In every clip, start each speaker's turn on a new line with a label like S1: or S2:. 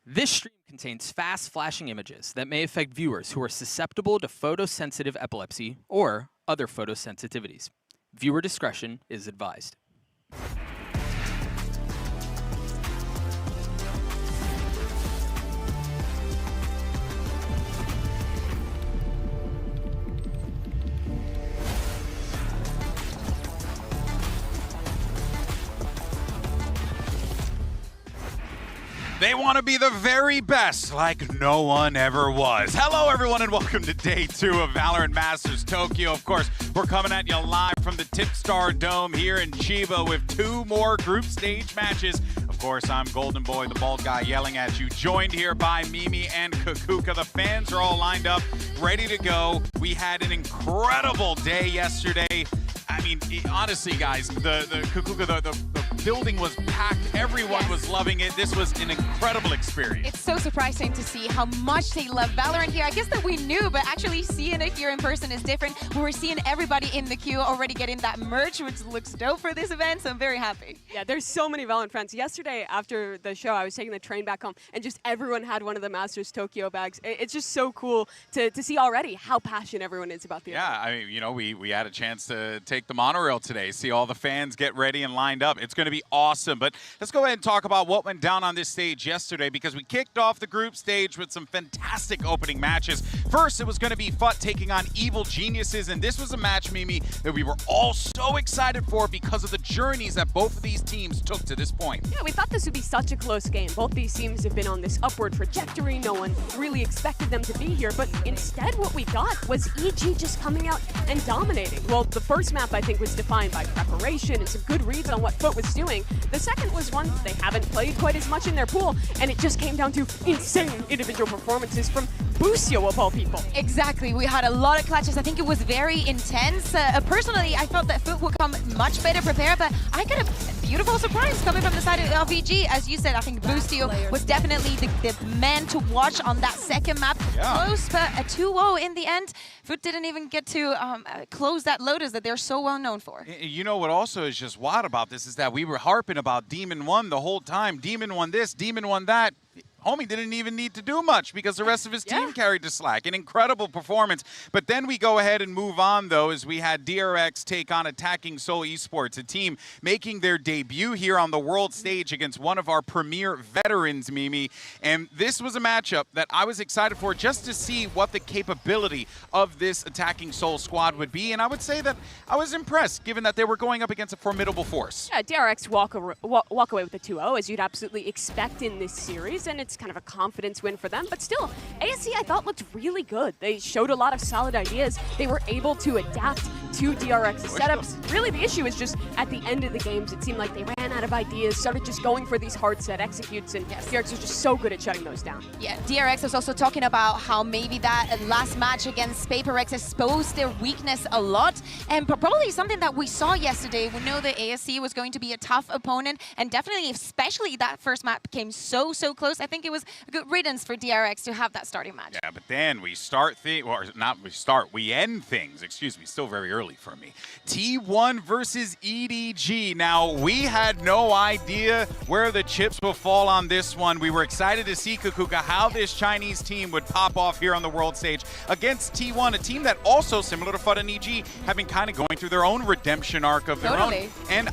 S1: This stream contains fast flashing images that may affect viewers who are susceptible to photosensitive epilepsy or other photosensitivities. Viewer discretion is advised.
S2: They want to be the very best, like no one ever was. Hello, everyone, and welcome to day 2 of VALORANT Masters Tokyo. Of course, we're coming at you live from the Tipstar Dome here in Chiba with 2 more group stage matches. Of course, I'm Golden Boy, the bald guy yelling at you, joined here by Mimi and Kakuka. The fans are all lined up, ready to go. We had an incredible day yesterday. I mean, honestly, guys, the Kakuka, the building was packed. Everyone was loving it. This was an incredible experience.
S3: It's so surprising to see how much they love VALORANT here. I guess that we knew, but actually seeing it here in person is different. We were seeing everybody in the queue already getting that merch, which looks dope for this event, so I'm very happy.
S4: Yeah, there's so many VALORANT fans. Yesterday, after the show, I was taking the train back home, and just everyone had one of the Masters Tokyo bags. It's just so cool to see already how passionate everyone is about the event.
S2: Yeah, I mean, you know, we had a chance to take the monorail today, see all the fans get ready and lined up. It's going to be awesome. But let's go ahead and talk about what went down on this stage yesterday, because we kicked off the group stage with some fantastic opening matches. First, it was going to be FUT taking on Evil Geniuses, and this was a match, Mimi, that we were all so excited for because of the journeys that both of these teams took to this point.
S4: Yeah, we thought this would be such a close game. Both these teams have been on this upward trajectory. No one really expected them to be here, but instead what we got was EG just coming out and dominating. Well, the first map, I think, was defined by preparation and some good reads on what FUT was doing. The second was one they haven't played quite as much in their pool, and it just came down to insane individual performances from Busio, of all people.
S3: Exactly. We had a lot of clutches. I think it was very intense. Personally, I thought that FUT would come much better prepared, but I got a beautiful surprise coming from the side of EG. As you said, I think Busio was definitely the man to watch on that second map.
S2: Yeah.
S3: Close, but a 2-0 in the end. FUT didn't even get to close that Lotus that they're so well known for.
S2: You know what also is just wild about this is that we were harping about Demon 1 the whole time. Demon 1 this, Demon 1 that. Homie didn't even need to do much because the rest of his team carried the slack. An incredible performance. But then we go ahead and move on, though, as we had DRX take on Attacking Soul Esports, a team making their debut here on the world stage against one of our premier veterans, Mimi. And this was a matchup that I was excited for just to see what the capability of this Attacking Soul squad would be. And I would say that I was impressed, given that they were going up against a formidable force.
S4: Yeah, DRX walk away with a 2-0, as you'd absolutely expect in this series. And it's it's kind of a confidence win for them. But still, ASC I thought looked really good. They showed a lot of solid ideas. They were able to adapt to DRX setups. Really, the issue is just at the end of the games, it seemed like they ran out of ideas, started just going for these hard set executes, and DRX was just so good at shutting those down.
S3: Yeah, DRX was also talking about how maybe that last match against HyperX exposed their weakness a lot, and probably something that we saw yesterday. We know that ASC was going to be a tough opponent, and definitely, especially that first map came so close. I think it was a good riddance for DRX to have that starting match.
S2: Yeah, but then we end things, excuse me, still very early for me. T1 versus EDG. Now, we had no idea where the chips will fall on this one. We were excited to see, Kukuka, how this Chinese team would pop off here on the world stage against T1, a team that also, similar to FUT and EG, have been kind of going through their own redemption arc of their own. And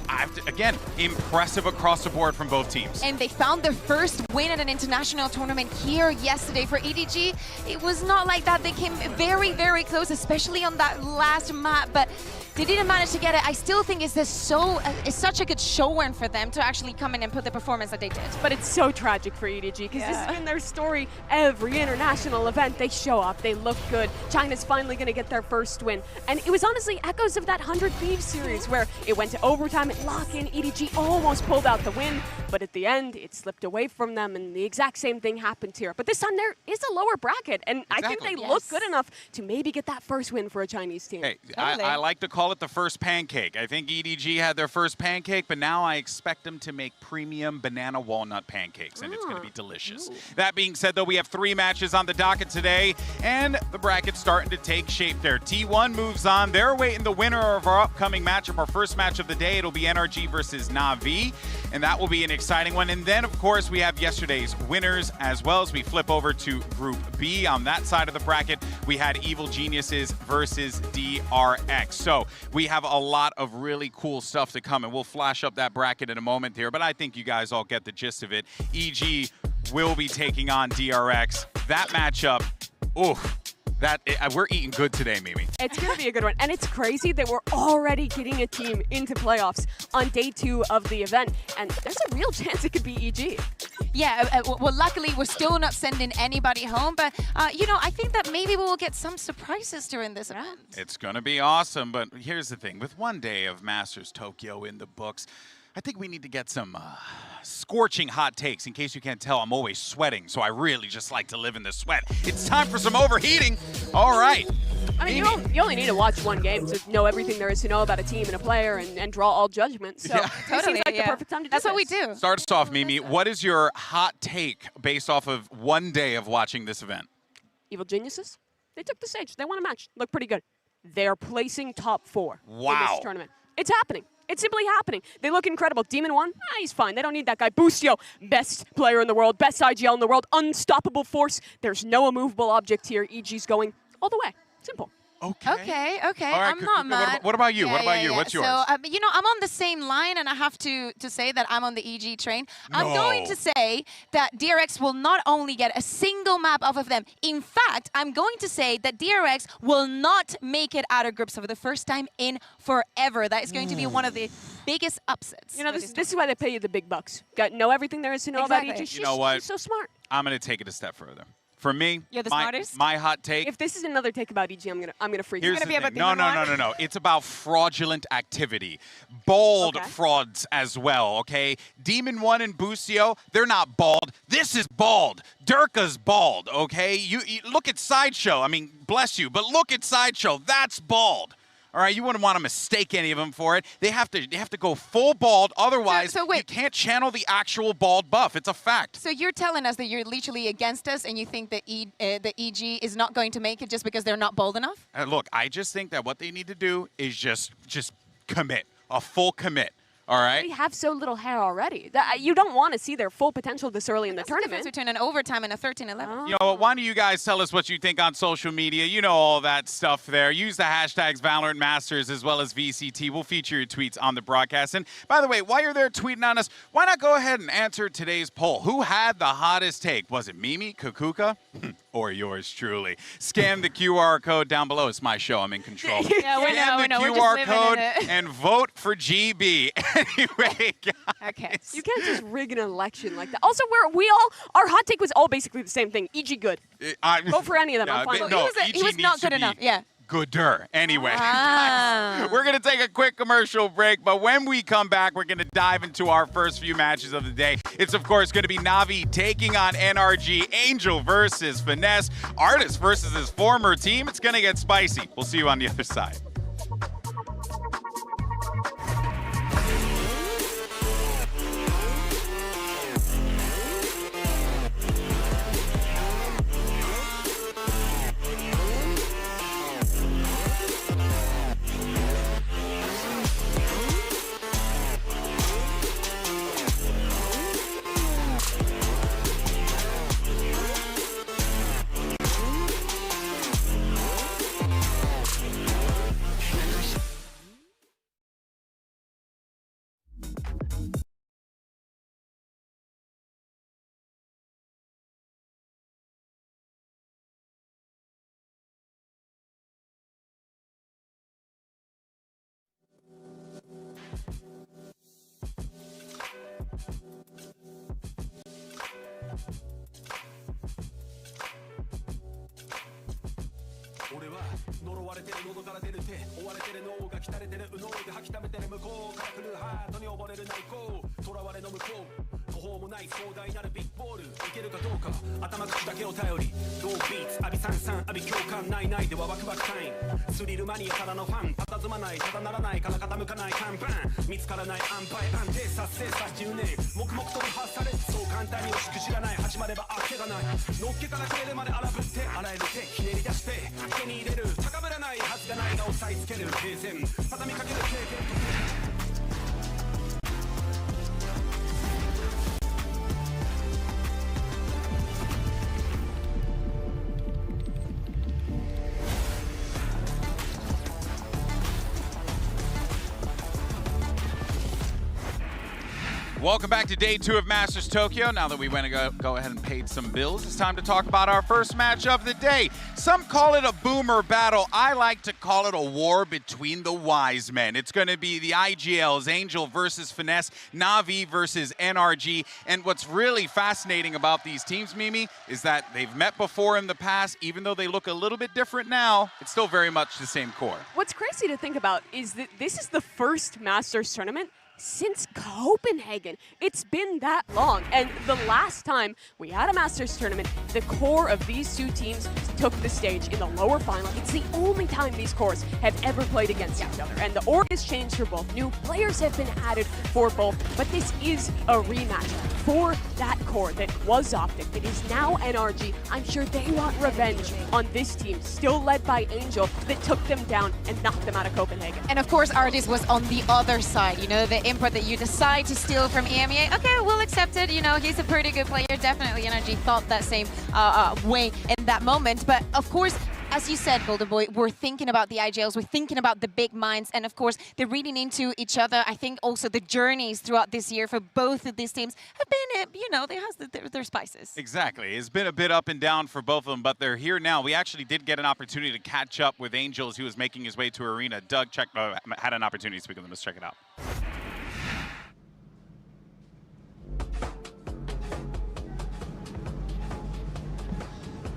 S2: again, impressive across the board from both teams.
S3: And they found their first win at an international tournament here yesterday for EDG. It was not like that. They came very close, especially on that last map, but they didn't manage to get it. I still think it's such a good showing for them to actually come in and put the performance that they did.
S4: But it's so tragic for EDG because this has been their story. Every international event, they show up, they look good. China's finally going to get their first win. And it was honestly echoes of that 100 Thieves series where it went to overtime at lock-in. EDG almost pulled out the win, but at the end, it slipped away from them, and the exact same thing happened here. But this time, there is a lower bracket, and I think they look good enough to maybe get that first win for a Chinese team.
S2: Hey, I like to call it the first pancake. I think EDG had their first pancake, but now I expect them to make premium banana walnut pancakes, and it's going to be delicious. That being said, though, we have 3 matches on the docket today, and the bracket's starting to take shape there. T1 moves on. They're awaiting the winner of our upcoming matchup, our first match of the day. It'll be NRG versus Na'Vi, and that will be an exciting one. And then, of course, we have yesterday's winners as well. As we flip over to Group B on that side of the bracket, we had Evil Geniuses versus DRX. So we have a lot of really cool stuff to come, and we'll flash up that bracket in a moment here, but I think you guys all get the gist of it. EG will be taking on DRX. That matchup, we're eating good today, Mimi.
S4: It's going to be a good one. And it's crazy that we're already getting a team into playoffs on day 2 of the event. And there's a real chance it could be EG.
S3: Yeah, well, luckily, we're still not sending anybody home. But, you know, I think that maybe we'll get some surprises during this event.
S2: It's going to be awesome. But here's the thing. With one day of Masters Tokyo in the books, I think we need to get some scorching hot takes. In case you can't tell, I'm always sweating, so I really just like to live in the sweat. It's time for some overheating. All right.
S4: I mean, you only need to watch one game to know everything there is to know about a team and a player and draw all judgments. So it seems like the perfect time to do
S3: That's what we do.
S2: Start us off, Mimi. What is your hot take based off of one day of watching this event?
S4: Evil Geniuses, they took the stage. They won a match. Look pretty good. They're placing top 4 in this tournament. It's happening. It's simply happening. They look incredible. Demon 1, he's fine. They don't need that guy. Boostio, best player in the world, best IGL in the world, unstoppable force. There's no immovable object here. EG's going all the way. Simple.
S3: Okay.
S2: All right,
S3: I'm not mad.
S2: What about you?
S3: Yeah,
S2: what about you? What's yours?
S3: So, you know, I'm on the same line, and I have to say that I'm on the EG train. I'm going to say that DRX will not only get a single map off of them. In fact, I'm going to say that DRX will not make it out of groups for the first time in forever. That is going to be one of the biggest upsets.
S4: You know, this is why they pay you the big bucks. Got know everything there is to know about EG.
S2: You know what?
S4: She's so smart.
S2: I'm going to take it a step further. For me,
S3: You're the smartest?
S2: my hot take.
S4: If this is another take about EG, I'm gonna freak.
S2: Here's
S4: It's
S2: the
S4: gonna be
S2: thing.
S4: about
S2: No. It's about fraudulent activity. Bold frauds as well, okay? Demon 1 and Boostio, they're not bald. This is bald. Durka's bald, okay? You look at Sideshow. I mean, bless you, but look at Sideshow. That's bald. All right, you wouldn't want to mistake any of them for it. They have to go full bald, otherwise
S3: So wait.
S2: you can't channel the actual bald buff. It's a fact.
S3: So you're telling us that you're literally against us, and you think that the EG is not going to make it just because they're not bold enough?
S2: Look, I just think that what they need to do is just commit, a full commit. All right.
S4: They have so little hair already. You don't want to see their full potential this early in the tournament.
S3: That's the difference between an overtime and a 13-11.
S2: You know what? Why don't you guys tell us what you think on social media? You know all that stuff there. Use the hashtags VALORANT Masters as well as VCT. We'll feature your tweets on the broadcast. And by the way, while you're there tweeting on us, why not go ahead and answer today's poll? Who had the hottest take? Was it Mimi, Kukuka, or yours truly. Scan the QR code down below. It's my show. I'm in control.
S3: Yeah, we know,
S2: Scan the
S3: we're just
S2: QR
S3: living
S2: code
S3: in it.
S2: and vote for GB. Anyway, guys.
S3: Okay.
S4: You can't just rig an election like that. Also, our hot take was all basically the same thing. EG good. Vote for any of them. I'm fine.
S2: No,
S3: He was
S2: EG
S3: not
S2: needs to
S3: good enough.
S2: be
S3: Yeah.
S2: gooder. Anyway,
S3: Ah.
S2: we're going to take a quick commercial break, but when we come back, we're going to dive into our first few matches of the day. It's, of course, going to be Navi taking on NRG, Angel versus Finesse, Artist versus his former team. It's going to get spicy. We'll see you on the other side. Welcome back to day 2 of Masters Tokyo. Now that we went to go ahead and paid some bills, it's time to talk about our first match of the day. Some call it a boomer battle. I like to call it a war between the wise men. It's going to be the IGLs, Angel versus Finesse, Navi versus NRG. And what's really fascinating about these teams, Mimi, is that they've met before in the past. Even though they look a little bit different now, it's still very much the same core.
S4: What's crazy to think about is that this is the first Masters tournament since Copenhagen. It's been that long. And the last time we had a Masters tournament, the core of these two teams took the stage in the lower final. It's the only time these cores have ever played against each other. And the org has changed for both. New players have been added for both. But this is a rematch for that core that was Optic, that is now NRG. I'm sure they want revenge on this team, still led by Angel, that took them down and knocked them out of Copenhagen.
S3: And of course, Artist was on the other side. You know, the input that you decide to steal from EMEA, okay, we'll accept it. You know, he's a pretty good player. Definitely NRG thought that same way in that moment. But of course, as you said, Golden Boy, we're thinking about the IGLs, we're thinking about the big minds, and of course, they're reading into each other. I think also the journeys throughout this year for both of these teams have been, you know, they have their spices.
S2: Exactly. It's been a bit up and down for both of them, but they're here now. We actually did get an opportunity to catch up with Angel as he was making his way to arena. Doug had an opportunity to speak with him. Let's check it out.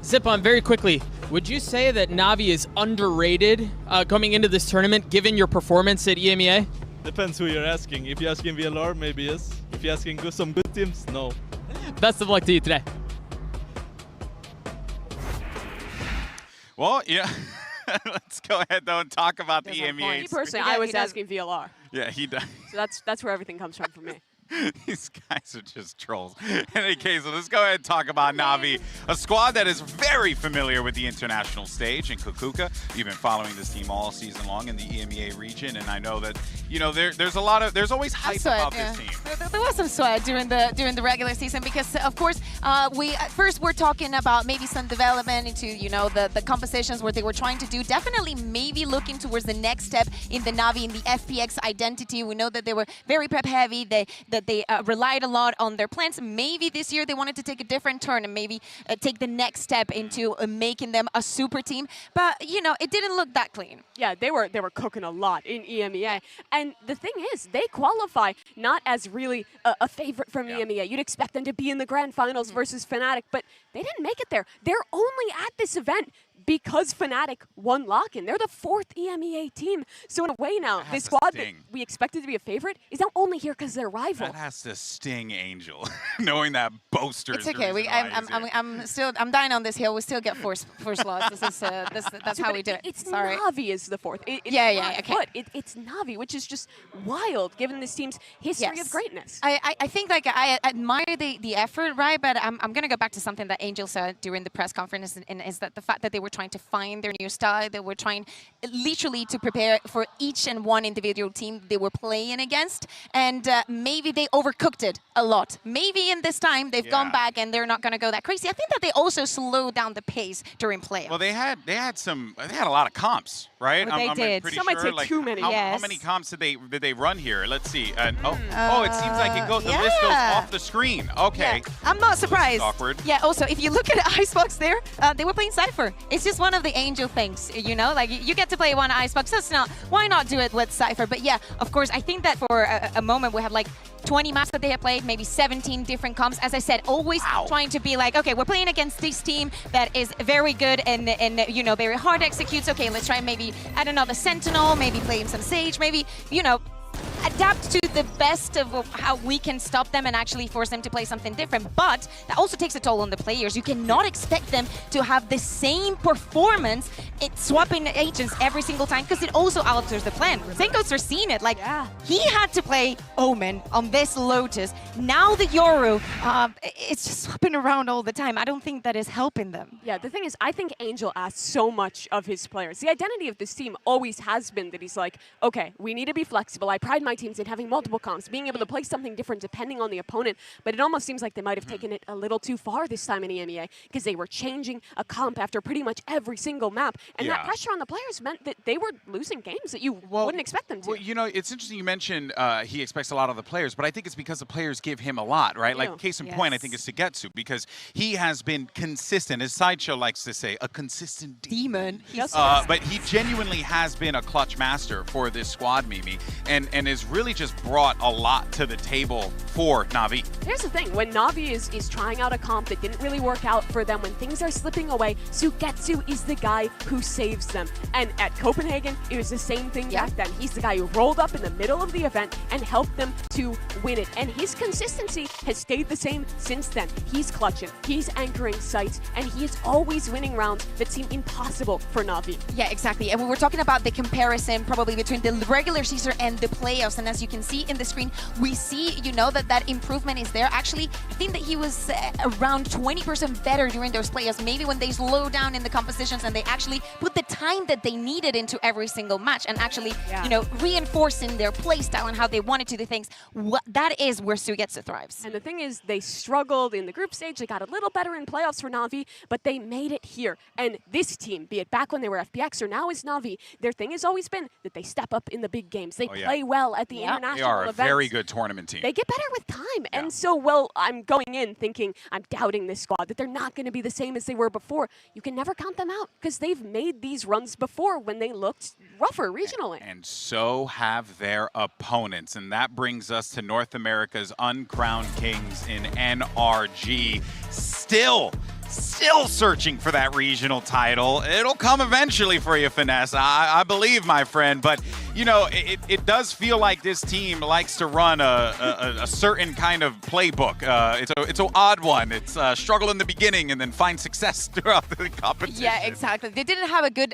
S1: Zip on very quickly. Would you say that Navi is underrated coming into this tournament, given your performance at EMEA?
S5: Depends who you're asking. If you're asking VLR, maybe yes. If you're asking some good teams, no.
S1: Best of luck to you today.
S2: Well, yeah. Let's go ahead, though, and talk about the EMEA.
S4: Me personally, I was asking VLR.
S2: Yeah, he does.
S4: So that's where everything comes from for me.
S2: These guys are just trolls. In any case, let's go ahead and talk about Navi, a squad that is very familiar with the international stage in Kukuka. You've been following this team all season long in the EMEA region, and I know that, you know, there's always hype about this team.
S3: There was some sweat during the regular season because, of course, first we're talking about maybe some development into, you know, the compositions where they were trying to do. Definitely maybe looking towards the next step in the Navi, in the FPX identity. We know that they were very prep heavy. The that they relied a lot on their plans. Maybe this year they wanted to take a different turn and maybe take the next step into making them a super team. But, you know, it didn't look that clean.
S4: Yeah, they were cooking a lot in EMEA. And the thing is, they qualify not as really a favorite from EMEA. You'd expect them to be in the grand finals versus Fnatic, but they didn't make it there. They're only at this event because Fnatic won lock-in. They're the 4th EMEA team. So in a way now, this squad that we expected to be a favorite is now only here because they're rival.
S2: That has to sting Angel, knowing that Boaster.
S3: It's okay. I'm dying on this hill. We still get four slots. That's how we do it.
S4: It's
S3: Sorry.
S4: Na'Vi is the 4th.
S3: Okay.
S4: It's Na'Vi, which is just wild given this team's history of greatness.
S3: I think like I admire the effort, right? But I'm gonna go back to something that Angel said during the press conference, and is that the fact that they were trying to find their new style. They were trying literally to prepare for each and one individual team they were playing against. And maybe they overcooked it a lot. Maybe in this time they've gone back and they're not going to go that crazy. I think that they also slowed down the pace during playoffs.
S2: Well, they had a lot of comps, right?
S3: Well, they did.
S2: Pretty
S4: Some might say
S2: like,
S4: too many.
S2: How many comps did they run here? Let's see. Oh, it seems like the list goes off the screen. Okay.
S3: Yeah. I'm not surprised.
S2: Awkward.
S3: Yeah. Also, if you look at Icebox there, they were playing Cypher. It's just one of the Angel things, you know. Like you get to play one Icebox. That's not. Why not do it with Cypher? But yeah, of course, I think that for a moment we had like 20 maps that they had played, maybe 17 different comps. As I said, always trying to be like, okay, we're playing against this team that is very good and you know, very hard executes. Okay, let's try maybe add another Sentinel, maybe play in some Sage, maybe, you know, adapt to the best of how we can stop them and actually force them to play something different. But that also takes a toll on the players. You cannot expect them to have the same performance swapping agents every single time, because it also alters the plan. Same goes for Seen It. Like, he had to play Omen on this Lotus. Now the Yoru, it's just swapping around all the time. I don't think that is helping them.
S4: Yeah, the thing is, I think Angel asks so much of his players. The identity of this team always has been that he's like, okay, we need to be flexible. I pride my teams in having multiple comps, being able to play something different depending on the opponent, but it almost seems like they might have taken it a little too far this time in EMEA, because they were changing a comp after pretty much every single map, and that pressure on the players meant that they were losing games that you wouldn't expect them to.
S2: Well, you know, it's interesting you mentioned he expects a lot of the players, but I think it's because the players give him a lot, right? Like, case in point, I think is Sugetsu, because he has been consistent, as Sideshow likes to say, a consistent demon. But he genuinely has been a clutch master for this squad, Mimi, and has really just brought a lot to the table for Na'Vi.
S4: Here's the thing, when Na'Vi is trying out a comp that didn't really work out for them, when things are slipping away, Sugetsu is the guy who saves them. And at Copenhagen, it was the same thing back then. He's the guy who rolled up in the middle of the event and helped them to win it. And his consistency has stayed the same since then. He's clutching, he's anchoring sites, and he is always winning rounds that seem impossible for Na'Vi.
S3: Yeah, exactly. And we were talking about the comparison probably between the regular season and the playoffs. And as you can see in the screen, we see, you know, that improvement is there. Actually, I think that he was around 20% better during those playoffs. Maybe when they slow down in the compositions and they actually put the time that they needed into every single match and actually, you know, reinforcing their play style and how they wanted to do things. That is where Sugetsu thrives.
S4: And the thing is, they struggled in the group stage. They got a little better in playoffs for Na'Vi, but they made it here. And this team, be it back when they were FPX or now is Na'Vi, their thing has always been that they step up in the big games. They play well at the international
S2: They are
S4: events.
S2: a very good tournament team.
S4: They get better with time. And so, well, I'm going in thinking, I'm doubting this squad, that they're not going to be the same as they were before. You can never count them out, because they've made these runs before when they looked rougher regionally.
S2: And so have their opponents. And that brings us to North America's uncrowned kings in NRG. Still searching for that regional title. It'll come eventually for you, Finesse. I believe, my friend. But, you know, it does feel like this team likes to run a certain kind of playbook. It's an odd one. It's struggle in the beginning and then find success throughout the competition.
S3: Yeah, exactly. They didn't have a good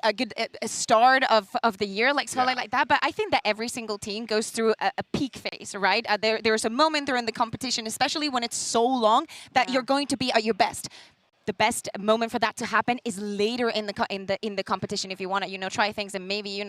S3: start of the year, like like that. But I think that every single team goes through a peak phase, right? There's a moment during the competition, especially when it's so long, that you're going to be at your best. the best moment for that to happen is later in the competition. If you want to, try things and maybe,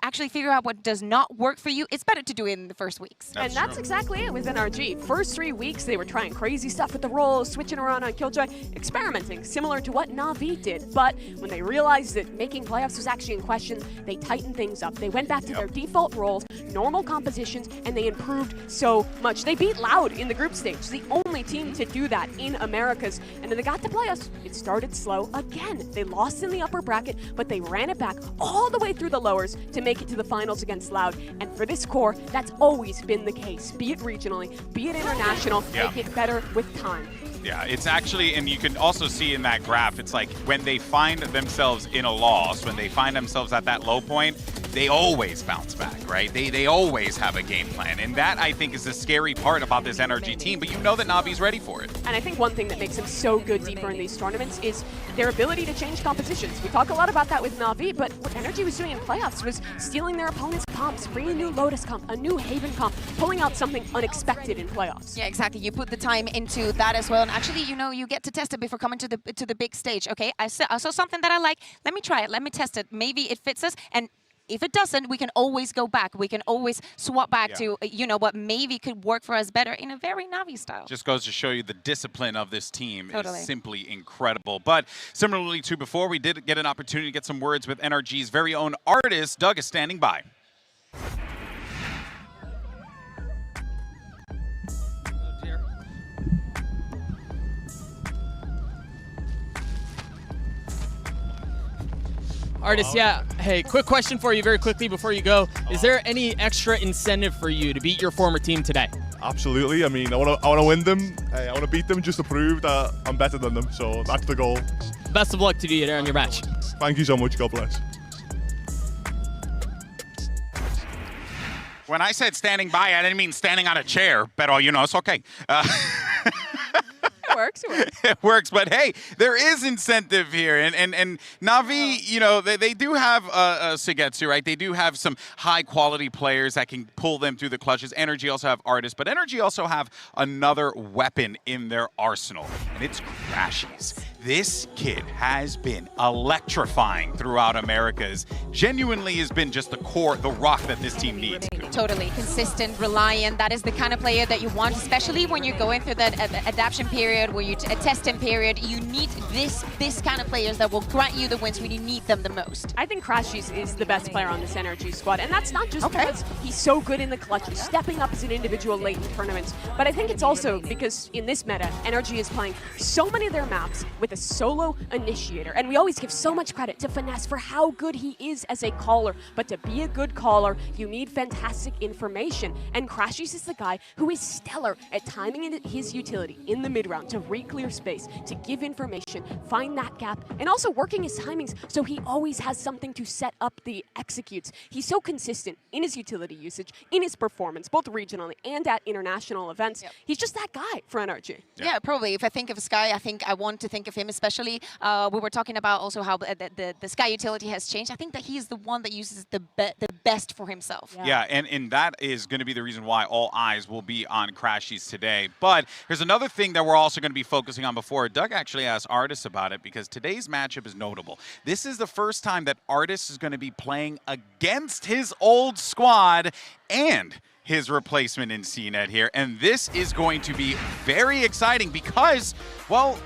S3: actually figure out what does not work for you, it's better to do it in the first weeks.
S4: That's exactly it with NRG. First 3 weeks, they were trying crazy stuff with the roles, switching around on Killjoy, experimenting, similar to what Na'Vi did. But when they realized that making playoffs was actually in question, they tightened things up. They went back to their default roles, normal compositions, and they improved so much. They beat Loud in the group stage, the only team to do that in Americas. And then they got to playoffs. It started slow again. They lost in the upper bracket, but they ran it back all the way through the lowers to make it to the finals against Loud. And for this core, that's always been the case. Be it regionally, be it international, they get better with time.
S2: Yeah, it's actually, and you can also see in that graph, it's like when they find themselves in a loss, when they find themselves at that low point, they always bounce back, right? They always have a game plan. And that, I think, is the scary part about this NRG team, but you know that Na'Vi's ready for it.
S4: And I think one thing that makes them so good deeper in these tournaments is their ability to change compositions. We talk a lot about that with Na'Vi, but what NRG was doing in playoffs was stealing their opponent's comps, bringing a new Lotus comp, a new Haven comp, pulling out something unexpected in playoffs.
S3: Yeah, exactly. You put the time into that as well. And actually, you get to test it before coming to the big stage. Okay, I saw something that I like. Let me try it. Let me test it. Maybe it fits us. And if it doesn't, we can always go back. We can always swap back to, what maybe could work for us better in a very Na'Vi style.
S2: Just goes to show you the discipline of this team is simply incredible. But similarly to before, we did get an opportunity to get some words with NRG's very own artist. Doug is standing by.
S1: Artist, yeah. Hey, quick question for you very quickly before you go. Is there any extra incentive for you to beat your former team today?
S6: Absolutely. I mean, I want to win them. I want to beat them just to prove that I'm better than them. So that's the goal.
S1: Best of luck to you there on your match.
S6: Thank you so much. God bless.
S2: When I said standing by, I didn't mean standing on a chair, but it's okay.
S4: It works.
S2: It works, but hey, there is incentive here, and Na'Vi, they do have Sugetsu, right? They do have some high quality players that can pull them through the clutches. NRG also have artists, but NRG also have another weapon in their arsenal, and it's Crashies. This kid has been electrifying throughout Americas. Genuinely has been just the rock that this team needs.
S3: Totally consistent, reliant. That is the kind of player that you want, especially when you're going through that adaptation period, where you a testing period. You need this kind of players that will grant you the wins when you need them the most.
S4: I think Crashies is the best player on this NRG squad, and that's not just because he's so good in the clutch, stepping up as an individual late in tournaments, but I think it's also because in this meta, NRG is playing so many of their maps with a solo initiator, and we always give so much credit to Finesse for how good he is as a caller, but to be a good caller, you need fantastic information, and Crashies is the guy who is stellar at timing his utility in the mid-round to re-clear space, to give information, find that gap, and also working his timings so he always has something to set up the executes. He's so consistent in his utility usage, in his performance, both regionally and at international events. Yep. He's just that guy for NRG.
S3: Yeah, probably. If I think of Sky, I think I want to think of him especially. We were talking about also how the Sky utility has changed. I think that he's the one that uses the best for himself.
S2: Yeah, and that is going to be the reason why all eyes will be on Crashies today. But there's another thing that we're also going to be focusing on before. Doug actually asked Artis about it because today's matchup is notable. This is the first time that Artis is going to be playing against his old squad and his replacement in CNET here. And this is going to be very exciting because, well,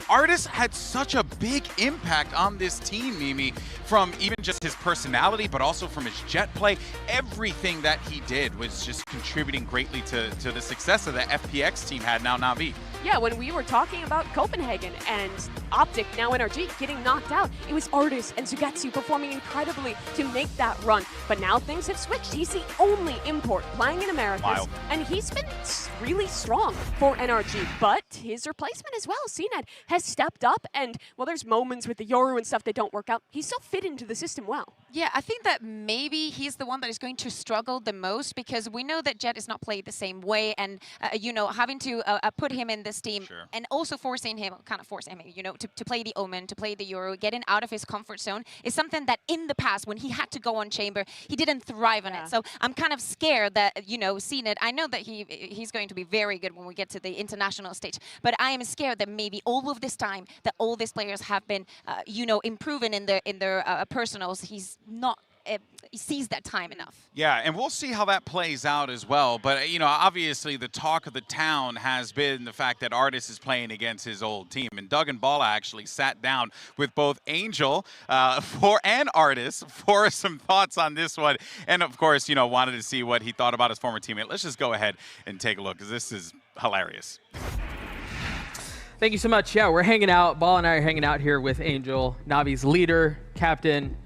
S2: Artis had such a big impact on this team, Mimi, from even just his personality, but also from his jet play. Everything that he did was just contributing greatly to the success that the FPX team had, now Na'Vi.
S4: Yeah, when we were talking about Copenhagen and Optic, now NRG, getting knocked out, it was Artis and Sugetsu performing incredibly to make that run. But now things have switched. He's the only import playing in Americas, and he's been really strong for NRG. But his replacement as well, CNET, has stepped up, and, well, there's moments with the Yoru and stuff that don't work out. He's still fit into the system well.
S3: Yeah, I think that maybe he's the one that is going to struggle the most because we know that Jet is not played the same way, and, having to put him in this team and also forcing him, to play the Omen, to play the Yoru, getting out of his comfort zone is something that in the past, when he had to go on Chamber, he didn't thrive on it. So I'm kind of scared that, CNET, I know that he's going to be very good when we get to the international stage, But I am scared that maybe all of this time that all these players have been, improving in their personals, he's not. He sees that time enough.
S2: Yeah, and we'll see how that plays out as well. But, obviously the talk of the town has been the fact that Artis is playing against his old team. And Doug and Bala actually sat down with both Angel and Artis for some thoughts on this one. And, of course, wanted to see what he thought about his former teammate. Let's just go ahead and take a look, because this is hilarious.
S1: Thank you so much. Yeah, we're hanging out. Ball and I are hanging out here with Angel, Navi's leader, captain,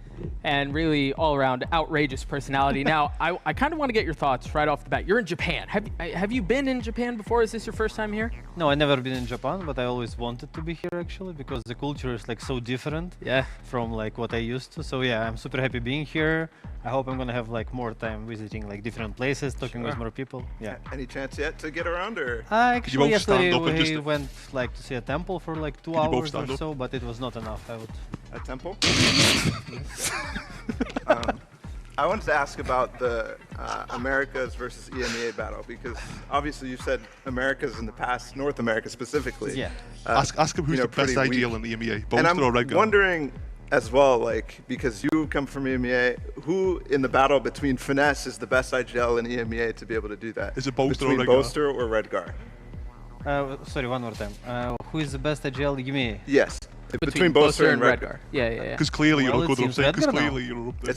S1: and really all-around outrageous personality. Now, I kind of want to get your thoughts right off the bat. You're in Japan. Have you been in Japan before? Is this your first time here?
S7: No, I've never been in Japan, but I always wanted to be here actually, because the culture is like so different from like what I used to. So yeah, I'm super happy being here. I hope I'm gonna have like more time visiting like different places, talking with more people. Yeah.
S8: Any chance yet to get around, or?
S7: Actually, yesterday we went like to see a temple for like 2 hours or so, but it was not enough.
S8: A temple? I wanted to ask about the Americas versus EMEA battle, because obviously you said Americas in the past, North America specifically.
S7: Yeah.
S6: Ask him who's the best IGL in the EMEA, Bolster or Redguard?
S8: I'm wondering as well, like, because you come from EMEA, who in the battle between Finesse is the best IGL in EMEA to be able to do that?
S6: Is it Bolster or
S8: Between
S6: Redguard?
S8: Bolster or Redguard?
S7: Sorry, one more time. Who is the best IGL EMEA?
S8: Yes. Between Bolster and Redguard.
S1: Yeah.
S6: Because clearly you're up there.
S7: It's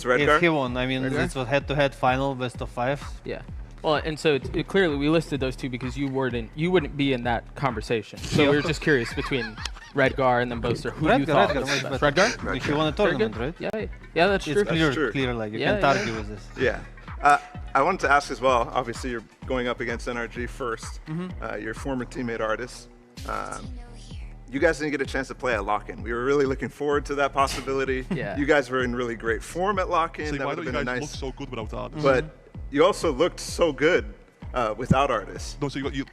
S8: Redguard?
S7: If he won, I mean, it's a head-to-head final, best of 5.
S1: Yeah. Well, and so clearly we listed those two because you wouldn't be in that conversation. So we were just curious between Redguard and then Bolster. Who you thought was the best? Redguard?
S7: If you won a tournament, right?
S1: Yeah, that's true.
S7: It's clear, like you can't argue with this.
S8: Yeah. I wanted to ask as well, obviously you're going up against NRG first, your former teammate Artis. You guys didn't get a chance to play at lock-in. We were really looking forward to that possibility.
S1: Yeah.
S8: You guys were in really great form at lock-in. That would have been a nice.
S6: Look so good without Artis?
S8: But you also looked so good without Artis.
S6: No, so you.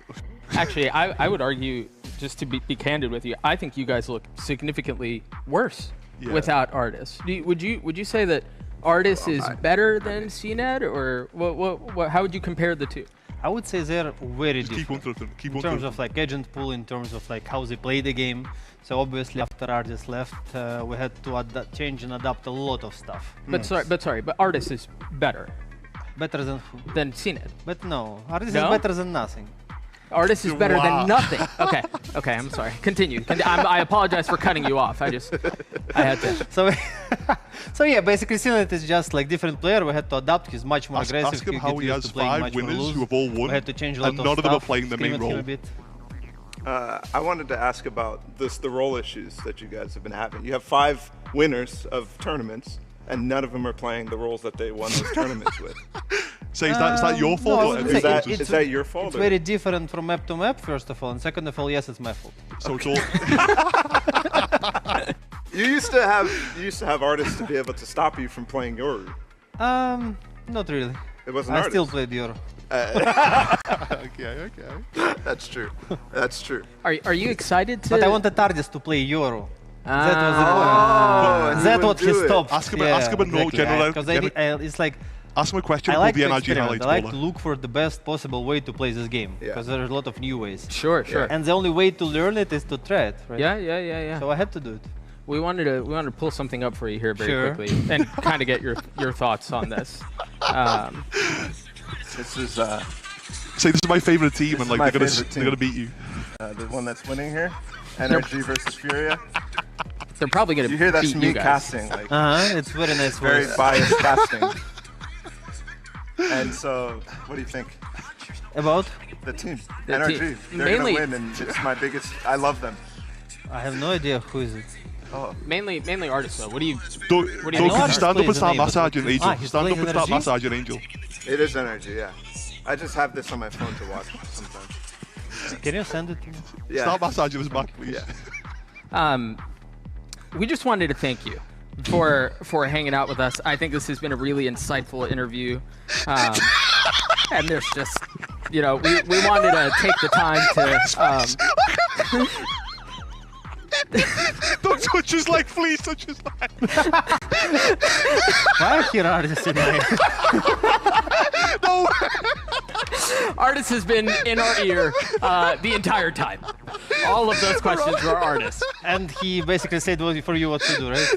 S1: Actually, I would argue, just to be candid with you, I think you guys look significantly worse without Artis. Would you say that Artis is better than CNED, or what? How would you compare the two?
S7: I would say they're very different
S6: in
S7: terms of like agent pool, in terms of like how they play the game. So obviously after Artis left, we had to change and adapt a lot of stuff.
S1: But Artis is better.
S7: Better
S1: than CNED.
S7: But no, Artis is better than nothing.
S1: Artis is better than nothing. Okay, I'm sorry. Continue. I apologize for cutting you off. I had to.
S7: So yeah, basically CNED is just like different player. We had to adapt. He's much more aggressive.
S6: Ask him how he has 5 winners who have all won,
S7: we had to change a lot
S6: and none of them are playing the main role.
S8: I wanted to ask about the role issues that you guys have been having. You have 5 winners of tournaments, and none of them are playing the roles that they won those tournaments with.
S6: So is that your fault?
S7: No,
S8: is that your fault?
S7: It's very different from map to map, first of all, and second of all, yes, it's my fault.
S6: So it's all.
S8: You used to have artists to be able to stop you from playing Yoru.
S7: Not really.
S8: It wasn't
S7: I still played Yoru.
S6: Okay.
S8: That's true. That's true.
S1: Are you excited to?
S7: But I wanted Tardis to play Yoru. That was the point.
S8: Oh,
S7: That's what he stopped.
S6: Ask him a no general.
S7: Because it's like.
S6: Ask him a question.
S7: I like
S6: the
S7: to
S6: NRG
S7: experiment.
S6: highlights.
S7: I like to look for the best possible way to play this game, because there are a lot of new ways.
S1: Sure.
S7: And the only way to learn it is to try it, right?
S1: Yeah.
S7: So I had to do it.
S1: We wanted to pull something up for you here very quickly and kind of get your thoughts on this.
S8: This is.
S6: Say this is my favorite team, and like they're gonna beat you.
S8: The one that's winning here, NRG versus Furia.
S1: They're probably gonna.
S8: You hear that's
S1: beat
S8: me
S1: you guys.
S8: casting, like.
S7: It's very nice.
S8: Very biased casting. And so, what do you think?
S7: About?
S8: The team.
S1: The
S8: NRG.
S1: team.
S8: They're
S1: Mainly,
S8: gonna win, and it's my biggest. I love them.
S7: I have no idea who is it.
S8: Oh.
S1: Mainly artists though. What do you?
S6: Don't stand up and start massaging Angel.
S7: He's
S6: Stand up
S7: playing
S6: and start
S7: NRG?
S6: massaging Angel.
S8: It is energy, yeah. I just have this on my phone to watch sometimes.
S7: Can you send it to me?
S8: Yeah.
S6: Start massaging his back, please.
S8: Yeah.
S1: We just wanted to thank you for hanging out with us. I think this has been a really insightful interview. And there's just, we wanted to take the time to.
S6: Don't touch his leg, please. Touch his leg.
S7: Why are here artists in my
S6: No.
S1: Artist has been in our ear the entire time. All of those questions were Artist.
S7: And he basically said for you what to do, right?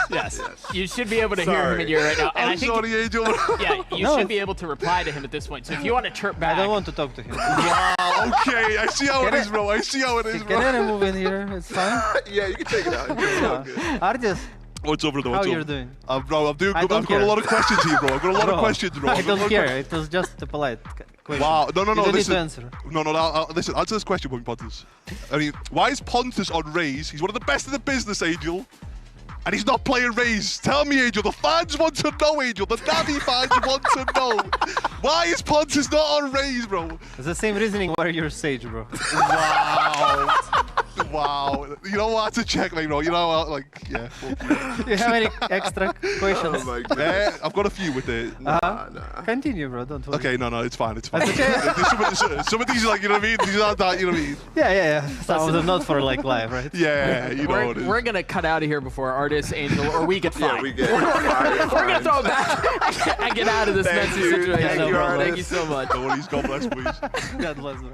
S1: Yes. You should be able to hear him in your ear right now. And
S6: I'm sorry, Angel.
S1: Yeah, you should be able to reply to him at this point. So if you want to chirp back.
S7: I don't want to talk to him.
S6: Wow, okay. I see how it is, bro. I see how it is, bro.
S7: Can I remove in here? It's fine.
S8: Yeah, you can take it out. It's all good.
S7: Artist,
S6: What's over there?
S7: how
S6: What's
S7: you're
S6: up?
S7: doing?
S6: Bro, I've
S7: I don't
S6: got a
S7: care.
S6: lot of questions here, bro. I've got a lot of questions, bro.
S7: I don't care. It was just a polite question.
S6: Wow, no,
S7: You don't need
S6: listen.
S7: to answer.
S6: No, listen, answer this question, Point Pontus. I mean, why is Pontus on Raze? He's one of the best in the business, Angel. And he's not playing Raze. Tell me, Angel. The fans want to know, Angel. The Navi fans want to know. Why is Pontus not on Raze, bro?
S7: It's the same reasoning where you're Sage, bro.
S6: Wow. Wow. You know what? To check, bro. You know what? Like, yeah.
S7: Do you have any extra questions?
S8: Oh my goodness.
S6: I've got a few with it.
S8: Nah.
S7: Continue, bro. Don't worry.
S6: Okay, no, it's fine. It's fine.
S7: That's
S6: Some of these, like, you know what I mean? These aren't that, you know what I mean?
S7: Yeah. Some of them not for like live, right?
S6: Yeah, you know what it is.
S1: We're going to cut out of here before Artist, Angel, or we get fined.
S8: Yeah, we get
S1: We're going to throw it back and get out of this
S8: Thank
S1: messy
S8: you.
S1: situation.
S8: Thank you, Artist.
S1: Thank you so much.
S6: Don't worry, God bless, please.
S7: God bless, bro.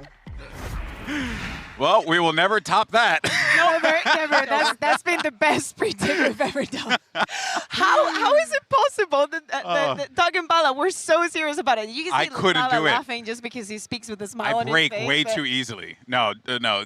S2: Well, we will never top that.
S3: Never. That's been the best pre-tape we've ever done. How is it possible that Doug and Bala were so serious about it? You
S2: I
S3: can see
S2: couldn't
S3: Bala
S2: do it.
S3: laughing just because he speaks with a smile
S2: I
S3: on his
S2: break
S3: face.
S2: way
S3: but-
S2: too easily. No,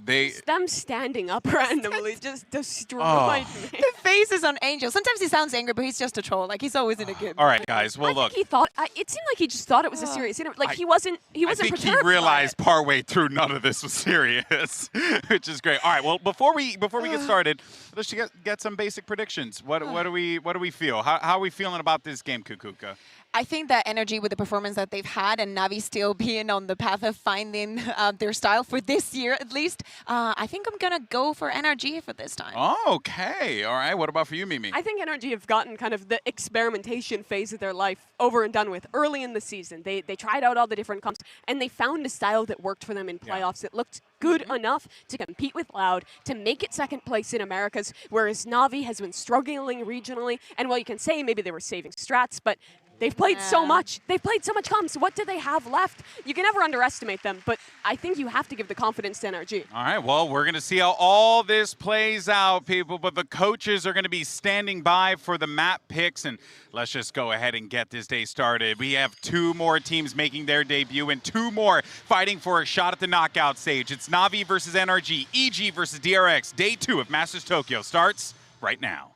S2: they.
S4: Them standing up randomly just destroyed me.
S3: The faces on Angel. Sometimes he sounds angry, but he's just a troll. Like he's always in a good.
S2: All right, guys. Well,
S4: I
S2: look.
S4: think he thought it seemed like he just thought it was a serious interview. Like he wasn't
S2: I think he
S4: perturbed by
S2: realized
S4: it.
S2: partway through none of this was serious, which is great. All right, well, before we get started, let's just get some basic predictions. What do we feel? How are we feeling about this game, Kukuka?
S3: I think that energy with the performance that they've had and Navi still being on the path of finding their style for this year at least, I think I'm going to go for NRG for this time.
S2: Oh, okay. All right. What about for you, Mimi?
S4: I think NRG have gotten kind of the experimentation phase of their life over and done with early in the season. They tried out all the different comps, and they found a style that worked for them in playoffs. It looked good enough to compete with Loud, to make it second place in Americas, whereas Navi has been struggling regionally. And while you can say maybe they were saving strats, but they've played so much. They've played so much comps. What do they have left? You can never underestimate them, but I think you have to give the confidence to NRG.
S2: All right, well, we're going to see how all this plays out, people, but the coaches are going to be standing by for the map picks, and let's just go ahead and get this day started. We have 2 more teams making their debut and 2 more fighting for a shot at the knockout stage. It's Navi versus NRG, EG versus DRX. Day 2 of Masters Tokyo starts right now.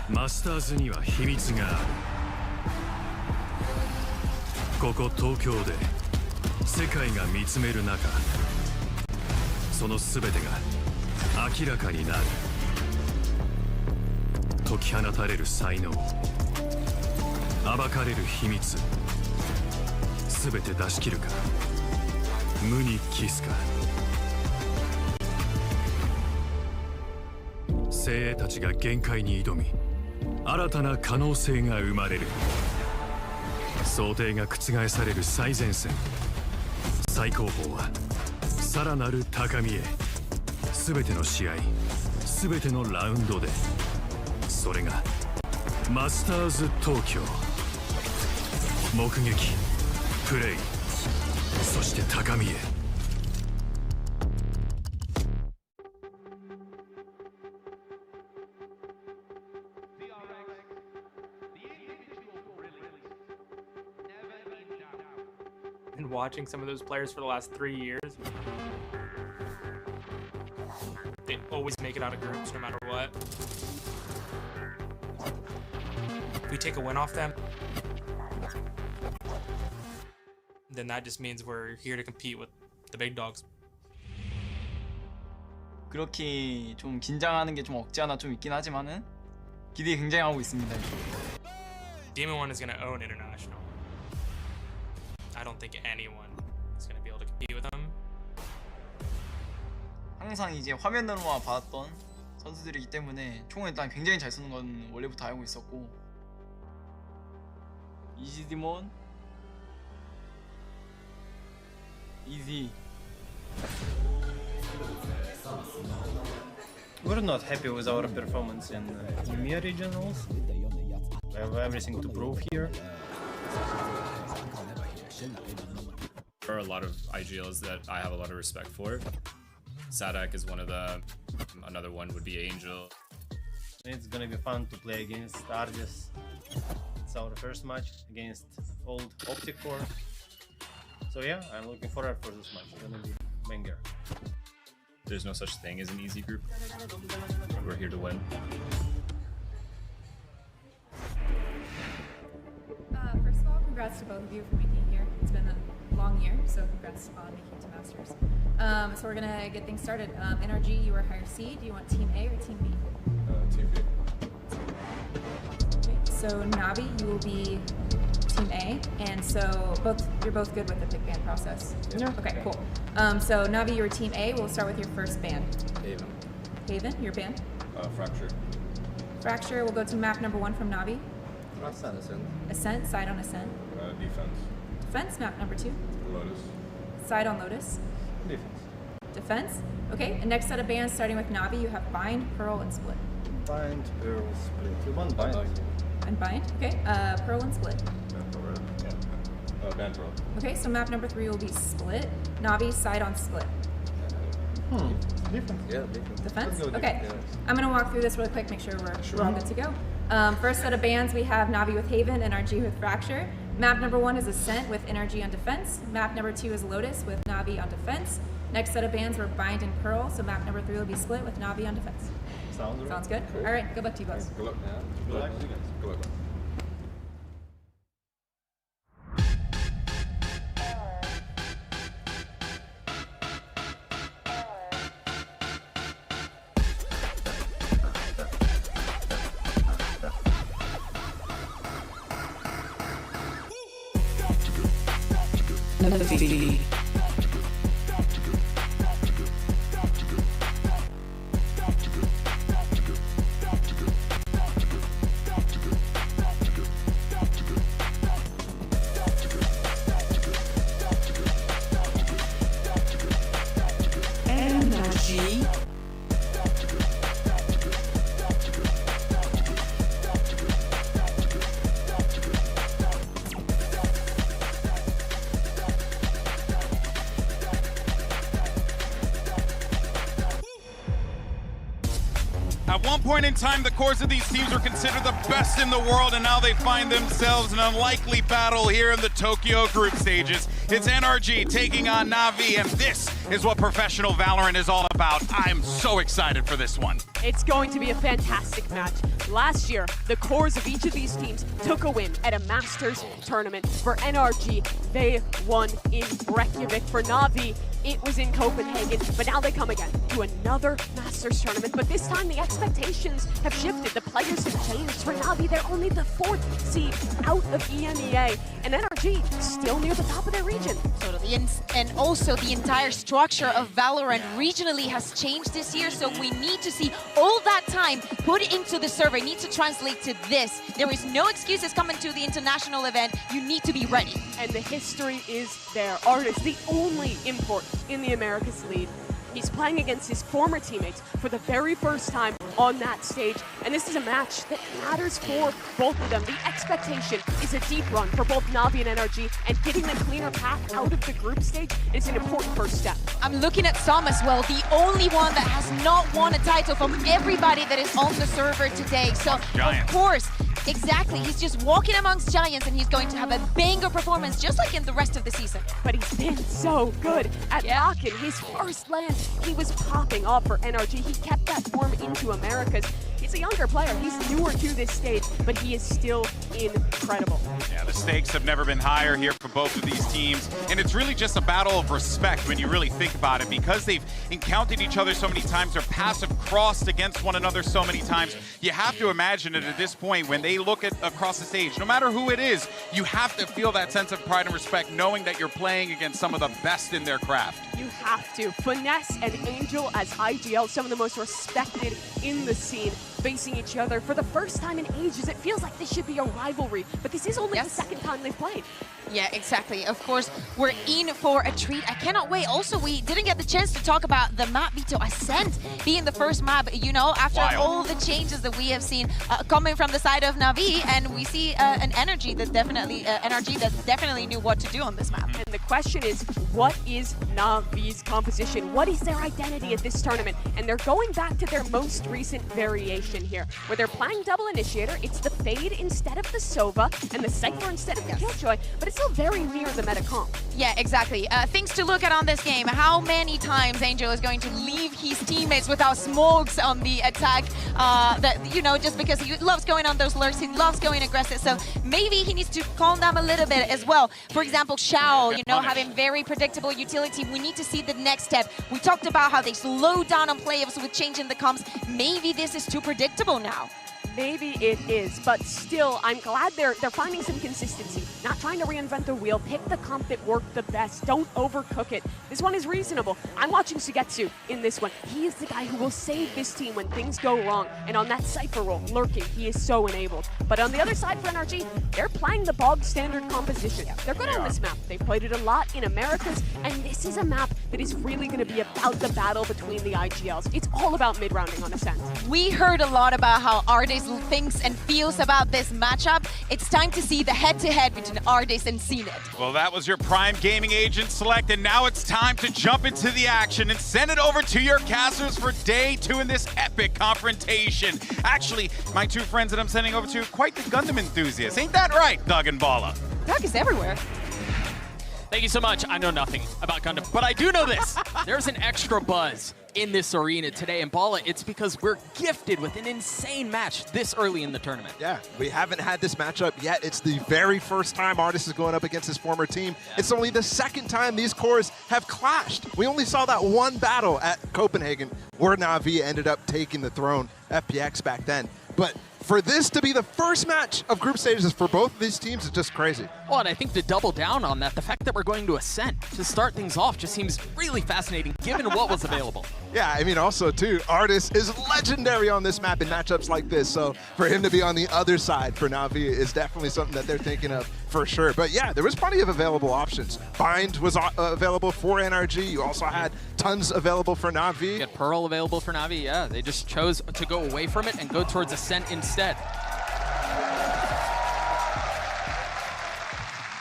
S9: Masters には秘密がある。ここ東京で世界が見つめる中、その全てが明らかになる。解き放たれる才能、暴かれる秘密、全て出し切るか、無に帰すか。精鋭たちが限界に挑み、新たな可能性が生まれる。想定が覆される最前線、最高峰はさらなる高みへ。全ての試合、全てのラウンドで、それがマスターズ東京。目撃、プレイ、そして高みへ。
S10: And watching some of those players for the last 3 years, they always make it out of groups no matter what. If we take a win off them, then that just means we're here to compete with the big dogs.
S11: 그렇게 좀 긴장하는 게 좀 없지 않아 좀 있긴 하지만은 기대 굉장히 하고 있습니다.
S10: Demon One is going to own International. I don't think anyone is going to be able to compete with them.
S11: 항상 이제 화면으로만 봤던 선수들이기 때문에 총을 일단 굉장히 잘 쏘는 건 원래부터 알고 있었고 이지디몬 Easy.
S7: We're not happy with our performance in EMEA regionals. We have everything to prove here.
S12: There are a lot of IGLs that I have a lot of respect for. Sadak is one of them. Another one would be Angel.
S7: It's gonna be fun to play against Ardis. It's our first match against old Optic Core. So yeah, I'm looking forward for this match. It's gonna be banger.
S12: There's no such thing as an easy group. We're here to win.
S13: First of all, congrats to both of you for making it here. It's been a long year, so congrats on making it to Masters. So we're gonna get things started. NRG, you were higher seed. Do you want Team A or Team B?
S12: Team B.
S13: Okay, so Navi, you will be Team A, and so you're both good with the pick ban process.
S12: Yeah.
S13: Okay, cool. So Navi, you're Team A. We'll start with your first band.
S12: Haven.
S13: Haven, your band.
S12: Fracture.
S13: Fracture. We'll go to map number 1 from Navi.
S12: Ascent.
S13: Ascent. Side on Ascent.
S12: Defense.
S13: Defense. Map number 2.
S12: Lotus.
S13: Side on Lotus.
S12: Defense.
S13: Defense. Okay. And next set of bands starting with Navi, you have Bind, Pearl, and Split.
S7: Bind, Pearl, Split. One Bind.
S13: And Bind. Okay. Pearl and Split.
S12: Band Pearl.
S13: Okay. So map number 3 will be Split. Navi, side on Split.
S7: Defense.
S12: Yeah, defense.
S13: Defense?
S12: Let's go
S13: Okay.
S12: defense.
S13: I'm going to walk through this really quick, make sure we're all good to go. First set of bands, we have Navi with Haven, NRG with Fracture. Map number 1 is Ascent with NRG on defense. Map number 2 is Lotus with Navi on defense. Next set of bands were Bind and Pearl, so map number 3 will be Split with Navi on defense. Sounds good? All right, good luck to you guys.
S12: Good luck. Good luck. Good luck.
S2: At one point in time, the cores of these teams were considered the best in the world, and now they find themselves in an unlikely battle here in the Tokyo group stages. It's NRG taking on Navi, and this is what professional Valorant is all about. I'm so excited for this one.
S4: It's going to be a fantastic match. Last year, the cores of each of these teams took a win at a Masters tournament. For NRG, they won in Reykjavik. For Navi, it was in Copenhagen, but now they come again to another Masters tournament. But this time, the expectations have shifted. The players have changed. For Navi, they're only the 4th seed out of EMEA, and NRG still near the top of their region.
S3: Totally, and also the entire structure of Valorant regionally has changed this year, so we need to see all that time put into the server. It needs to translate to this. There is no excuses coming to the international event. You need to be ready.
S4: And the history is there. Artis, the only import in the Americas lead. He's playing against his former teammates for the very first time on that stage. And this is a match that matters for both of them. The expectation is a deep run for both Navi and NRG, and getting a cleaner path out of the group stage is an important first step.
S3: I'm looking at Sam as well, the only one that has not won a title from everybody that is on the server today. So, of course, exactly, he's just walking amongst giants, and he's going to have a banger performance just like in the rest of the season.
S4: But he's been so good at Lock-in. His first land, he was popping off for NRG. He kept that form into Americas. He's a younger player. He's newer to this stage, but he is still incredible.
S2: Yeah, the stakes have never been higher here for both of these teams, and it's really just a battle of respect when you really think about it, because they've encountered each other so many times, their paths have crossed against one another so many times. You have to imagine that at this point, when they look at across the stage, no matter who it is, you have to feel that sense of pride and respect, knowing that you're playing against some of the best in their craft.
S4: You have to. Finesse and Angel as IGL, some of the most respected in the scene, facing each other for the first time in ages. It feels like this should be a rivalry, but this is only the second time they've played.
S3: Yeah, exactly. Of course, we're in for a treat. I cannot wait. Also, we didn't get the chance to talk about the map Vito Ascent being the first map, you know, after all the changes that we have seen coming from the side of Na'Vi, and we see an energy that definitely, NRG that definitely knew what to do on this map.
S4: And the question is, what is Na'Vi's composition? What is their identity at this tournament? And they're going back to their most recent variation here, where they're playing double initiator. It's the Fade instead of the Sova, and the Cypher instead of the Killjoy, but it's still very near the meta comp.
S3: Yeah, exactly. Things to look at on this game. How many times Angel is going to leave his teammates without smokes on the attack? That, you know, just because he loves going on those lurks, he loves going aggressive. So maybe he needs to calm down a little bit as well. For example, Shao, you know, having very predictable utility. We need to see the next step. We talked about how they slow down on playoffs with changing the comps. Maybe this is too predictable now.
S4: Maybe it is, but still, I'm glad they're finding some consistency. Not trying to reinvent the wheel. Pick the comp that worked the best. Don't overcook it. This one is reasonable. I'm watching Sugetsu in this one. He is the guy who will save this team when things go wrong. And on that Cypher role, lurking, he is so enabled. But on the other side for NRG, they're playing the bog standard composition. They're good on this map. They played it a lot in Americas, and this is a map that is really going to be about the battle between the IGLs. It's all about mid-rounding on Ascent.
S3: We heard a lot about how Artis thinks and feels about this matchup. It's time to see the head-to-head between Artis and CNET.
S2: Well, that was your Prime Gaming Agent select, and now it's time to jump into the action and send it over to your casters for day 2 in this epic confrontation. Actually, my 2 friends that I'm sending over to, quite the Gundam enthusiasts. Ain't that right, Doug and Bala?
S3: Doug is everywhere.
S1: Thank you so much. I know nothing about Gundam, but I do know this. There's an extra buzz in this arena today. And Bala, it's because we're gifted with an insane match this early in the tournament.
S14: Yeah, we haven't had this matchup yet. It's the very first time Artis is going up against his former team. Yeah. It's only the second time these cores have clashed. We only saw that one battle at Copenhagen where Na'Vi ended up taking the throne, FPX back then. But for this to be the first match of group stages for both of these teams is just crazy.
S1: Well, and I think to double down on that, the fact that we're going to Ascent to start things off just seems really fascinating given what was available.
S14: Yeah, I mean, also, too, Artis is legendary on this map in matchups like this, so for him to be on the other side for Na'Vi is definitely something that they're thinking of for sure. But yeah, there was plenty of available options. Bind was available for NRG. You also had tons available for Na'Vi.
S1: You had Pearl available for Na'Vi, yeah. They just chose to go away from it and go towards Ascent instead.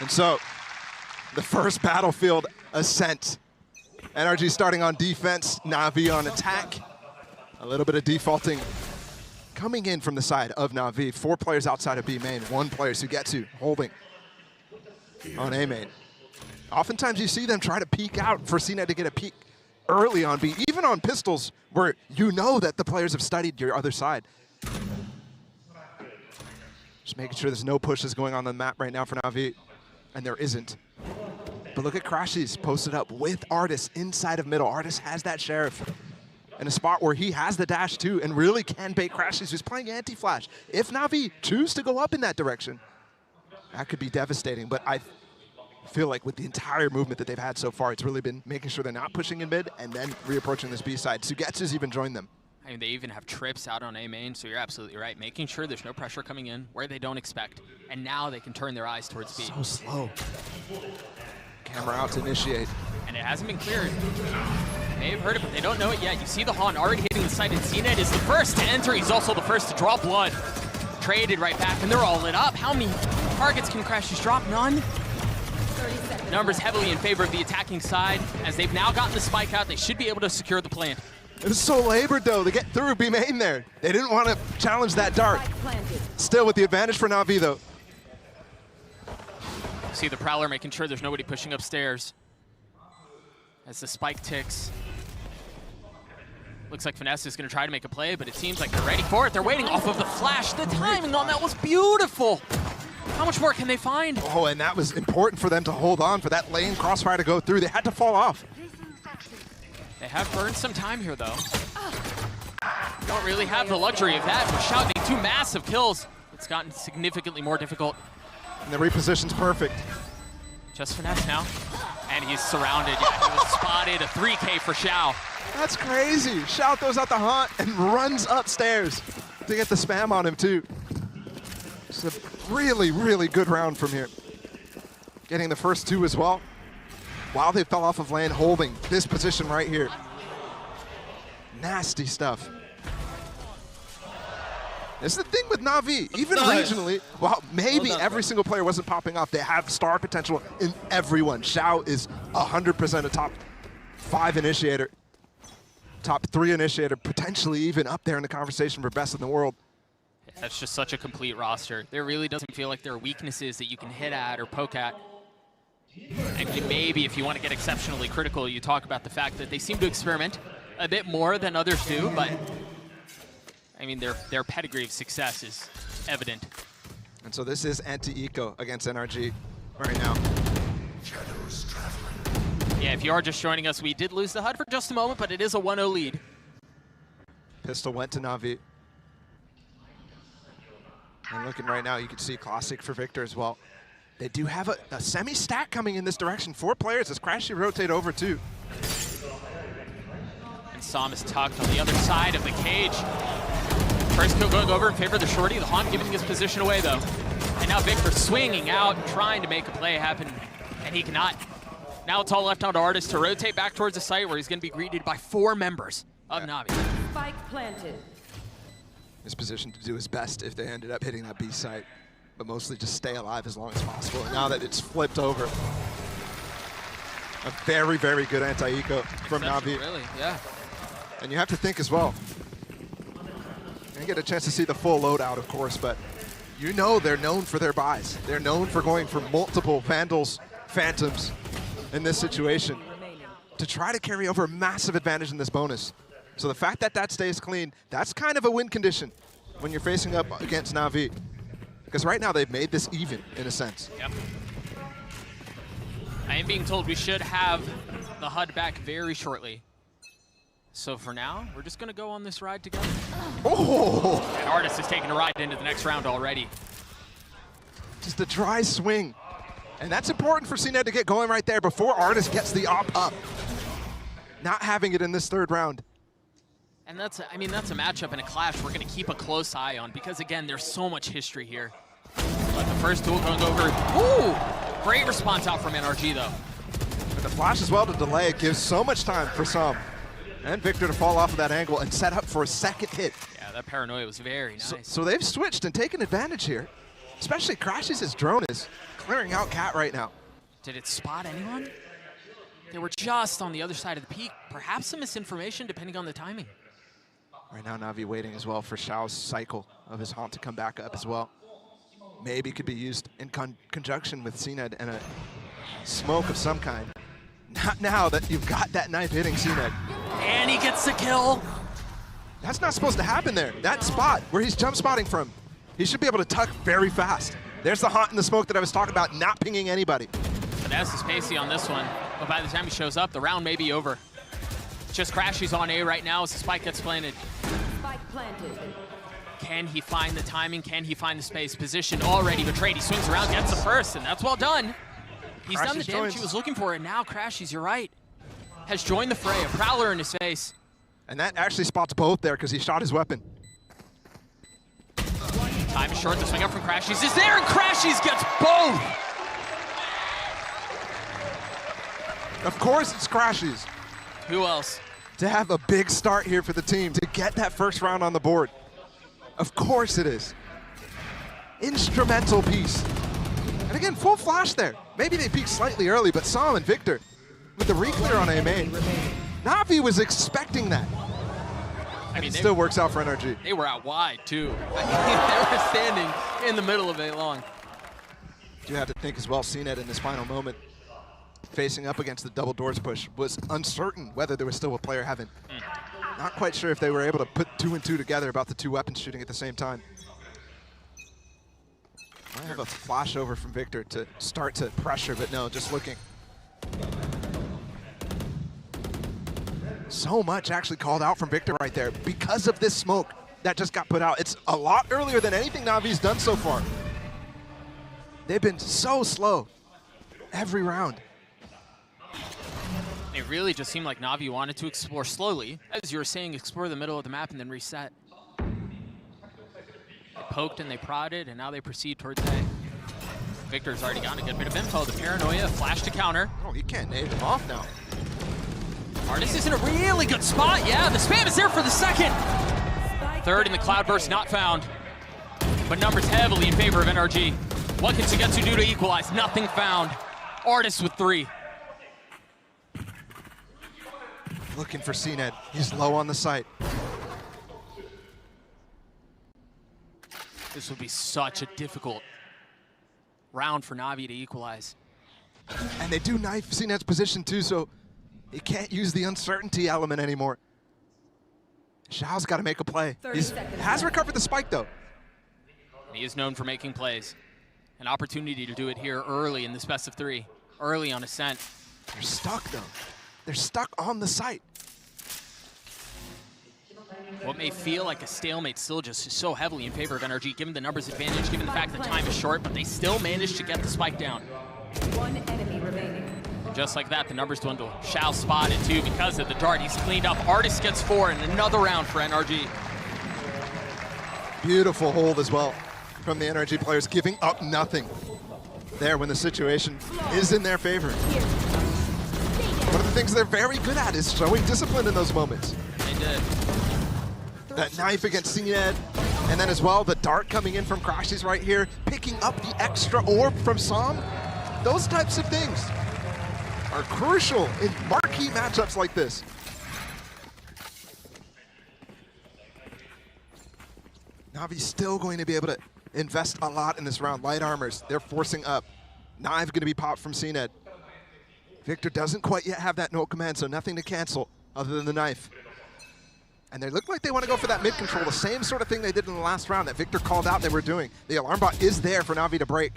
S14: And so, the first battlefield, Ascent. NRG starting on defense, Na'Vi on attack. A little bit of defaulting coming in from the side of Na'Vi. 4 players outside of B main, 1 player Sugetsu holding on A main. Oftentimes you see them try to peek out for CNET to get a peek early on B, even on pistols where you know that the players have studied your other side. Just making sure there's no pushes going on the map right now for Na'Vi, and there isn't. But look at Crashies posted up with Artis inside of middle. Artis has that Sheriff in a spot where he has the dash too and really can bait Crashies, who's playing anti-flash. If Na'Vi choose to go up in that direction, that could be devastating. But I feel like with the entire movement that they've had so far, it's really been making sure they're not pushing in mid and then reapproaching this B side. Sugetsu's even joined them.
S1: I mean, they even have trips out on A main, so you're absolutely right. Making sure there's no pressure coming in where they don't expect. And now they can turn their eyes towards B.
S14: So slow. Camera out to initiate.
S1: And it hasn't been cleared. They have heard it, but they don't know it yet. You see the Han already hitting the site, and CNET is the first to enter. He's also the first to draw blood. Traded right back, and they're all lit up. How many targets can Crashies drop? None? Numbers heavily in favor of the attacking side. As they've now gotten the spike out, they should be able to secure the plant.
S14: It was so labored, though, to get through B main there. They didn't want to challenge that dart. Still with the advantage for Na'Vi, though.
S1: See the Prowler making sure there's nobody pushing upstairs. As the spike ticks. Looks like Finesse is going to try to make a play, but it seems like they're ready for it. They're waiting off of the flash. The timing on that was beautiful. How much more can they find?
S14: Oh, and that was important for them to hold on, for that lane crossfire to go through. They had to fall off.
S1: They have burned some time here, though. Don't really have the luxury of that. With Shao getting 2 massive kills, it's gotten significantly more difficult.
S14: And the reposition's perfect.
S1: Just Finesse now. And he's surrounded. Yeah, he was spotted. A 3K for Shao.
S14: That's crazy. Shao throws out the haunt and runs upstairs to get the spam on him, too. It's a really, really good round from here. getting the first 2 as well. While they fell off of land, holding this position right here. Nasty stuff. This is the thing with Na'Vi, even regionally, while maybe every single player wasn't popping off, they have star potential in everyone. Xiao is 100% a top 5 initiator, top 3 initiator, potentially even up there in the conversation for best in the world.
S1: That's just such a complete roster. There really doesn't feel like there are weaknesses that you can hit at or poke at. And maybe if you want to get exceptionally critical, you talk about the fact that they seem to experiment a bit more than others do, but I mean, their pedigree of success is evident.
S14: And so this is anti-eco against NRG right now.
S1: Yeah, if you are just joining us, we did lose the HUD for just a moment, but it is a 1-0 lead.
S14: Pistol went to Na'Vi. And looking right now, you can see Classic for Victor as well. They do have a semi-stack coming in this direction. 4 players as Crashy rotate over too.
S1: And Sam is tucked on the other side of the cage. First kill going over in favor of the shorty. The Haunt giving his position away though. And now Victor swinging out, trying to make a play happen, and he cannot. Now it's all left down to Artist to rotate back towards the site where he's going to be greeted by 4 members of Na'Vi.
S15: Spike planted.
S14: He's positioned to do his best if they ended up hitting that B site, but mostly just stay alive as long as possible. And now that it's flipped over, a very, very good anti-eco from Na'Vi.
S1: Really, yeah.
S14: And you have to think as well. You get a chance to see the full loadout, of course, but you know they're known for their buys. They're known for going for multiple Vandals, Phantoms in this situation to try to carry over a massive advantage in this bonus. So the fact that that stays clean, that's kind of a win condition when you're facing up against Na'Vi. Because right now they've made this even, in a sense.
S1: Yep. I am being told we should have the HUD back very shortly. So for now, we're just going to go on this ride together.
S14: Oh!
S1: And Artist is taking a ride into the next round already.
S14: Just a dry swing. And that's important for CNED to get going right there before Artist gets the op up. Not having it in this 3rd round.
S1: And that's a matchup and a clash we're going to keep a close eye on because, again, there's so much history here. But the first duel going over. Ooh! Great response out from NRG, though.
S14: And the flash as well to delay gives so much time for Sam and Victor to fall off of that angle and set up for a 2nd hit.
S1: Yeah, that paranoia was very nice.
S14: So they've switched and taken advantage here. Especially Crashes' drone is clearing out Cat right now.
S1: Did it spot anyone? They were just on the other side of the peak. Perhaps some misinformation depending on the timing.
S14: Right now, Na'Vi waiting as well for Xiao's cycle of his Haunt to come back up as well. Maybe could be used in conjunction with CNED and a smoke of some kind. Not now that you've got that knife hitting CNED.
S1: And he gets the kill.
S14: That's not supposed to happen there. That spot where he's jump spotting from, he should be able to tuck very fast. There's the Haunt and the smoke that I was talking about, not pinging anybody.
S1: Finesse is pacey on this one, but by the time he shows up, the round may be over. Just Crashy's on A right now as the spike gets planted.
S15: Spike planted.
S1: Can he find the timing? Can he find the space? Position already betrayed. He swings around, gets the first, and that's well done. He's done the damage he was looking for, and now Crashy's, you're right, has joined the fray, a Prowler in his face.
S14: And that actually spots both there because he shot his weapon.
S1: Time is short, the swing up from Crashy's is there, and Crashy's gets both!
S14: Of course it's Crashy's.
S1: Who else?
S14: To have a big start here for the team, to get that first round on the board. Of course it is. Instrumental piece. And again, full flash there. Maybe they peaked slightly early, but Sam and Victor with the re-clear on A main. Na'Vi was expecting that. I mean, it still works out for NRG.
S1: They were out wide, too. I mean, they were standing in the middle of A long.
S14: You have to think as well, CNED in this final moment, facing up against the double doors push, was uncertain whether there was still a player heaven. Not quite sure if they were able to put 2 and 2 together about the 2 weapons shooting at the same time. I have a flash over from Victor to start to pressure, but no, just looking. So much actually called out from Victor right there because of this smoke that just got put out. It's a lot earlier than anything Navi's done so far. They've been so slow every round.
S1: It really just seemed like Na'Vi wanted to explore slowly. As you were saying, explore the middle of the map and then reset. They poked and they prodded, and now they proceed towards A. Victor's already gotten a good bit of info. The paranoia, flash to counter.
S14: Oh, he can't nade him off now.
S1: Artist is in a really good spot. Yeah, the spam is there for the second. Third in the Cloudburst, not found. But numbers heavily in favor of NRG. What can Sugetsu do to equalize? Nothing found. Artist with 3.
S14: Looking for CNED. He's low on the site.
S1: This would be such a difficult round for Navi to equalize.
S14: And they do knife CNED's position too, so he can't use the uncertainty element anymore. Xiao's got to make a play. He has recovered the spike though.
S1: And he is known for making plays. An opportunity to do it here early in this best of 3. Early on Ascent.
S14: They're stuck though. They're stuck on the site.
S1: What may feel like a stalemate still just is so heavily in favor of NRG, given the numbers advantage, given the fact that time is short, but they still managed to get the spike down.
S15: 1 enemy remaining.
S1: Just like that, the numbers dwindle. Xiao spotted too because of the dart. He's cleaned up. Artist gets 4 in another round for NRG.
S14: Beautiful hold as well from the NRG players, giving up nothing there when the situation is in their favor. One of the things they're very good at is showing discipline in those moments.
S1: They did.
S14: That knife against CNED, and then as well the dart coming in from Crashies right here, picking up the extra orb from Som. Those types of things are crucial in marquee matchups like this. Navi's still going to be able to invest a lot in this round. Light armors, they're forcing up. Knife gonna be popped from CNED. Victor doesn't quite yet have that no command, so nothing to cancel other than the knife. And they look like they want to go for that mid control, the same sort of thing they did in the last round that Victor called out they were doing. The alarm bot is there for Navi to break.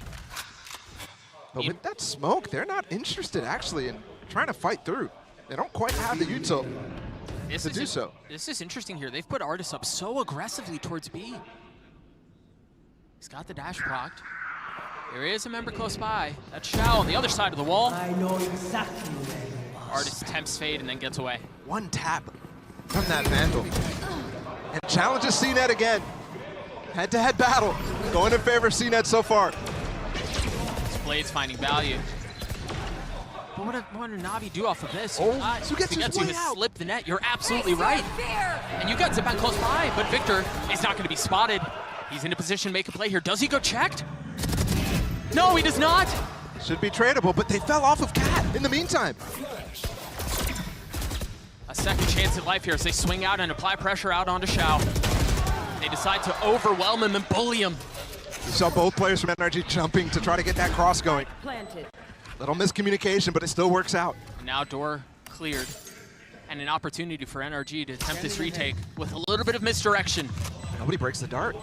S14: But with that smoke, they're not interested actually in trying to fight through. They don't quite have the util to do so.
S1: This is interesting here. They've put Artis up so aggressively towards B. He's got the dash blocked. There is a member close by. That's Xiao on the other side of the wall.
S16: I know exactly where you are.
S1: Artis tempts Fade and then gets away.
S14: One tap from that Vandal. And challenges CNED again. Head-to-head battle. Going in favor of CNED so far.
S1: This Blade's finding value. But what did Navi do off of this?
S14: Sugetsu
S1: has slipped the net. You're absolutely right. And you got Zipan close by, but Victor is not going to be spotted. He's in a position to make a play here. Does he go checked? No, he does not.
S14: Should be tradable, but they fell off of Cat in the meantime.
S1: A second chance at life here as they swing out and apply pressure out onto Xiao. They decide to overwhelm him and bully him.
S14: You saw both players from NRG jumping to try to get that cross going.
S15: Planted.
S14: Little miscommunication, but it still works out.
S1: Now door cleared. And an opportunity for NRG to attempt this retake with a little bit of misdirection.
S14: Nobody breaks the dart.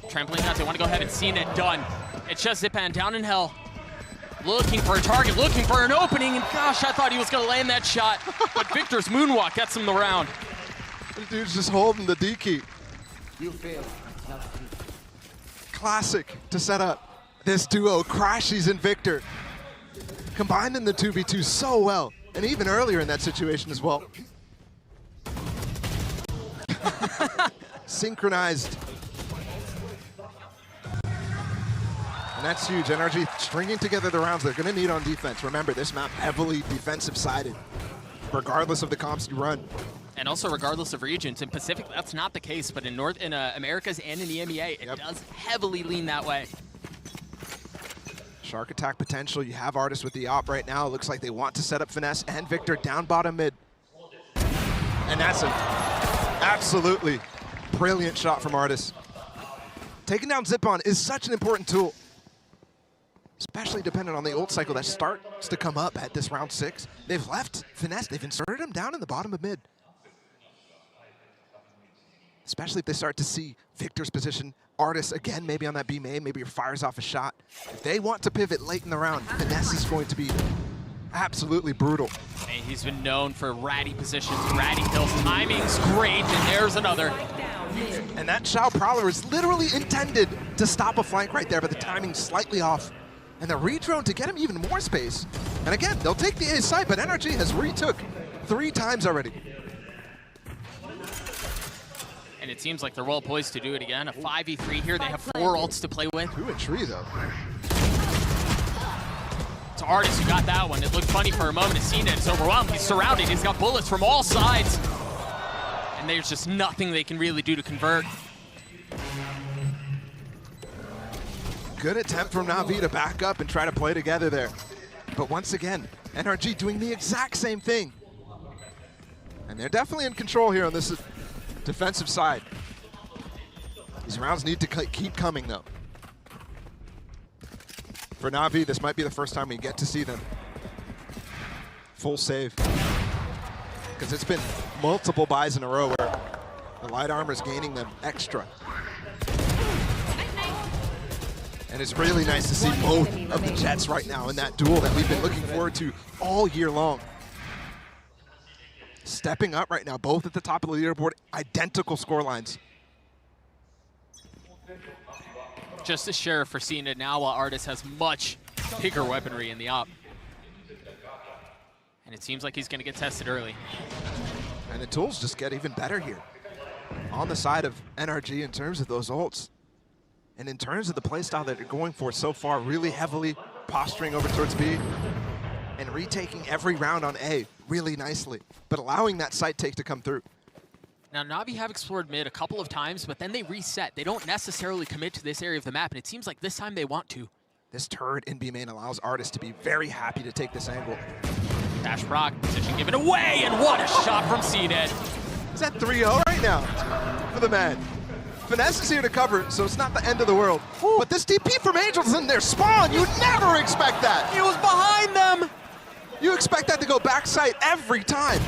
S1: Trampling out, they want to go ahead and see it done. It's just Zipan down in hell. Looking for a target, looking for an opening, and gosh, I thought he was going to land that shot. But Victor's moonwalk gets him the round.
S14: This dude's just holding the D key.
S16: You fail.
S14: Classic to set up this duo, Crashies and Victor. Combined in the 2v2 so well, and even earlier in that situation as well. Synchronized. And that's huge. NRG stringing together the rounds they're going to need on defense. Remember, this map heavily defensive-sided, regardless of the comps you run.
S1: And also regardless of regions. In Pacific, that's not the case, but in Americas and in EMEA, it does heavily lean that way.
S14: Shark attack potential. You have Artis with the op right now. It looks like they want to set up Finesse and Victor down bottom mid. And that's an absolutely brilliant shot from Artis. Taking down Zipan is such an important tool, especially dependent on the ult cycle that starts to come up at this round 6. They've left Finesse. They've inserted him down in the bottom of mid. Especially if they start to see Victor's position. Artis, again, maybe on that B main, maybe fires off a shot. If they want to pivot late in the round, Finesse is going to be absolutely brutal.
S1: And he's been known for ratty positions, ratty kills. Timing's great, and there's another.
S14: And that Xiao Prowler is literally intended to stop a flank right there, but the timing's slightly off. And the redrone to get him even more space. And again, they'll take the A side, but NRG has retook 3 times already.
S1: And it seems like they're well poised to do it again. A 5v3 here. They have 4 ults to play with.
S14: 2 and 3 though.
S1: It's Artis who got that one. It looked funny for a moment. He's seen it. It's overwhelmed. He's surrounded. He's got bullets from all sides. And there's just nothing they can really do to convert.
S14: Good attempt from Na'Vi to back up and try to play together there. But once again, NRG doing the exact same thing. And they're definitely in control here on this defensive side. These rounds need to keep coming, though. For Na'Vi, this might be the first time we get to see them full save. Because it's been multiple buys in a row where the light armor is gaining them extra. And it's really nice to see both of the Jets right now in that duel that we've been looking forward to all year long. Stepping up right now, both at the top of the leaderboard, identical score lines.
S1: Just a Sheriff for seeing it now while Artis has much bigger weaponry in the op. And it seems like he's going to get tested early.
S14: And the tools just get even better here. On the side of NRG in terms of those ults. And in terms of the playstyle that they're going for so far, really heavily posturing over towards B and retaking every round on A really nicely, but allowing that site take to come through.
S1: Now, Na'Vi have explored mid a couple of times, but then they reset. They don't necessarily commit to this area of the map, and it seems like this time they want to.
S14: This turret in B main allows Artis to be very happy to take this angle.
S1: Dash Brock, position given away, and what a shot from CNED.
S14: Is that 3-0 right now for the man? Finesse is here to cover, so it's not the end of the world. Ooh. But this DP from Angel's in their spawn. You never expect that.
S1: He was behind them.
S14: You expect that to go backside every time.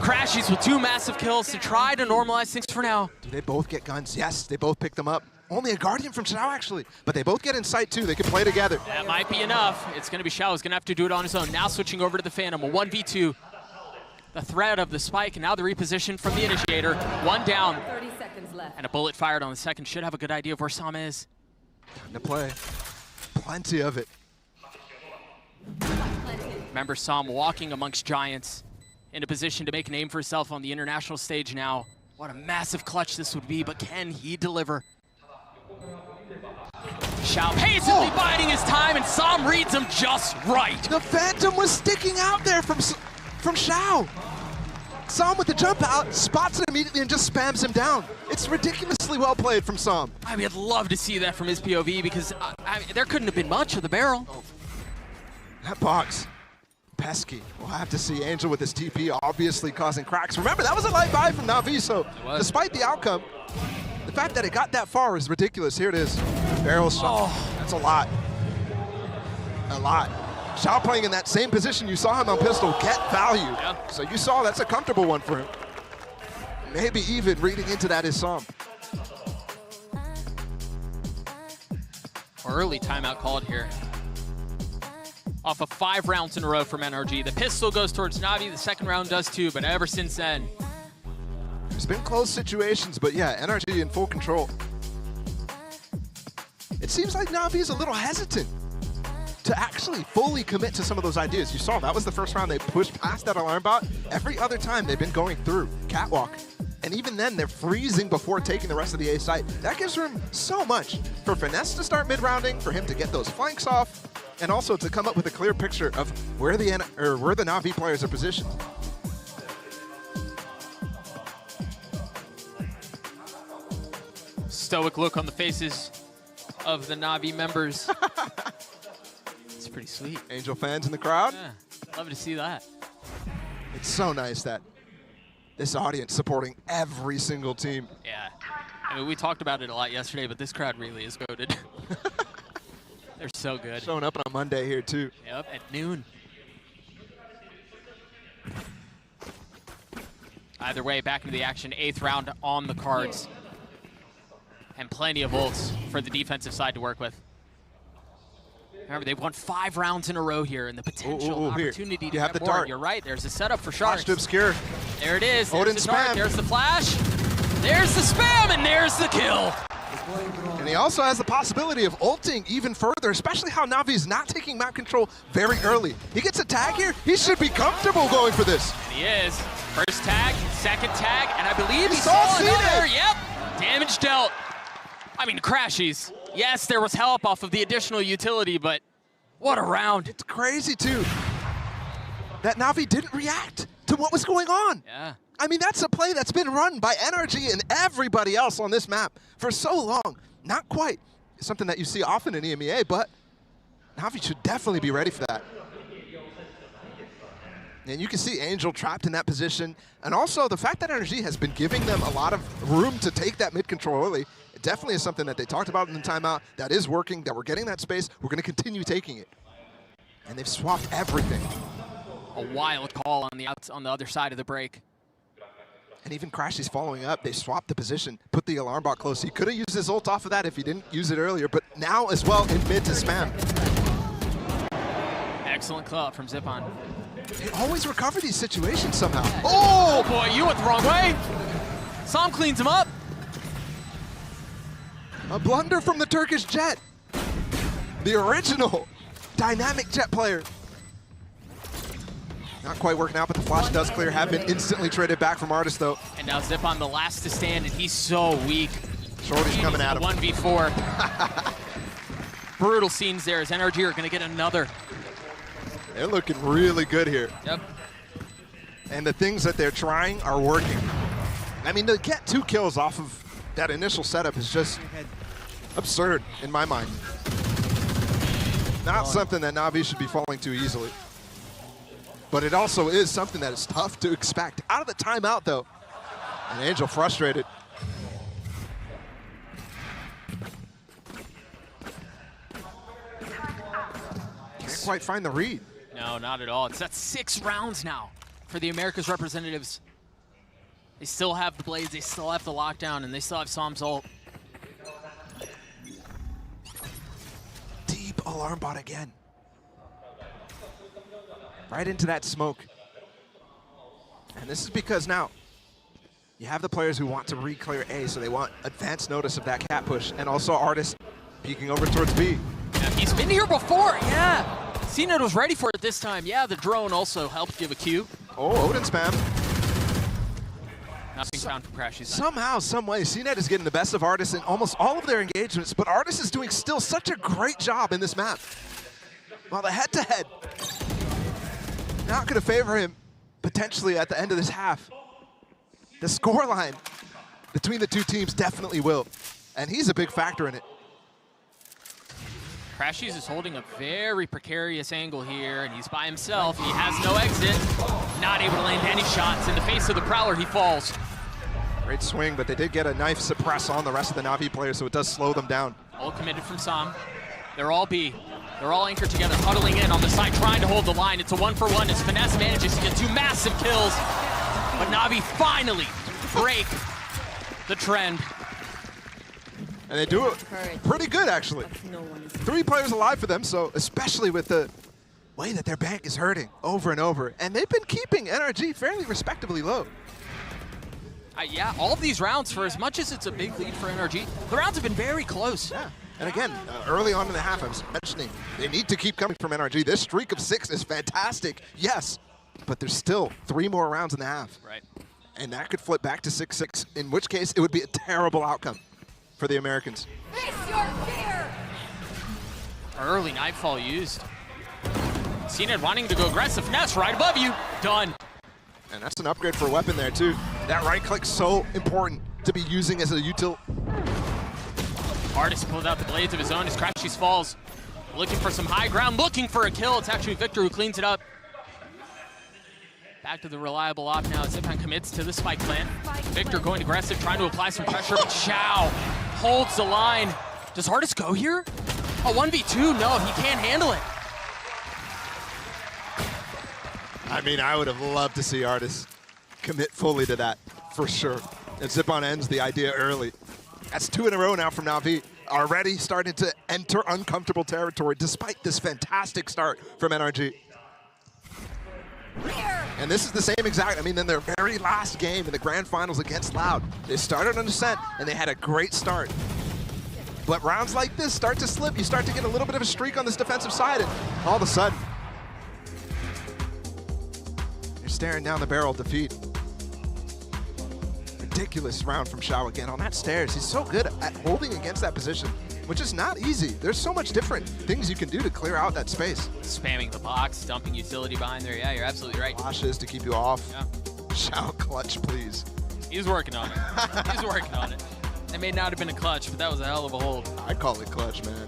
S1: Crashies with 2 massive kills to try to normalize things for now.
S14: Do they both get guns? Yes, they both pick them up. Only a Guardian from Xiao, actually. But they both get in sight, too. They can play together.
S1: That might be enough. It's going to be Xiao. He's going to have to do it on his own. Now switching over to the Phantom, a 1v2. The threat of the spike, and now the reposition from the Initiator. 1 down.
S15: 30 seconds left.
S1: And a bullet fired on the second. Should have a good idea of where Sam is.
S14: Time to play. Plenty of it.
S1: Remember Sam walking amongst giants, in a position to make a name for himself on the international stage now. What a massive clutch this would be, but can he deliver? Xiao patiently biding his time, and Sam reads him just right.
S14: The Phantom was sticking out there from Xiao. Sam with the jump out, spots it immediately and just spams him down. It's ridiculously well played from Sam.
S1: I mean, I'd love to see that from his POV because there couldn't have been much of the barrel.
S14: That box, pesky. We'll have to see Angel with his TP obviously causing cracks. Remember, that was a light buy from Na'Vi, so despite the outcome, the fact that it got that far is ridiculous. Here it is. Barrel shot. Oh. That's a lot. A lot. Xiao playing in that same position you saw him on pistol get value.
S1: Yeah.
S14: So you saw that's a comfortable one for him. Maybe even reading into that is Sam.
S1: Early timeout called here. Off of 5 rounds in a row from NRG. The pistol goes towards Na'Vi, the second round does too, but ever since then.
S14: There's been close situations, but yeah, NRG in full control. It seems like Na'Vi is a little hesitant to actually fully commit to some of those ideas. You saw that was the first round they pushed past that alarm bot. Every other time they've been going through catwalk. And even then they're freezing before taking the rest of the A site. That gives room so much for Finesse to start mid-rounding, for him to get those flanks off, and also to come up with a clear picture of where the Na'Vi players are positioned.
S1: Stoic look on the faces of the Na'Vi members. It's pretty sweet.
S14: Angel fans in the crowd?
S1: Yeah, love to see that.
S14: It's so nice that this audience supporting every single team.
S1: Yeah. I mean, we talked about it a lot yesterday, but this crowd really is goated. They're so good.
S14: Showing up on a Monday here, too.
S1: Yep, at noon. Either way, back into the action. 8th round on the cards. And plenty of ults for the defensive side to work with. Remember, they've won 5 rounds in a row here, and the potential opportunity to get more. You're right, there's a setup for Sharks.
S14: Flash to obscure.
S1: There it is.
S14: Odin
S1: There's the dart,
S14: spam.
S1: there's the flash. There's the spam, and there's the kill.
S14: And he also has the possibility of ulting even further, especially how Navi's not taking map control very early. He gets a tag here. He should be comfortable going for this.
S1: And he is. First tag, second tag, and I believe he
S14: saw
S1: saw another.
S14: it.
S1: Yep. Damage dealt. I mean, crashies. Yes, there was help off of the additional utility, but What a round.
S14: It's crazy, too, that Na'Vi didn't react to what was going on.
S1: Yeah.
S14: I mean, that's a play that's been run by NRG and everybody else on this map for so long. Not quite something that you see often in EMEA, but Na'Vi should definitely be ready for that. And you can see Angel trapped in that position. And also the fact that NRG has been giving them a lot of room to take that mid control early, it definitely is something that they talked about in the timeout. That is working, that we're getting that space. We're going to continue taking it. And they've swapped everything.
S1: A wild call on the other side of the break.
S14: And even Crashy's following up. They swapped the position, put the alarm bot close. He could have used his ult off of that if he didn't use it earlier, but now as well in mid to spam.
S1: Excellent club from Zipon.
S14: They always recover these situations somehow.
S1: Oh boy, you went the wrong way. Sam cleans him up.
S14: A blunder from the Turkish Jet. The original dynamic Jet player. Not quite working out, but the flash does clear. Have been instantly traded back from Artis, though.
S1: And now Zipon the last to stand, and he's so weak.
S14: Shorty's coming at him.
S1: 1v4. Brutal scenes there as NRG are going to get another.
S14: They're looking really good here.
S1: Yep.
S14: And the things that they're trying are working. I mean, to get 2 kills off of that initial setup is just absurd in my mind. Not something that Na'Vi should be falling to easily. But it also is something that is tough to expect. Out of the timeout, though. And Angel frustrated. Can't quite find the read.
S1: No, not at all. It's at 6 rounds now for the Americas representatives. They still have the blades, they still have the lockdown, and they still have Sam's ult.
S14: Deep alarm bot again. Right into that smoke. And this is because now you have the players who want to re-clear A, so they want advance notice of that cat push, and also Artis peeking over towards B.
S1: Yeah, he's been here before, yeah. CNET was ready for it this time. Yeah, the drone also helped give a cue.
S14: Oh, Odin spam.
S1: Nothing found from Crashy's side.
S14: Somehow, some way, CNET is getting the best of Artis in almost all of their engagements, but Artis is doing still such a great job in this map. While the head-to-head, not going to favor him potentially at the end of this half. The scoreline between the two teams definitely will, and he's a big factor in it.
S1: Crashies is holding a very precarious angle here, and he's by himself. He has no exit, not able to land any shots. In the face of the Prowler, he falls.
S14: Great swing, but they did get a knife suppress on the rest of the Na'Vi players, so it does slow them down.
S1: All committed from Sam. They're all B. They're all anchored together, huddling in on the side, trying to hold the line. It's a 1-for-1 as Finesse manages to get 2 massive kills. But Na'Vi finally break the trend.
S14: And they do it pretty good, actually. 3 players alive for them, so especially with the way that their bank is hurting over and over. And they've been keeping NRG fairly respectably low.
S1: Yeah, all of these rounds, for as much as it's a big lead for NRG, the rounds have been very close.
S14: Yeah. And again, early on in the half, I was mentioning, they need to keep coming from NRG. This streak of 6 is fantastic, yes, but there's still 3 more rounds in the half.
S1: Right.
S14: And that could flip back to 6-6, in which case it would be a terrible outcome for the Americans.
S15: Face your fear!
S1: Early Nightfall used. CNET wanting to go aggressive. Finesse right above you. Done.
S14: And that's an upgrade for a weapon there, too. That right click so important to be using as a util.
S1: Artis pulled out the blades of his own as Crashies falls. Looking for some high ground, looking for a kill. It's actually Victor who cleans it up. Back to the reliable op now. Zipon commits to the spike plant. Victor going aggressive, trying to apply some pressure, but Chow holds the line. Does Artis go here? A 1v2? No, he can't handle it.
S14: I mean, I would have loved to see Artis commit fully to that, for sure. And Zipon ends the idea early. That's 2 in a row now from Na'Vi. Already starting to enter uncomfortable territory despite this fantastic start from NRG. And this is the same exact, I mean, in their very last game in the grand finals against Loud, they started on descent and they had a great start. But rounds like this start to slip. You start to get a little bit of a streak on this defensive side, and all of a sudden, you're staring down the barrel of defeat. Ridiculous round from Xiao again on that stairs. He's so good at holding against that position. which is not easy. There's so much different things you can do to clear out that space.
S1: Spamming the box, dumping utility behind there. Yeah, you're absolutely right.
S14: Flashes to keep you off.
S1: Yeah.
S14: Shout clutch, please.
S1: He's working on it. He's working on it. It may not have been a clutch, but that was a hell of a hold.
S14: I'd call it clutch, man.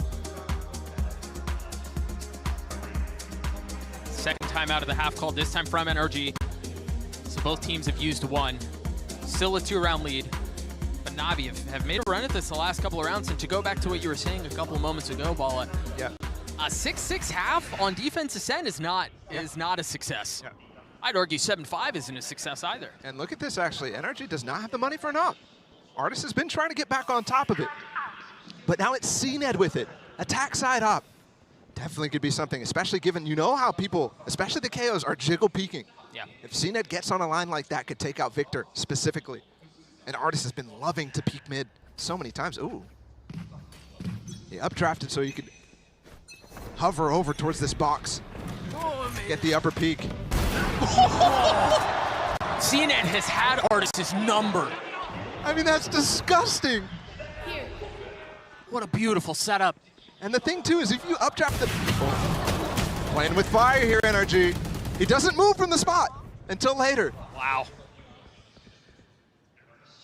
S1: Second time out of the half called, this time from NRG. So both teams have used one. Still a 2-round lead. But Navi have made a run at this the last couple of rounds. And to go back to what you were saying a couple of moments ago, Bala,
S14: yeah.
S1: A 6-6 half on defense ascent is not a success.
S14: Yeah.
S1: I'd argue 7-5 isn't a success either.
S14: And look at this, actually. NRG does not have the money for an up. Artis has been trying to get back on top of it. But now it's CNED with it. Attack side up. Definitely could be something, especially given you know how people, especially the KOs, are jiggle peeking.
S1: Yeah.
S14: If CNED gets on a line like that, could take out Victor specifically. And Artis has been loving to peek mid so many times. Ooh. He updrafted so you could hover over towards this box. Get the upper peak.
S1: CNED has had Artis' number.
S14: I mean, that's disgusting.
S1: What a beautiful setup.
S14: And the thing, too, is if you updraft the... Oh. Playing with fire here, NRG. He doesn't move from the spot until later.
S1: Wow.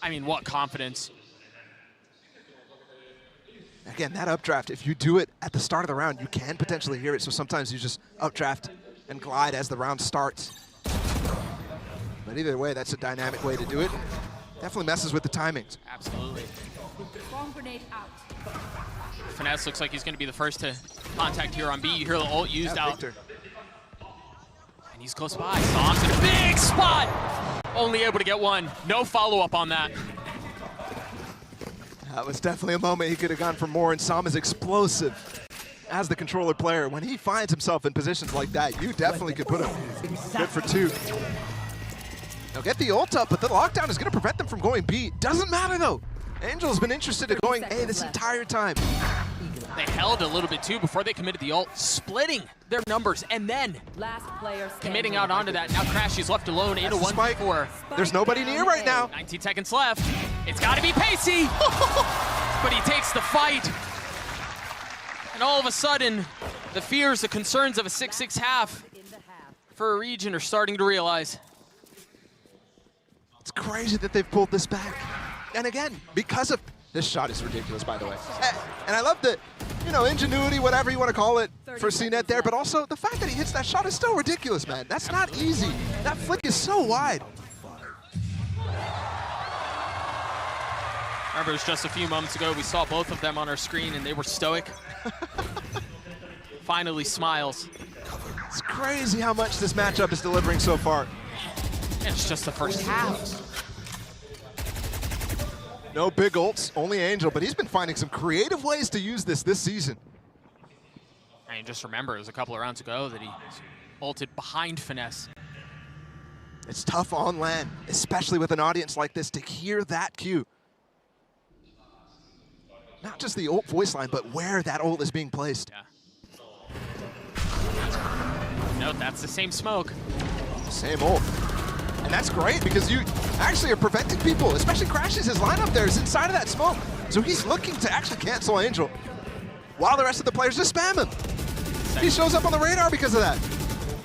S1: I mean, what confidence.
S14: Again, that updraft, if you do it at the start of the round, you can potentially hear it. So sometimes you just updraft and glide as the round starts. But either way, that's a dynamic way to do it. Definitely messes with the timings.
S1: Absolutely.
S15: Bomb grenade out.
S1: Finesse looks like he's going to be the first to contact here on B. You hear the ult used out.
S14: Victor.
S1: And he's close by. Som's in a big spot. Only able to get one. No follow-up on that.
S14: That was definitely a moment he could have gone for more, and Som is explosive as the controller player. When he finds himself in positions like that, you definitely could put him good for 2. They'll get the ult up, but the lockdown is going to prevent them from going B. Doesn't matter, though. Angel's been interested in going A this entire time.
S1: They held a little bit, too, before they committed the ult, splitting their numbers, and then committing out onto that. Now Crashy's left alone, 8-1-4.
S14: There's nobody near right now.
S1: 19 seconds left. It's got to be Pacey, but he takes the fight. And all of a sudden, the fears, the concerns of a 6-6 half for a region are starting to realize.
S14: It's crazy that they've pulled this back. And again, because of this shot is ridiculous, by the way. And I love the, you know, ingenuity, whatever you want to call it, for CNED there, but also the fact that he hits that shot is still ridiculous, man. That's not easy. That flick is so wide.
S1: Remember, it was just a few moments ago, we saw both of them on our screen, and they were stoic. Finally smiles.
S14: It's crazy how much this matchup is delivering so far.
S1: And it's just the first half.
S14: No big ults, only Angel, but he's been finding some creative ways to use this season.
S1: I mean, just remember, it was a couple of rounds ago that he ulted behind Finesse.
S14: It's tough on LAN, especially with an audience like this, to hear that cue. Not just the ult voice line, but where that ult is being placed.
S1: Yeah. Note, that's the same smoke.
S14: Same ult. And that's great because you actually are preventing people, especially Crashes. His lineup there is inside of that smoke. So he's looking to actually cancel Angel while the rest of the players just spam him. He shows up on the radar because of that.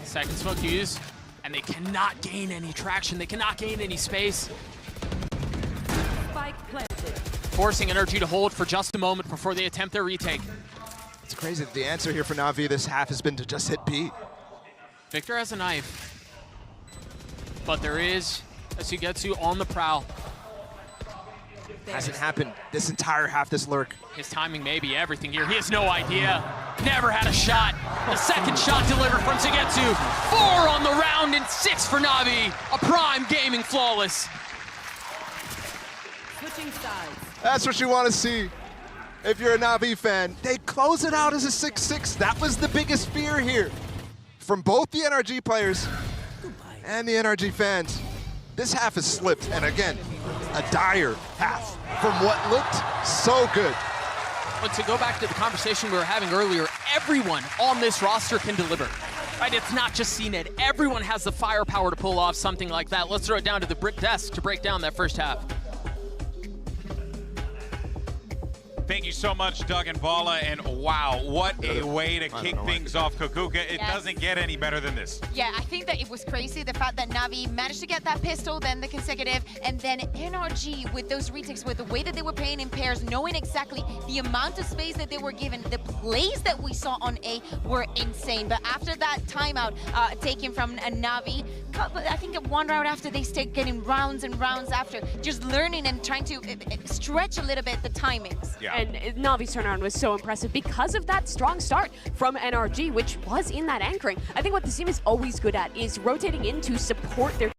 S1: Second smoke used, and they cannot gain any traction. They cannot gain any space.
S15: Spike planted.
S1: Forcing NRG to hold for just a moment before they attempt their retake.
S14: It's crazy that the answer here for Na'Vi this half has been to just hit B.
S1: Victor has a knife. But there is a Sugetsu on the prowl.
S14: Hasn't happened this entire half, this lurk.
S1: His timing may be everything here. He has no idea. Never had a shot. The second shot delivered from Sugetsu. 4 on the round and 6 for Na'Vi. A prime gaming flawless.
S15: Switching sides.
S14: That's what you want to see if you're a Na'Vi fan. They close it out as a 6-6. That was the biggest fear here from both the NRG players and the NRG fans. This half has slipped, and again, a dire half from what looked so good.
S1: But to go back to the conversation we were having earlier, everyone on this roster can deliver. Right? It's not just CNED. Everyone has the firepower to pull off something like that. Let's throw it down to the brick desk to break down that first half.
S2: Thank you so much, Doug and Bala. And wow, what a way to kick things off, Kukuka. It doesn't get any better than this.
S3: Yeah, I think that it was crazy, the fact that Navi managed to get that pistol, then the consecutive, and then NRG with those retakes, with the way that they were playing in pairs, knowing exactly the amount of space that they were given, the plays that we saw on A were insane. But after that timeout taken from Navi, I think one round after, they stayed getting rounds and rounds after, just learning and trying to stretch a little bit the timings.
S2: Yeah.
S4: And Navi's turnaround was so impressive because of that strong start from NRG, which was in that anchoring. I think what this team is always good at is rotating in to support their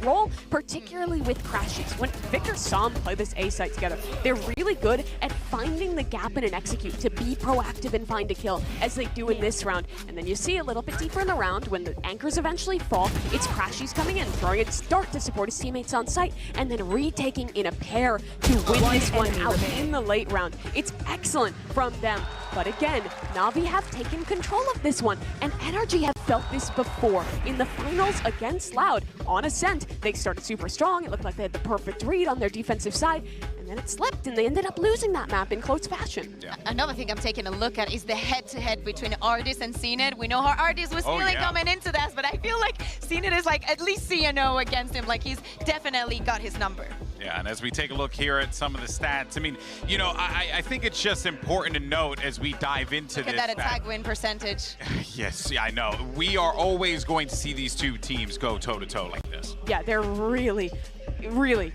S4: role, particularly with crashes. When Victor saw them play this A site together, they're really good at finding the gap in an execute to be proactive and find a kill, as they do in this round. And then you see a little bit deeper in the round, when the anchors eventually fall, it's Crashies coming in, throwing a start to support his teammates on site, and then retaking in a pair to win this one out in the late round. It's excellent from them. But again, Navi have taken control of this one, and NRG have felt this before. In the finals against Loud, on Ascent, they started super strong. It looked like they had the perfect read on their defensive side, and then it slipped, and they ended up losing that map in close fashion.
S2: Yeah.
S3: Another thing I'm taking a look at is the head-to-head between Ardis and CNET. We know how Ardis was feeling coming into this, but I feel like CNET is like at least CNO against him. Like, he's definitely got his number.
S2: Yeah, and as we take a look here at some of the stats, I mean, you know, I think it's just important to note as we dive into
S3: Look at that attack win percentage.
S2: Yes, I know. We are always going to see these two teams go toe-to-toe like this.
S4: Yeah, they're really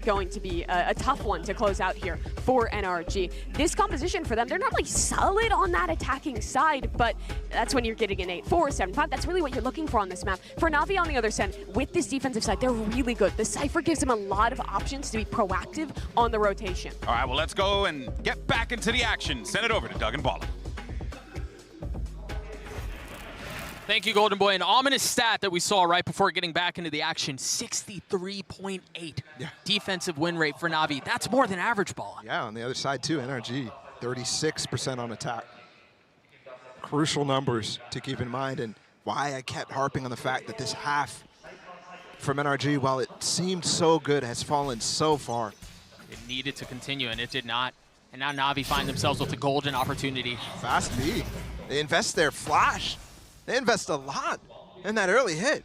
S4: going to be a tough one to close out here for NRG. This composition for them, they're not really solid on that attacking side, but that's when you're getting an 8-4, 7-5. That's really what you're looking for on this map. For Navi on the other side, with this defensive side, they're really good. The Cypher gives them a lot of options to be proactive on the rotation.
S2: All right, well, let's go and get back into the action. Send it over to Doug and Bala.
S1: Thank you, Golden Boy. An ominous stat that we saw right before getting back into the action, 63.8 defensive win rate for Navi. That's more than average, Ball.
S14: Yeah, on the other side too, NRG, 36% on attack. Crucial numbers to keep in mind, and why I kept harping on the fact that this half from NRG, while it seemed so good, has fallen so far.
S1: It needed to continue, and it did not. And now Navi find themselves with a golden opportunity.
S14: Fast B. They invest their flash. They invest a lot in that early hit.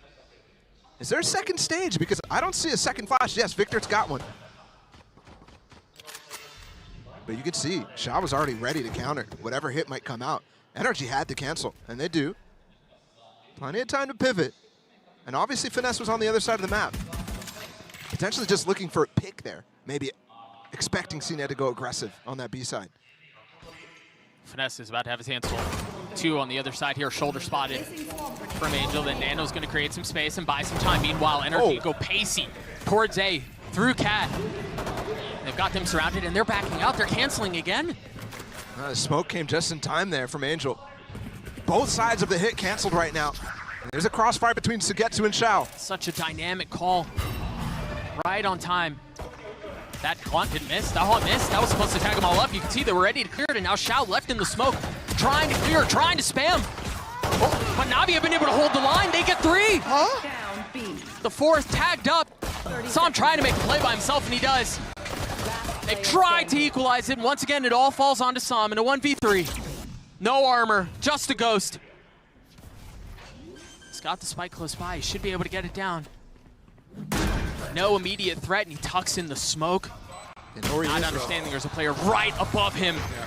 S14: Is there a second stage? Because I don't see a second flash. Yes, Victor's got one. But you can see, Sha was already ready to counter whatever hit might come out. NRG had to cancel, and they do. Plenty of time to pivot. And obviously Finesse was on the other side of the map. Potentially just looking for a pick there. Maybe expecting CNET to go aggressive on that B side.
S1: Finesse is about to have his hands full. Two on the other side here, shoulder spotted from Angel. Then Nano's going to create some space and buy some time. Meanwhile, NRG go pacey towards A through Cat. They've got them surrounded, and they're backing out. They're canceling again.
S14: The smoke came just in time there from Angel. Both sides of the hit canceled right now. There's a crossfire between Sugetsu and Shao.
S1: Such a dynamic call. Right on time. That haunt didn't miss. That haunt missed. That was supposed to tag them all up. You can see they were ready to clear it, and now Shao left in the smoke, trying to clear, trying to spam. Oh, but Navi have been able to hold the line. They get three.
S15: Huh? Down B.
S1: The fourth tagged up. Saw him trying to make a play by himself, and he does. They've tried to equalize it, and once again, it all falls onto Sam in a 1v3. No armor, just a ghost. He's got the spike close by. He should be able to get it down. No immediate threat, and he tucks in the smoke. Not understanding there's a player right above him.
S14: Yeah.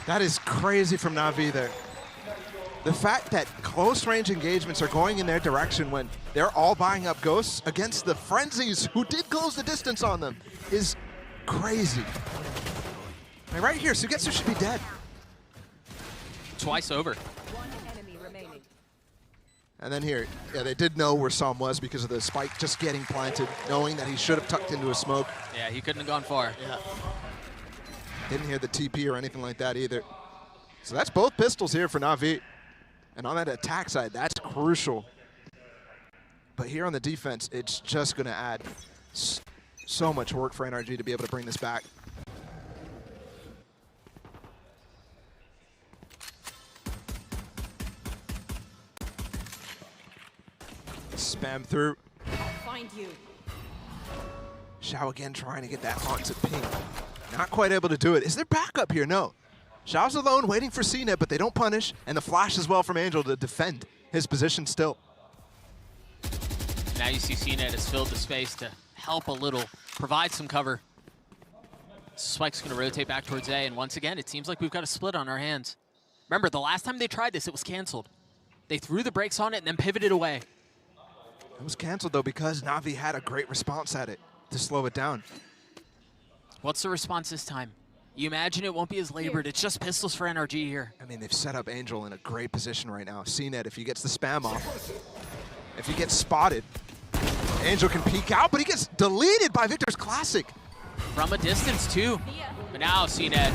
S14: That is crazy from Navi there. The fact that close range engagements are going in their direction when they're all buying up ghosts against the Frenzies who did close the distance on them is crazy. I mean, right here, Sugetsu should be dead.
S1: Twice over.
S14: And then here, yeah, they did know where Sam was because of the spike just getting planted, knowing that he should have tucked into a smoke.
S1: Yeah, he couldn't have gone far.
S14: Yeah. Didn't hear the TP or anything like that either. So that's both pistols here for Navi. And on that attack side, that's crucial. But here on the defense, it's just going to add so much work for NRG to be able to bring this back. Spam through.
S15: Find you.
S14: Xiao again trying to get that haunt to ping. Not quite able to do it. Is there backup here? No. Xiao's alone waiting for CNET, but they don't punish. And the flash as well from Angel to defend his position still.
S17: Now you see CNET has filled the space to help a little, provide some cover. Spike's going to rotate back towards A, and once again, it seems like we've got a split on our hands. Remember, the last time they tried this, it was canceled. They threw the brakes on it and then pivoted away.
S14: It was canceled, though, because Na'Vi had a great response at it to slow it down.
S17: What's the response this time? You imagine it won't be as labored. It's just pistols for NRG here.
S14: I mean, they've set up Angel in a great position right now. CNET, if he gets the spam off, if he gets spotted, Angel can peek out, but he gets deleted by Victor's Classic.
S17: From a distance, too. But now CNET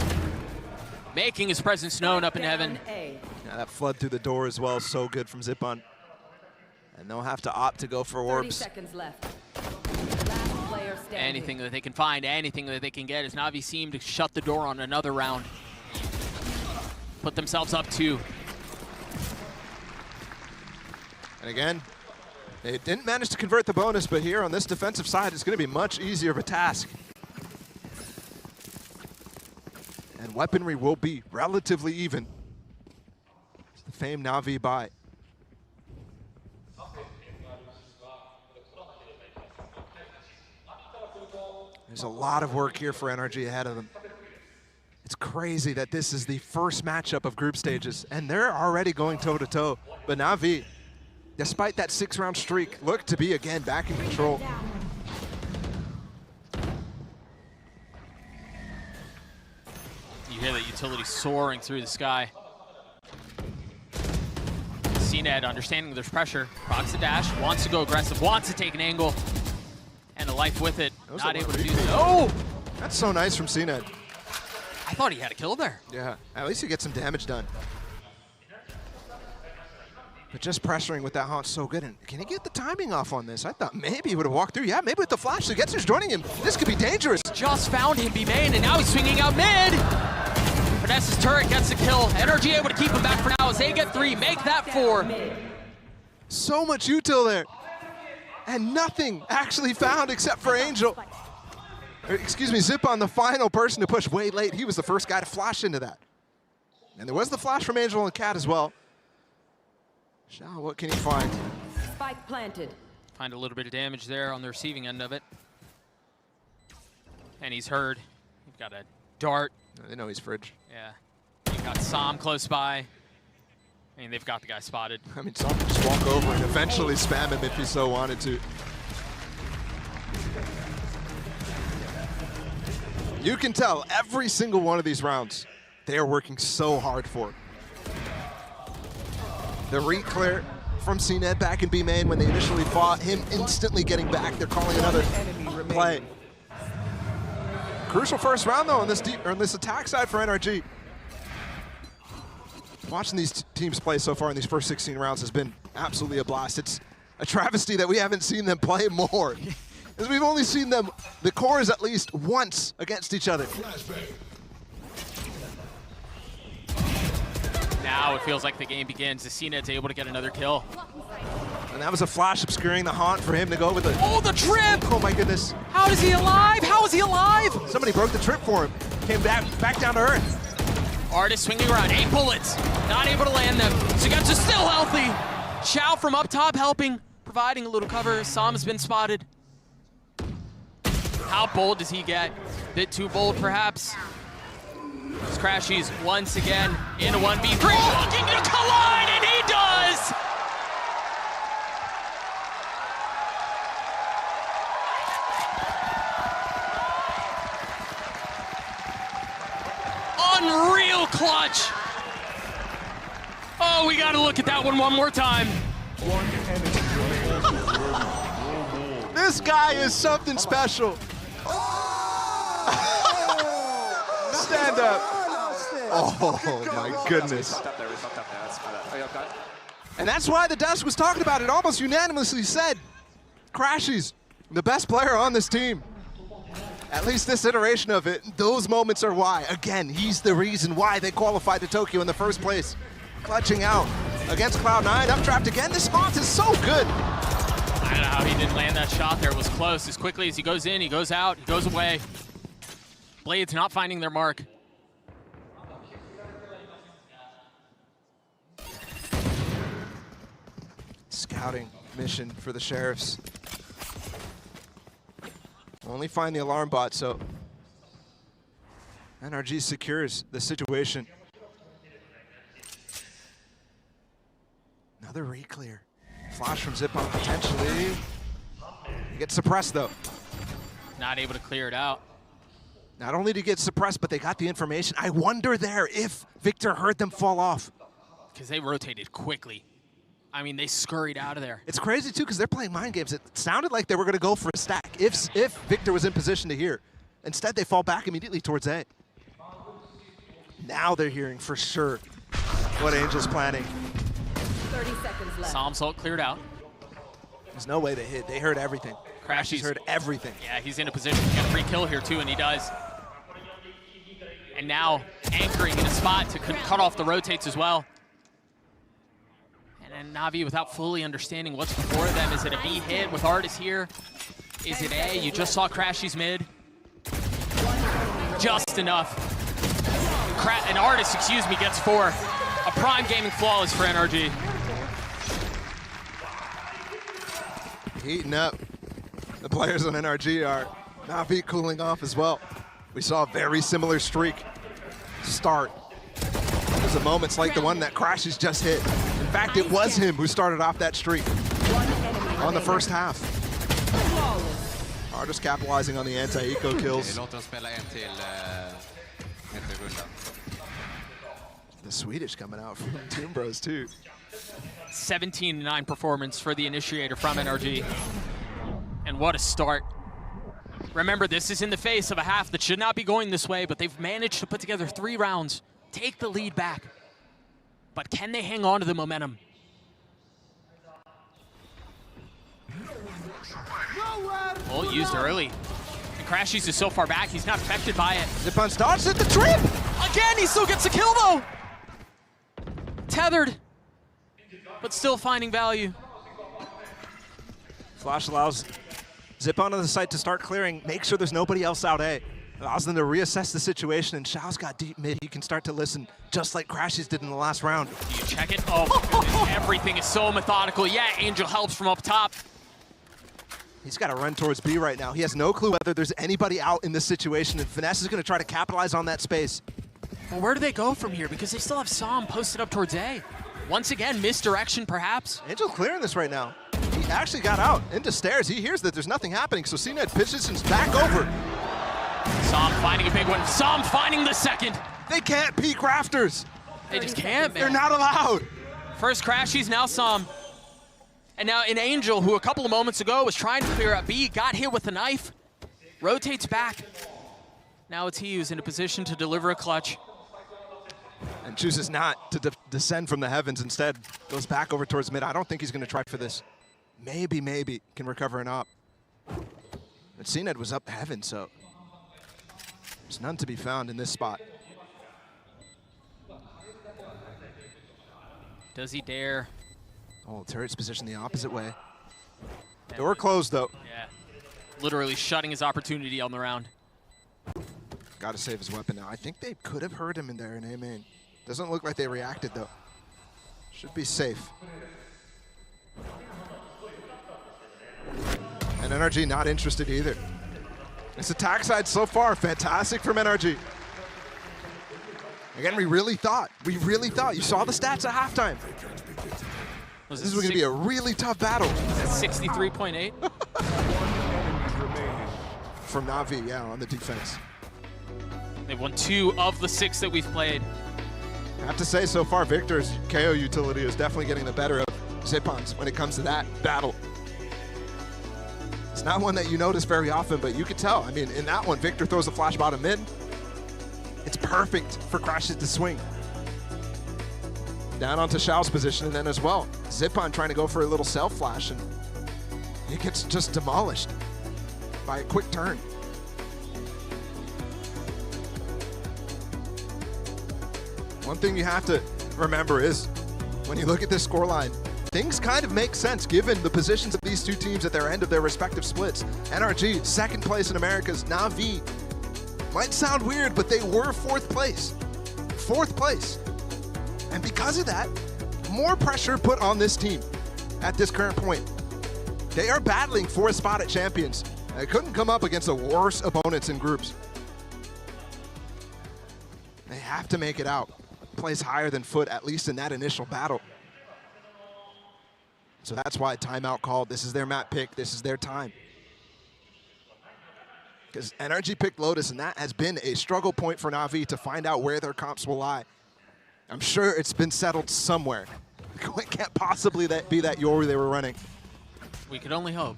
S17: making his presence known up in heaven.
S14: Yeah, that flood through the door as well, so good from Zippon. And they'll have to opt to go for orbs.
S15: 30 seconds left. Last player standing.
S17: Anything that they can find, anything that they can get, as Na'Vi seem to shut the door on another round. Put themselves up 2.
S14: And again, they didn't manage to convert the bonus, but here on this defensive side, it's going to be much easier of a task. And weaponry will be relatively even. It's the famed Na'Vi buy. There's a lot of work here for NRG ahead of them. It's crazy that this is the first matchup of group stages, and they're already going toe-to-toe. But Na'Vi, despite that 6-round streak, look to be again back in control.
S17: You hear that utility soaring through the sky. CNET understanding there's pressure, procs the dash, wants to go aggressive, wants to take an angle, and a life with it. Not able to do that. Oh!
S14: That's so nice from CNET.
S17: I thought he had a kill there.
S14: Yeah, at least he gets some damage done. But just pressuring with that haunt so good. And can he get the timing off on this? I thought maybe he would have walked through. Yeah, maybe with the flash. So Getsu's joining him. This could be dangerous.
S17: Just found him, B-Main, and now he's swinging out mid. Finesse's turret gets the kill. NRG able to keep him back for now as they get 3, make that 4.
S14: So much util there. And nothing actually found except for Angel. Or, excuse me, Zippon, the final person to push way late. He was the first guy to flash into that. And there was the flash from Angel and Cat as well. Xiao, what can he find?
S15: Spike planted.
S17: Find a little bit of damage there on the receiving end of it. And he's heard. You've got a dart.
S14: They know he's fridge.
S17: Yeah. You've got Som close by. I mean, they've got the guy spotted.
S14: I mean, Som can just walk over and eventually spam him if he so wanted to. You can tell every single one of these rounds, they are working so hard for. The re-clear from CNET back in B main when they initially fought, him instantly getting back. They're calling another play. Crucial first round though on this attack side for NRG. Watching these teams play so far in these first 16 rounds has been absolutely a blast. It's a travesty that we haven't seen them play more. Because we've only seen them, the cores at least once against each other.
S17: Now it feels like the game begins. The CNET's able to get another kill.
S14: And that was a flash obscuring the haunt for him to go with it.
S17: Oh, the trip!
S14: Oh my goodness.
S17: How is he alive? How is he alive?
S14: Somebody broke the trip for him. Came back down to earth.
S17: Artist swinging around, 8 bullets. Not able to land them. Sugetsu's still healthy. Xiao from up top helping, providing a little cover. Som's been spotted. How bold does he get? Bit too bold, perhaps. Crashies once again in a 1v3, looking to collide, and he does! Unreal clutch! Oh, we gotta look at that one more time.
S14: This guy is something special. Stand up. Oh my goodness. And that's why the desk was talking about it, almost unanimously said, Crashies, the best player on this team. At least this iteration of it, those moments are why. Again, he's the reason why they qualified to Tokyo in the first place. Clutching out against Cloud9, up trapped again. This haunt is so good.
S17: I know how he didn't land that shot there. It was close. As quickly as he goes in, he goes out, he goes away. Blades not finding their mark.
S14: Scouting mission for the Sheriffs. Only find the alarm bot, so NRG secures the situation. Another re-clear. Flash from Zipon potentially. He gets suppressed though.
S17: Not able to clear it out.
S14: Not only did he get suppressed, but they got the information. I wonder there if Victor heard them fall off.
S17: Because they rotated quickly. I mean, they scurried out of there.
S14: It's crazy too, because they're playing mind games. It sounded like they were going to go for a stack if Victor was in position to hear. Instead, they fall back immediately towards A. Now they're hearing for sure what Angel's planning.
S15: 30 seconds left.
S17: Psalm's ult cleared out.
S14: There's no way they hit. They heard everything.
S17: Crashy's
S14: heard everything.
S17: Yeah, he's in a position to get a free kill here too, and he does. And now anchoring in a spot to cut off the rotates as well. And Navi, without fully understanding what's before them, is it a B hit with Artis here? Is it A? You just saw Crashy's mid. Just enough. And Artis, excuse me, gets 4. A prime gaming flawless for NRG.
S14: Heating up. The players on NRG are Navi cooling off as well. We saw a very similar streak start. There's moments like the one that Crashy's just hit. In fact, it was him who started off that streak on the first half. Artis capitalizing on the anti-eco kills. The Swedish coming out from Toon Bros too.
S17: 17-9 performance for the initiator from NRG. And what a start. Remember, this is in the face of a half that should not be going this way, but they've managed to put together 3 rounds, take the lead back. But can they hang on to the momentum? Well, used early. And Crashy's is so far back, he's not affected by it.
S14: Zipon's dodged at the trip!
S17: Again, he still gets a kill though! Tethered, but still finding value.
S14: Flash allows Zipon on the site to start clearing, make sure there's nobody else out A. Allows them to reassess the situation, and Shao's got deep mid. He can start to listen, just like Crashy's did in the last round.
S17: Do you check it? Oh my goodness, everything is so methodical. Yeah, Angel helps from up top.
S14: He's got to run towards B right now. He has no clue whether there's anybody out in this situation, and Finesse is going to try to capitalize on that space.
S17: Well, where do they go from here? Because they still have Psalm posted up towards A. Once again, misdirection perhaps.
S14: Angel clearing this right now. He actually got out into stairs. He hears that there's nothing happening, so CNED positions back over.
S17: Psalm finding a big one. Psalm finding the second.
S14: They can't peek rafters.
S17: They just can't, man.
S14: They're not allowed.
S17: First Crashies, now Psalm. And now an Angel, who a couple of moments ago was trying to clear up B, got hit with a knife, rotates back. Now it's he who's in a position to deliver a clutch.
S14: And chooses not to descend from the heavens. Instead, goes back over towards mid. I don't think he's going to try for this. Maybe can recover an op. But CNED was up heaven, so there's none to be found in this spot.
S17: Does he dare?
S14: Oh, turret's positioned the opposite way. Door closed, though.
S17: Yeah, literally shutting his opportunity on the round.
S14: Got to save his weapon now. I think they could have heard him in there in A main. Doesn't look like they reacted, though. Should be safe. And NRG not interested either. This attack side so far, fantastic from NRG. Again, we really thought, you saw the stats at halftime. This is going to be a really tough battle.
S17: 63.8?
S14: From Navi, yeah, on the defense.
S17: They've won 2 of the 6 that we've played.
S14: I have to say, so far, Victor's KO utility is definitely getting the better of Zipon's when it comes to that battle. It's not one that you notice very often, but you could tell. I mean, in that one, Victor throws a flash bottom mid. It's perfect for Crashes to swing. Down onto Shao's position, and then as well, Zipon trying to go for a little self flash, and he gets just demolished by a quick turn. One thing you have to remember is, when you look at this scoreline, things kind of make sense given the positions of these two teams at their end of their respective splits. NRG, second place in Americas. Na'Vi, might sound weird, but they were fourth place. Fourth place. And because of that, more pressure put on this team at this current point. They are battling for a spot at Champions. They couldn't come up against the worst opponents in groups. They have to make it out. Place higher than Foot, at least in that initial battle. So that's why timeout called. This is their map pick. This is their time. Because NRG picked Lotus, and that has been a struggle point for Na'Vi to find out where their comps will lie. I'm sure it's been settled somewhere. It can't possibly be that Yoru they were running.
S17: We could only hope.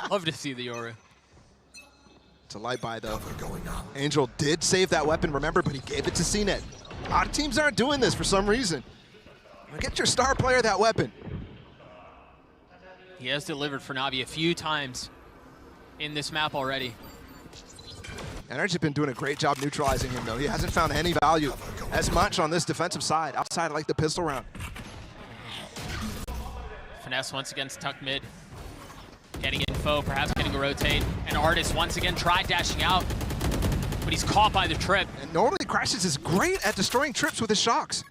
S17: Love to see the Yoru.
S14: It's a light buy, though. Angel did save that weapon, remember, but he gave it to CNET. A lot of teams aren't doing this for some reason. Get your star player that weapon.
S17: He has delivered for Na'Vi a few times in this map already.
S14: NRG have been doing a great job neutralizing him, though. He hasn't found any value as much on this defensive side, outside like the pistol round.
S17: Finesse once again stuck mid. Getting info, perhaps getting a rotate. And Artist once again tried dashing out, but he's caught by the trip.
S14: And normally Crashes is great at destroying trips with his shocks.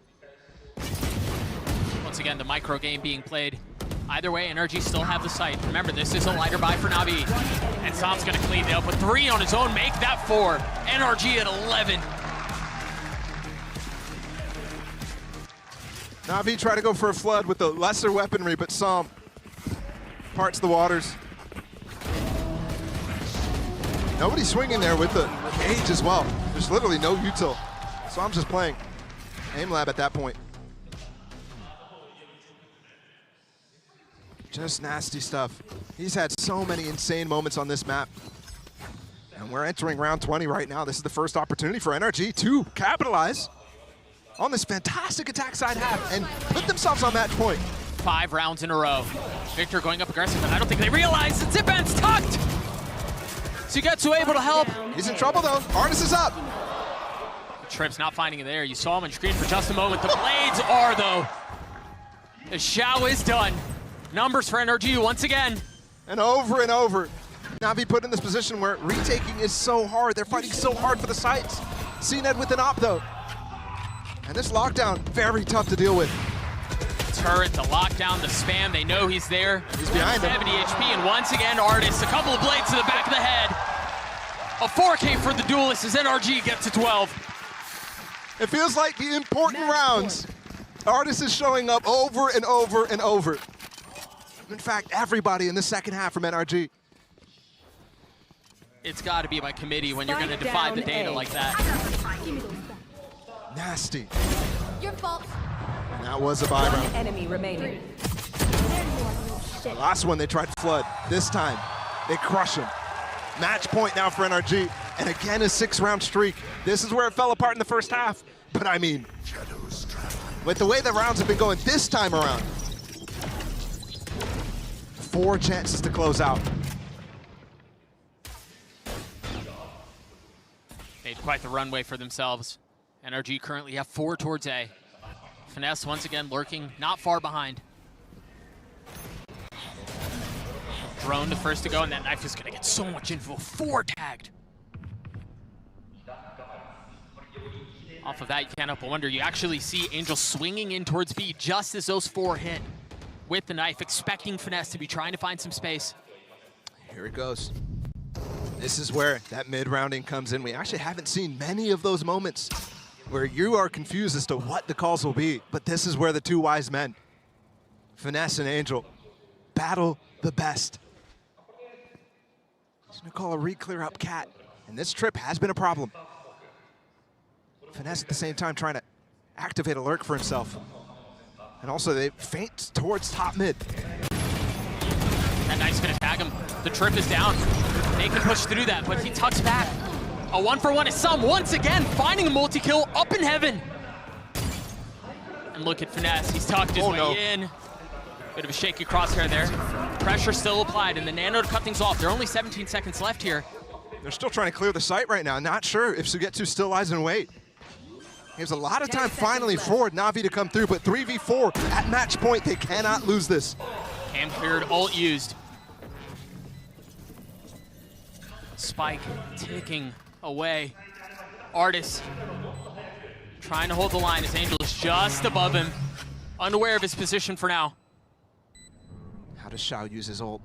S17: Once again, the micro game being played. Either way, NRG still have the site. Remember, this is a lighter buy for Na'Vi. And Sam's gonna clean it up with 3 on his own, make that 4. NRG at 11.
S14: Na'Vi try to go for a flood with the lesser weaponry, but Sam parts the waters. Nobody swinging there with the cage as well. There's literally no util. Sam's just playing aim lab at that point. Just nasty stuff. He's had so many insane moments on this map. And we're entering round 20 right now. This is the first opportunity for NRG to capitalize on this fantastic attack side half and put themselves on match point.
S17: 5 rounds in a row. Victor going up aggressive, but I don't think they realize the Zip-Band's tucked. Sugetsu able to help.
S14: He's in trouble though. Artist is up.
S17: Trip's not finding it there. You saw him on screen for just a moment. The blades are though. The Xiao is done. Numbers for NRG once again.
S14: And over. Na'Vi put in this position where retaking is so hard. They're fighting so hard for the sites. CNED with an op though. And this lockdown, very tough to deal with.
S17: Turret, the lockdown, the spam, they know he's there.
S14: He's behind him.
S17: 70 HP, and once again, Artist, a couple of blades to the back of the head. A 4K for the Duelist as NRG gets to 12.
S14: It feels like the important rounds. Artist is showing up over and over and over. In fact, everybody in the second half from NRG.
S17: It's got to be by committee when you're going to divide the data like that.
S14: Nasty.
S15: Your fault.
S14: And that was a buy round.
S15: Enemy remaining.
S14: The last one they tried to flood. This time, they crush him. Match point now for NRG. And again, a 6-round streak. This is where it fell apart in the first half. But I mean, with the way the rounds have been going this time around, 4 chances to close out.
S17: Made quite the runway for themselves. NRG currently have 4 towards A. Finesse once again lurking not far behind. Drone the first to go, and that knife is gonna get so much info. 4 tagged. Off of that, you can't help but wonder. You actually see Angel swinging in towards B just as those 4 hit with the knife, expecting Finesse to be trying to find some space.
S14: Here it goes. This is where that mid-rounding comes in. We actually haven't seen many of those moments where you are confused as to what the calls will be, but this is where the 2 wise men, Finesse and Angel, battle the best. He's gonna call a re-clear up Cat, and this trip has been a problem. Finesse at the same time trying to activate a lurk for himself. And also they feint towards top mid.
S17: That knife's gonna tag him. The trip is down. They can push through that, but he tucks back. A 1-for-1 is Sam once again finding a multi-kill up in heaven. And look at Finesse, he's tucked his way in. Bit of a shaky crosshair there. Pressure still applied, and the Nano to cut things off. There are only 17 seconds left here.
S14: They're still trying to clear the site right now. Not sure if Sugetsu still lies in wait. Here's a lot of time finally for Na'Vi to come through, but 3v4 at match point, they cannot lose this.
S17: Cam cleared, ult used. Spike ticking away. Artist trying to hold the line as Angel is just above him. Unaware of his position for now.
S14: How does Xiao use his ult?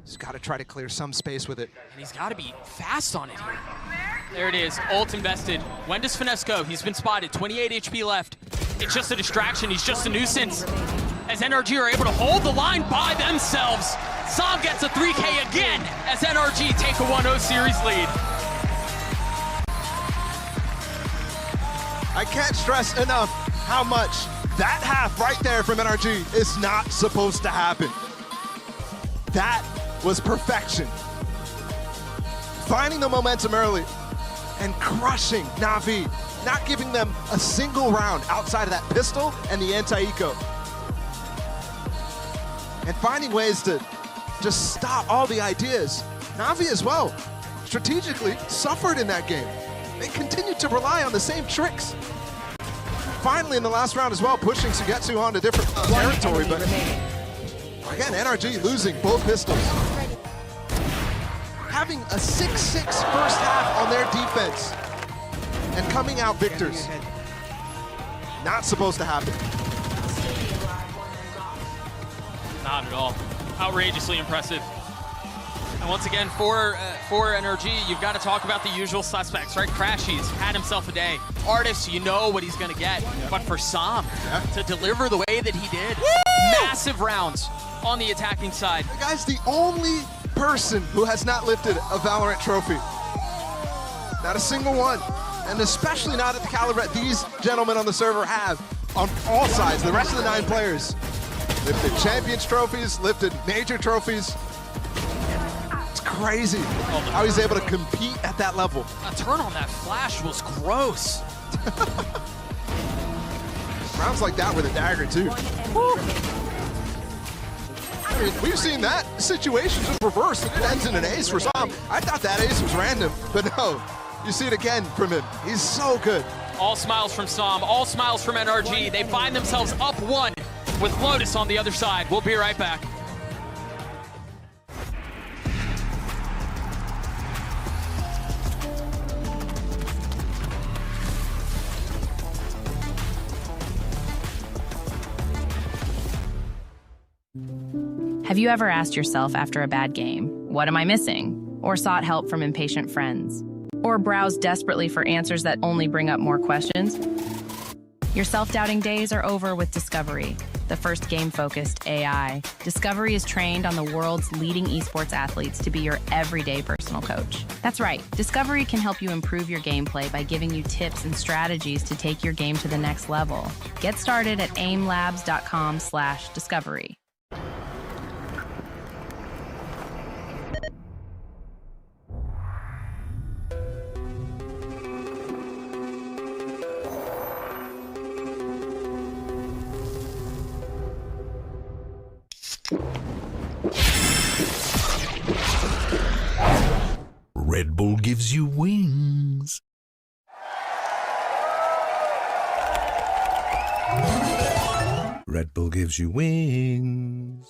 S14: He's got to try to clear some space with it.
S17: And he's got to be fast on it here. There it is, ult invested. When does Finesse go? He's been spotted, 28 HP left. It's just a distraction, he's just a nuisance. As NRG are able to hold the line by themselves. Som gets a 3K again as NRG take a 1-0 series lead.
S14: I can't stress enough how much that half right there from NRG is not supposed to happen. That was perfection. Finding the momentum early and crushing Na'Vi, not giving them a single round outside of that pistol and the anti-eco. And finding ways to just stop all the ideas. Na'Vi as well, strategically suffered in that game. They continued to rely on the same tricks. Finally in the last round as well, pushing Sugetsu onto different territory, but again, NRG losing both pistols. Having a 6-6 first half on their defense and coming out victors. Not supposed to happen.
S17: Not at all. Outrageously impressive. And once again, for NRG, you've got to talk about the usual suspects, right? Crashy's had himself a day. Artist, you know what he's going to get. But for Som to deliver the way that he did, massive rounds on the attacking side.
S14: The guy's the only person who has not lifted a Valorant trophy. Not a single one. And especially not at the caliber that these gentlemen on the server have on all sides. The rest of the 9 players lifted Champions trophies, lifted major trophies. It's crazy how he's able to compete at that level.
S17: A turn on that flash was gross.
S14: Rounds like that with a dagger too. I mean, we've seen that situation just reversed. It ends in an ace for Som. I thought that ace was random, but no. You see it again from him. He's so good.
S17: All smiles from Som, all smiles from NRG. They find themselves up 1 with Lotus on the other side. We'll be right back.
S18: Have you ever asked yourself after a bad game, what am I missing? Or sought help from impatient friends? Or browsed desperately for answers that only bring up more questions? Your self-doubting days are over with Discovery, the first game-focused AI. Discovery is trained on the world's leading esports athletes to be your everyday personal coach. That's right, Discovery can help you improve your gameplay by giving you tips and strategies to take your game to the next level. Get started at aimlabs.com/discovery.
S9: Red Bull gives you wings. Red Bull gives you wings.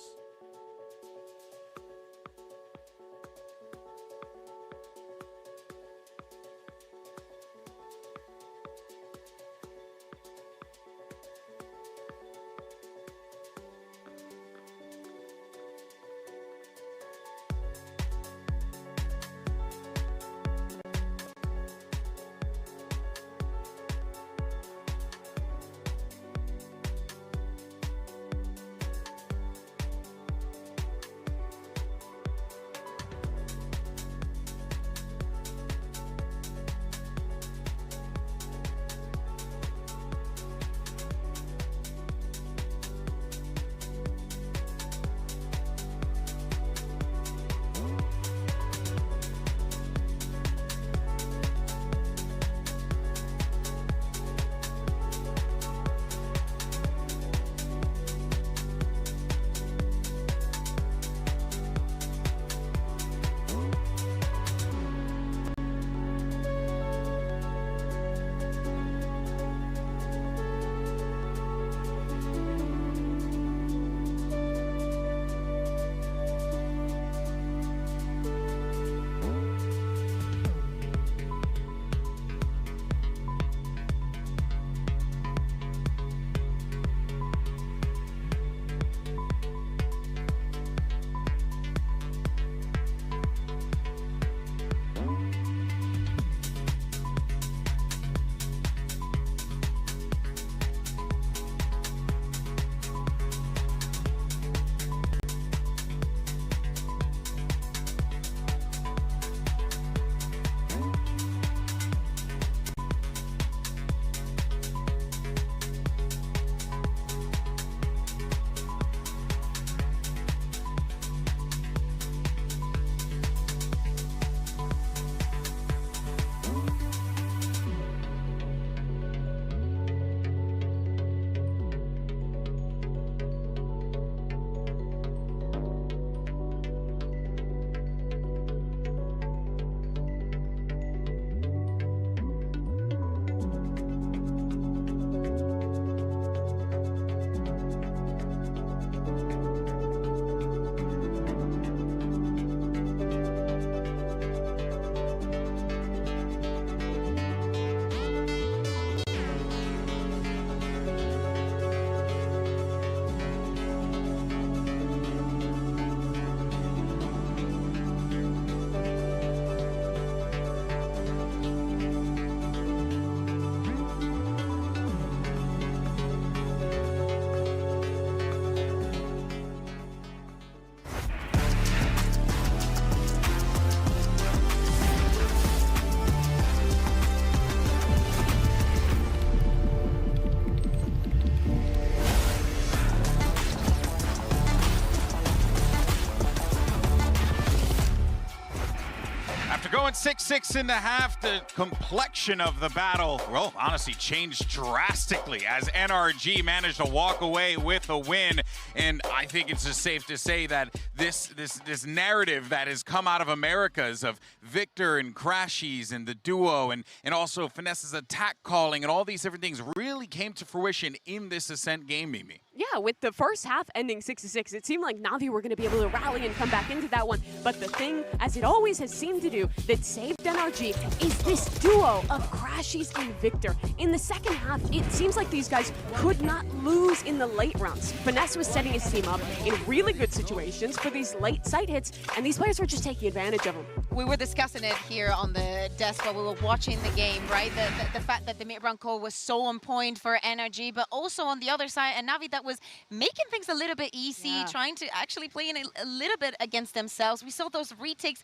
S2: After going 6-6 in the half, the complexion of the battle, well, honestly changed drastically as NRG managed to walk away with a win. And I think it's just safe to say that this narrative that has come out of Americas of Victor and Crashies and the duo and also Finesse's attack calling and all these different things really came to fruition in this Ascent game, Mimi.
S4: Yeah, with the first half ending 6-6, it seemed like Na'Vi were going to be able to rally and come back into that one. But the thing, as it always has seemed to do, that saved NRG is this duo of Crashies and Victor. In the second half, it seems like these guys could not lose in the late rounds. Finesse was setting his team up in really good situations for these late site hits, and these players were just taking advantage of them.
S3: We were discussing it here on the desk while we were watching the game, right? The fact that the mid-round call was so on point for NRG, but also on the other side, a Na'Vi that was making things a little bit easy, trying to actually play in a little bit against themselves. We saw those retakes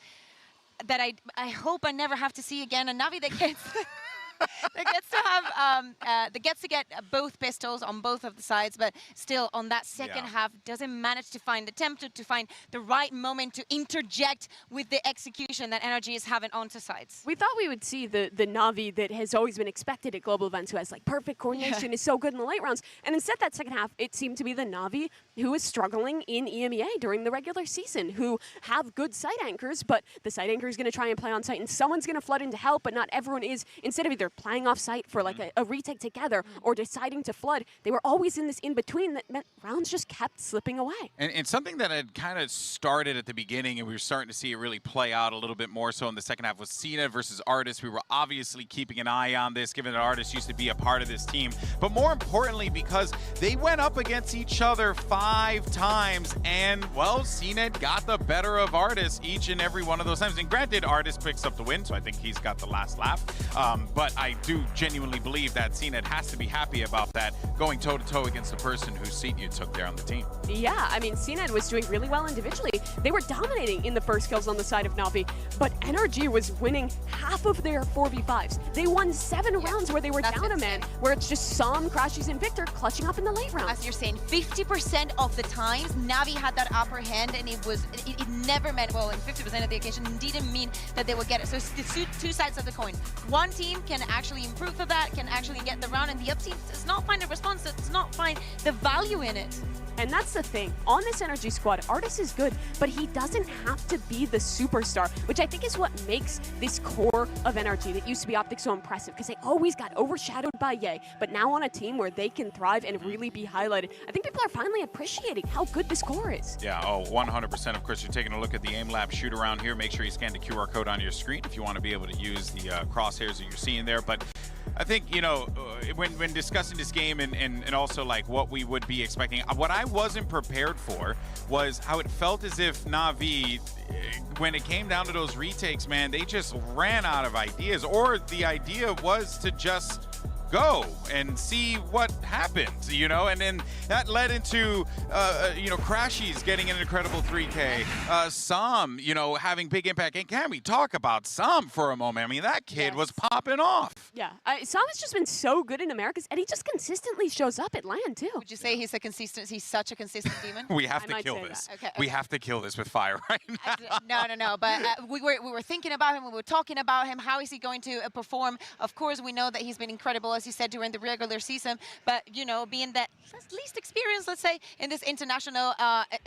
S3: that I hope I never have to see again. A Na'Vi that gets that gets to get both pistols on both of the sides, but still on that second half doesn't manage to find the tempo, to find the right moment to interject with the execution that NRG is having onto sides.
S4: We thought we would see the Na'Vi that has always been expected at global events, who has like perfect coordination, is so good in the late rounds, and instead that second half it seemed to be the Na'Vi who is struggling in EMEA during the regular season, who have good site anchors, but the site anchor is going to try and play on site, and someone's going to flood in to help, but not everyone is. Instead of either playing off site for like a retake together or deciding to flood, they were always in this in-between that meant rounds just kept slipping away.
S2: And something that had kind of started at the beginning and we were starting to see it really play out a little bit more so in the second half was Cena versus Artis. We were obviously keeping an eye on this, given that Artis used to be a part of this team. But more importantly, because they went up against each other 5 times and, well, Cena got the better of Artis each and every one of those times. And granted, Artis picks up the win, so I think he's got the last laugh. But I do genuinely believe that CNET has to be happy about that, going toe-to-toe against the person whose seat you took there on the team.
S4: Yeah, I mean, CNET was doing really well individually. They were dominating in the first kills on the side of Na'Vi, but NRG was winning half of their 4v5s. They won 7 rounds where they were down a man, where it's just Sam, Crashies, and Victor clutching up in the late rounds.
S3: As you're saying, 50% of the times, Na'Vi had that upper hand, and it never meant, well, in 50% of the occasion, it didn't mean that they would get it. So it's the two sides of the coin. One team can actually improve for that, can actually get the round, and the other team does not find a response, does not find the value in it.
S4: And that's the thing. On this NRG squad, Artis is good, but he doesn't have to be the superstar, which I think is what makes this core of NRG that used to be Optic so impressive, because they always got overshadowed by Ye, but now on a team where they can thrive and really be highlighted, I think people are finally appreciating how good this core is.
S2: Yeah, 100%. Of course, you're taking a look at the aim lab shoot around here. Make sure you scan the QR code on your screen if you want to be able to use the crosshairs that you're seeing there. But I think, you know, when discussing this game and also like what we would be expecting, what I wasn't prepared for was how it felt as if Na'Vi, when it came down to those retakes, man, they just ran out of ideas, or the idea was to just go and see what happens, you know, and then that led into, you know, Crashies getting an incredible 3K, Sam, you know, having big impact. And can we talk about Sam for a moment? I mean, that kid was popping off.
S4: Yeah, Sam has just been so good in Americas, and he just consistently shows up at LAN too.
S3: Would you say he's such a consistent demon?
S2: We have to kill this.
S3: Okay.
S2: We have to kill this with fire right now.
S3: No. But we were thinking about him. We were talking about him. How is he going to perform? Of course, we know that he's been incredible, as you said, during the regular season. But, you know, being that least experienced, let's say, in this international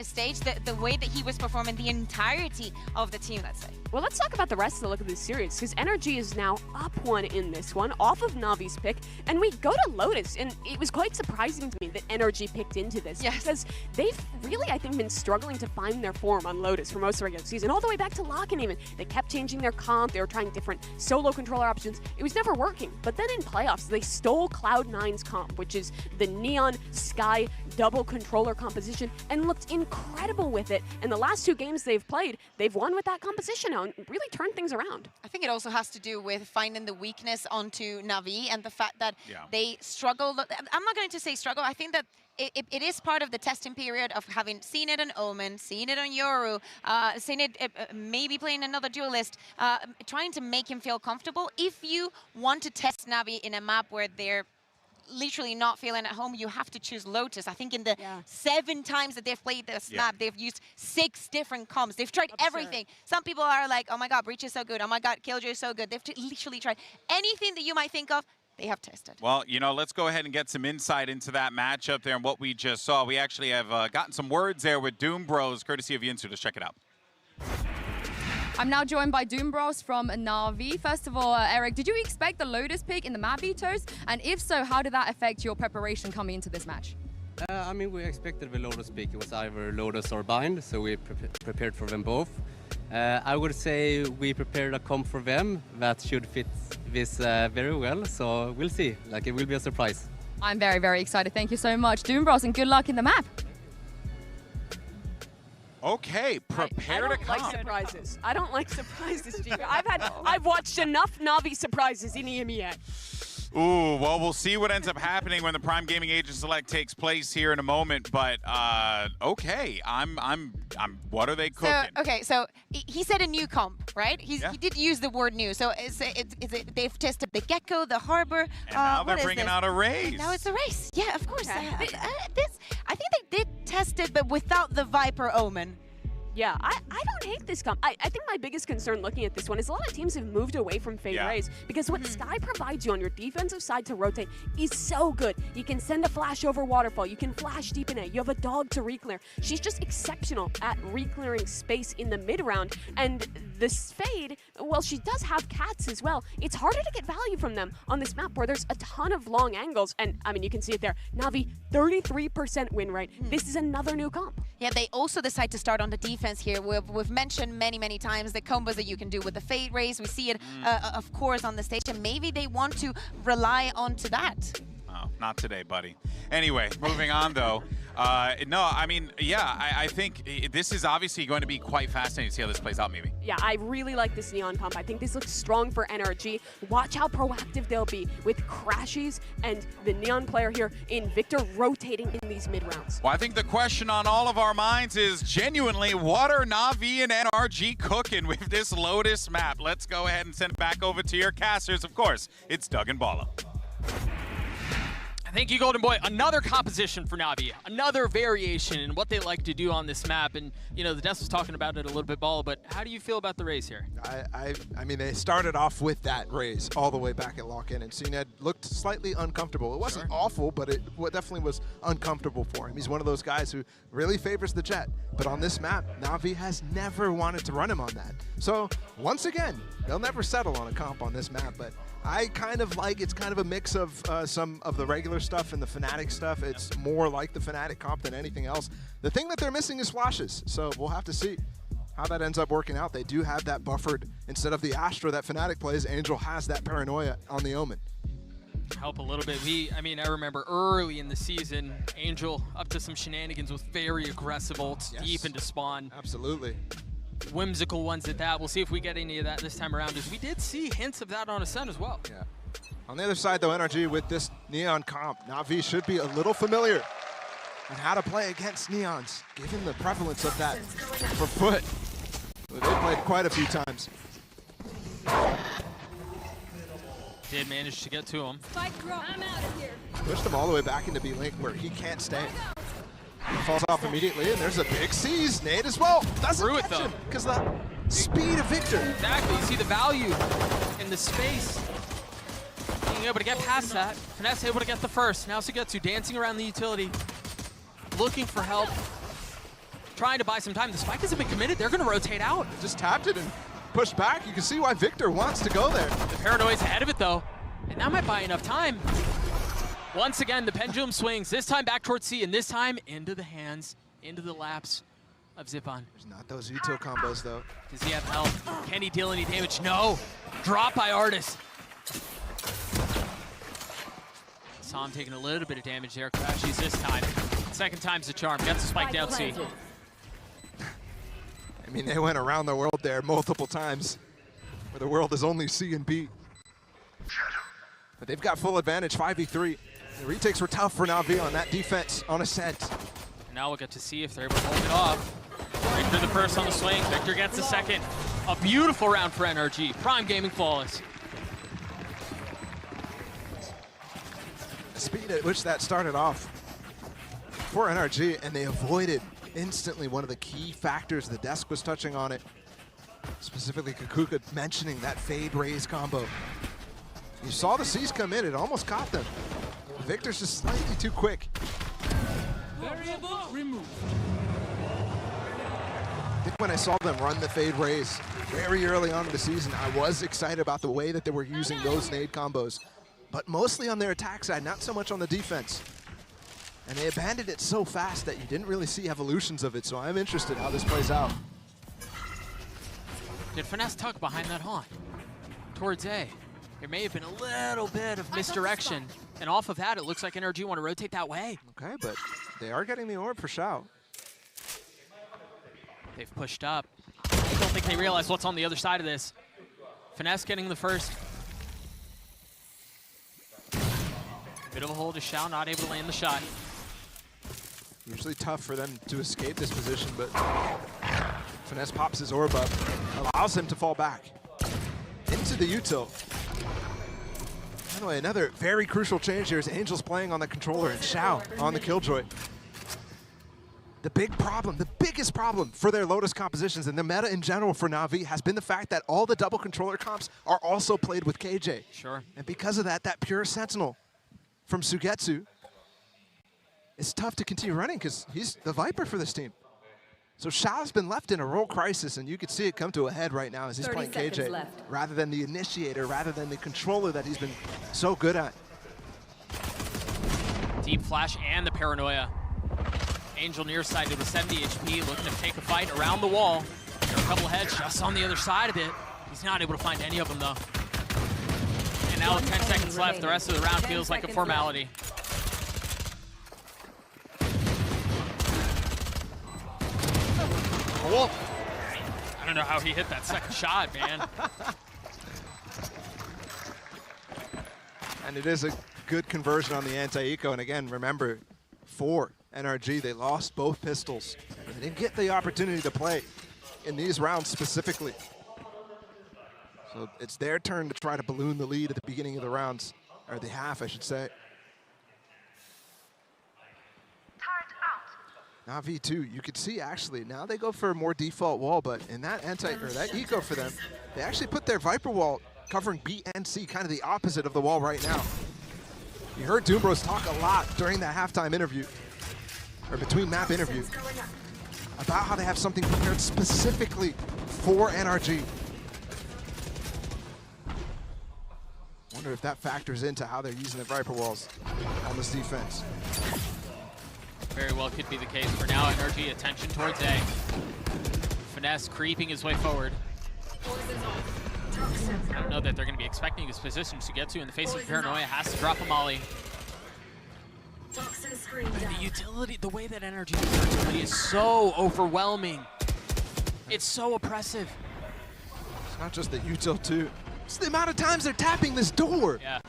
S3: stage, the way that he was performing the entirety of the team, let's say.
S4: Well, let's talk about the rest of the look of this series, because NRG is now up 1 in this one, off of Na'Vi's pick, and we go to Lotus, and it was quite surprising to me that NRG picked into this, because they've really, I think, been struggling to find their form on Lotus for most of the regular season, all the way back to Lock-in even. They kept changing their comp, they were trying different solo controller options, it was never working. But then in playoffs, they stole Cloud9's comp, which is the neon sky double controller composition, and looked incredible with it. And the last 2 games they've played, they've won with that composition now and really turned things around.
S3: I think it also has to do with finding the weakness onto Na'Vi and the fact that they struggle. I'm not going to say struggle. I think that it is part of the testing period of having seen it on Omen, seen it on Yoru, seen it maybe playing another duelist, trying to make him feel comfortable. If you want to test Na'Vi in a map where they're literally not feeling at home, you have to choose Lotus. I think in the 7 times that they've played this map, they've used 6 different comps. They've tried everything. Some people are like, oh my god, Breach is so good. Oh my god, Killjoy is so good. They've literally tried anything that you might think of. They have tested.
S2: Well, you know, let's go ahead and get some insight into that matchup there and what we just saw. We actually have gotten some words there with Doom Bros, courtesy of Yinsu. Let's check it out.
S19: I'm now joined by Doom Bros from Na'Vi. First of all, Eric, did you expect the Lotus pick in the map vetoes? And if so, how did that affect your preparation coming into this match?
S20: I mean, we expected the Lotus pick. It was either Lotus or Bind, so we prepared for them both. I would say we prepared a comp for them that should fit this very well, so we'll see. Like, it will be a surprise.
S19: I'm very, very excited. Thank you so much, Doom Bros, and good luck in the map.
S2: Okay, prepare to come.
S4: I don't like surprises. I don't like surprises, Giga. I've watched enough Na'Vi surprises in EMEA.
S2: Ooh, well, we'll see what ends up happening when the Prime Gaming Agent Select takes place here in a moment. But okay, what are they cooking?
S3: So, okay, so he said a new comp, right? He did use the word new. So is it they've tested the Gecko, the Harbor.
S2: And now they're bringing out a race.
S3: And now it's a race. Yeah, of course. I think they did test it, but without the Viper Omen.
S4: Yeah, I don't hate this comp. I think my biggest concern looking at this one is a lot of teams have moved away from Fade Rays because what Sky provides you on your defensive side to rotate is so good. You can send a flash over Waterfall. You can flash deep in A. You have a dog to reclear. She's just exceptional at reclearing space in the mid-round. And this Fade, well, she does have cats as well. It's harder to get value from them on this map where there's a ton of long angles. And, I mean, you can see it there. Na'Vi, 33% win rate. This is another new comp.
S3: Yeah, they also decide to start on the defense here. We've mentioned many times the combos that you can do with the Fade Rays. We see it, of course, on the stage, and maybe they want to rely onto that.
S2: Oh, not today, buddy. Anyway, moving on, though. No, I mean, yeah, I think this is obviously going to be quite fascinating to see how this plays out, maybe.
S4: Yeah, I really like this Neon comp. I think this looks strong for NRG. Watch how proactive they'll be with Crashies and the Neon player here in Victor rotating in these mid-rounds.
S2: Well, I think the question on all of our minds is genuinely, what are Na'Vi and NRG cooking with this Lotus map? Let's go ahead and send it back over to your casters. Of course, it's Doug and Bala.
S1: Thank you, Golden Boy. Another composition for Na'Vi, another variation in what they like to do on this map. And, you know, the Death was talking about it a little bit, Ball, but how do you feel about the raise here?
S14: I mean, they started off with that raise all the way back at lock-in, and CNED looked slightly uncomfortable. It wasn't awful, but it definitely was uncomfortable for him. He's one of those guys who really favors the jet. But on this map, Na'Vi has never wanted to run him on that. So, once again, they'll never settle on a comp on this map, but I kind of like, it's kind of a mix of some of the regular stuff and the Fnatic stuff. It's more like the Fnatic comp than anything else. The thing that they're missing is flashes, so we'll have to see how that ends up working out. They do have that buffered. Instead of the Astra that Fnatic plays, Angel has that Paranoia on the Omen.
S1: Help a little bit. I mean, I remember early in the season, Angel up to some shenanigans with very aggressive ults deep into spawn.
S14: Absolutely.
S1: Whimsical ones at that. We'll see if we get any of that this time around, as we did see hints of that on Ascent as well.
S14: Yeah. On the other side, though, NRG with this Neon comp, Na'Vi should be a little familiar on how to play against Neons, given the prevalence of that for foot. They played quite a few times.
S1: Did manage to get to him.
S19: Spike drop. I'm out of here.
S14: Pushed him all the way back into B-Link where he can't stay. He falls off immediately, and there's a big seize. Nade as well. Doesn't catch him because the speed of Victor.
S1: Exactly. You see the value in the space. Being able to get past that. Finesse able to get the first. Now Sugetsu dancing around the utility, looking for help, trying to buy some time. The spike hasn't been committed. They're going to rotate out.
S14: Just tapped it and pushed back. You can see why Victor wants to go there.
S1: The Paranoia's ahead of it, though, and that might buy enough time. Once again, the pendulum swings, this time back towards C, and this time into the hands, into the laps of Zippon.
S14: There's not those veto combos, though.
S1: Does he have health? Can he deal any damage? No. Drop by Artis. Saw him taking a little bit of damage there. Crashies this time. Second time's the charm. Gets the spike down C.
S14: I mean, they went around the world there multiple times, where the world is only C and B. But they've got full advantage, 5v3. The retakes were tough for Na'Vi on that defense on Ascent.
S1: Now we'll get to see if they're able to hold it off. Victor the first on the swing. Victor gets the second. A beautiful round for NRG. Prime Gaming flawless.
S14: speed at which that started off for NRG, and they avoided instantly one of the key factors. The desk was touching on it, specifically Kakuka mentioning that fade raise combo. You saw the C's come in, it almost caught them. Victor's just slightly too quick.
S16: Variable removed.
S14: I think when I saw them run the fade raise very early on in the season, I was excited about the way that they were using those nade combos, but mostly on their attack side, not so much on the defense. And they abandoned it so fast that you didn't really see evolutions of it, so I'm interested how this plays out.
S17: Did Finesse tuck behind that haunt towards A? There may have been a little bit of misdirection, and off of that, it looks like NRG want to rotate that way.
S14: Okay, but they are getting the orb for Shao.
S17: They've pushed up. I don't think they realize what's on the other side of this. Finesse getting the first. Bit of a hold to Shao, not able to land the shot.
S14: Usually tough for them to escape this position, but Finesse pops his orb up, allows him to fall back into the util. By the way, another very crucial change here is Angel's playing on the controller and Shao on the Killjoy. The big problem, the biggest problem for their Lotus compositions and the meta in general for Na'Vi has been the fact that all the double controller comps are also played with KJ.
S17: Sure.
S14: And because of that, that pure Sentinel from Sugetsu, it's tough to continue running because he's the Viper for this team. So Shao's been left in a role crisis, and you could see it come to a head right now as he's playing KJ, rather than the initiator, rather than the controller that he's been so good at.
S17: Deep flash and the paranoia. Angel nearsighted with 70 HP, looking to take a fight around the wall. There are a couple of heads just on the other side of it. He's not able to find any of them, though. And now with 10 seconds left, the rest of the round feels like a formality.
S14: Oh.
S17: I don't know how he hit that second shot, man.
S14: And it is a good conversion on the anti-eco. And again, remember, for NRG, they lost both pistols. They didn't get the opportunity to play in these rounds specifically. So it's their turn to try to balloon the lead at the beginning of the rounds, or the half, I should say. Na'Vi too, you could see actually, now they go for a more default wall, but in that that eco for them, they actually put their Viper wall covering B and C, kind of the opposite of the wall right now. You heard Doombros talk a lot during that halftime interview, or between map interview, about how they have something prepared specifically for NRG. Wonder if that factors into how they're using the Viper walls on this defense.
S17: Very well could be the case for now. NRG attention towards A. Finesse creeping his way forward. I don't know that they're going to be expecting his position to get to in the face of paranoia. Has to drop a molly. The utility, the way that NRG uses utility is so overwhelming. It's so oppressive.
S14: It's not just the util too. It's the amount of times they're tapping this door.
S17: Yeah.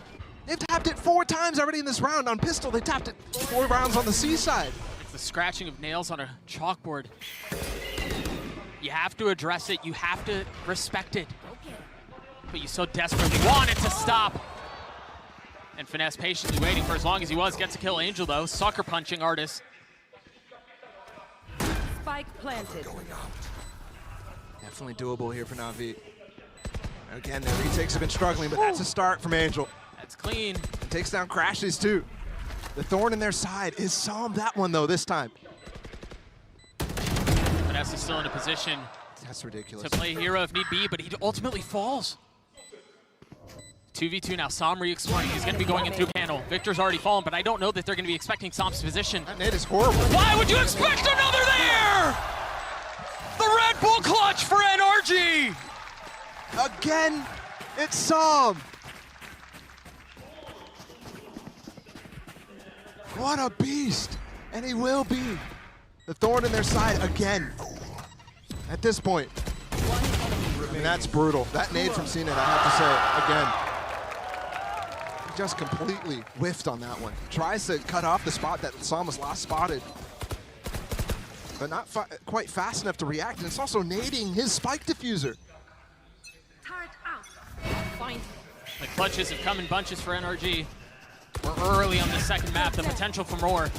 S14: They've tapped it 4 times already in this round. On pistol, they tapped it 4 rounds on the C side.
S17: It's the scratching of nails on a chalkboard. You have to address it. You have to respect it. But you so desperately want it to stop. And Finesse patiently waiting for as long as he was. Gets to kill Angel, though. Sucker punching Artis.
S16: Spike planted.
S14: Definitely doable here for Na'Vi. Again, their retakes have been struggling, but that's a start from Angel.
S17: That's clean.
S14: It takes down Crashes too. The thorn in their side is Psalm that one though this time.
S17: Finesse is still in a position.
S14: That's ridiculous.
S17: To play hero if need be, but he ultimately falls. 2v2 now, Psalm re-exploring. He's going to be going in through panel. Victor's already fallen, but I don't know that they're going to be expecting Psalm's position.
S14: That nade is horrible.
S17: Why would you expect another there? The Red Bull clutch for NRG.
S14: Again, it's Psalm. What a beast, and he will be. The thorn in their side again. At this point, and that's brutal. That nade from Cena, I have to say, again, he just completely whiffed on that one. Tries to cut off the spot that Psalm was last spotted, but not quite fast enough to react, and it's also nading his spike diffuser.
S17: The clutches have come in bunches for NRG.
S14: We're
S17: early on the second map. The potential for more.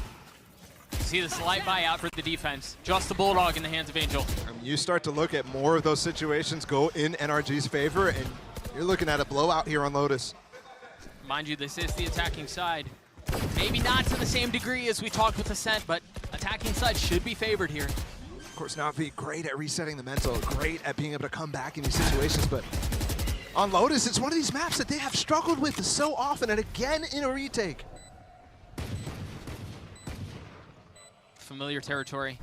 S17: You see this light buyout for the defense. Just a Bulldog in the hands of Angel.
S14: You start to look at more of those situations go in NRG's favor, and you're looking at a blowout here on Lotus.
S17: Mind you, this is the attacking side. Maybe not to the same degree as we talked with Ascent, but attacking side should be favored here.
S14: Of course, Navi, great at resetting the mental, great at being able to come back in these situations, but on Lotus, it's one of these maps that they have struggled with so often, and again in a retake.
S17: Familiar territory,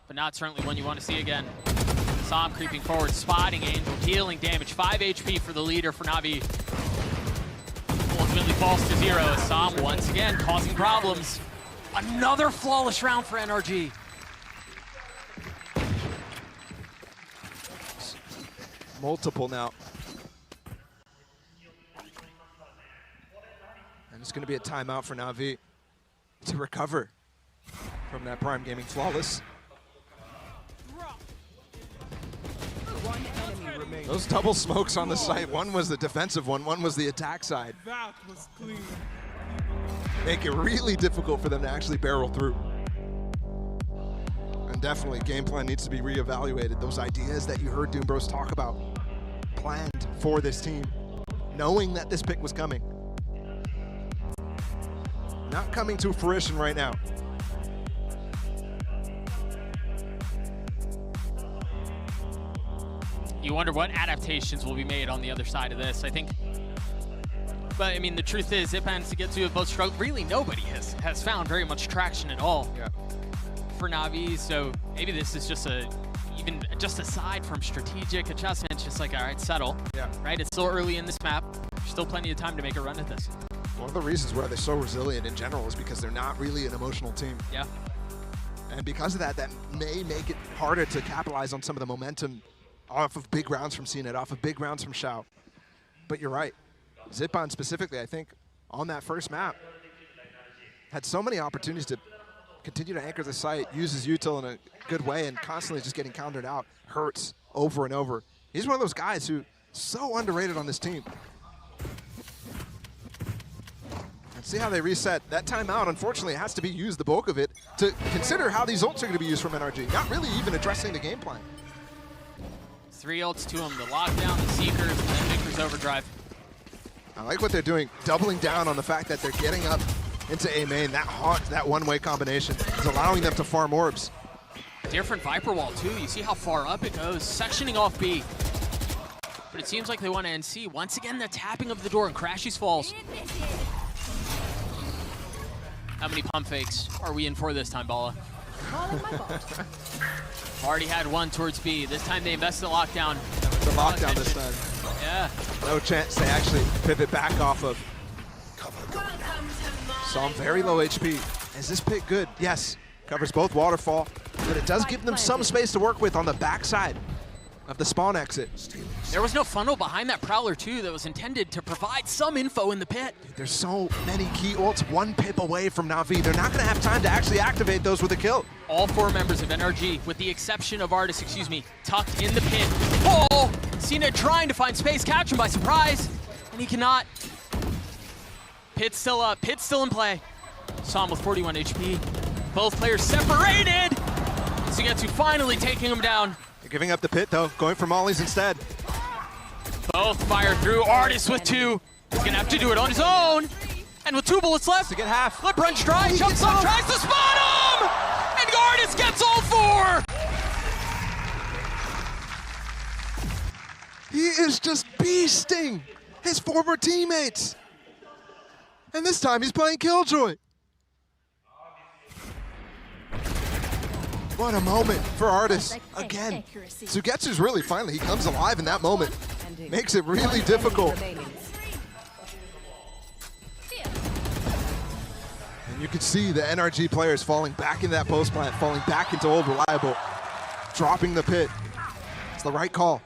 S17: but not certainly one you want to see again. Sam creeping forward, spotting Angel, dealing damage. 5 HP for the leader for Navi. Ultimately falls to 0 as Sam once again causing problems. Another flawless round for NRG.
S14: Multiple now. And it's going to be a timeout for Navi to recover from that Prime Gaming flawless. Those double smokes on the site, one was the defensive one was the attack side.
S16: That was clean.
S14: Make it really difficult for them to actually barrel through. And definitely, game plan needs to be reevaluated. Those ideas that you heard Doom Bros talk about, planned for this team, knowing that this pick was coming. Not coming to fruition right now.
S17: You wonder what adaptations will be made on the other side of this, I think. But I mean, the truth is, Zipan to get to both struggle. Really, nobody has found very much traction at all for Navi. So maybe this is just even aside from strategic adjustments, just like, all right, settle. Right, it's still early in this map. There's still plenty of time to make a run at this.
S14: One of the reasons why they're so resilient in general is because they're not really an emotional team.
S17: Yeah.
S14: And because of that, that may make it harder to capitalize on some of the momentum off of big rounds from CNET, off of big rounds from Shao. But you're right. Zipan specifically, I think, on that first map, had so many opportunities to continue to anchor the site, uses util in a good way, and constantly just getting countered out. Hurts over and over. He's one of those guys who so underrated on this team. And see how they reset. That timeout, unfortunately, has to be used, the bulk of it, to consider how these ults are going to be used from NRG. Not really even addressing the game plan.
S17: 3 ults to him, the lockdown, the Seekers, and then Victor's overdrive.
S14: I like what they're doing, doubling down on the fact that they're getting up into A main. That haunt, that one-way combination is allowing them to farm orbs.
S17: Different Viper wall too, you see how far up it goes, sectioning off B. But it seems like they want to NC. Once again, the tapping of the door and Crashies falls. How many pump fakes are we in for this time, Bala? Already had one towards B. This time they invested the lockdown.
S14: The lockdown this time.
S17: Yeah.
S14: No chance they actually pivot back off of. So I'm very low HP. Is this pick good? Yes. Covers both waterfall, but it does give them some space to work with on the backside of the spawn exit.
S17: There was no funnel behind that Prowler too that was intended to provide some info in the pit.
S14: There's so many key ults, one pip away from Navi. They're not gonna have time to actually activate those with a kill.
S17: All 4 members of NRG, with the exception of Artis, tucked in the pit. Oh! Cena trying to find space, catch him by surprise, and he cannot. Pit's still up, Pit's still in play. Sam with 41 HP. Both players separated! Sugetsu finally taking him down.
S14: They're giving up the pit though, going for mollies instead.
S17: Both fire through, Artis with 2. He's gonna have to do it on his own. And with 2 bullets left,
S14: to get half.
S17: Flip runs dry, jumps up, tries to spot him! And Artis gets all 4!
S14: He is just beasting his former teammates. And this time he's playing Killjoy. What a moment for Artis. Again, Sugetsu's really finally, he comes alive in that moment. Makes it really difficult. And you can see the NRG players falling back into that post plant, falling back into Old Reliable, dropping the pit. It's the right call.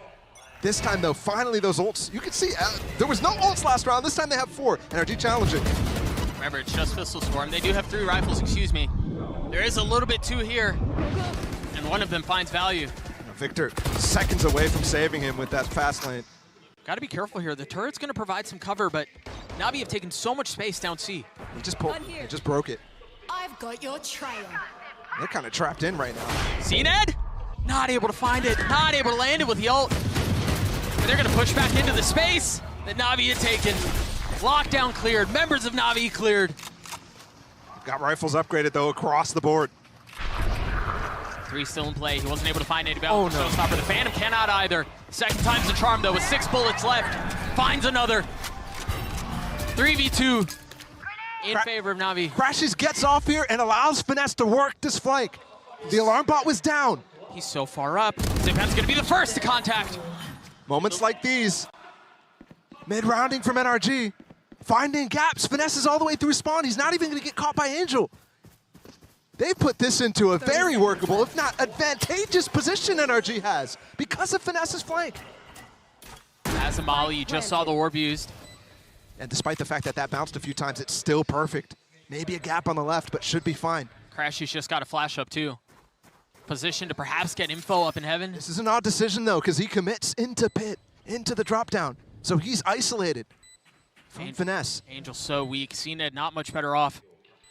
S14: This time though, finally those ults, you can see, there was no ults last round. This time they have 4. NRG challenging.
S17: Remember, it's just Pistol Storm. They do have 3 rifles, There is a little bit too here, and one of them finds value.
S14: Victor seconds away from saving him with that fast lane.
S17: Got to be careful here. The turret's going to provide some cover, but Na'Vi have taken so much space down C.
S14: He just broke it.
S16: I've got your trail.
S14: They're kind of trapped in right now.
S17: CNED? Not able to find it. Not able to land it with the ult. And they're going to push back into the space that Na'Vi had taken. Lockdown cleared. Members of Na'Vi cleared.
S14: Got rifles upgraded, though, across the board.
S17: 3 still in play. He wasn't able to find anybody.
S14: Oh, no.
S17: Showstopper. The Phantom cannot either. Second time's the charm, though, with 6 bullets left. Finds another. 3v2 in favor of Na'Vi.
S14: Crashes gets off here and allows Finesse to work this flank. The alarm bot was down.
S17: He's so far up. Zipham's going to be the first to contact.
S14: Moments like these. Mid-rounding from NRG. Finding gaps. Finesse is all the way through spawn. He's not even going to get caught by Angel. They put this into a very workable, if not advantageous position NRG has because of Finesse's flank.
S17: As a Molly, you just saw the orb used.
S14: And despite the fact that that bounced a few times, it's still perfect. Maybe a gap on the left, but should be fine.
S17: Crashy's just got a flash up too. Position to perhaps get info up in heaven.
S14: This is an odd decision though, because he commits into pit, into the drop down. So he's isolated from Finesse.
S17: Angel's so weak. CNED not much better off.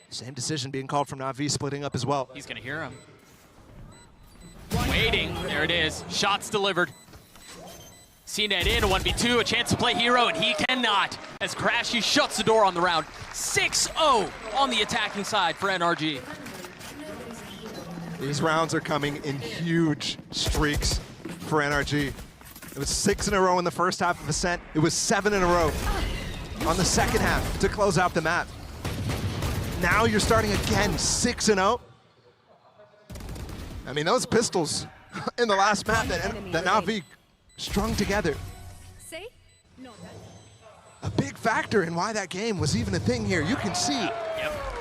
S14: Same decision being called from Na'Vi, splitting up as well.
S17: He's gonna hear him. Waiting, there it is. Shots delivered. CNED in, a 1v2, a chance to play hero, and he cannot, as Crashy shuts the door on the round. 6-0 on the attacking side for NRG.
S14: These rounds are coming in huge streaks for NRG. It was 6 in a row in the first half of Ascent. It was 7 in a row on the second half to close out the map. Now you're starting again, 6-0. I mean, those pistols in the last map that Na'Vi strung together. A big factor in why that game was even a thing here. You can see,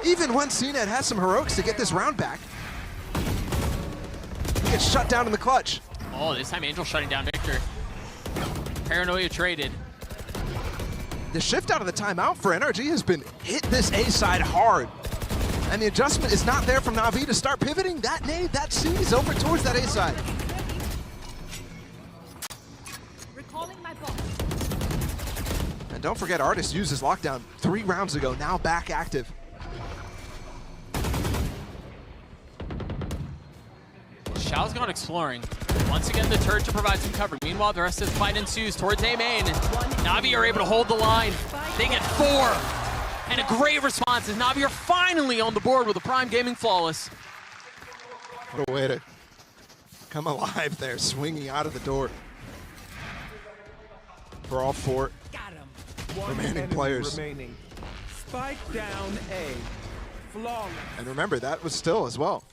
S14: even when CNED has some heroics to get this round back, he gets shut down in the clutch.
S17: Oh, this time Angel shutting down Victor. Paranoia traded.
S14: The shift out of the timeout for NRG has been hit this A side hard. And the adjustment is not there from Na'Vi to start pivoting that nade, that C is over towards that A side.
S16: Recalling my ball.
S14: And don't forget, Artist used his lockdown 3 rounds ago, now back active.
S17: Xiao's gone exploring. Once again, the turret to provide some cover. Meanwhile, the rest of the fight ensues towards A main. Na'Vi are able to hold the line. They get 4. And a great response as Na'Vi are finally on the board with a Prime Gaming Flawless.
S14: What a way to come alive there, swinging out of the door. For all 4 remaining players.
S21: Spike down A. Flawless.
S14: And remember, that was still as well.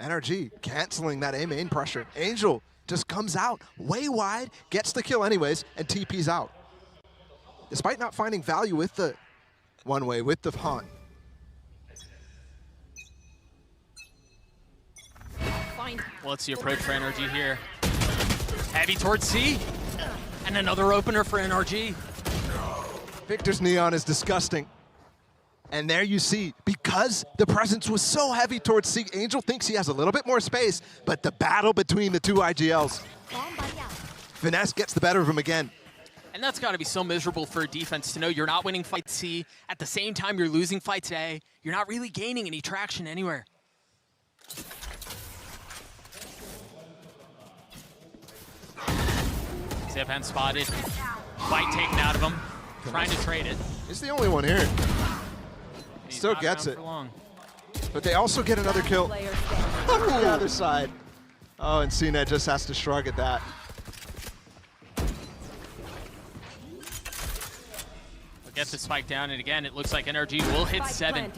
S14: NRG canceling that A main pressure. Angel just comes out way wide, gets the kill anyways, and TP's out. Despite not finding value with the one-way, with the haunt.
S17: What's the approach for NRG here? Heavy towards C. And another opener for NRG.
S14: Victor's neon is disgusting. And there you see, because the presence was so heavy towards C, Angel thinks he has a little bit more space, but the battle between the 2 IGLs. Finesse gets the better of him again.
S17: And that's got to be so miserable for a defense to know you're not winning fight C. At the same time, you're losing fights A. You're not really gaining any traction anywhere. Ziphan spotted. Fight taken out of him. Trying to trade it.
S14: He's the only one here. Still gets it. But they also get another kill on the other side. Oh, and CNED just has to shrug at that.
S17: We'll get the spike down, and again, it looks like NRG will hit 7.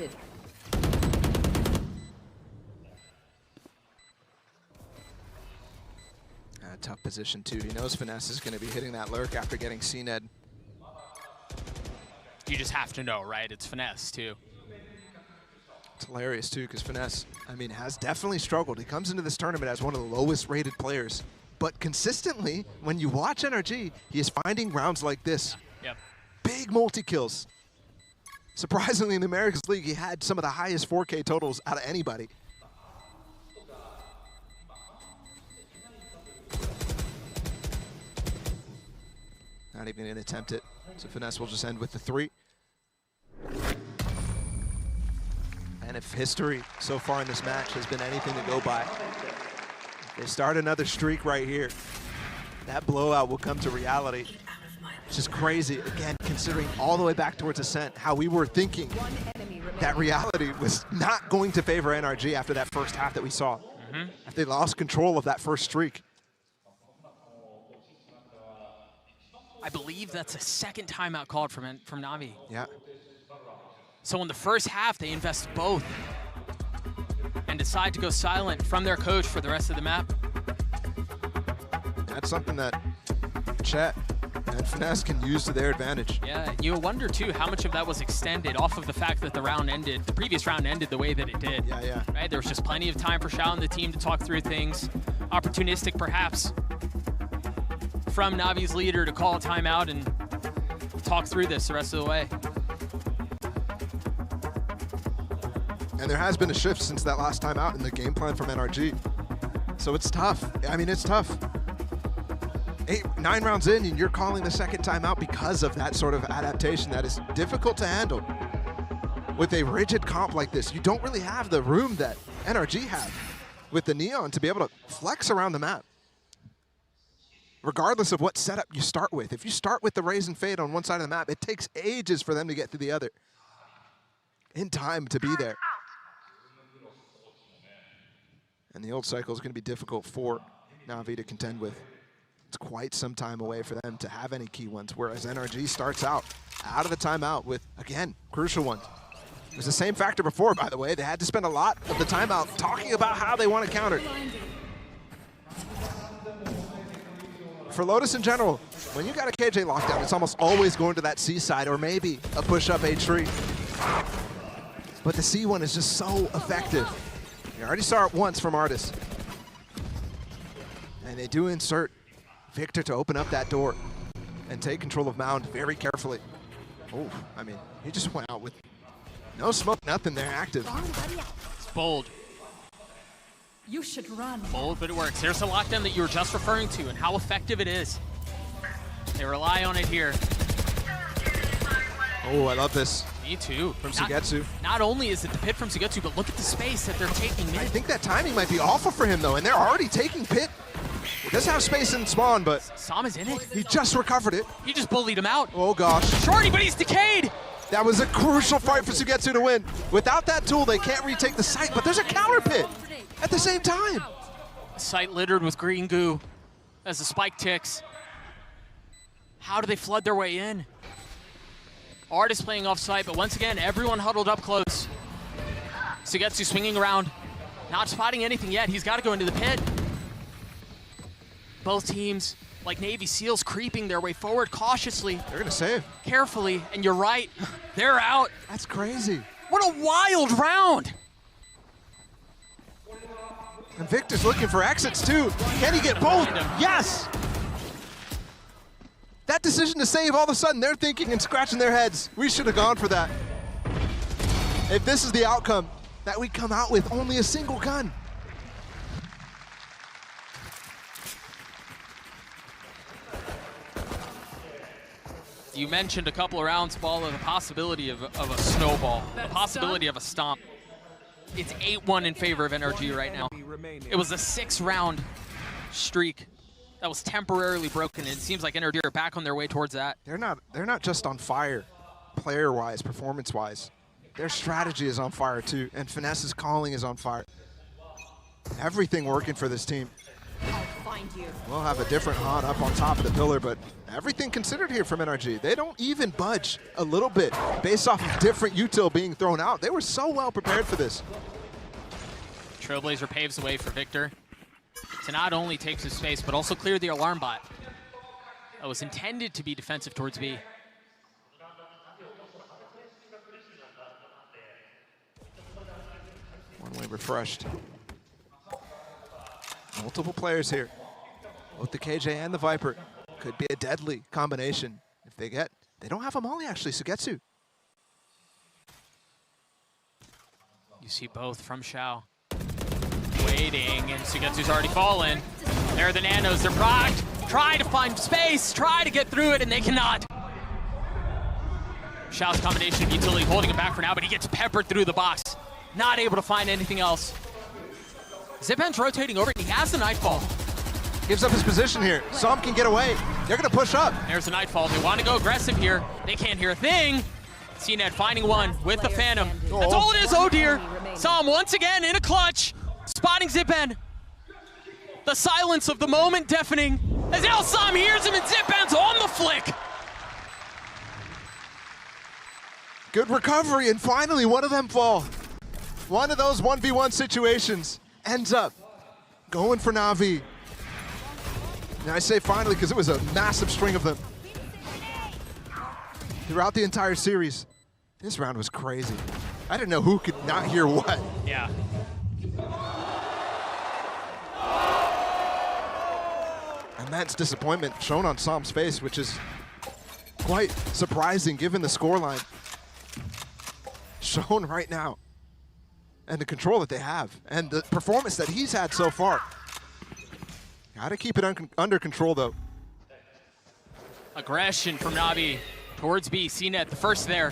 S14: Tough position too. He knows Finesse is going to be hitting that lurk after getting CNED.
S17: You just have to know, right? It's Finesse too.
S14: It's hilarious too, because Finesse, I mean, has definitely struggled. He comes into this tournament as one of the lowest rated players, but consistently, when you watch NRG, he is finding rounds like this.
S17: Yep.
S14: Big multi-kills. Surprisingly, in the Americas League, he had some of the highest 4K totals out of anybody. Not even going to attempt it. So Finesse will just end with the 3. And if history so far in this match has been anything to go by, they start another streak right here. That blowout will come to reality. It's just crazy, again, considering all the way back towards Ascent, how we were thinking that reality was not going to favor NRG after that first half that we saw. If they lost control of that first streak.
S17: I believe that's a second timeout called from Na'Vi.
S14: Yeah.
S17: So in the first half, they invest both and decide to go silent from their coach for the rest of the map.
S14: That's something that Chet and Finesse can use to their advantage.
S17: Yeah, you wonder too how much of that was extended off of the fact that the previous round ended the way that it did.
S14: Yeah.
S17: Right, there was just plenty of time for Shao and the team to talk through things. Opportunistic perhaps from Navi's leader to call a timeout and talk through this the rest of the way.
S14: And there has been a shift since that last time out in the game plan from NRG. So it's tough. I mean, it's tough. 9 rounds in and you're calling the second timeout because of that sort of adaptation that is difficult to handle. With a rigid comp like this, you don't really have the room that NRG had with the Neon to be able to flex around the map. Regardless of what setup you start with. If you start with the Raise and Fade on one side of the map, it takes ages for them to get to the other. In time to be there. And the old cycle is going to be difficult for Na'Vi to contend with. It's quite some time away for them to have any key ones, whereas NRG starts out of the timeout with, again, crucial ones. It was the same factor before, by the way. They had to spend a lot of the timeout talking about how they want to counter. For Lotus in general, when you got a KJ lockdown, it's almost always going to that C side or maybe a push-up H3. But the C one is just so effective. You already saw it once from Artis. And they do insert Victor to open up that door and take control of Mound very carefully. Oh, I mean, he just went out with no smoke, nothing there, active.
S17: It's bold.
S16: You should run.
S17: Bold, but it works. There's the lockdown that you were just referring to and how effective it is. They rely on it here.
S14: Oh, I love this.
S17: Me too.
S14: From Sugetsu.
S17: Not only is it the pit from Sugetsu, but look at the space that they're taking mid.
S14: I think that timing might be awful for him, though, and they're already taking pit. He does have space in spawn, but
S17: Sam is in it.
S14: He just recovered it.
S17: He just bullied him out.
S14: Oh, gosh.
S17: Shorty, but he's decayed.
S14: That was a crucial fight for Sugetsu to win. Without that tool, they can't retake the site, but there's a counter pit at the same time.
S17: Site littered with green goo as the spike ticks. How do they flood their way in? Artis playing off site, but once again, everyone huddled up close. Sugetsu swinging around, not spotting anything yet. He's got to go into the pit. Both teams, like Navy SEALs, creeping their way forward cautiously.
S14: They're going to save.
S17: Carefully, and you're right, they're out.
S14: That's crazy.
S17: What a wild round.
S14: And Victor's looking for exits too. Can he get both? Yes! That decision to save, all of a sudden they're thinking and scratching their heads. We should have gone for that. If this is the outcome, that we come out with only a single gun.
S17: You mentioned a couple of rounds, Ball, of the possibility of a snowball, the possibility of a stomp. It's 8-1 in favor of NRG right now. It was a 6-round streak that was temporarily broken, and it seems like NRG are back on their way towards that.
S14: They're not just on fire, player-wise, performance-wise. Their strategy is on fire too, and Finesse's calling is on fire. Everything working for this team.
S16: I'll find you.
S14: We'll have a different Han up on top of the pillar, but everything considered here from NRG. They don't even budge a little bit based off of different util being thrown out. They were so well prepared for this.
S17: Trailblazer paves the way for Victor to not only take his space, but also clear the alarm bot that was intended to be defensive towards B.
S14: One way refreshed. Multiple players here. Both the KJ and the Viper. Could be a deadly combination if they get. They don't have a molly actually, Sugetsu.
S17: You see both from Shao. Waiting, and Sugetsu's already fallen. There are the nanos, they're procced. Try to find space, try to get through it, and they cannot. Xiao's combination of utility holding him back for now, but he gets peppered through the box. Not able to find anything else. Zipan's rotating over, and he has the Nightfall.
S14: Gives up his position here. Som can get away. They're gonna push up.
S17: There's a Nightfall. They want to go aggressive here. They can't hear a thing. CNED finding one with the Phantom. That's all it is, oh dear. Som once again in a clutch. Spotting Zipan. The silence of the moment deafening. As now Som hears him and Zipan's on the flick.
S14: Good recovery, and finally one of them fall. One of those 1v1 situations ends up going for Na'Vi. And I say finally because it was a massive string of them throughout the entire series. This round was crazy. I didn't know who could not hear what.
S17: Yeah.
S14: Immense disappointment shown on Som's face, which is quite surprising given the scoreline shown right now and the control that they have and the performance that he's had so far. Gotta keep it under control though.
S17: Aggression from Na'Vi towards B. CNED, the first there.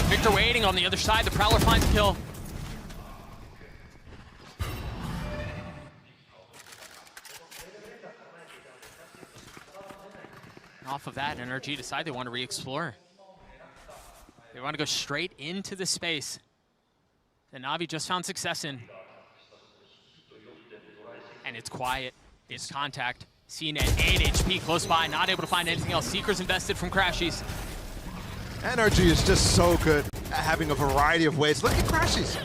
S17: Victor waiting on the other side. The Prowler finds a kill. Off of that, NRG decide they want to re-explore. They want to go straight into the space that Na'Vi just found success in. And it's quiet. It's contact. CNED, 8 HP close by, not able to find anything else. Seekers invested from Crashies.
S14: NRG is just so good at having a variety of ways. Look at Crashies.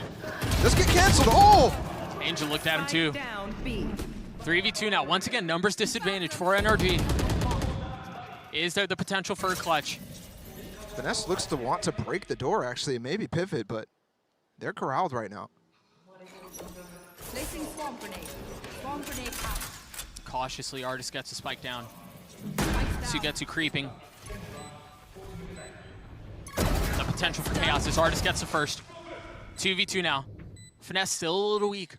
S14: Let's get canceled. Oh!
S17: Angel looked at him too. 3v2 now. Once again, numbers disadvantage for NRG. Is there the potential for a clutch?
S14: Finesse looks to want to break the door, actually, maybe pivot, but they're corralled right now.
S16: Placing swamp grenade. Swamp grenade out.
S17: Cautiously, Artis gets a spike down. Sugetsu creeping. The potential for chaos as Artis gets the first. 2v2 now. Finesse still a little weak.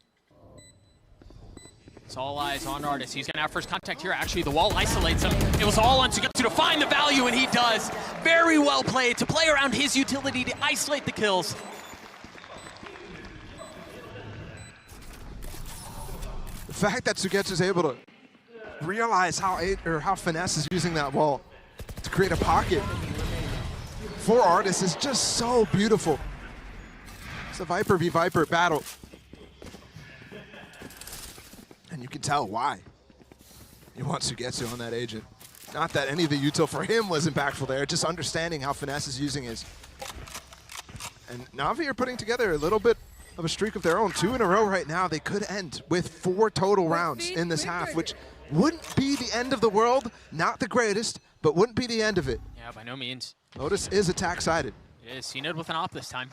S17: It's all eyes on Artis. He's gonna have first contact here. Actually, the wall isolates him. It was all on Sugetsu to find the value, and he does. Very well played to play around his utility to isolate the kills.
S14: The fact that Sugetsu is able to realize how Finesse is using that wall to create a pocket for Artis is just so beautiful. It's a Viper v Viper battle. And you can tell why. He wants Sugetsu on that agent. Not that any of the util for him was impactful there, just understanding how Finesse is using his. And Na'Vi are putting together a little bit of a streak of their own. 2 in a row right now. They could end with 4 total rounds in this half, which wouldn't be the end of the world. Not the greatest, but wouldn't be the end of it.
S17: Yeah, by no means.
S14: Lotus is attack-sided.
S17: It is. CNED with an op this time.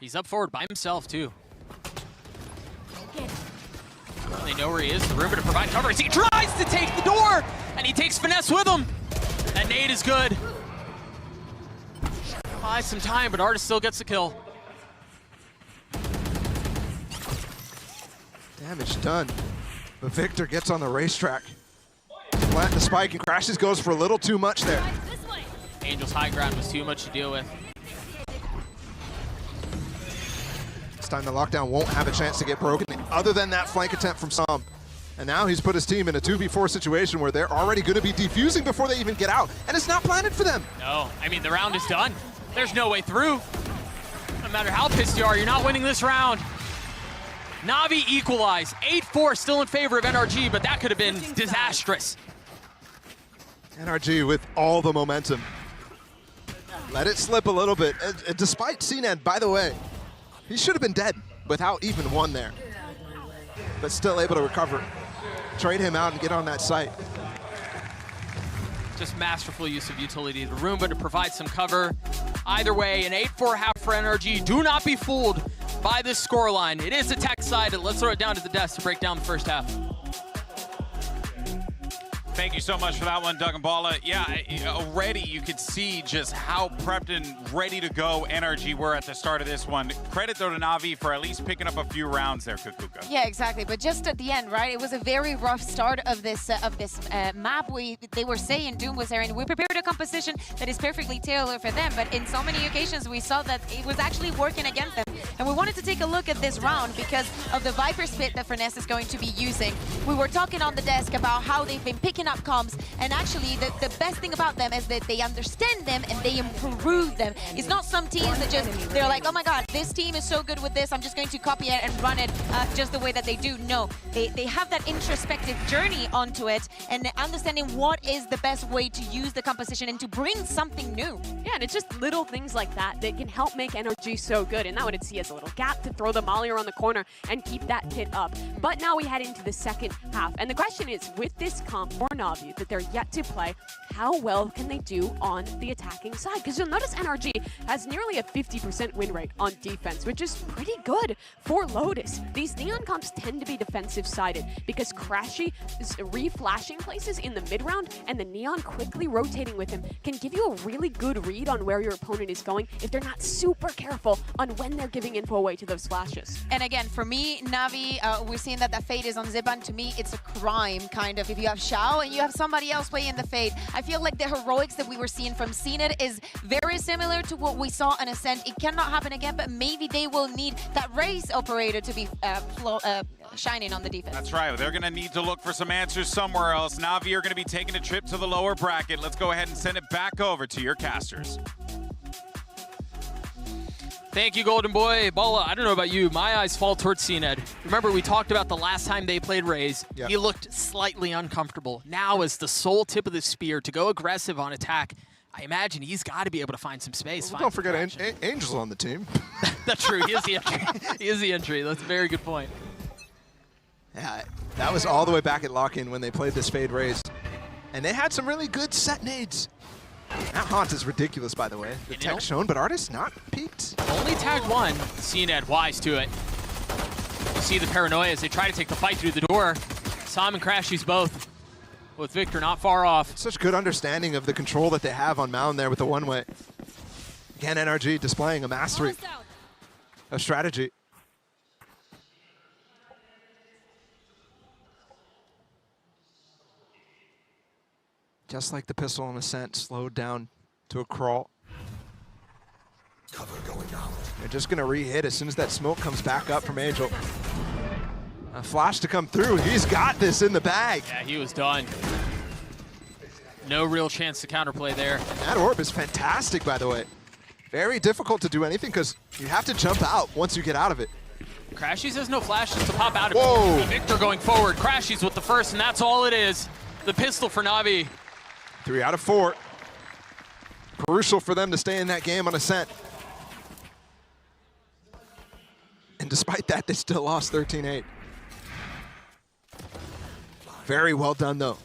S17: He's up forward by himself, too. They know where he is. The rumor to provide cover as he tries to take the door, and he takes Finesse with him. That nade is good. Buys some time, but Artis still gets the kill.
S14: Damage done. But Victor gets on the racetrack. Plant the spike and Crashes goes for a little too much there.
S17: Angel's high ground was too much to deal with.
S14: This time the lockdown won't have a chance to get broken other than that flank attempt from Som. And now he's put his team in a 2v4 situation where they're already going to be defusing before they even get out. And it's not planted for them.
S17: No, I mean, the round is done. There's no way through. No matter how pissed you are, you're not winning this round. Na'Vi equalize. 8-4 still in favor of NRG, but that could have been disastrous.
S14: NRG with all the momentum. Let it slip a little bit. Despite CNED, by the way, he should have been dead without even one there. But still able to recover. Trade him out and get on that site.
S17: Just masterful use of utility. The Roomba to provide some cover. Either way, an 8-4 half for NRG. Do not be fooled by this scoreline. It is attack-sided. Let's throw it down to the desk to break down the first half.
S2: Thank you so much for that one, Doug and Bala. Yeah, already you could see just how prepped and ready to go NRG were at the start of this one. Credit though to Na'Vi for at least picking up a few rounds there, Kukuka.
S3: Yeah, exactly. But just at the end, right? It was a very rough start of this map. They were saying Doom was there, and we prepared a composition that is perfectly tailored for them. But in so many occasions, we saw that it was actually working against them. And we wanted to take a look at this round because of the Viper split that Finesse is going to be using. We were talking on the desk about how they've been picking up comms, and actually the best thing about them is that they understand them and they improve them. It's not some teams that just, they're like, oh my god, this team is so good with this, I'm just going to copy it and run it just the way that they do. No, they have that introspective journey onto it and understanding what is the best way to use the composition and to bring something new.
S4: Yeah, and it's just little things like that that can help make NRG so good, and that would see as a little gap to throw the molly around the corner and keep that pit up. But now we head into the second half, and the question is, with this comp for Na'Vi that they're yet to play, how well can they do on the attacking side? Because you'll notice NRG has nearly a 50% win rate on defense, which is pretty good for Lotus. These Neon comps tend to be defensive-sided because Crashy is re-flashing places in the mid-round, and the Neon quickly rotating with him can give you a really good read on where your opponent is going if they're not super careful on when they're giving info away to those flashes.
S3: And again, for me, Na'Vi, we're seeing that the fade is on Ziban. To me, it's a crime, kind of. If you have Xiao and you have somebody else playing the fade, I feel like the heroics that we were seeing from CNET is very similar to what we saw on Ascent. It cannot happen again, but maybe they will need that race operator to be shining on the defense.
S2: That's right. They're going to need to look for some answers somewhere else. Na'Vi are going to be taking a trip to the lower bracket. Let's go ahead and send it back over to your casters.
S1: Thank you, Golden Boy. Bala, I don't know about you. My eyes fall towards CNED. Remember, we talked about the last time they played Raze. Yep. He looked slightly uncomfortable. Now, as the sole tip of the spear to go aggressive on attack, I imagine he's got to be able to find some space.
S14: Well, don't forget Angel's on the team.
S1: That's true. He is the entry. He is the entry. That's a very good point.
S14: Yeah, that was all the way back at lock-in when they played this fade Raze. And they had some really good set nades. That haunt is ridiculous, by the way. The tech shown, but Artist not peaked.
S1: Only tagged one. CNED wise to it. You see the paranoia as they try to take the fight through the door. Sam and Crashies both, with Victor not far off.
S14: Such good understanding of the control that they have on Mound there with the one-way. Again, NRG displaying a mastery of strategy. Just like the pistol on Ascent, slowed down to a crawl.
S5: Cover going out.
S14: They're just going to re-hit as soon as that smoke comes back up from Angel. A flash to come through. He's got this in the bag.
S1: Yeah, he was done. No real chance to counterplay there.
S14: And that orb is fantastic, by the way. Very difficult to do anything because you have to jump out once you get out of it.
S1: Crashies has no flashes to pop out of
S14: Whoa.
S1: it. Victor going forward. Crashies with the first, and that's all it is. The pistol for Na'Vi.
S14: 3 out of 4. Crucial for them to stay in that game on Ascent. And despite that, they still lost 13-8. Very well done, though,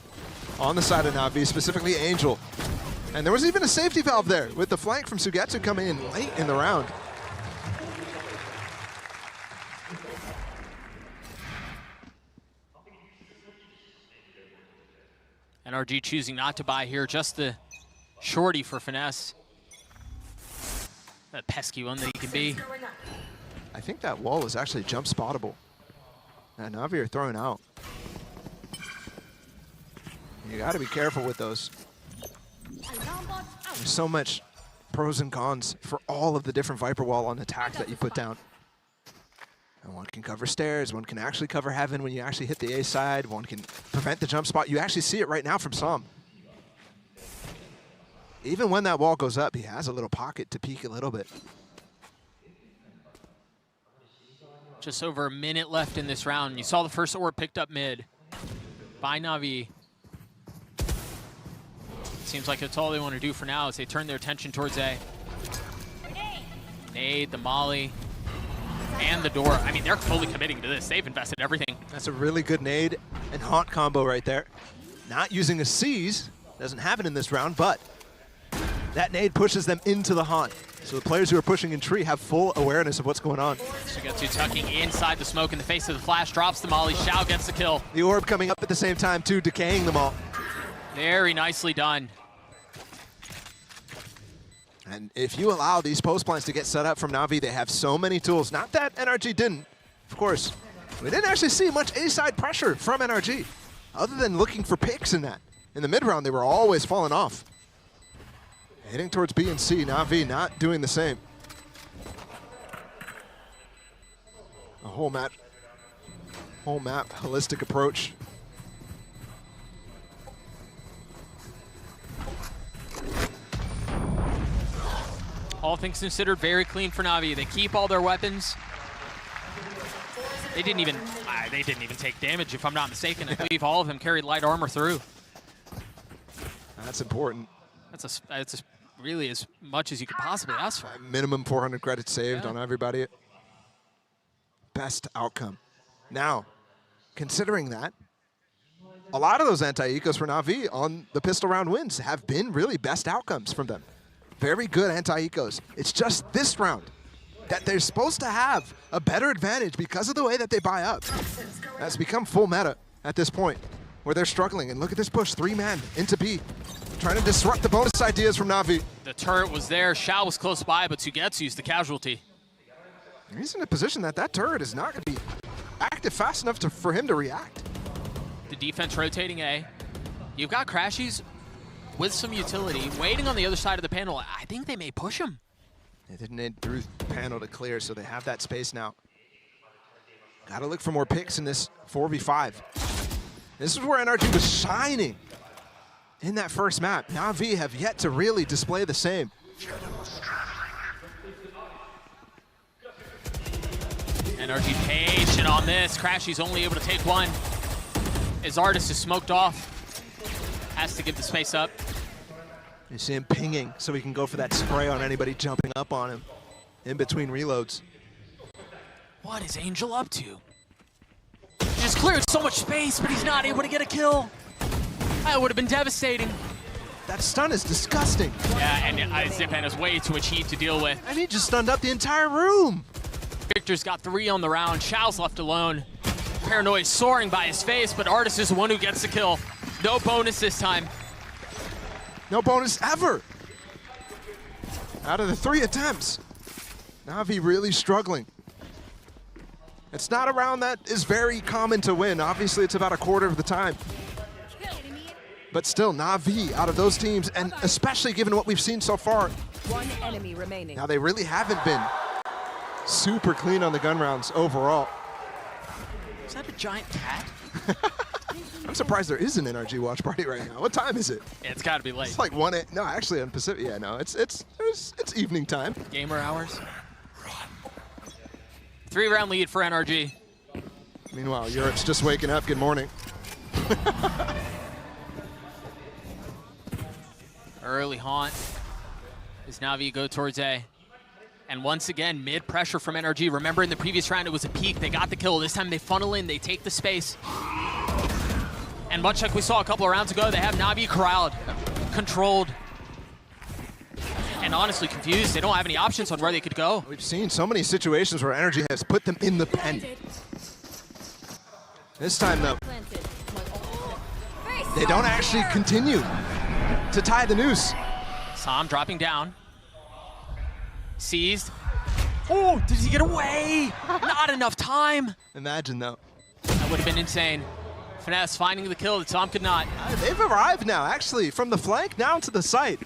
S14: on the side of Na'Vi, specifically Angel. And there was even a safety valve there with the flank from Sugetsu coming in late in the round.
S1: NRG choosing not to buy here, just the shorty for Finesse. That pesky one that he can be.
S14: I think that wall is actually jump spottable. And Na'Vi are throwing out. You got to be careful with those. There's so much pros and cons for all of the different Viper wall on attack that you put down. And one can cover stairs, one can actually cover heaven when you actually hit the A side, one can prevent the jump spot. You actually see it right now from Som. Even when that wall goes up, he has a little pocket to peek a little bit.
S1: Just over a minute left in this round. You saw the first orb picked up mid by Na'Vi. Seems like that's all they want to do for now as they turn their attention towards A. Nade, the molly, and the door. I mean, they're fully committing to this. They've invested everything.
S14: That's a really good nade and haunt combo right there. Not using a seize, doesn't have it in this round, but that nade pushes them into the haunt. So the players who are pushing in tree have full awareness of what's going on.
S1: Sugetsu tucking inside the smoke in the face of the flash, drops the molly. Xiao gets the kill.
S14: The orb coming up at the same time too, decaying them all.
S17: Very nicely done.
S14: And if you allow these post plants to get set up from Na'Vi, they have so many tools. Not that NRG didn't, of course. We didn't actually see much A-side pressure from NRG, other than looking for picks in that. In the mid-round, they were always falling off. Heading towards B and C, Na'Vi not doing the same. A whole map holistic approach.
S17: All things considered, very clean for Na'Vi. They keep all their weapons. They didn't even take damage, if I'm not mistaken. I believe all of them carried light armor through.
S14: That's important.
S17: That's really as much as you could possibly ask for.
S14: Minimum 400 credits saved on everybody. Best outcome. Now, considering that, a lot of those anti-ecos for Na'Vi on the pistol round wins have been really best outcomes from them. Very good anti-ecos. It's just this round that they're supposed to have a better advantage because of the way that they buy up. That's become full meta at this point, where they're struggling. And look at this push, 3-man into B, trying to disrupt the bonus ideas from Na'Vi.
S17: The turret was there, Shao was close by, but Sugetsu's the casualty.
S14: He's in a position that turret is not going to be active fast enough for him to react.
S17: The defense rotating A. You've got Crashies with some utility, waiting on the other side of the panel. I think they may push him.
S14: They didn't need through the panel to clear, so they have that space now. Got to look for more picks in this 4v5. This is where NRG was shining in that first map. Na'Vi have yet to really display the same.
S17: NRG patient on this. Crashy's only able to take one. His artist is smoked off. Has to give the space up.
S14: You see him pinging so he can go for that spray on anybody jumping up on him in between reloads.
S17: What is Angel up to? Just cleared so much space, but he's not able to get a kill. That would have been devastating.
S14: That stun is disgusting.
S17: Yeah, and Zipan is way too much heat to deal with.
S14: And he just stunned up the entire room.
S17: Victor's got 3 on the round. Shao's left alone. Paranoia soaring by his face, but Artis is the one who gets the kill. No bonus this time.
S14: No bonus ever. Out of the 3 attempts, Na'Vi really struggling. It's not a round that is very common to win. Obviously, it's about a quarter of the time. But still, Na'Vi out of those teams, and especially given what we've seen so far.
S16: One enemy remaining.
S14: Now, they really haven't been super clean on the gun rounds overall.
S17: Is that a giant cat?
S14: I'm surprised there is an NRG watch party right now. What time is it?
S17: Yeah, it's got to be late.
S14: It's like 1 a.m. No, actually on Pacific. Yeah, no, it's evening time.
S17: Gamer hours. 3-round lead for NRG.
S14: Meanwhile, Europe's just waking up. Good morning.
S17: Early haunt as Na'Vi go towards A. And once again, mid pressure from NRG. Remember in the previous round, it was a peak. They got the kill. This time they funnel in, they take the space. And much like we saw a couple of rounds ago, they have Na'Vi corralled, controlled, and honestly confused. They don't have any options on where they could go.
S14: We've seen so many situations where NRG has put them in the pen. This time, though, they don't actually continue to tie the noose.
S17: Sam dropping down. Seized. Oh, did he get away? Not enough time.
S14: Imagine, though.
S17: That would have been insane. Finesse finding the kill that Tom could not.
S14: They've arrived now, actually, from the flank down to the site.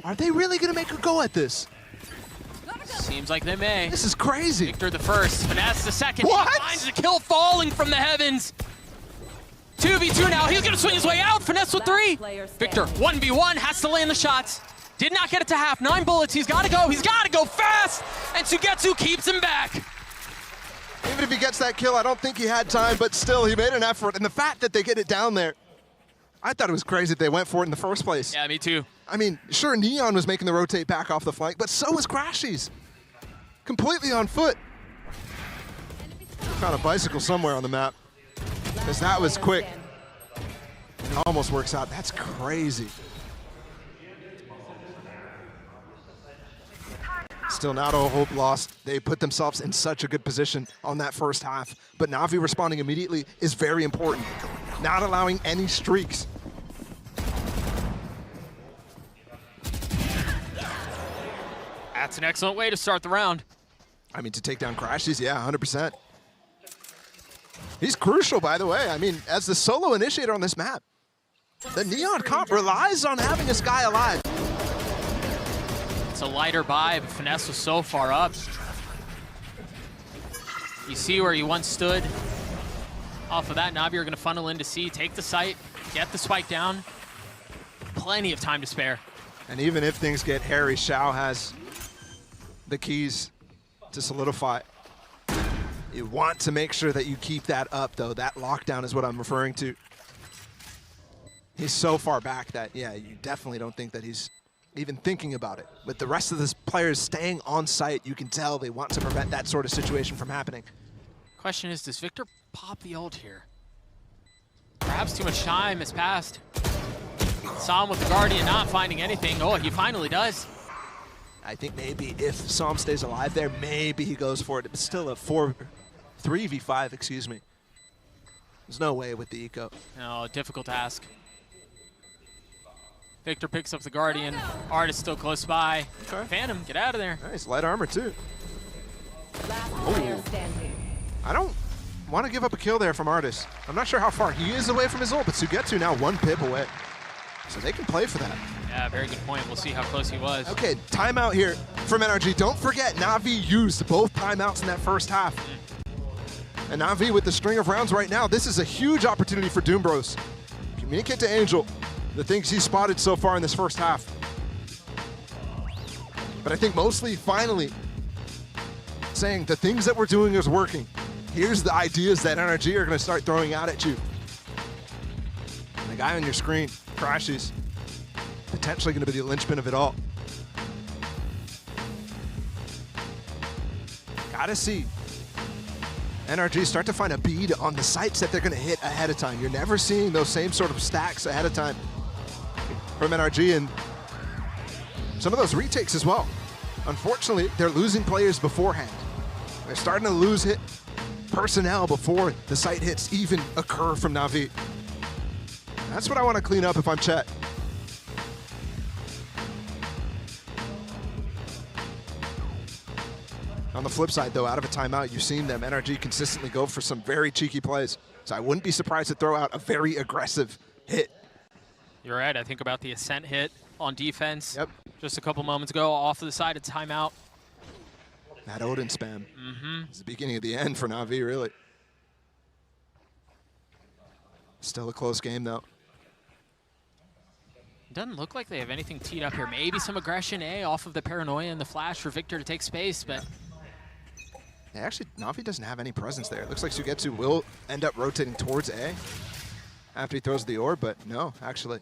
S14: Are they really going to make a go at this?
S17: Seems like they may.
S14: This is crazy.
S17: Victor the first, Finesse the second.
S14: What?
S17: He finds the kill falling from the heavens. 2v2 now. He's going to swing his way out. Finesse with 3. Victor, 1v1, has to land the shots. Did not get it to half. 9 bullets. He's got to go. He's got to go fast. And Sugetsu keeps him back.
S14: Even if he gets that kill, I don't think he had time, but still, he made an effort. And the fact that they get it down there, I thought it was crazy that they went for it in the first place.
S17: Yeah, me too.
S14: I mean, sure, Neon was making the rotate back off the flank, but so was Crashies. Completely on foot. Found a bicycle somewhere on the map, because that was quick. It almost works out. That's crazy. Still not all hope lost. They put themselves in such a good position on that first half. But Na'Vi responding immediately is very important. Not allowing any streaks
S17: That's an excellent way to start the round.
S14: I mean, to take down Crashies, yeah, 100%. He's crucial, by the way. I mean, as the solo initiator on this map, the Neon comp relies on having a Sky alive.
S17: It's a lighter buy, but Finesse was so far up. You see where he once stood. Off of that, Navi are going to funnel in to C, take the site, get the spike down. Plenty of time to spare.
S14: And even if things get hairy, Xiao has the keys to solidify. You want to make sure that you keep that up, though. That lockdown is what I'm referring to. He's so far back that, yeah, you definitely don't think that he's even thinking about it. With the rest of the players staying on site, you can tell they want to prevent that sort of situation from happening.
S17: Question is, does Victor pop the ult here? Perhaps too much time has passed. Saw him with the Guardian not finding anything. Oh, he finally does.
S14: I think maybe if Psalm stays alive there, maybe he goes for it. It's still a 3v5, excuse me. There's no way with the eco.
S17: No, difficult task. Victor picks up the Guardian. Artist still close by. Okay. Phantom, get out of there.
S14: Nice, light armor too.
S16: Player standing.
S14: I don't want to give up a kill there from Artist. I'm not sure how far he is away from his ult, but Sugetsu now 1 pip away. So they can play for that.
S17: Yeah, very good point. We'll see how close he was.
S14: Okay, timeout here from NRG. Don't forget, Na'Vi used both timeouts in that first half. And Na'Vi with the string of rounds right now, this is a huge opportunity for Doom Bros. Communicate to Angel the things he spotted so far in this first half. But I think mostly, finally, saying the things that we're doing is working. Here's the ideas that NRG are going to start throwing out at you. And the guy on your screen, Crashies, potentially going to be the linchpin of it all. Gotta see NRG start to find a bead on the sites that they're going to hit ahead of time. You're never seeing those same sort of stacks ahead of time from NRG, and some of those retakes as well. Unfortunately, they're losing players beforehand. They're starting to lose hit personnel before the site hits even occur from Na'Vi. That's what I want to clean up if I'm Chet. On the flip side, though, out of a timeout, you've seen them, NRG, consistently go for some very cheeky plays. So I wouldn't be surprised to throw out a very aggressive hit.
S17: You're right. I think about the Ascent hit on defense.
S14: Yep.
S17: Just a couple moments ago, off to the side of timeout.
S14: That Odin spam. It's the beginning of the end for Na'Vi, really. Still a close game, though.
S17: Doesn't look like they have anything teed up here. Maybe some aggression A off of the paranoia and the flash for Victor to take space, but...
S14: Yeah, actually, Na'Vi doesn't have any presence there. It looks like Sugetsu will end up rotating towards A after he throws the orb, but no, actually.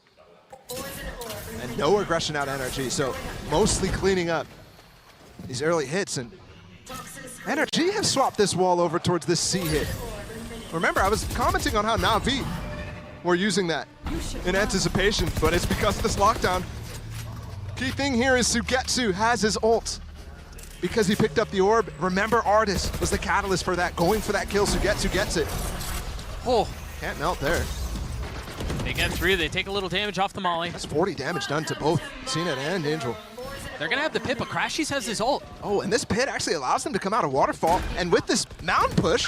S14: And no aggression out of NRG, so mostly cleaning up these early hits. And NRG have swapped this wall over towards this C hit. Remember, I was commenting on how Na'Vi were using that in anticipation, but it's because of this lockdown. Key thing here is Sugetsu has his ult because he picked up the orb. Remember, Artist was the catalyst for that, going for that kill. Sugetsu gets it.
S17: Oh,
S14: can't melt there.
S17: They get through, they take a little damage off the molly.
S14: That's 40 damage done to both CNET and Angel.
S17: They're gonna have the pit, but Crashies has his ult.
S14: Oh, and this pit actually allows them to come out of Waterfall, and with this mountain push,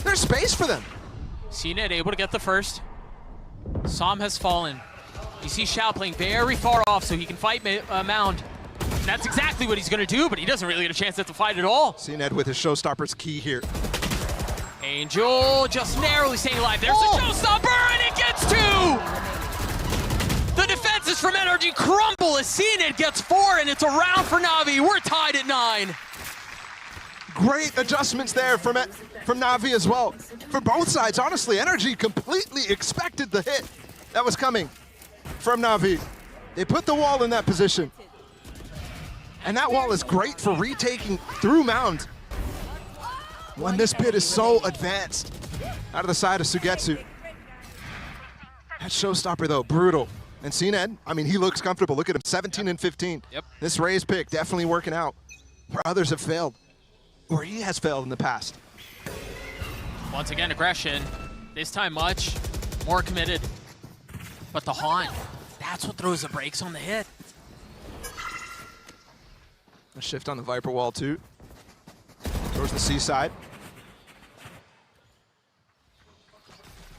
S14: there's space for them.
S17: CNET able to get the first. Som has fallen. You see Xiao playing very far off so he can fight Mound. And that's exactly what he's gonna do, but he doesn't really get a chance at the fight at all.
S14: CNET with his showstopper's key here.
S17: Angel just narrowly staying alive. There's the showstopper, and it gets 2! The defenses from NRG crumble as CNET gets 4, and it's a round for Na'Vi. We're tied at 9.
S14: Great adjustments there from Na'Vi as well. For both sides, honestly, NRG completely expected the hit that was coming from Na'Vi. They put the wall in that position. And that wall is great for retaking through Mound when this pit is so advanced out of the side of Sugetsu. That showstopper, though, brutal. And CNET, I mean, he looks comfortable. Look at him, 17 and 15.
S17: Yep.
S14: This Raze pick definitely working out where others have failed, or he has failed in the past.
S17: Once again, aggression. This time much more committed. But the haunt, that's what throws the brakes on the hit.
S14: A shift on the Viper wall too. Towards the C side.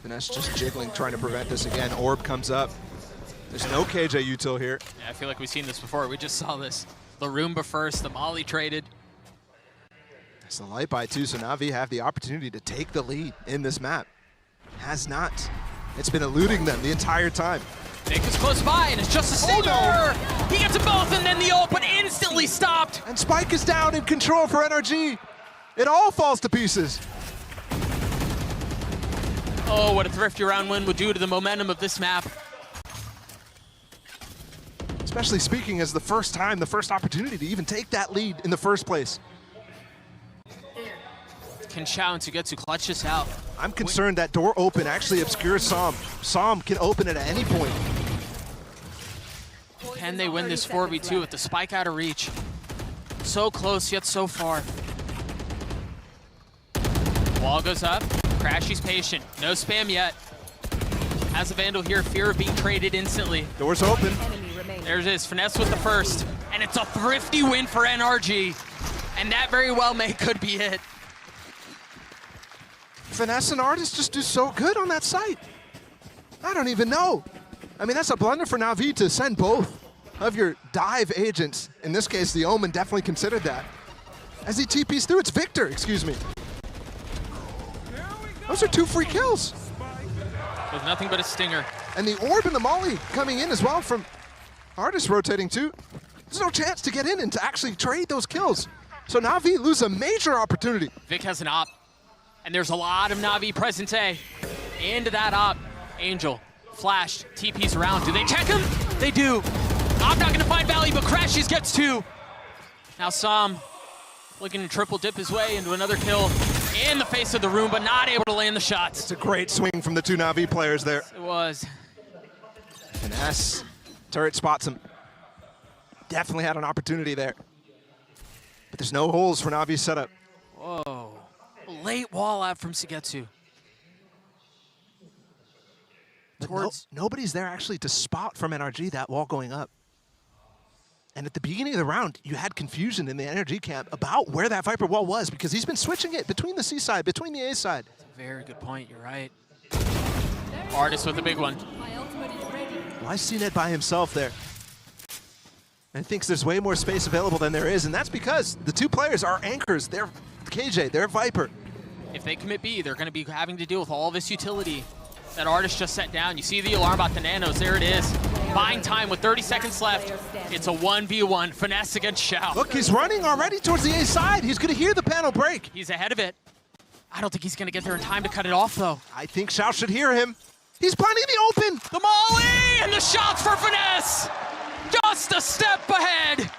S14: Finesse just jiggling, trying to prevent this again. Orb comes up. There's no KJ util here.
S17: Yeah, I feel like we've seen this before. We just saw this. The Roomba first, the Molly traded.
S14: It's the light buy too, so Na'Vi have the opportunity to take the lead in this map. Has not. It's been eluding them the entire time.
S17: Nick is close by, and it's just a stinger! Oh, no. He gets them both, and then the ult, but instantly stopped!
S14: And Spike is down in control for NRG. It all falls to pieces.
S17: Oh, what a thrifty round win would do to the momentum of this map.
S14: Especially speaking as the first time, the first opportunity to even take that lead in the first place.
S17: Can Xiao and Sugetsu clutch this out?
S14: I'm concerned that door open actually obscures Som. Som can open it at any point.
S17: Can they win this 4v2 with the spike out of reach? So close, yet so far. Wall goes up. Crashy's patient. No spam yet. Has a Vandal here. Fear of being traded instantly.
S14: Door's open.
S17: There's his Finesse with the first. And it's a thrifty win for NRG. And that very well could be it.
S14: Finesse and Artist just do so good on that site. I don't even know. I mean, that's a blunder for Na'Vi to send both of your dive agents. In this case, the Omen definitely considered that. As he TPs through, it's Victor, excuse me. Those are 2 free kills.
S17: With nothing but a stinger.
S14: And the Orb and the Molly coming in as well from Artist rotating too. There's no chance to get in and to actually trade those kills. So Na'Vi lose a major opportunity.
S17: Vic has an op. And there's a lot of Na'Vi present A. Into that op. Angel, flashed, TP's around. Do they check him? They do. I'm not gonna find Valley, but Crashies gets 2. Now Som looking to triple dip his way into another kill in the face of the room, but not able to land the shots.
S14: It's a great swing from the 2 Na'Vi players there.
S17: It was.
S14: Finesse. Turret spots him. Definitely had an opportunity there. But there's no holes for Na'Vi's setup.
S17: Whoa. Late wall out from Sugetsu.
S14: Nobody's there actually to spot from NRG that wall going up. And at the beginning of the round, you had confusion in the NRG camp about where that Viper wall was because he's been switching it between the C side, between the A side.
S17: That's a very good point, you're right. Artist with a big one.
S14: Why CNET by himself there? And thinks there's way more space available than there is, and that's because the 2 players are anchors. They're KJ, they're Viper.
S17: If they commit B, they're going to be having to deal with all this utility that Artist just set down. You see the alarm about the nanos. There it is. Buying time with 30 seconds left. It's a 1v1. Finesse against Xiao.
S14: Look, he's running already towards the A side. He's going to hear the panel break.
S17: He's ahead of it. I don't think he's going to get there in time to cut it off, though.
S14: I think Xiao should hear him. He's planting the open.
S17: The Molly and the shots for Finesse. Just a step ahead.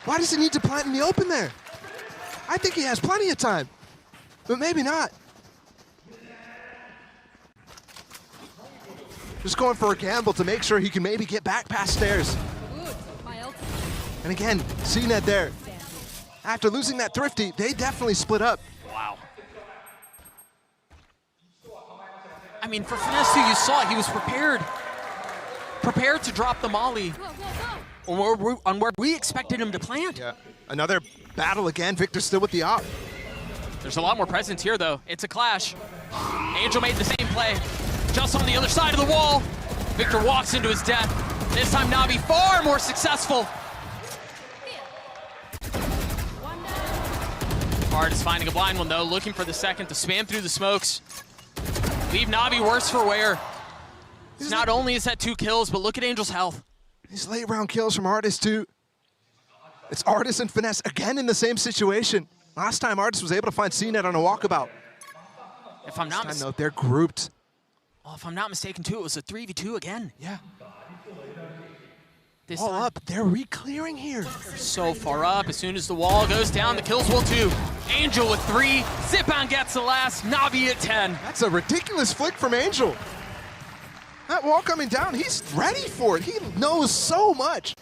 S14: Why does he need to plant in the open there? I think he has plenty of time, but maybe not. Just going for a gamble to make sure he can maybe get back past stairs. And again, CNET there. After losing that thrifty, they definitely split up.
S17: Wow. I mean, for Finesse, you saw he was prepared. Prepared to drop the Molly on where we expected him to plant.
S14: Yeah. Another battle again. Victor still with the op.
S17: There's a lot more presence here, though. It's a clash. Angel made the same play. Just on the other side of the wall. Victor walks into his death. This time Na'Vi far more successful. Artist finding a blind one, though, looking for the second to spam through the smokes. Leave Na'Vi worse for wear. Not only is that 2 kills, but look at Angel's health.
S14: These late round kills from Artist too. It's Artist and Finesse again in the same situation. Last time Artist was able to find CNET on a walkabout.
S17: If I'm not mistaken,
S14: they're grouped.
S17: Well, if I'm not mistaken too, it was a 3v2 again.
S14: Yeah.
S17: This
S14: All
S17: time,
S14: up, they're re-clearing here.
S17: They're so far up. As soon as the wall goes down, the kills will too. Angel with 3, Zipan gets the last, Na'Vi at 10.
S14: That's a ridiculous flick from Angel. That wall coming down, he's ready for it. He knows so much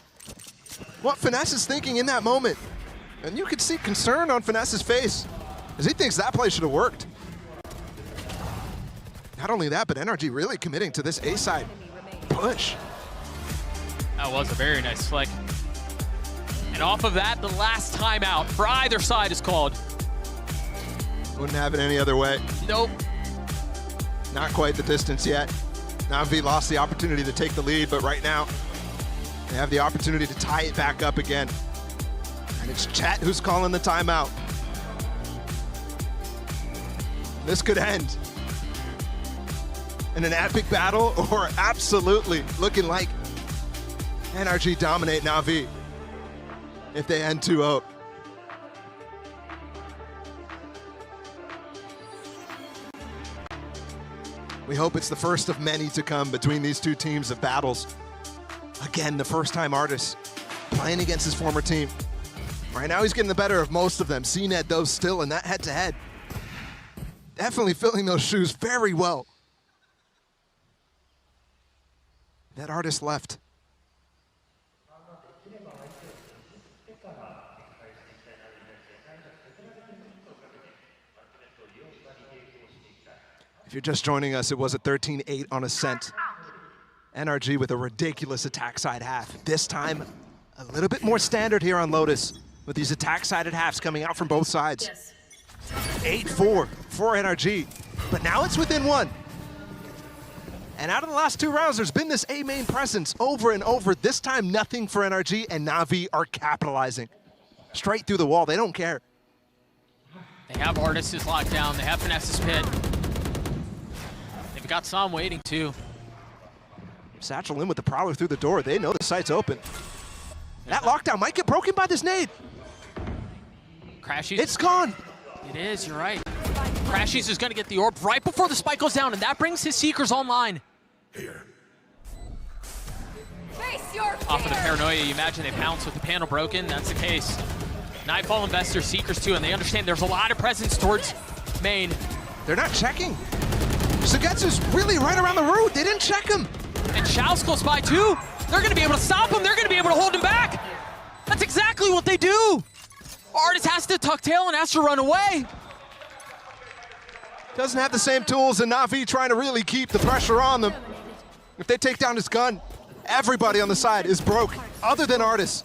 S14: what Finesse is thinking in that moment. And you could see concern on Finesse's face as he thinks that play should have worked. Not only that, but NRG really committing to this A-side push.
S17: That was a very nice flick. And off of that, the last timeout for either side is called.
S14: Wouldn't have it any other way.
S17: Nope.
S14: Not quite the distance yet. Na'Vi lost the opportunity to take the lead, but right now, they have the opportunity to tie it back up again. And it's Chet who's calling the timeout. This could end in an epic battle, or absolutely looking like NRG dominate Na'Vi if they end 2-0. We hope it's the first of many to come between these two teams of battles. Again, the first time Artis playing against his former team. Right now he's getting the better of most of them. CNED though still in that head-to-head. Definitely filling those shoes very well. That Artis left. If you're just joining us, it was a 13-8 on Ascent. NRG with a ridiculous attack side half. This time, a little bit more standard here on Lotus with these attack-sided halves coming out from both sides. 8-4 for NRG, but now it's within one. And out of the last two rounds, there's been this A main presence over and over. This time, nothing for NRG, and Na'Vi are capitalizing. Straight through the wall, they don't care.
S17: They have Artis' locked down, they have Finesse's pit. They've got Sam waiting too.
S14: Satchel in with the Prowler through the door. They know the site's open. That lockdown might get broken by this nade.
S17: Crashies.
S14: It's gone.
S17: It is, you're right. Crashies is gonna get the orb right before the spike goes down, and that brings his Seekers online.
S15: Here.
S17: Off of the paranoia, you imagine they pounce with the panel broken. That's the case. Nightfall Investor, Seekers too, and they understand there's a lot of presence towards main.
S14: They're not checking. Sugetsu's really right around the root. They didn't check him.
S17: And Shao's close by too. They're gonna be able to stop him. They're gonna be able to hold him back. That's exactly what they do. Artis has to tuck tail and has to run away.
S14: Doesn't have the same tools, and Na'Vi trying to really keep the pressure on them. If they take down his gun, everybody on the side is broke, other than Artis.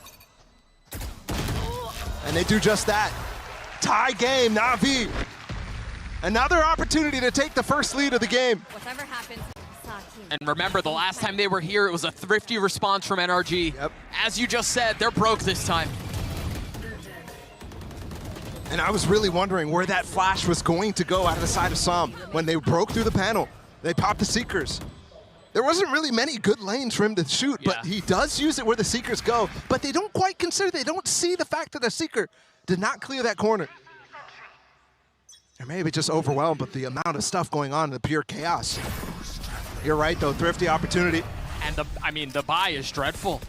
S14: And they do just that. Tie game, Na'Vi. Another opportunity to take the first lead of the game.
S15: Whatever happens,
S17: And remember, the last time they were here, it was a thrifty response from NRG.
S14: Yep.
S17: As you just said, they're broke this time.
S14: And I was really wondering where that flash was going to go out of the side of Sam. When they broke through the panel, they popped the Seekers. There wasn't really many good lanes for him to shoot, but he does use it where the Seekers go. But they don't quite consider, they don't see the fact that the Seeker did not clear that corner. Or maybe just overwhelmed with the amount of stuff going on in the pure chaos. You're right though, thrifty opportunity.
S17: And the buy is dreadful.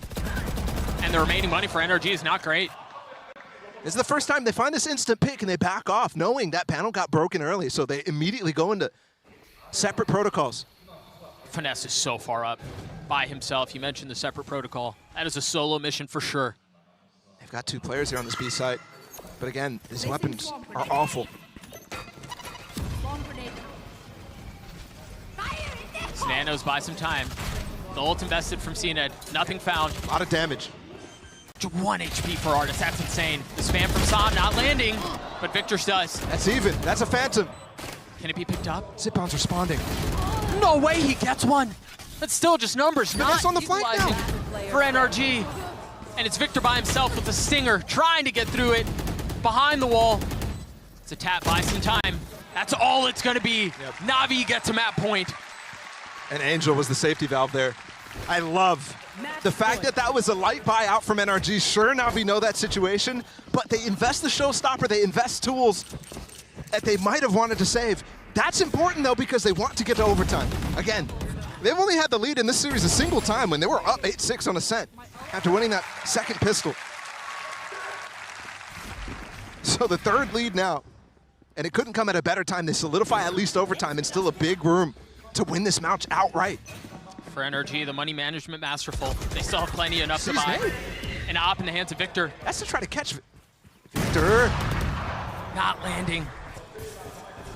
S17: And the remaining money for NRG is not great.
S14: This is the first time they find this instant pick and they back off, knowing that panel got broken early, so they immediately go into separate protocols.
S17: Finesse is so far up by himself. You mentioned the separate protocol. That is a solo mission for sure.
S14: They've got two players here on this B site, but again, these weapons are awful.
S17: Nanos buy some time. The ult invested from CNED. Nothing found.
S14: A lot of damage.
S17: 1 HP for Artis. That's insane. The spam from Sam not landing, but Victor's does.
S14: That's even. That's a Phantom.
S17: Can it be picked up?
S14: Zipbound's responding.
S17: No way he gets one. That's still just numbers, not
S14: on the flank now.
S17: For NRG. And it's Victor by himself with the Stinger, trying to get through it. Behind the wall. It's a tap, buy some time. That's all it's gonna be.
S14: Yep.
S17: Na'Vi gets a map point.
S14: And Angel was the safety valve there. I love the fact that that was a light buy out from NRG. Sure, Na'Vi know that situation, but they invest the showstopper, they invest tools that they might have wanted to save. That's important though, because they want to get to overtime. Again, they've only had the lead in this series a single time when they were up 8-6 on Ascent after winning that second pistol. So the third lead now, and it couldn't come at a better time. They solidify at least overtime and still a big room to win this match outright.
S17: For NRG, the money management masterful. They still have plenty enough to buy. An op in the hands of Victor.
S14: That's to try to catch Victor.
S17: Not landing.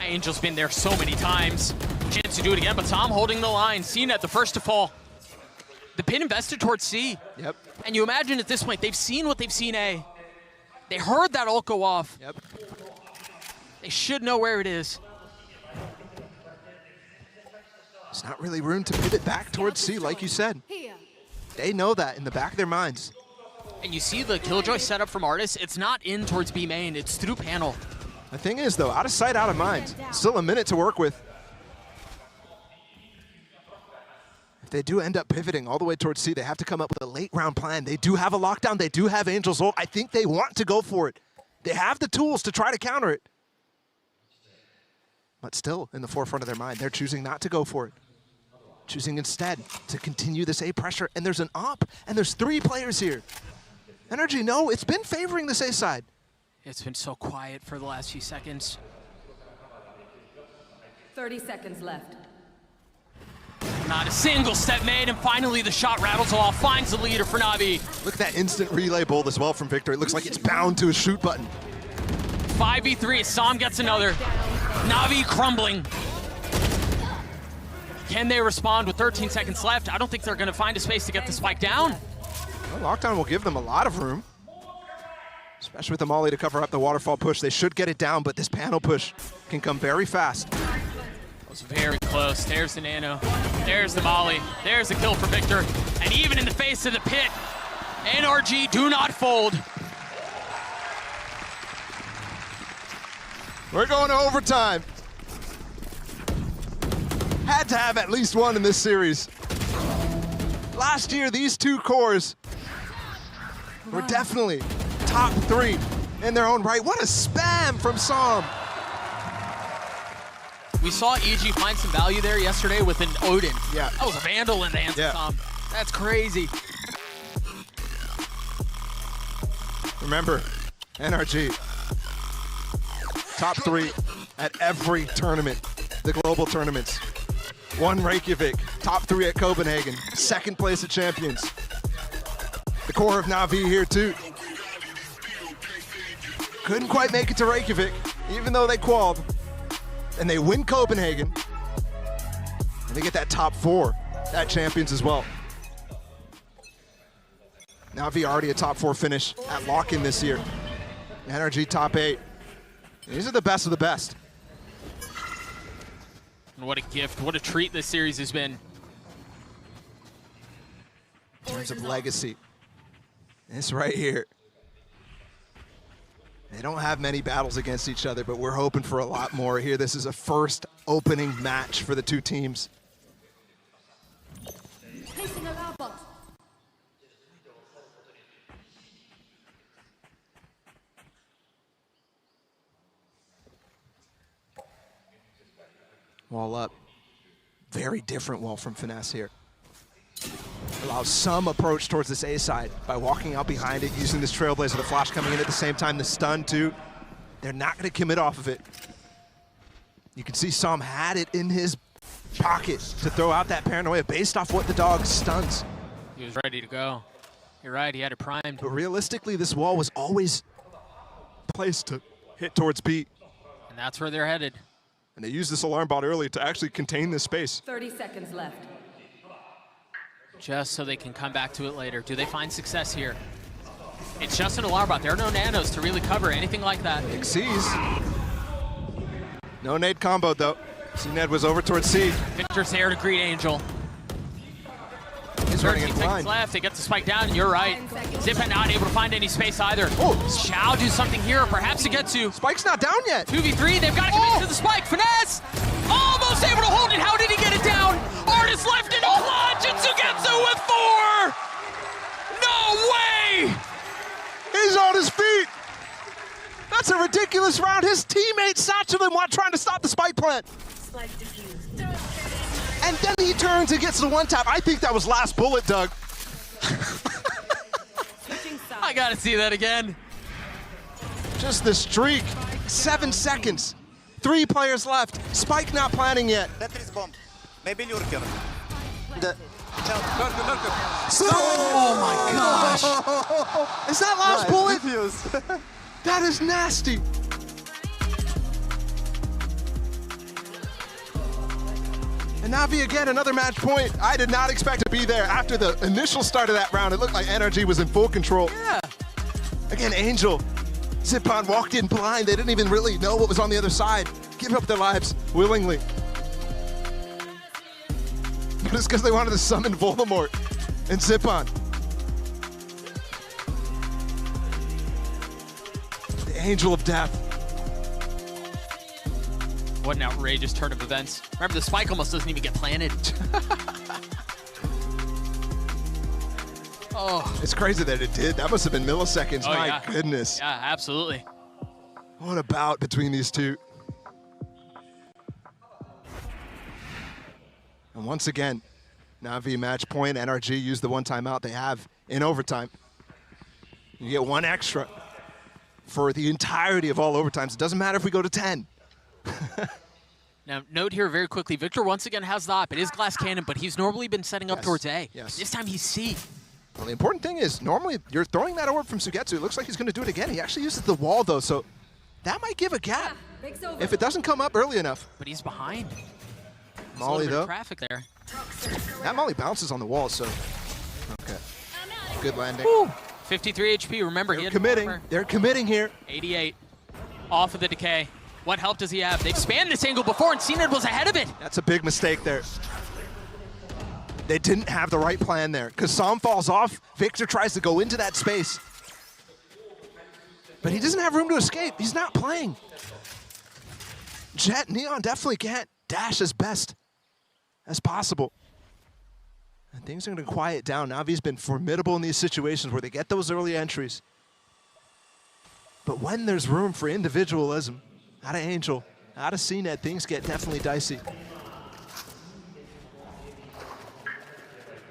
S17: Angel's been there so many times. Chance to do it again, but Sam holding the line. CNED the first to fall. The pin invested towards C.
S14: Yep.
S17: And you imagine at this point, they've seen what they've seen A. They heard that ult go off.
S14: Yep.
S17: They should know where it is.
S14: There's not really room to pivot back towards C, like you said. They know that in the back of their minds.
S17: And you see the Killjoy setup from Artis. It's not in towards B main. It's through panel.
S14: The thing is, though, out of sight, out of mind. Still a minute to work with. If they do end up pivoting all the way towards C, they have to come up with a late round plan. They do have a lockdown. They do have Angel's ult. I think they want to go for it. They have the tools to try to counter it. But still, in the forefront of their mind, they're choosing not to go for it. Choosing instead to continue this A pressure. And there's an op, and there's 3 players here. Energy, no, it's been favoring this A side.
S17: It's been so quiet for the last few seconds.
S16: 30 seconds left.
S17: Not a single step made, and finally the shot rattles off, finds the leader for Na'Vi.
S14: Look at that instant relay bolt as well from Victor. It looks like it's bound to a shoot button.
S17: 5v3, Sam gets another. Na'Vi crumbling. Can they respond with 13 seconds left? I don't think they're going to find a space to get the spike down.
S14: Well, lockdown will give them a lot of room, especially with the molly to cover up the waterfall push. They should get it down, but this panel push can come very fast.
S17: That was very close. There's the nano. There's the molly. There's the kill for Victor. And even in the face of the pit, NRG do not fold.
S14: We're going to overtime. Had to have at least one in this series. Last year, these 2 cores were definitely top 3 in their own right. What a spam from Som.
S17: We saw EG find some value there yesterday with an Odin.
S14: Yeah.
S17: That was a Vandal in the hands of Som. That's crazy.
S14: Remember, NRG, top 3 at every tournament, the global tournaments. 1 Reykjavik, top 3 at Copenhagen, 2nd place at Champions. The core of Na'Vi here too. Couldn't quite make it to Reykjavik, even though they qualified. And they win Copenhagen. And they get that top 4 at Champions as well. Na'Vi already a top 4 finish at lock-in this year. NRG top 8. These are the best of the best.
S17: And what a gift, what a treat this series has been.
S14: In terms of legacy, this right here. They don't have many battles against each other, but we're hoping for a lot more here. This is a first opening match for the 2 teams. Wall up. Very different wall from Finesse here. Allows some approach towards this A side by walking out behind it, using this Trailblazer, the flash coming in at the same time, the stun too. They're not going to commit off of it. You can see Som had it in his pocket to throw out that paranoia based off what the dog stuns.
S17: He was ready to go. You're right, he had it primed.
S14: But realistically, this wall was always placed to hit towards B.
S17: And that's where they're headed.
S14: And they used this alarm bot early to actually contain this space.
S16: 30 seconds left.
S17: Just so they can come back to it later. Do they find success here? It's just an alarm bot. There are no nanos to really cover anything like that.
S14: Xyz. No nade combo though. C-Ned was over towards C.
S17: Victor's there to greet Angel.
S14: He's running in blind.
S17: Left, they get the spike down, and you're right. Zipa not able to find any space either. Oh, Chow do something here, perhaps Sugetsu.
S14: Spike's not down yet.
S17: 2v3, they've got to commit to the spike. Finesse! Almost able to hold it. How did he get it down? Artis left in a clutch, and Sugetsu with 4! No way!
S14: He's on his feet. That's a ridiculous round. His teammate satcheled him while trying to stop the spike plant.
S16: Spike defused.
S14: And then he turns and gets the 1-tap. I think that was last bullet, Doug.
S17: I gotta see that again.
S14: Just the streak. 7 seconds. 3 players left. Spike not planning yet.
S8: That is bomb. Maybe Lurker.
S14: Oh my gosh. Is that last bullet? That is nasty. And Na'Vi again, another match point. I did not expect to be there. After the initial start of that round, it looked like NRG was in full control.
S17: Yeah.
S14: Again, Angel, Zippon walked in blind. They didn't even really know what was on the other side. Give up their lives willingly. But it's because they wanted to summon Voldemort and Zippon. The Angel of Death.
S17: What an outrageous turn of events. Remember, the spike almost doesn't even get planted. Oh.
S14: It's crazy that it did. That must have been milliseconds.
S17: Oh,
S14: My
S17: yeah.
S14: goodness.
S17: Yeah, absolutely.
S14: What a bout between these two. And once again, Na'Vi match point. NRG used the one timeout they have in overtime. You get one extra for the entirety of all overtimes. It doesn't matter if we go to 10.
S17: Now, note here very quickly, Victor once again has the op. It is glass cannon, but he's normally been setting up towards A.
S14: Yes.
S17: This time he's C.
S14: Well, the important thing is, normally you're throwing that orb from Sugetsu. It looks like he's going to do it again. He actually uses the wall, though, so that might give a gap if it doesn't come up early enough.
S17: But he's behind.
S14: Molly,
S17: There's a little bit
S14: though.
S17: of traffic there.
S14: That Molly bounces on the wall, so okay. Good landing.
S17: Woo. 53 HP. Remember, he had
S14: committing. They're committing here.
S17: 88. Off of the decay. What help does he have? They've spanned this angle before, and CNED was ahead of it.
S14: That's a big mistake there. They didn't have the right plan there. Because Som falls off, Victor tries to go into that space. But he doesn't have room to escape. He's not playing. Jet, Neon definitely can't dash as best as possible. And things are going to quiet down. Navi's been formidable in these situations where they get those early entries. But when there's room for individualism, out of Angel, out of CNED, things get definitely dicey.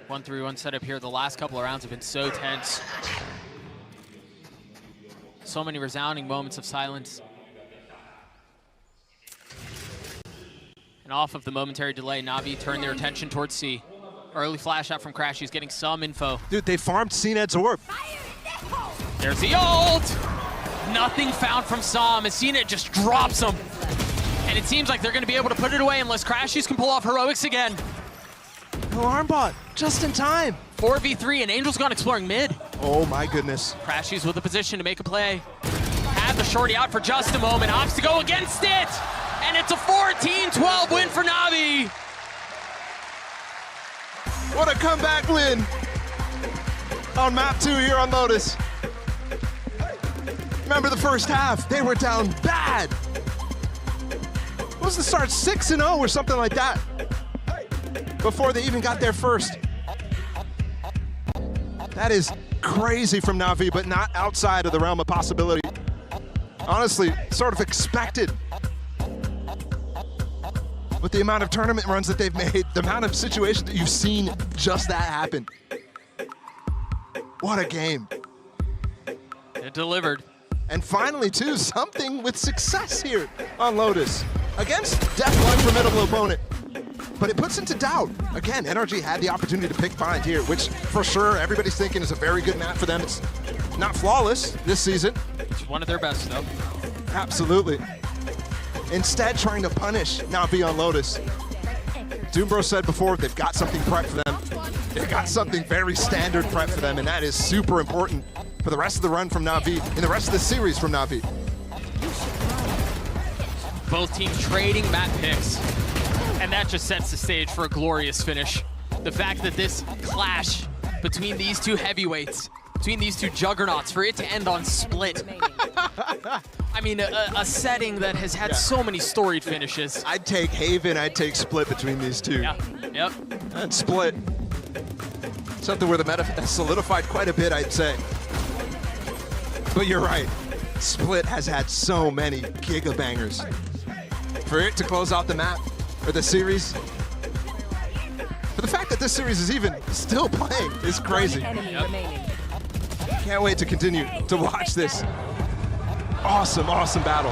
S17: 1-3-1 setup here. The last couple of rounds have been so tense. So many resounding moments of silence. And off of the momentary delay, Na'Vi turned their attention towards C. Early flash out from Crash. He's getting some info.
S14: Dude, they farmed CNED's orb.
S17: There's the ult! Nothing found from Som, and CNED just drops him. And it seems like they're going to be able to put it away unless Crashies can pull off heroics again.
S14: No armbot, just in time.
S17: 4v3, and Angel's gone exploring mid.
S14: Oh my goodness.
S17: Crashies with the position to make a play. Had the shorty out for just a moment. Opts to go against it. And it's a 14-12 win for Na'Vi.
S14: What a comeback win on map 2 here on Lotus. Remember the first half, they were down bad. What was the start, 6-0 or something like that? Before they even got there first. That is crazy from Na'Vi, but not outside of the realm of possibility. Honestly, sort of expected. With the amount of tournament runs that they've made, the amount of situations that you've seen just that happen. What a game.
S17: It delivered.
S14: And finally, too, something with success here on Lotus. Against definitely formidable opponent. But it puts into doubt. Again, NRG had the opportunity to pick Bind here, which for sure everybody's thinking is a very good map for them. It's not flawless this season.
S17: It's one of their best, though.
S14: Absolutely. Instead, trying to punish Na'Vi on Lotus. Doombro said before, they've got something prepped for them. They've got something very standard prepped for them, and that is super important for the rest of the run from Na'Vi and the rest of the series from Na'Vi.
S17: Both teams trading map picks, and that just sets the stage for a glorious finish. The fact that this clash between these two heavyweights, between these two juggernauts, for it to end on split. I mean, a setting that has had so many storied finishes.
S14: I'd take Haven, I'd take Split between these two.
S17: Yeah, yep.
S14: And Split. Something where the meta has solidified quite a bit, I'd say. But you're right. Split has had so many giga bangers. For it to close out the map, or the series, but the fact that this series is even still playing is crazy. Can't wait to continue to watch this awesome, awesome battle.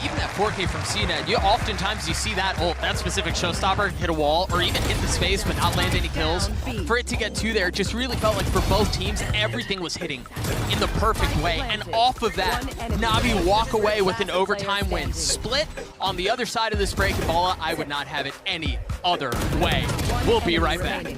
S17: even that 4K from CNET, oftentimes you see that specific showstopper hit a wall or even hit the space but not land any kills. For it to get to there, it just really felt like for both teams, everything was hitting in the perfect way. And off of that, Na'Vi walk away with an overtime win. Split on the other side of this break, and Bala, I would not have it any other way. We'll be right back.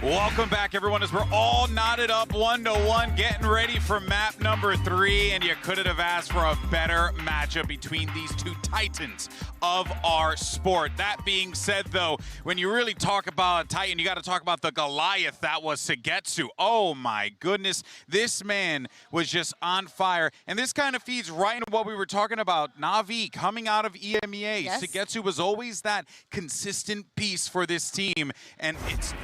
S2: Welcome back, everyone, as we're all knotted up 1-1, getting ready for map number 3, and you couldn't have asked for a better matchup between these two titans of our sport. That being said, though, when you really talk about a titan, you got to talk about the Goliath that was Secretlab. Oh my goodness, this man was just on fire, and this kind of feeds right into what we were talking about. Na'Vi coming out of EMEA. Yes. Secretlab was always that consistent piece for this team, and it's,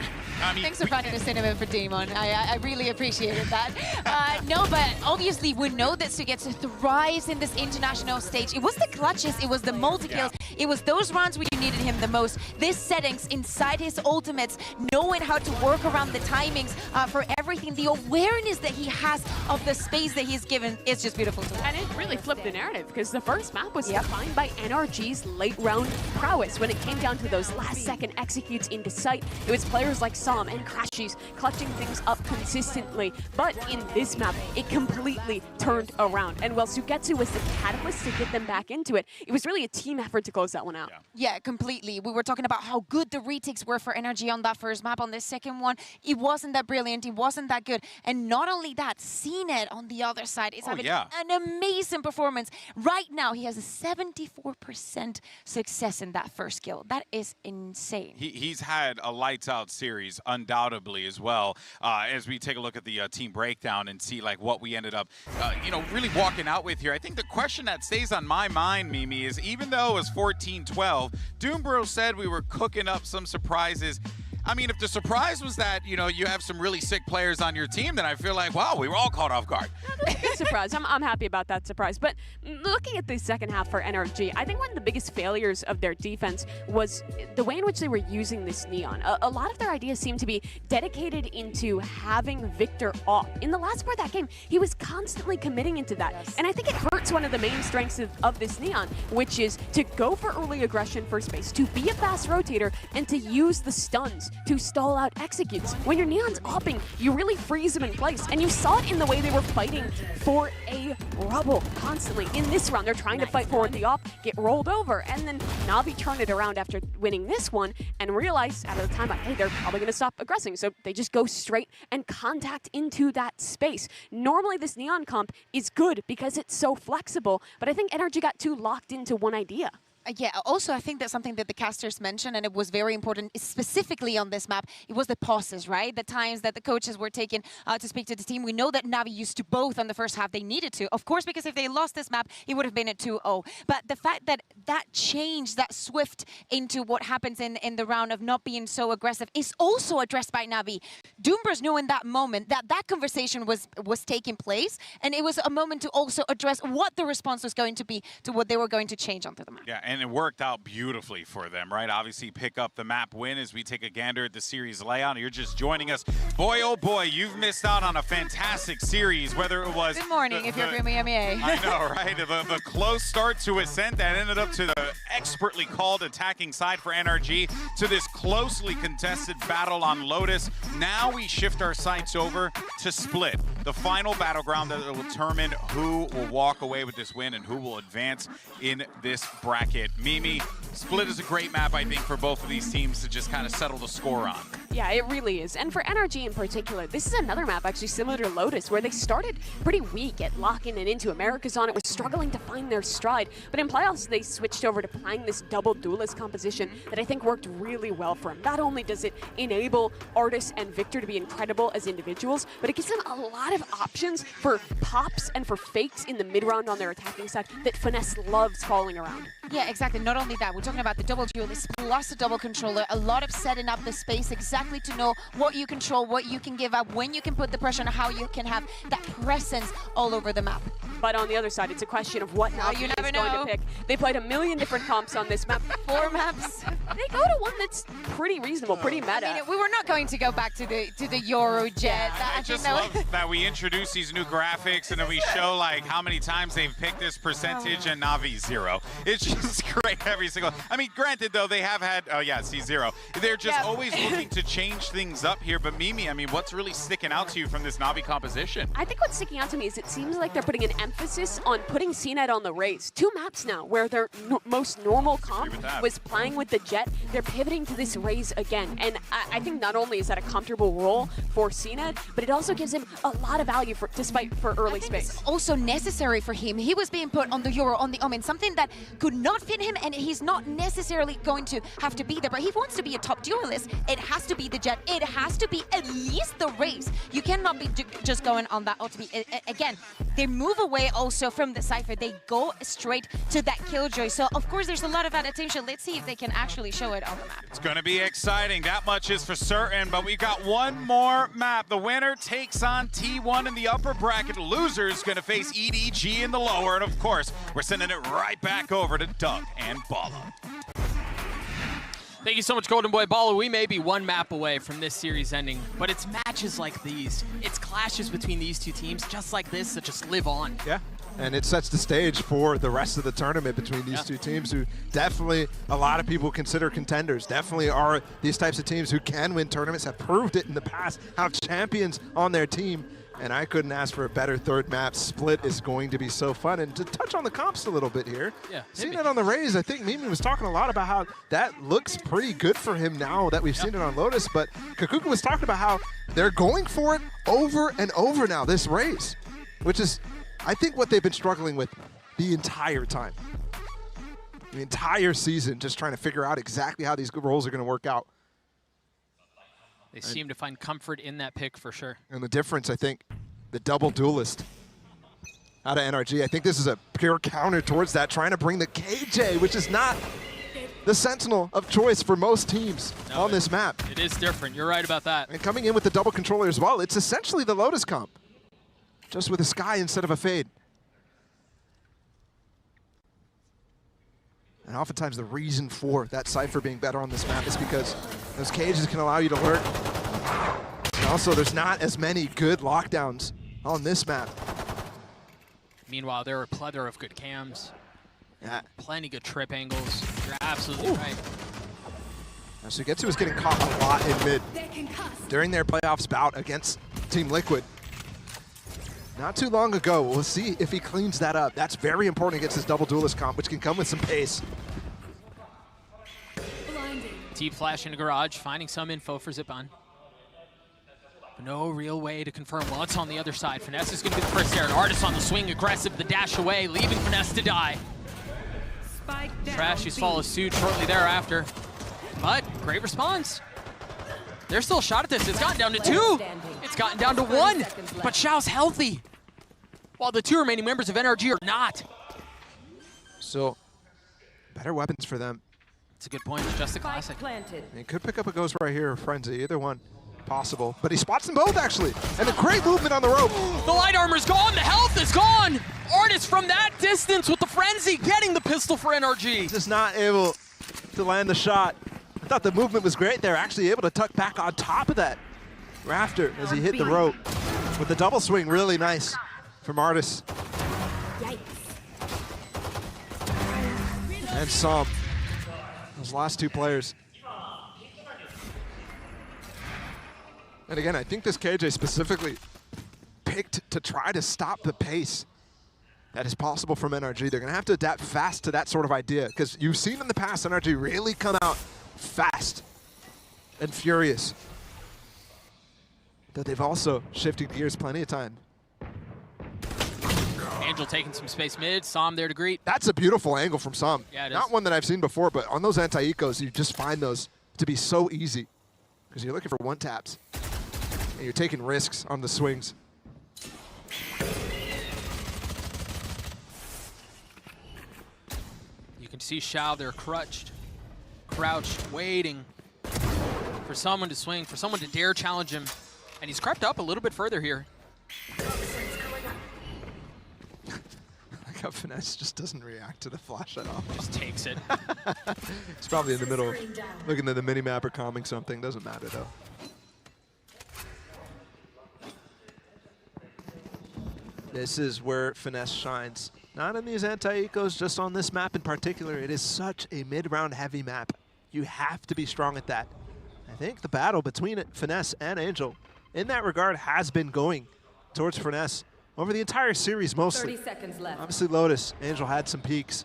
S2: I mean,
S3: thanks for finding a cinema for Demon. I really appreciated that. No, but obviously we know that Secretlab thrives in this international stage. It was the clutches, it was the multi-kills, it was those rounds where you needed him the most. This settings inside his ultimates, knowing how to work around the timings for everything, the awareness that he has of the space that he's given is just beautiful to watch.
S4: And it really flipped the narrative because the first map was defined by NRG's late round prowess. When it came down to those last second executes into sight, it was players like Sam and Crashies clutching things up consistently. But in this map, it completely turned around. And while Sugetsu was the catalyst to get them back into it, it was really a team effort to close that one out.
S3: Yeah, completely. We were talking about how good the retakes were for Energy on that first map. On the second one, it wasn't that brilliant, it wasn't that good. And not only that, CNET on the other side is having an amazing performance. Right now, he has a 74% success in that first kill. That is insane.
S2: He's had a lights-out series, undoubtedly, as well. As we take a look at the team breakdown and see like what we ended up, really walking out with here. I think the question that stays on my mind, Mimi, is even though it was 14-12, Doombro said we were cooking up some surprises. I mean, if the surprise was that, you have some really sick players on your team, then I feel like, wow, we were all caught off guard.
S4: Good surprise. I'm happy about that surprise. But looking at the second half for NRG, I think one of the biggest failures of their defense was the way in which they were using this Neon. A lot of their ideas seem to be dedicated into having Victor off. In the last part of that game, he was constantly committing into that. And I think it hurts one of the main strengths of this Neon, which is to go for early aggression for space, to be a fast rotator, and to use the stuns to stall out executes. When your Neon's opping, you really freeze them in place. And you saw it in the way they were fighting for a rubble constantly. In this round, they're trying to fight forward the op, get rolled over, and then Navi turned it around after winning this one and realized out of the time, like, hey, they're probably going to stop aggressing. So they just go straight and contact into that space. Normally, this Neon comp is good because it's so flexible, but I think NRG got too locked into one idea.
S3: Yeah, also I think that's something that the casters mentioned, and it was very important, specifically on this map. It was the pauses, right? The times that the coaches were taking to speak to the team. We know that Navi used to both on the first half. They needed to, of course, because if they lost this map, it would have been a 2-0. But the fact that that change, that swift into what happens in the round of not being so aggressive is also addressed by Navi. Doombers knew in that moment that that conversation was taking place, and it was a moment to also address what the response was going to be to what they were going to change onto the map.
S2: Yeah, and it worked out beautifully for them, right? Obviously, pick up the map win as we take a gander at the series layout. You're just joining us. Boy, oh boy, you've missed out on a fantastic series, whether it was...
S3: Good morning, if you're from Miami.
S2: I know, right? The close start to Ascent that ended up to the expertly called attacking side for NRG, to this closely contested battle on Lotus. Now we shift our sights over to Split, the final battleground that will determine who will walk away with this win and who will advance in this bracket. Mimi, Split is a great map, I think, for both of these teams to just kind of settle the score on.
S4: Yeah, it really is. And for NRG in particular, this is another map actually similar to Lotus, where they started pretty weak at locking it into. America's on it was struggling to find their stride. But in playoffs, they switched over to playing this double duelist composition that I think worked really well for them. Not only does it enable Artis and Victor to be incredible as individuals, but it gives them a lot of options for pops and for fakes in the mid-round on their attacking side that Finesse loves falling around.
S3: Yeah, exactly. Not only that, we're talking about the double duelist plus the double controller. A lot of setting up the space exactly to know what you control, what you can give up, when you can put the pressure on, how you can have that presence all over the map.
S4: But on the other side, it's a question of what Navi is going to pick. They played a million different comps on this map. 4 maps. They go to one that's pretty reasonable, pretty meta.
S3: I mean, we were not going to go back to the Eurojet.
S2: I just love that we introduce these new graphics and then we show like how many times they've picked this percentage and Navi 0. It's just great every single. I mean, granted though, they have had, oh yeah, C0. They're just always looking to change things up here. But Mimi, I mean, what's really sticking out to you from this Navi composition?
S4: I think what's sticking out to me is it seems like they're putting an emphasis on putting CNET on the race. 2 maps now where their most normal comp was playing with the Jet. They're pivoting to this raise again. And I think not only is that a comfortable role for CNET, but it also gives him a lot of value for early space.
S3: It's also necessary for him. He was being put on the Euro, on the Omen, something that could not fit him, and he's not necessarily going to have to be there. But he wants to be a top duelist. It has to be the Jet. It has to be at least the race. You cannot be just going on that ultimate. Again, they move away also from the Cypher. They go straight to that Killjoy. So, of course, there's a lot of adaptation. Let's see if they can actually show it on the map.
S2: It's going to be exciting. That much is for certain. But we've got one more map. The winner takes on T1 in the upper bracket. The loser is going to face EDG in the lower. And, of course, we're sending it right back over to Doug and Bala.
S17: Thank you so much, Golden Boy. Bala, we may be 1 map away from this series ending, but it's matches like these. It's clashes between these 2 teams just like this that just live on.
S14: Yeah. And it sets the stage for the rest of the tournament between these two teams who definitely a lot of people consider contenders, definitely are these types of teams who can win tournaments, have proved it in the past, have champions on their team. And I couldn't ask for a better third map. Split is going to be so fun. And to touch on the comps a little bit here, seeing it on the Rays, I think Mimi was talking a lot about how that looks pretty good for him now that we've seen it on Lotus. But Kakuka was talking about how they're going for it over and over now, this Rays, which is, I think, what they've been struggling with the entire time. The entire season, just trying to figure out exactly how these roles are going to work out.
S17: They seem to find comfort in that pick for sure.
S14: And the difference, I think, the double duelist out of NRG, I think this is a pure counter towards that, trying to bring the KJ, which is not the Sentinel of choice for most teams on this map.
S17: It is different. You're right about that.
S14: And coming in with the double controller as well, it's essentially the Lotus comp, just with a Sky instead of a Fade. And oftentimes the reason for that Cypher being better on this map is because those cages can allow you to lurk. And also, there's not as many good lockdowns on this map.
S17: Meanwhile, there are a plethora of good cams. Plenty good trip angles. You're absolutely right.
S14: Now, Sugetsu is getting caught a lot in mid during their playoffs bout against Team Liquid. Not too long ago. We'll see if he cleans that up. That's very important against his double duelist comp, which can come with some pace.
S17: Deep flash into garage, finding some info for Zipon. No real way to confirm what's on the other side. Finesse is going to be the first there. An Artist on the swing, aggressive, the dash away, leaving Finesse to die. Trashies follows suit shortly thereafter. But great response. There's still a shot at this. It's gotten down to 2. It's gotten down to 1. But Xiao's healthy, while the 2 remaining members of NRG are not.
S14: So, better weapons for them.
S17: It's a good point. It's just a classic.
S14: He could pick up a Ghost right here or Frenzy, either one possible. But he spots them both, actually. And a great movement on the rope.
S17: The light armor's gone. The health is gone. Artist from that distance with the Frenzy getting the pistol for NRG.
S14: Just not able to land the shot. I thought the movement was great there. Actually able to tuck back on top of that rafter as he hit the rope. With the double swing, really nice from Artist. And Som. Those last 2 players. And again, I think this KJ specifically picked to try to stop the pace that is possible from NRG. They're going to have to adapt fast to that sort of idea, because you've seen in the past NRG really come out fast and furious. But they've also shifted gears plenty of time.
S17: Angel taking some space mid, Som there to greet.
S14: That's a beautiful angle from Som.
S17: Yeah, it
S14: Not
S17: is.
S14: one that I've seen before, but on those anti-ecos, you just find those to be so easy, because you're looking for one-taps, and you're taking risks on the swings.
S17: You can see Xiao there crouched, waiting for someone to swing, for someone to dare challenge him. And he's crept up a little bit further here.
S14: Like how Finesse just doesn't react to the flash at all.
S17: Just takes it.
S14: It's probably in the middle, looking at the mini-map or calming something. Doesn't matter, though. This is where Finesse shines. Not in these anti-ecos, just on this map in particular. It is such a mid-round heavy map. You have to be strong at that. I think the battle between Finesse and Angel, in that regard, has been going towards Finesse over the entire series mostly.
S16: 30 seconds left.
S14: Obviously Lotus, Angel had some peaks,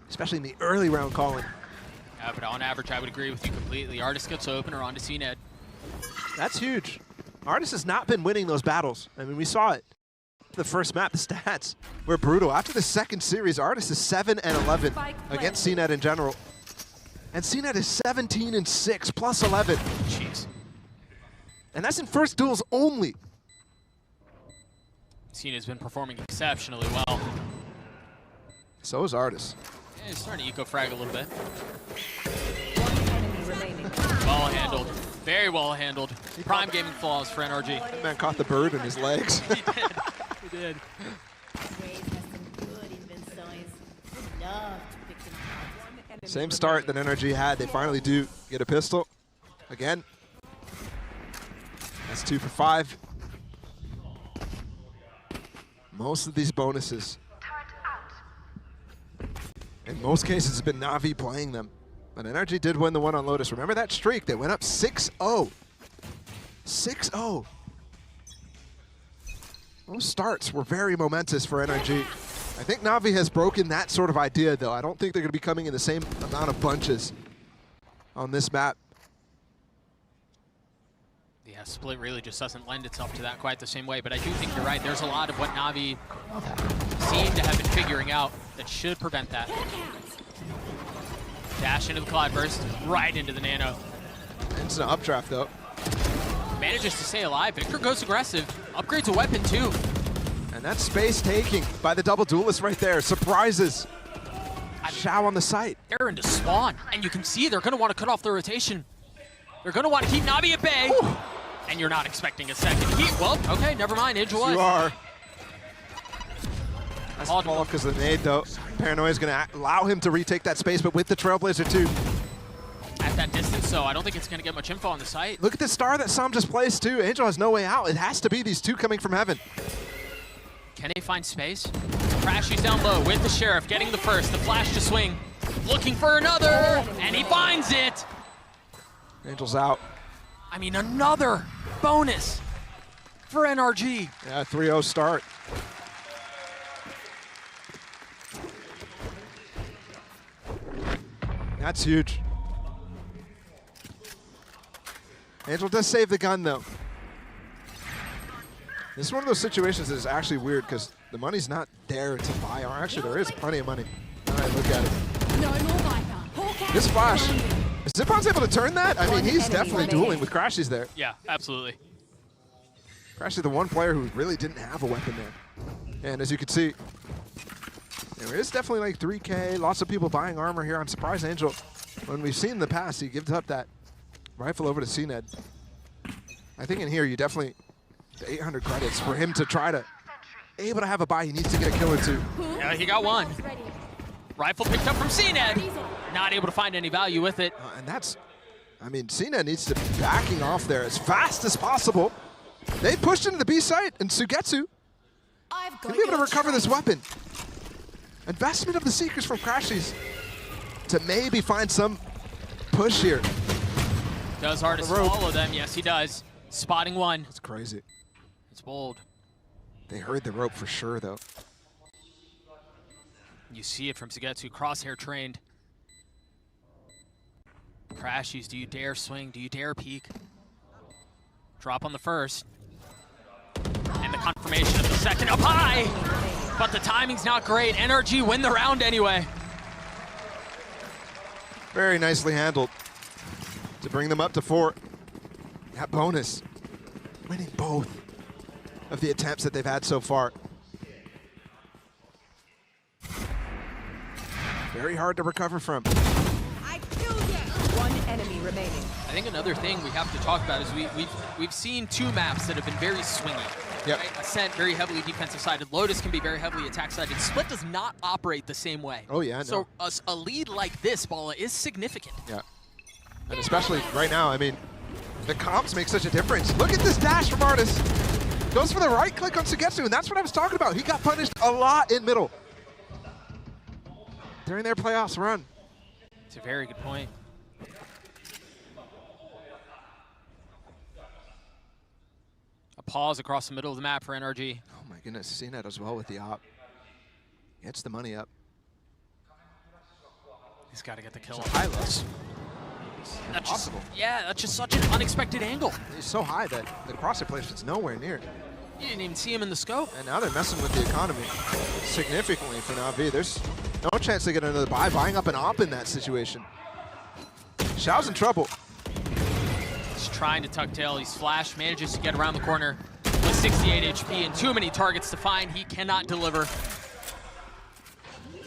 S14: especially in the early round calling.
S17: Yeah, but on average, I would agree with you completely. Artist gets open or onto CNED.
S14: That's huge. Artist has not been winning those battles. I mean, we saw it. The first map, the stats were brutal. After the second series, Artist is 7-11 against CNED in general. And CNED is 17-6, plus 11.
S17: Jeez.
S14: And that's in first duels only.
S17: CNED's been performing exceptionally well.
S14: So is Artist.
S17: Yeah, he's starting to eco-frag a little bit.
S16: Enemy remaining.
S17: Well handled. Very well handled. Prime gaming flaws for NRG.
S14: That man caught the bird in his legs.
S17: He did. He did.
S14: Same start that NRG had. They finally do get a pistol. Again. That's 2 for 5. most of these bonuses, in most cases, it's been Na'Vi playing them. But NRG did win the one on Lotus. Remember that streak? They went up 6-0. 6-0. Those starts were very momentous for NRG. I think Na'Vi has broken that sort of idea, though. I don't think they're going to be coming in the same amount of bunches on this map.
S17: Yeah, Split really just doesn't lend itself to that quite the same way, but I do think you're right. There's a lot of what Na'Vi seem to have been figuring out that should prevent that. Dash into the Cloudburst, right into the Nano.
S14: It's an updraft, though.
S17: Manages to stay alive. Victor goes aggressive. Upgrades a weapon, too.
S14: And that's space taking by the double duelist right there. Surprises. Shao on the site.
S17: They're into spawn, and you can see they're going to want to cut off the rotation. They're going to want to keep Na'Vi at bay. Ooh. And you're not expecting a second heat. Well, okay, never mind. Angel was.
S14: You are. That's all off because of the nade, though. Paranoia is going to allow him to retake that space, but with the Trailblazer, too.
S17: At that distance, so I don't think it's going to get much info on the site.
S14: Look at the star that Sam just placed, too. Angel has no way out. It has to be these two coming from heaven.
S17: Can they find space? Crashy's down low with the Sheriff, getting the first. The flash to swing. Looking for another, and he finds it.
S14: Angel's out.
S17: I mean, another bonus for NRG.
S14: Yeah, 3-0 start. That's huge. Angel does save the gun, though. This is one of those situations that is actually weird because the money's not there to buy. Or actually, there is plenty of money. All right, look at it. This flash. Is Zippon's able to turn that? I mean, he's definitely dueling with Crashies there.
S17: Yeah, absolutely.
S14: Crashy, the one player who really didn't have a weapon there. And as you can see, there is definitely like 3K, lots of people buying armor here. I'm surprised Angel, when we've seen in the past, he gives up that rifle over to CNED. I think in here, you definitely, the 800 credits for him to try to, able to have a buy, he needs to get a kill or two.
S17: Yeah, he got one. Rifle picked up from CNED. Not able to find any value with it.
S14: And that's, I mean, CNED needs to be backing off there as fast as possible. They pushed into the B site, and Sugetsu can be able to recover this weapon. Investment of the Seekers from Crashies to maybe find some push here.
S17: Does Artist follow them? Yes, he does. Spotting one.
S14: That's crazy.
S17: It's bold.
S14: They heard the rope for sure, though.
S17: You see it from Sugetsu, crosshair trained. Crashies, do you dare swing? Do you dare peek? Drop on the first. And the confirmation of the second up high. But the timing's not great. NRG win the round anyway.
S14: Very nicely handled to bring them up to 4. That bonus, winning both of the attempts that they've had so far. Very hard to recover from.
S16: One enemy remaining.
S17: I think another thing we have to talk about is we've seen 2 maps that have been very swingy.
S14: Yep.
S17: Right? Ascent, very heavily defensive sided. Lotus can be very heavily attack sided. Split does not operate the same way.
S14: Oh yeah,
S17: So a lead like this, Bala, is significant.
S14: Yeah. And especially right now, I mean, the comps make such a difference. Look at this dash from Artis. Goes for the right click on Sugetsu, and that's what I was talking about. He got punished a lot in middle during their playoffs run.
S17: It's a very good point. A pause across the middle of the map for NRG.
S14: Oh my goodness, CNED as well with the op. Gets the money up.
S17: He's got to get the kill.
S14: High lows.
S17: That's impossible. Yeah, that's just such an unexpected angle.
S14: He's so high that the crosshair placement's nowhere near.
S17: You didn't even see him in the scope.
S14: And now they're messing with the economy significantly for Na'Vi. There's no chance they get another buy, buying up an op in that situation. Xiao's in trouble.
S17: He's trying to tuck tail. He's flash, manages to get around the corner with 68 HP and too many targets to find. He cannot deliver.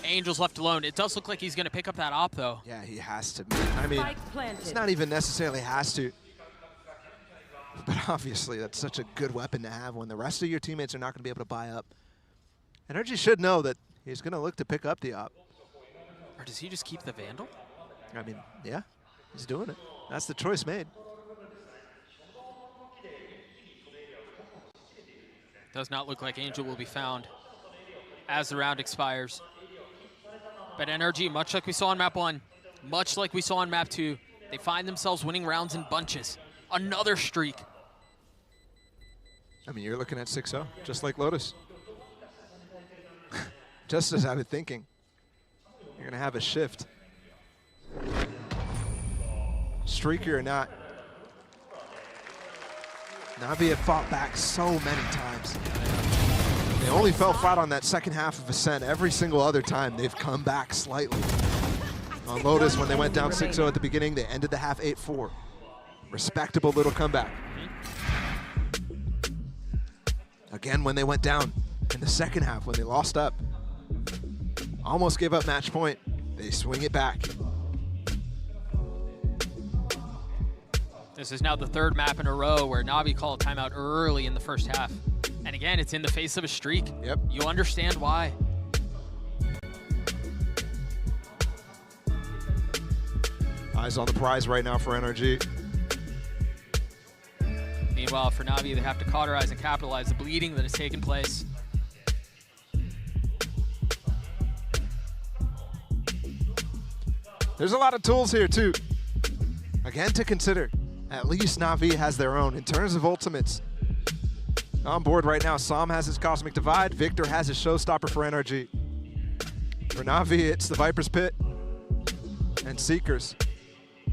S17: Angel's left alone. It does look like he's going to pick up that op, though.
S14: Yeah, he has to. I mean, it's not even necessarily has to. But obviously, that's such a good weapon to have when the rest of your teammates are not going to be able to buy up. NRG should know that he's going to look to pick up the op.
S17: Or does he just keep the Vandal?
S14: I mean, yeah, he's doing it. That's the choice made.
S17: Does not look like Angel will be found. as the round expires. But NRG, much like we saw on map 1, much like we saw on map 2, they find themselves winning rounds in bunches. Another streak.
S14: I mean, you're looking at 6-0, just like Lotus. Just as I've been thinking, you're going to have a shift. Streaky or not, Na'Vi have fought back so many times. They only fell flat on that second half of Ascent. Every single other time, they've come back slightly. On Lotus, when they went down 6-0 at the beginning, they ended the half 8-4. Respectable little comeback. Again, when they went down in the second half, when they lost up, almost gave up match point, they swing it back.
S17: This is now the third map in a row where Na'Vi called a timeout early in the first half. And again, it's in the face of a streak.
S14: Yep.
S17: You understand why.
S14: Eyes on the prize right now for NRG.
S17: Meanwhile, for Na'Vi, they have to cauterize and capitalize the bleeding that has taken place.
S14: There's a lot of tools here, too. Again, to consider. At least Na'Vi has their own. In terms of ultimates, on board right now, Sam has his Cosmic Divide. Victor has his Showstopper for NRG. For Na'Vi, it's the Viper's Pit and Seekers.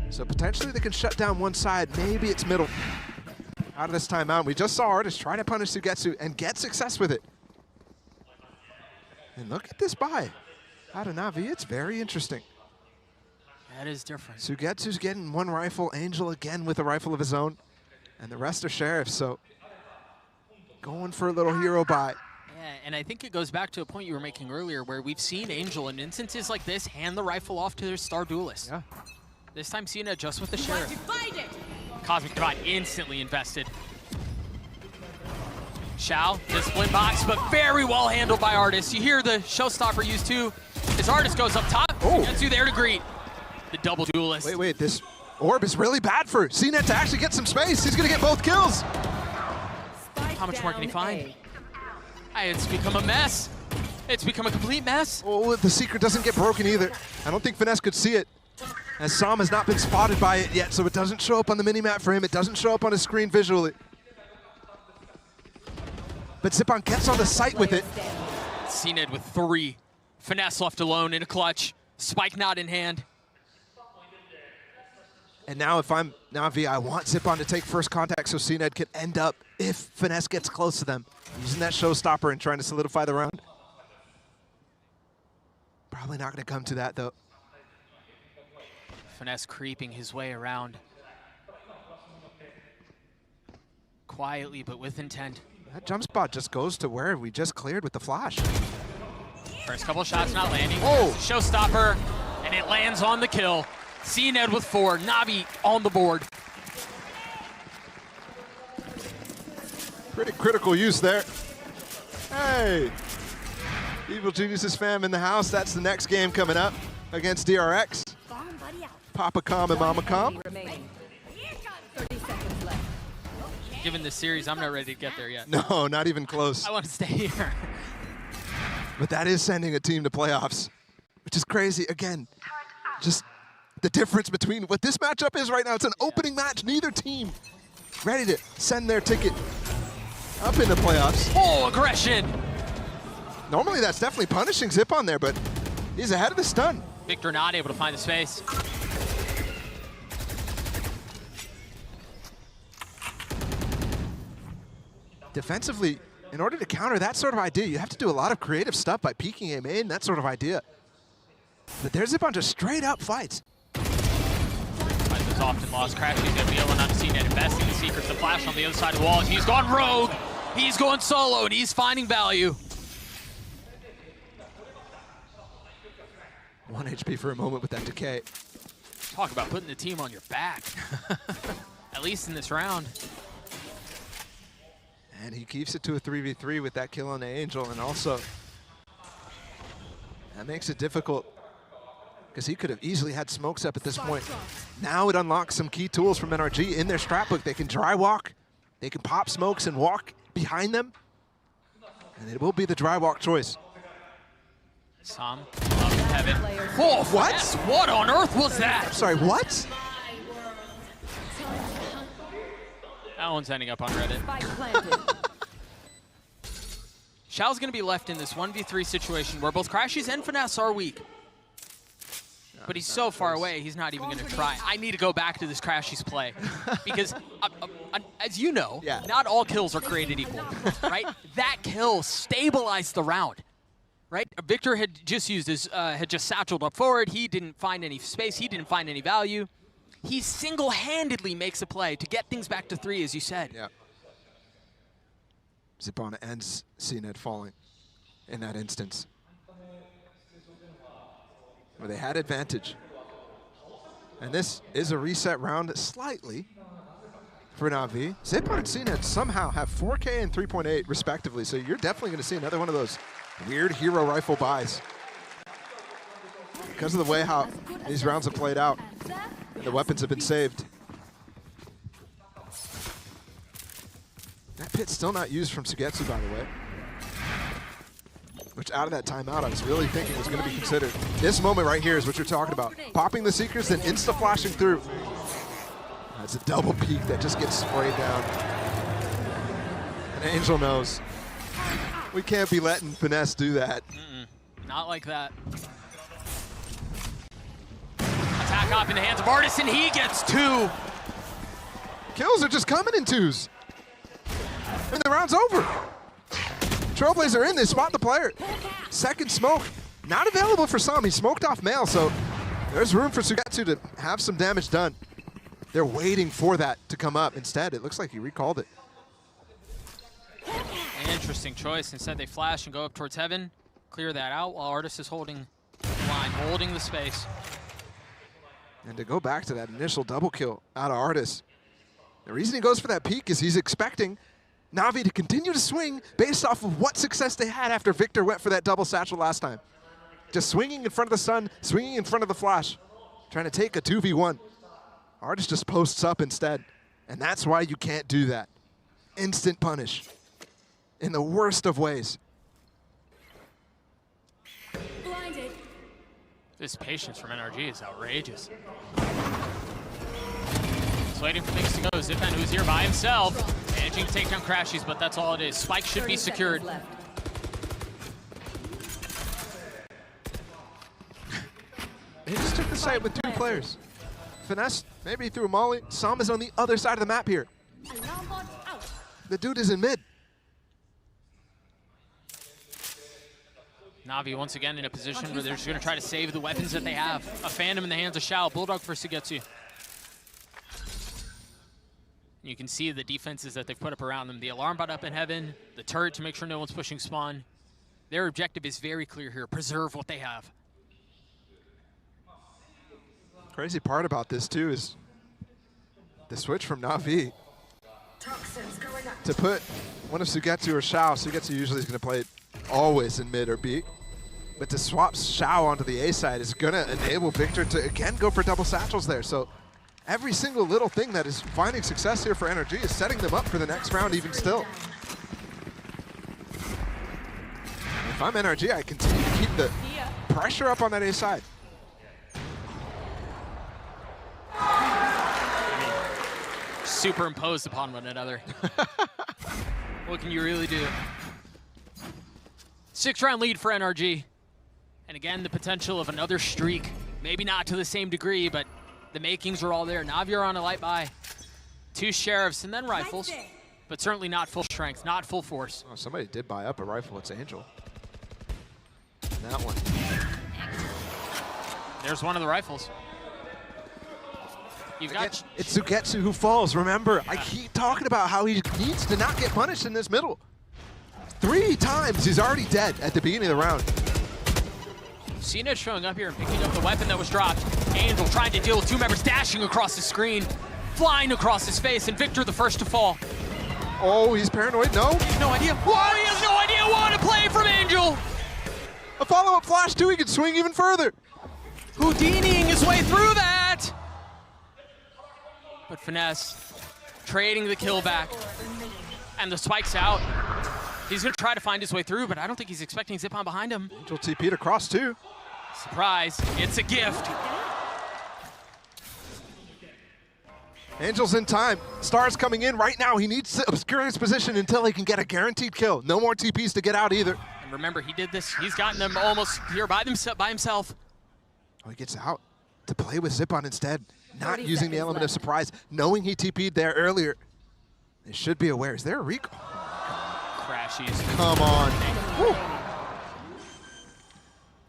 S14: So potentially they can shut down one side. Maybe it's middle. Out of this timeout, we just saw Artis try to punish Sugetsu and get success with it. And look at this buy out of Na'Vi. It's very interesting.
S17: That is different.
S14: Sugetsu's getting one rifle, Angel again with a rifle of his own, and the rest are sheriffs, so going for a little hero buy.
S17: Yeah, and I think it goes back to a point you were making earlier where we've seen Angel in instances like this hand the rifle off to their star duelist.
S14: Yeah.
S17: This time Cena just with the sheriff. Cosmic Divide instantly invested. Shao, discipline box, but very well handled by Artis. You hear the Showstopper used too. As Artis goes up top, gets you there to greet. The double duelist.
S14: Wait, this orb is really bad for CNET to actually get some space. He's gonna get both kills.
S17: How much more can he find? It's become a mess. It's become a complete mess.
S14: Oh, the secret doesn't get broken either. I don't think Finesse could see it, as Sam has not been spotted by it yet, so it doesn't show up on the minimap for him. It doesn't show up on his screen visually. But Zippon gets on the site with it.
S17: CNED with 3. Finesse left alone in a clutch. Spike not in hand.
S14: And now if I'm Na'Vi, I want Zippon to take first contact so CNED can end up, if Finesse gets close to them, using that Showstopper and trying to solidify the round. Probably not going to come to that, though.
S17: Finesse creeping his way around. Quietly, but with intent.
S14: That jump spot just goes to where we just cleared with the flash.
S17: First couple shots not landing.
S14: Oh!
S17: Showstopper, and it lands on the kill. CNED with 4, Na'Vi on the board.
S14: Pretty critical use there. Hey! Evil Geniuses fam in the house. That's the next game coming up against DRX. Papa Com and Mama Com.
S17: Given this series, I'm not ready to get there yet.
S14: No, not even close.
S17: I want to stay here.
S14: But that is sending a team to playoffs, which is crazy. Again, just the difference between what this matchup is right now. It's an opening match. Neither team ready to send their ticket up in the playoffs.
S17: Oh, aggression.
S14: Normally that's definitely punishing Zippon there, but he's ahead of the stun.
S17: Victor not able to find the space.
S14: Defensively, in order to counter that sort of idea, you have to do a lot of creative stuff by peeking him in, that sort of idea. But there's Zippon just straight up fights.
S17: Those often lost. Crashing gonna be able to see that investing the Secrets, the flash on the other side of the wall. He's gone rogue. He's going solo, and he's finding value.
S14: 1 HP for a moment with that decay.
S17: Talk about putting the team on your back. At least in this round.
S14: And he keeps it to a 3v3 with that kill on the Angel, and also that makes it difficult because he could have easily had smokes up at this point. Now it unlocks some key tools from NRG in their strat book. They can dry walk, they can pop smokes and walk behind them, and it will be the dry walk choice.
S17: Sam, up in heaven. Oh,
S14: what?
S17: Yes, what on earth was that?
S14: Sorry, what?
S17: That one's ending up on Reddit. Xiao's going to be left in this 1v3 situation where both Crashies and Finesse are weak. But he's so far away, he's not even going to try. I need to go back to this Crashies play. Because, as you know, not all kills are created equal, right? That kill stabilized the round, right? Victor had just used his, had just satcheled up forward. He didn't find any space. He didn't find any value. He single-handedly makes a play to get things back to 3, as you said.
S14: Yeah. Zipana ends CNED falling in that instance, where they had advantage. And this is a reset round slightly for Na'Vi. Zipana and CNED somehow have 4K and 3.8 respectively, so you're definitely going to see another one of those weird hero rifle buys. Because of the way how these rounds have played out, the weapons have been saved. That pit's still not used from Sugetsu, by the way. Which, out of that timeout, I was really thinking was going to be considered. This moment right here is what you're talking about. Popping the Seekers, then insta-flashing through. That's a double peek that just gets sprayed down. And Angel knows. We can't be letting Finesse do that.
S17: Not like that. Attack off in the hands of Artis, and he gets 2.
S14: Kills are just coming in 2s. And the round's over. Trailblazer in, they spot the player. Second smoke, not available for Sam. He smoked off Mail, so there's room for Sugetsu to have some damage done. They're waiting for that to come up. Instead, it looks like he recalled it.
S17: Interesting choice. Instead, they flash and go up towards heaven. Clear that out while Artis is holding the line, holding the space.
S14: And to go back to that initial double kill out of Artis, the reason he goes for that peek is he's expecting Na'Vi to continue to swing based off of what success they had after Victor went for that double satchel last time. Just swinging in front of the sun, swinging in front of the flash, trying to take a 2v1. Artis just posts up instead, and that's why you can't do that. Instant punish in the worst of ways.
S15: Blinded.
S17: This patience from NRG is outrageous. Just waiting for things to go. Zipan, who's here by himself, managing to take down Crashies, but that's all it is. Spike should be secured.
S14: He just took the site with 2 players. Finesse maybe threw a molly. Sam is on the other side of the map here. The dude is in mid.
S17: Na'Vi once again in a position where they're just going to try to save the weapons that they have. A Phantom in the hands of Xiao. Bulldog for Sugetsu. You can see the defenses that they've put up around them. The alarm bot up in heaven, the turret to make sure no one's pushing spawn. Their objective is very clear here. Preserve what they have.
S14: Crazy part about this too is the switch from Na'Vi to put one of Sugetsu or Xiao. Sugetsu usually is going to play always in mid or B. But to swap Xiao onto the A side is going to enable Victor to again go for double satchels there. So every single little thing that is finding success here for NRG is setting them up for the next round even still. If I'm NRG, I continue to keep the pressure up on that A side.
S17: Superimposed upon one another. What can you really do? 6-round lead for NRG. And again, the potential of another streak. Maybe not to the same degree, but the makings are all there. Na'Vi are on a light buy. 2 sheriffs and then rifles, but certainly not full strength, not full force.
S14: Oh, somebody did buy up a rifle. It's Angel. And that one.
S17: There's one of the rifles. You've got
S14: it's Sugetsu who falls. Remember, I keep talking about how he needs to not get punished in this middle. 3 times he's already dead at the beginning of the round.
S17: CNED showing up here and picking up the weapon that was dropped. Angel trying to deal with 2 members, dashing across the screen, flying across his face, and Victor the first to fall.
S14: Oh, he's paranoid. No.
S17: He has no idea. Whoa, he has no idea what to play from Angel.
S14: A follow-up flash, too. He could swing even further.
S17: Houdiniing his way through that. But Finesse trading the kill back. And the spike's out. He's going to try to find his way through, but I don't think he's expecting Zip on behind him.
S14: Angel TP'd across too.
S17: Surprise, it's a gift.
S14: Angel's in time. Star's coming in right now. He needs to obscure his position until he can get a guaranteed kill. No more TPs to get out either.
S17: And remember, he did this. He's gotten them almost here by himself.
S14: Oh, he gets out to play with Zip on instead. Not using the element of surprise, knowing he TP'd there earlier. They should be aware. Is there a recall?
S17: Crashies.
S14: Come on. Woo.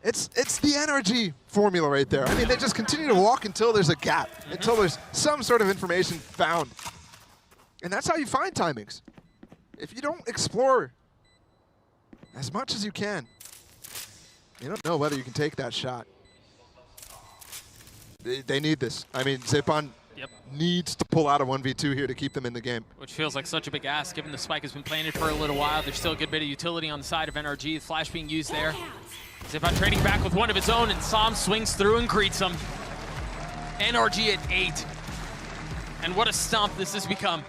S14: It's the NRG formula right there. I mean, they just continue to walk until there's a gap, until there's some sort of information found. And that's how you find timings. If you don't explore as much as you can, you don't know whether you can take that shot. They need this. I mean, Zipon needs to pull out a 1v2 here to keep them in the game.
S17: Which feels like such a big ask, given the spike has been planted for a little while. There's still a good bit of utility on the side of NRG. The flash being used there. Zipon trading back with one of his own, and Sam swings through and greets him. NRG at 8. And what a stomp this has become.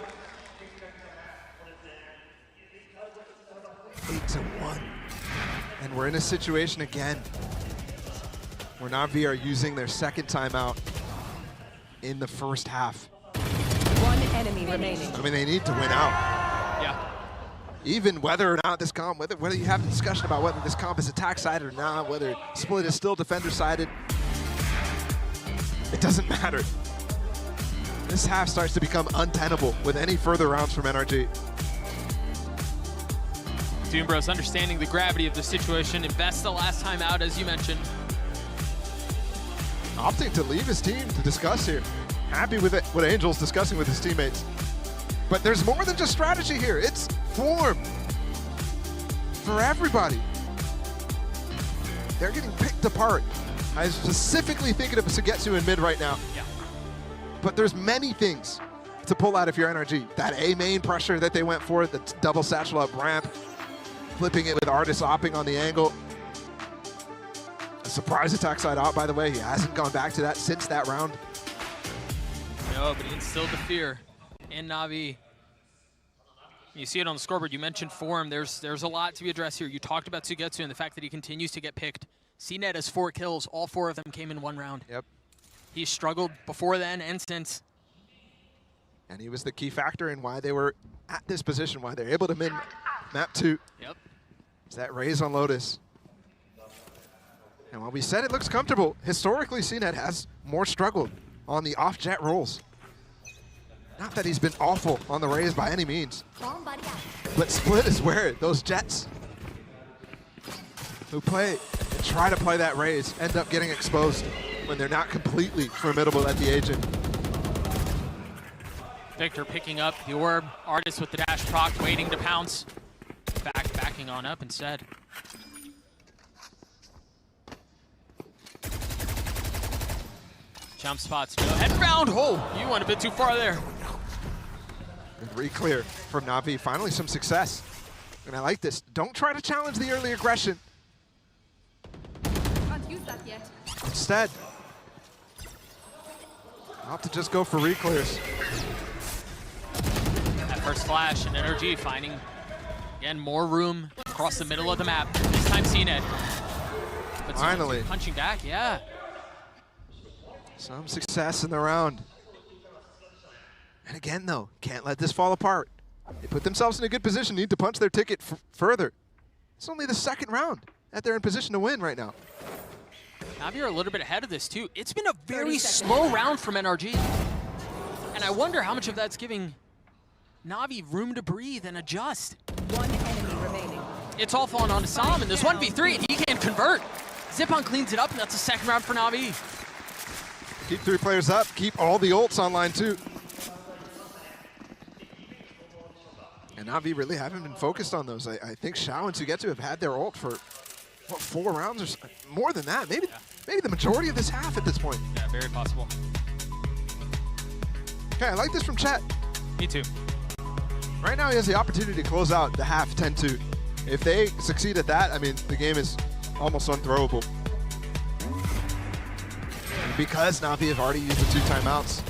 S14: 8-1. And we're in a situation again where Na'Vi are using their second timeout in the first half.
S16: One enemy remaining.
S14: I mean, they need to win out.
S17: Yeah.
S14: Even whether or not this comp, whether you have a discussion about whether this comp is attack-sided or not, whether split is still defender-sided, it doesn't matter. This half starts to become untenable with any further rounds from NRG.
S17: Doombros understanding the gravity of the situation, invests the last time out, as you mentioned.
S14: Opting to leave his team to discuss here. Happy with it, what Angel's discussing with his teammates. But there's more than just strategy here. It's form for everybody. They're getting picked apart. I'm specifically thinking of Sugetsu in mid right now.
S17: Yeah.
S14: But there's many things to pull out if you're NRG. That A main pressure that they went for, the double satchel up ramp, flipping it with Artis opping on the angle. A surprise attack side out, by the way. He hasn't gone back to that since that round.
S17: No, but he instilled the fear in Na'Vi. You see it on the scoreboard. You mentioned form. There's a lot to be addressed here. You talked about Sugetsu and the fact that he continues to get picked. CNET has 4 kills. All 4 of them came in one round.
S14: Yep.
S17: He struggled before then and since.
S14: And he was the key factor in why they were at this position, why they're able to min map 2.
S17: Yep.
S14: It's that raise on Lotus. And while we said it looks comfortable, historically CNET has more struggled on the off-jet rolls. Not that he's been awful on the raise by any means. But Split is where those Jets who play and try to play that raise end up getting exposed when they're not completely formidable at the agent.
S17: Victor picking up the orb. Artis with the dash proc, waiting to pounce. Backing on up instead. Jump spots, no headbound. Oh, you went a bit too far there.
S14: Re-clear from Na'Vi. Finally some success. And I like this. Don't try to challenge the early aggression.
S13: Can't use that yet.
S14: Instead, opt to just go for re-clears.
S17: That first flash and NRG finding, again, more room across the middle of the map. This time CNET. But
S14: finally.
S17: Punching back, yeah.
S14: Some success in the round. And again, though, can't let this fall apart. They put themselves in a good position, need to punch their ticket further. It's only the second round that they're in position to win right now.
S17: Na'Vi are a little bit ahead of this, too. It's been a very slow round from NRG. And I wonder how much of that's giving Na'Vi room to breathe and adjust.
S16: One enemy remaining.
S17: It's all falling onto Sam, and this 1v3, and he can't convert. Zipon cleans it up, and that's a second round for Na'Vi.
S14: Keep 3 players up, keep all the ults online, too. And Na'Vi really haven't been focused on those. I think Shao and Sugetsu have had their ult for, what, 4 rounds or so, more than that. Maybe the majority of this half at this point.
S17: Yeah, very possible.
S14: Okay, I like this from chat.
S17: Me too.
S14: Right now he has the opportunity to close out the half 10-2. If they succeed at that, I mean, the game is almost unthrowable. And because Na'Vi have already used the 2 timeouts,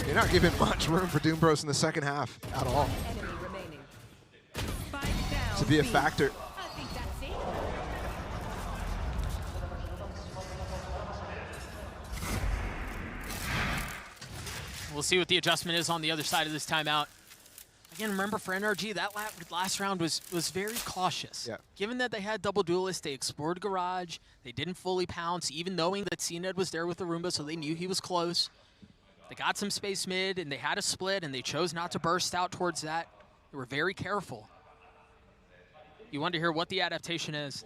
S14: you're not giving much room for Doombros in the second half at all. to be a factor.
S17: We'll see what the adjustment is on the other side of this timeout. Again, remember for NRG, that last round was very cautious.
S14: Yeah.
S17: Given that they had double duelists, they explored garage, they didn't fully pounce, even knowing that CNED was there with the Roomba, so they knew he was close. They got some space mid, and they had a split, and they chose not to burst out towards that. They were very careful. You want to hear what the adaptation is.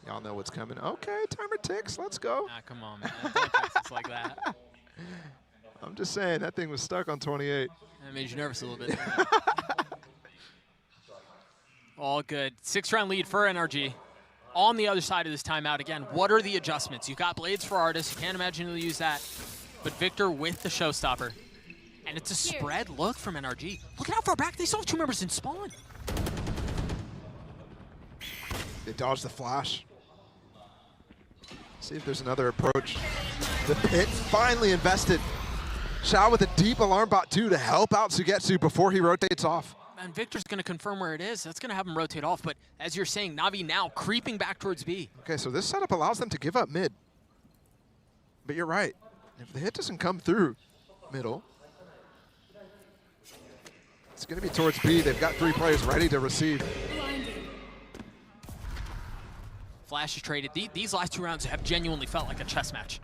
S14: Y'all know what's coming. Okay, timer ticks. Let's go.
S17: Ah, come on, man. Don't text us like that.
S14: I'm just saying, that thing was stuck on 28.
S17: That made you nervous a little bit. All good. 6-round lead for NRG. On the other side of this timeout, again, what are the adjustments? You've got blades for Artis. You can't imagine he'll use that. But Victor with the showstopper. And it's a spread look from NRG. Look at how far back they still have 2 members in spawn.
S14: They dodged the flash. See if there's another approach. The pit finally invested. Shao with a deep alarm bot too to help out Sugetsu before he rotates off.
S17: And Victor's going to confirm where it is. That's going to have him rotate off. But as you're saying, Na'Vi now creeping back towards B.
S14: Okay, so this setup allows them to give up mid. But you're right. If the hit doesn't come through middle, it's going to be towards B. They've got 3 players ready to receive.
S17: Flash is traded. These last 2 rounds have genuinely felt like a chess match.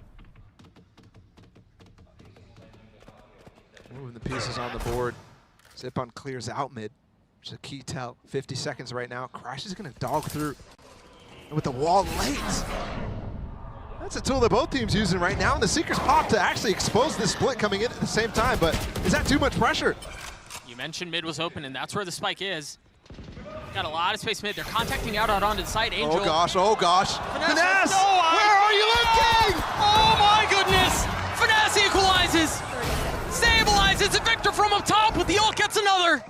S14: Moving the pieces on the board. Zipon clears out mid, which is a key tell. 50 seconds right now. Crash is going to dog through. And with the wall late. That's a tool that both teams using right now. And the Seekers pop to actually expose this split coming in at the same time. But is that too much pressure?
S17: You mentioned mid was open, and that's where the spike is. Got a lot of space mid. They're contacting out onto the side. Angel.
S14: Oh gosh, oh gosh. Finesse!
S17: No,
S14: where are you looking?
S17: Oh my goodness! Finesse equalizes! Stabilizes, and Victor from up top with the ult gets another.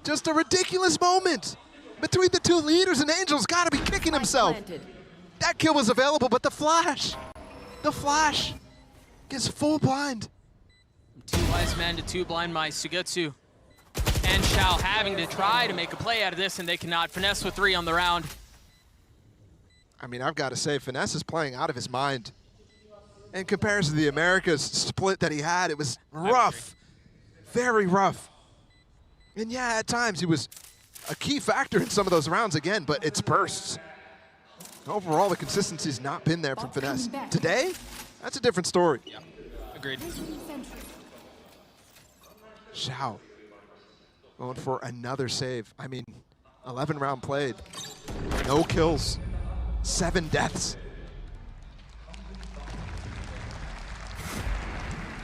S14: Just a ridiculous moment between the 2 leaders, and Angel's got to be kicking himself. That kill was available, but the flash gets full blind.
S17: 2 wise men to 2 blind mice. Sugetsu and Shao having to try to make a play out of this, and they cannot. Finesse with 3 on the round.
S14: I mean, I've got to say, Finesse is playing out of his mind. In comparison to the Americas split that he had, it was rough, very rough. And yeah, at times he was a key factor in some of those rounds again, but it's bursts. Overall, the consistency's not been there from Finesse. Today, that's a different story.
S17: Yeah, agreed.
S14: Shao going for another save. I mean, 11 round played, no kills, 7 deaths.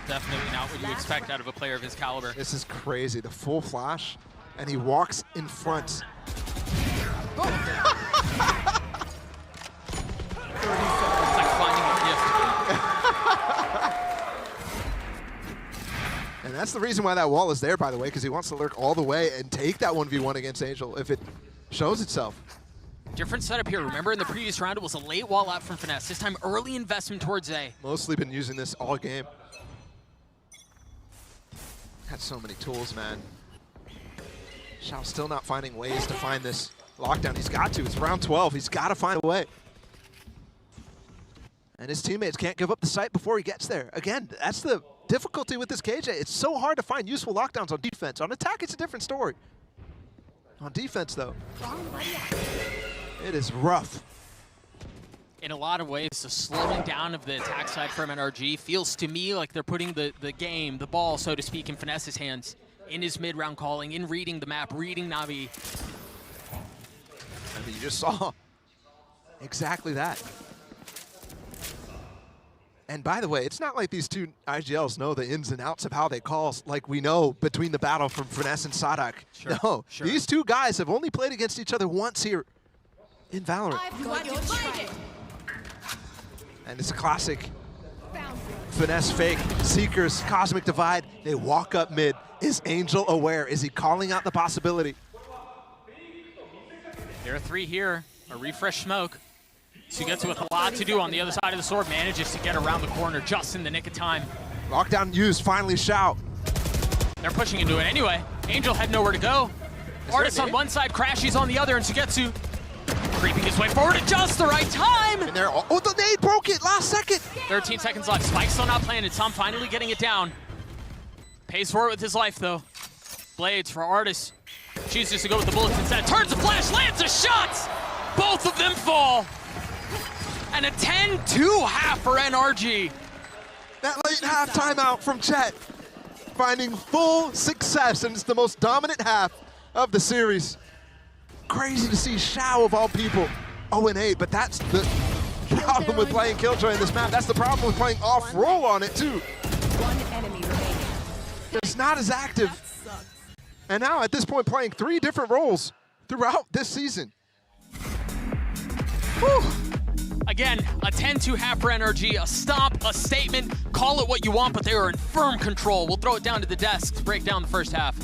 S17: Definitely not what you expect out of a player of his caliber.
S14: This is crazy. The full flash, and he walks in front.
S17: It's like finding a gift.
S14: And that's the reason why that wall is there, by the way, because he wants to lurk all the way and take that 1v1 against Angel if it shows itself.
S17: Different setup here. Remember in the previous round, it was a late wall out from Finesse. This time, early investment towards A.
S14: Mostly been using this all game. Had so many tools, man. Shao's still not finding ways to find this lockdown. He's got to. It's round 12. He's got to find a way. And his teammates can't give up the site before he gets there. Again, that's the difficulty with this KJ. It's so hard to find useful lockdowns on defense. On attack, it's a different story. On defense, though, it is rough.
S17: In a lot of ways, the slowing down of the attack side from NRG feels to me like they're putting the game, the ball, so to speak, in Finesse's hands. In his mid-round calling, in reading the map, reading Na'Vi.
S14: I mean, you just saw exactly that. And by the way, it's not like these 2 IGLs know the ins and outs of how they call like we know between the battle from Finesse and Sadak.
S17: Sure,
S14: no,
S17: sure.
S14: These 2 guys have only played against each other once here in Valorant. And it's a classic Finesse fake. Seekers, Cosmic Divide, they walk up mid. Is Angel aware? Is he calling out the possibility?
S17: There are 3 here. A refresh smoke. Sugetsu with a lot to do on the other side of the sword, manages to get around the corner just in the nick of time.
S14: Lockdown used, finally Shao.
S17: They're pushing into it anyway. Angel had nowhere to go. Artist on one side, Crashies on the other, and Sugetsu creeping his way forward at just the right time.
S14: And there, oh, the nade broke it last second.
S17: 13 seconds left. Spike's still not planted. Tom finally getting it down. Pays for it with his life, though. Blades for Artist. Chooses to go with the bullets instead. Turns the flash, lands the shots. Both of them fall. And a 10-2 half for NRG.
S14: That late half timeout from Chet, finding full success, and it's the most dominant half of the series. Crazy to see Shao of all people 0-8, but that's the problem with playing Killjoy in this map. That's the problem with playing off-roll on it too.
S16: One enemy remaining.
S14: It's not as active. And now at this point playing 3 different roles throughout this season.
S17: Whew. Again, a 10-2 half for NRG, a stomp, a statement, call it what you want, but they are in firm control. We'll throw it down to the desk to break down the first half.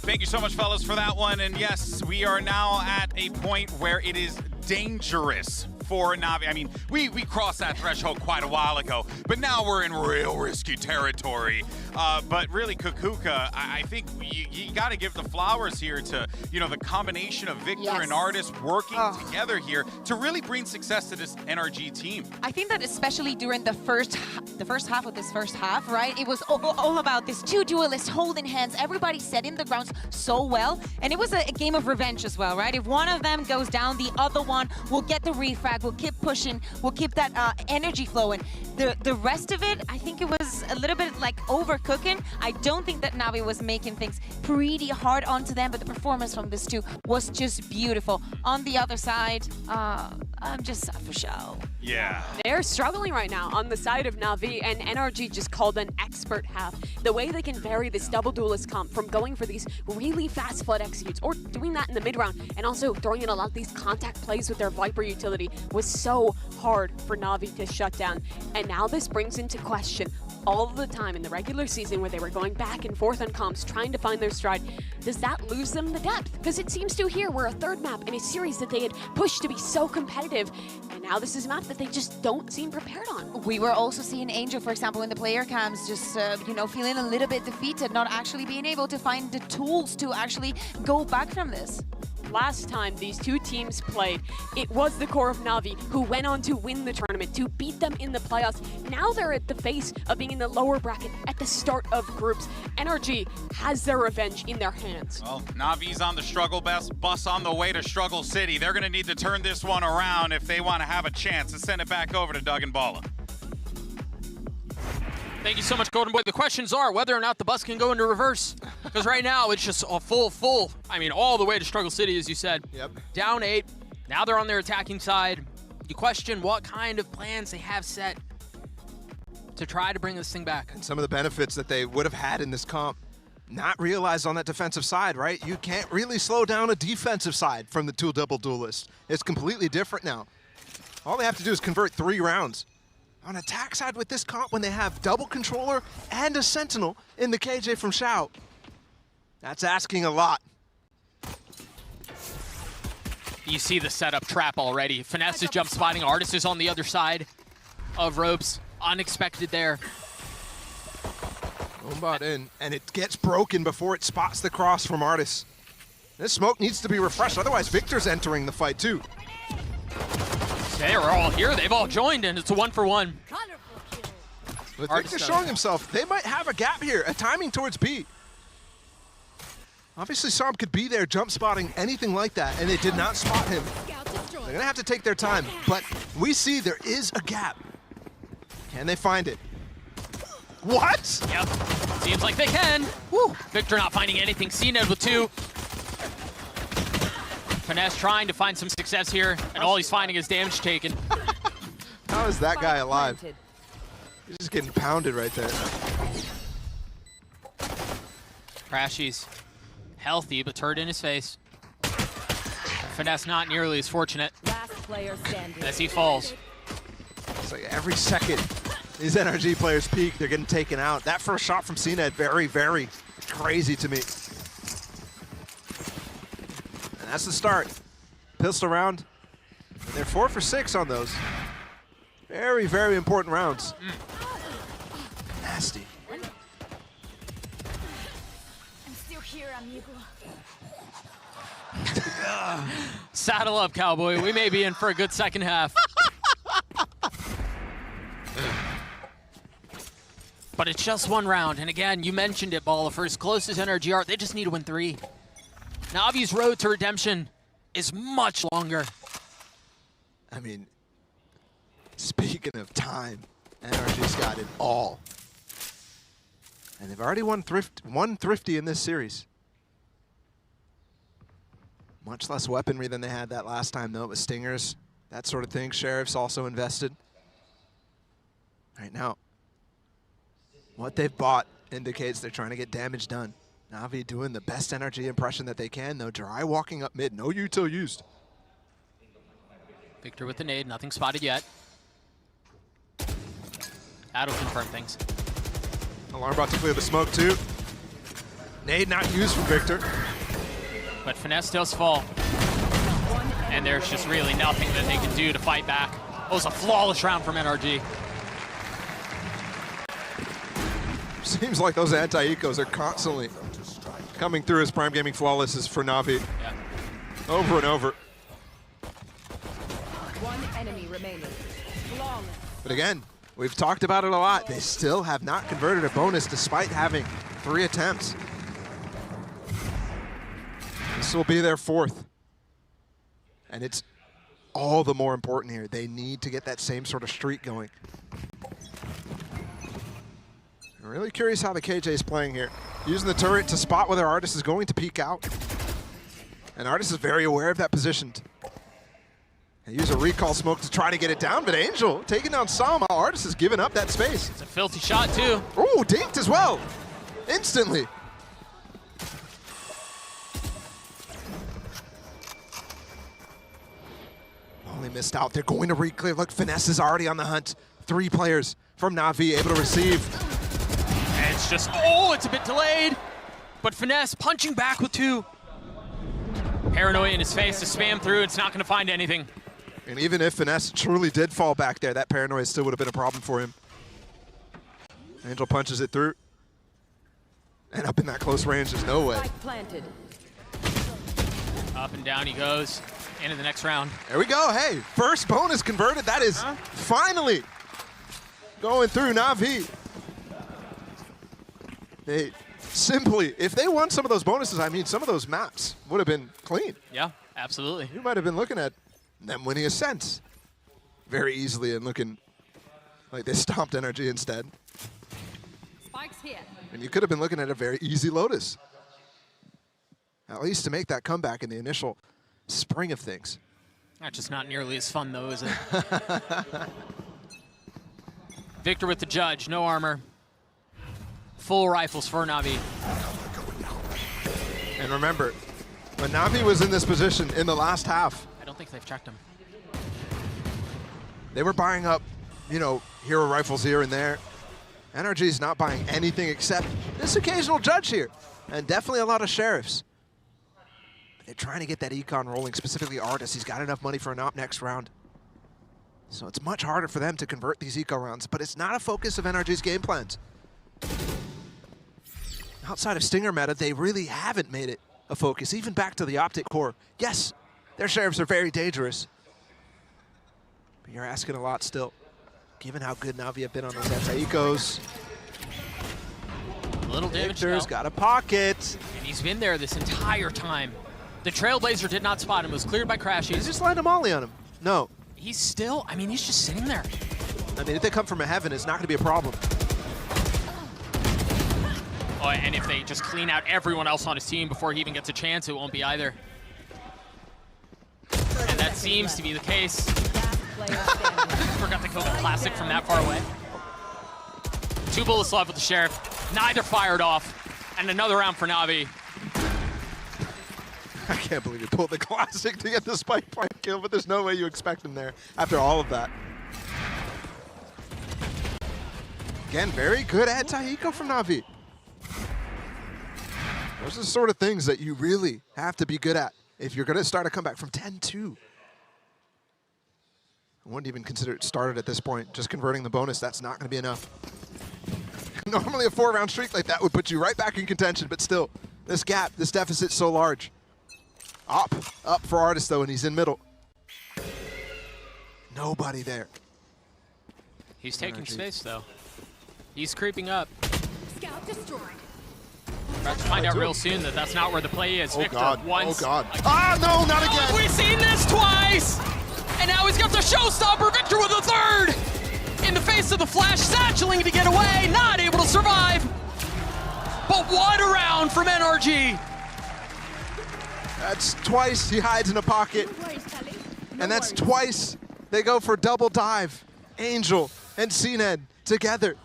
S2: Thank you so much, fellas, for that one. And yes, we are now at a point where it is dangerous for Na'Vi. I mean, we crossed that threshold quite a while ago, but now we're in real risky territory. But really, Kukuka, I think you got to give the flowers here to, you know, the combination of Victor and Artist working together here to really bring success to this NRG team.
S3: I think that especially during the first half of this first half, right? It was all about these 2 duelists holding hands, everybody setting the grounds so well, and it was a game of revenge as well, right? If one of them goes down, the other one will get the refrag, will keep pushing, will keep that energy flowing. The rest of it, I think it was a little bit like overcooking. I don't think that Na'Vi was making things pretty hard onto them, but the performance from this 2 was just beautiful. On the other side, I'm just sad for Shao.
S2: Yeah.
S4: They're struggling right now on the side of Na'Vi, and NRG just called an expert half. The way they can vary this double duelist comp from going for these really fast flood executes or doing that in the mid round and also throwing in a lot of these contact plays with their Viper utility was so hard for Na'Vi to shut down. And now this brings into question all the time in the regular season where they were going back and forth on comps trying to find their stride. Does that lose them the depth? Because it seems to here we're a third map in a series that they had pushed to be so competitive, and now this is a map that they just don't seem prepared on.
S3: We were also seeing Angel, for example, in the player cams, just you know, feeling a little bit defeated, not actually being able to find the tools to actually go back from this.
S4: Last time these 2 teams played, it was the core of Na'Vi who went on to win the tournament, to beat them in the playoffs. Now they're at the face of being in the lower bracket at the start of groups. NRG has their revenge in their hands.
S2: Well, Na'Vi's on the struggle bus on the way to Struggle City. They're going to need to turn this one around if they want to have a chance to send it back over to Doug and Bala.
S17: Thank you so much, Golden Boy. The questions are whether or not the bus can go into reverse. Because right now, it's just a full, I mean, all the way to Struggle City, as you said.
S14: Yep.
S17: Down 8. Now they're on their attacking side. You question what kind of plans they have set to try to bring this thing back.
S14: And some of the benefits that they would have had in this comp, not realized on that defensive side, right? You can't really slow down a defensive side from the 2 double duelists. It's completely different now. All they have to do is convert 3 rounds. On attack side with this comp, when they have double controller and a sentinel in the KJ from Shao, that's asking a lot.
S17: You see the setup trap already. Finesse is jump spotting. Artist is on the other side of ropes. Unexpected there.
S14: Bombot in, and it gets broken before it spots the cross from Artist. This smoke needs to be refreshed, otherwise Victor's entering the fight too.
S17: They are all here. They've all joined, and it's a 1-for-1.
S14: With Victor showing himself, they might have a gap here, a timing towards B. Obviously, Som could be there jump spotting anything like that, and they did not spot him. They're going to have to take their time, but we see there is a gap. Can they find it? What?
S17: Yep. Seems like they can. Woo. Victor not finding anything. CNED with 2. Finesse trying to find some success here, and all he's finding is damage taken.
S14: How is that guy alive? He's just getting pounded right there.
S17: Crashies healthy, but turd in his face. Finesse not nearly as fortunate.
S16: Last player standing.
S17: As he falls.
S14: It's like every second these NRG players peak, they're getting taken out. That first shot from CNED, very, very crazy to me. And that's the start. Pistol round. And they're 4 for 6 on those. Very, very important rounds. Nasty.
S17: Saddle up, Cowboy. We may be in for a good second half. But it's just one round. And again, you mentioned it, Ball. First closest NRG are, they just need to win 3. Navi's road to redemption is much longer.
S14: I mean, speaking of time, NRG's got it all. And they've already won Thrifty in this series. Much less weaponry than they had that last time, though, with Stingers, that sort of thing. Sheriff's also invested. Right now, what they've bought indicates they're trying to get damage done. Na'Vi doing the best energy impression that they can, though. Dry walking up mid, no util used.
S17: Victor with the nade, nothing spotted yet. That'll confirm things.
S14: Alarm bot to clear the smoke, too. Nade not used from Victor.
S17: But Finesse does fall. And there's just really nothing that they can do to fight back. It was a flawless round from NRG.
S14: Seems like those anti-ecos are constantly coming through as Prime Gaming flawlesses for Na'Vi.
S17: Yeah.
S14: Over and over.
S16: One enemy remaining. Flawless.
S14: But again, we've talked about it a lot. They still have not converted a bonus despite having 3 attempts. This will be their 4th. And it's all the more important here. They need to get that same sort of streak going. I'm really curious how the KJ is playing here. Using the turret to spot whether Artis is going to peek out. And Artis is very aware of that position. They use a recall smoke to try to get it down, but Angel taking down Sama. Artis has given up that space.
S17: It's a filthy shot, too.
S14: Oh, dinked as well. Instantly. Only missed out. They're going to re-clear. Look, Finesse is already on the hunt. 3 players from Na'Vi able to receive.
S17: And it's just, oh, it's a bit delayed. But Finesse punching back with 2. Paranoia in his face to spam through. It's not going to find anything.
S14: And even if Finesse truly did fall back there, that paranoia still would have been a problem for him. Angel punches it through. And up in that close range, there's no way.
S16: Planted.
S17: Up and down he goes. Into the next round.
S14: There we go. Hey, first bonus converted. That is finally going through Na'Vi. They simply, if they won some of those bonuses, I mean, some of those maps would have been clean.
S17: Yeah, absolutely.
S14: You might have been looking at them winning Ascent very easily and looking like they stomped energy instead.
S16: Spikes here.
S14: And you could have been looking at a very easy Lotus. At least to make that comeback in the initial spring of things.
S17: That's just not nearly as fun, though, is it? Victor with the judge, no armor. Full rifles for Na'Vi.
S14: And remember, when Na'Vi was in this position in the last half,
S17: I don't think they've checked him.
S14: They were buying up, you know, hero rifles here and there. NRG's not buying anything except this occasional judge here. And definitely a lot of sheriffs. But they're trying to get that econ rolling, specifically Artis. He's got enough money for an op next round. So it's much harder for them to convert these eco rounds, but it's not a focus of NRG's game plans. Outside of Stinger meta, they really haven't made it a focus, even back to the optic core. Yes, their sheriffs are very dangerous, but you're asking a lot still, given how good Na'Vi have been on those anti-ecos.
S17: A little damage.
S14: Victor's got a pocket.
S17: And he's been there this entire time. The Trailblazer did not spot him. It was cleared by Crashies.
S14: He just landed a molly on him. No.
S17: He's still, I mean, he's just sitting there.
S14: I mean, if they come from a heaven, it's not going to be a problem.
S17: Oh, and if they just clean out everyone else on his team before he even gets a chance, it won't be either. And that seems to be the case. Forgot to kill the classic from that far away. 2 bullets left with the Sheriff. Neither fired off. And another round for Na'Vi.
S14: I can't believe you pulled the classic to get the spike point kill, but there's no way you expect him there after all of that. Again, very good anti-eco from Na'Vi. Those are the sort of things that you really have to be good at if you're going to start a comeback from 10-2. I wouldn't even consider it started at this point. Just converting the bonus, that's not going to be enough. Normally a 4-round streak like that would put you right back in contention, but still, This gap, this deficit so large. Up for Artis though, and he's in middle. Nobody there.
S17: He's taking space though. He's creeping up.
S15: Scout destroyed.
S17: About to find out real soon that that's not where the play is. Victor once.
S14: Oh God. Ah, no, not again.
S17: Have we seen this twice? And now he's got the showstopper. Victor with a third. In the face of the flash, satcheling to get away, not able to survive. But what a round from NRG.
S14: That's twice he hides in a pocket. And that's twice they go for double dive. Angel and CNED together.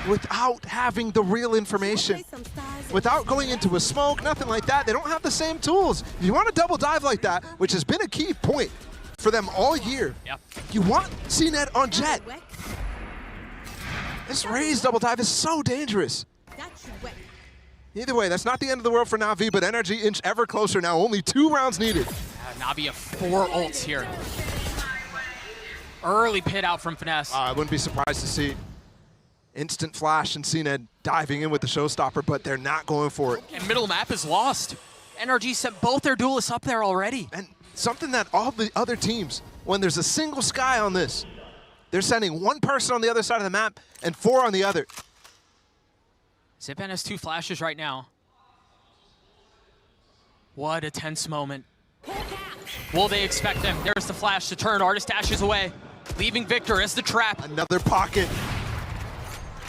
S14: Without having the real information. Without going into a smoke, nothing like that. They don't have the same tools. If you want to double dive like that, which has been a key point for them all year, you want CNED on Jet. This Raze double dive is so dangerous. Either way, that's not the end of the world for Na'Vi, but NRG inch ever closer now. Only 2 rounds needed.
S17: Na'Vi have 4 ults here. Early pit out from Finesse.
S14: I wouldn't be surprised to see instant flash and CNED diving in with the showstopper, but they're not going for it.
S17: And middle map is lost. NRG sent both their duelists up there already.
S14: And something that all the other teams, when there's a single sky on this, they're sending 1 person on the other side of the map and 4 on the other.
S17: Zipan has 2 flashes right now. What a tense moment. Will they expect them? There's the flash to turn. Artis dashes away, leaving Victor as the trap.
S14: Another pocket.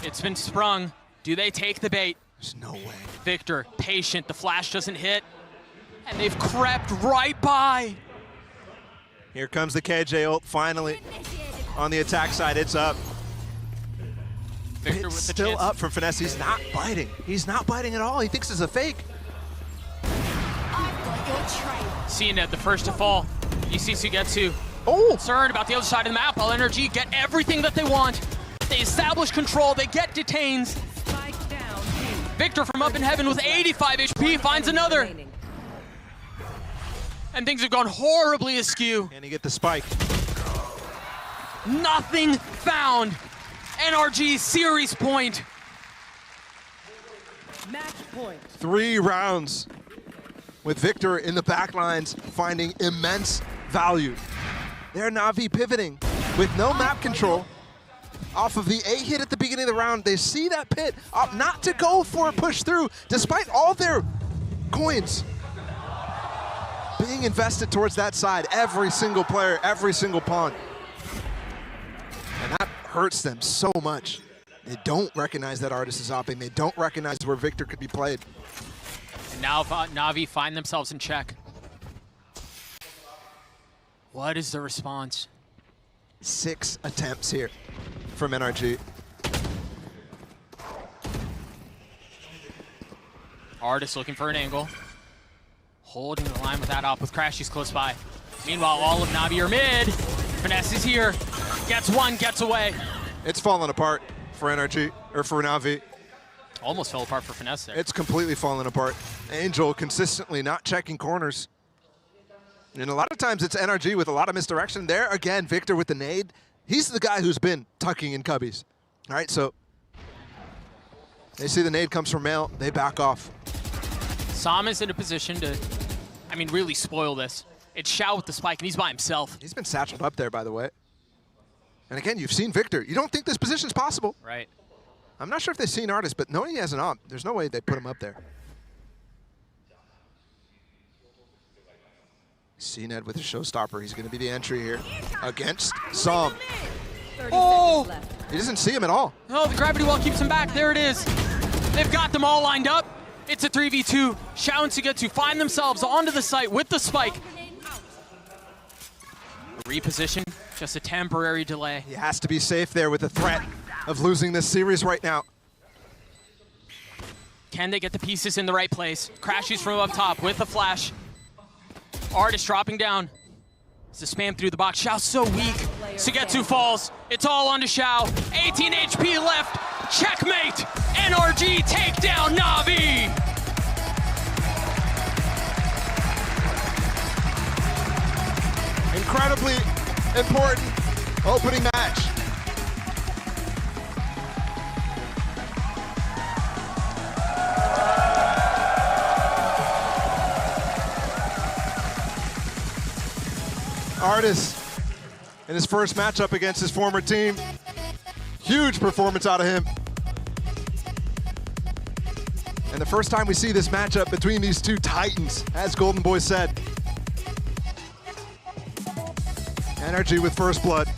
S17: It's been sprung. Do they take the bait?
S14: There's no way.
S17: Victor, patient. The flash doesn't hit. And they've crept right by.
S14: Here comes the KJ ult, finally. On the attack side, it's up.
S17: Victor
S14: it's
S17: with the
S14: still
S17: chance.
S14: up from Finesse. He's not biting. He's not biting at all. He thinks it's a fake.
S17: CNED, the first to fall. EC Sugetsu.
S14: Oh!
S17: Concerned about the other side of the map. While NRG get everything that they want. They establish control. They get detains. Victor from up in heaven with 85 HP finds another. And things have gone horribly askew.
S14: Can he get the spike?
S17: Nothing found. NRG series point.
S16: Match point.
S14: 3 rounds with Victor in the backlines finding immense value. They're Na'Vi pivoting with no map control. Off of the A hit at the beginning of the round, they see that pit up not to go for a push through, despite all their coins being invested towards that side. Every single player, every single pawn. And that hurts them so much. They don't recognize that Artis is opping. They don't recognize where Victor could be played.
S17: And now Na'Vi find themselves in check. What is the response?
S14: 6 attempts here from NRG.
S17: Artis looking for an angle. Holding the line with that op with Crashies close by. Meanwhile, all of Na'Vi are mid. Finesse is here. Gets one, gets away.
S14: It's falling apart for NRG, or for Na'Vi.
S17: Almost fell apart for Finesse there.
S14: It's completely falling apart. Angel consistently not checking corners. And a lot of times it's NRG with a lot of misdirection. There again, Victor with the nade. He's the guy who's been tucking in cubbies. All right, so they see the nade comes from Mail, they back off.
S17: Sam is in a position to, really spoil this. It's Xiao with the spike, and he's by himself.
S14: He's been satcheled up there, by the way. And again, you've seen Victor. You don't think this position's possible.
S17: Right.
S14: I'm not sure if they've seen Artis, but knowing he has an op, there's no way they put him up there. CNED with a showstopper. He's going to be the entry here against Sam.
S17: Oh!
S14: He doesn't see him at all.
S17: Oh, the gravity well keeps him back. There it is. They've got them all lined up. It's a 3v2. Xiao and Sugetsu find themselves onto the site with the spike. Reposition, just a temporary delay.
S14: He has to be safe there with the threat of losing this series right now.
S17: Can they get the pieces in the right place? Crashies from up top with the flash. Artis dropping down. It's a spam through the box. Xiao's so weak. Sugetsu falls. It's all onto Xiao. 18 HP left. Checkmate. NRG take down Na'Vi.
S14: Incredibly important opening match. Artis in his first matchup against his former team. Huge performance out of him. And the first time we see this matchup between these two titans, as Golden Boy said. Energy with first blood.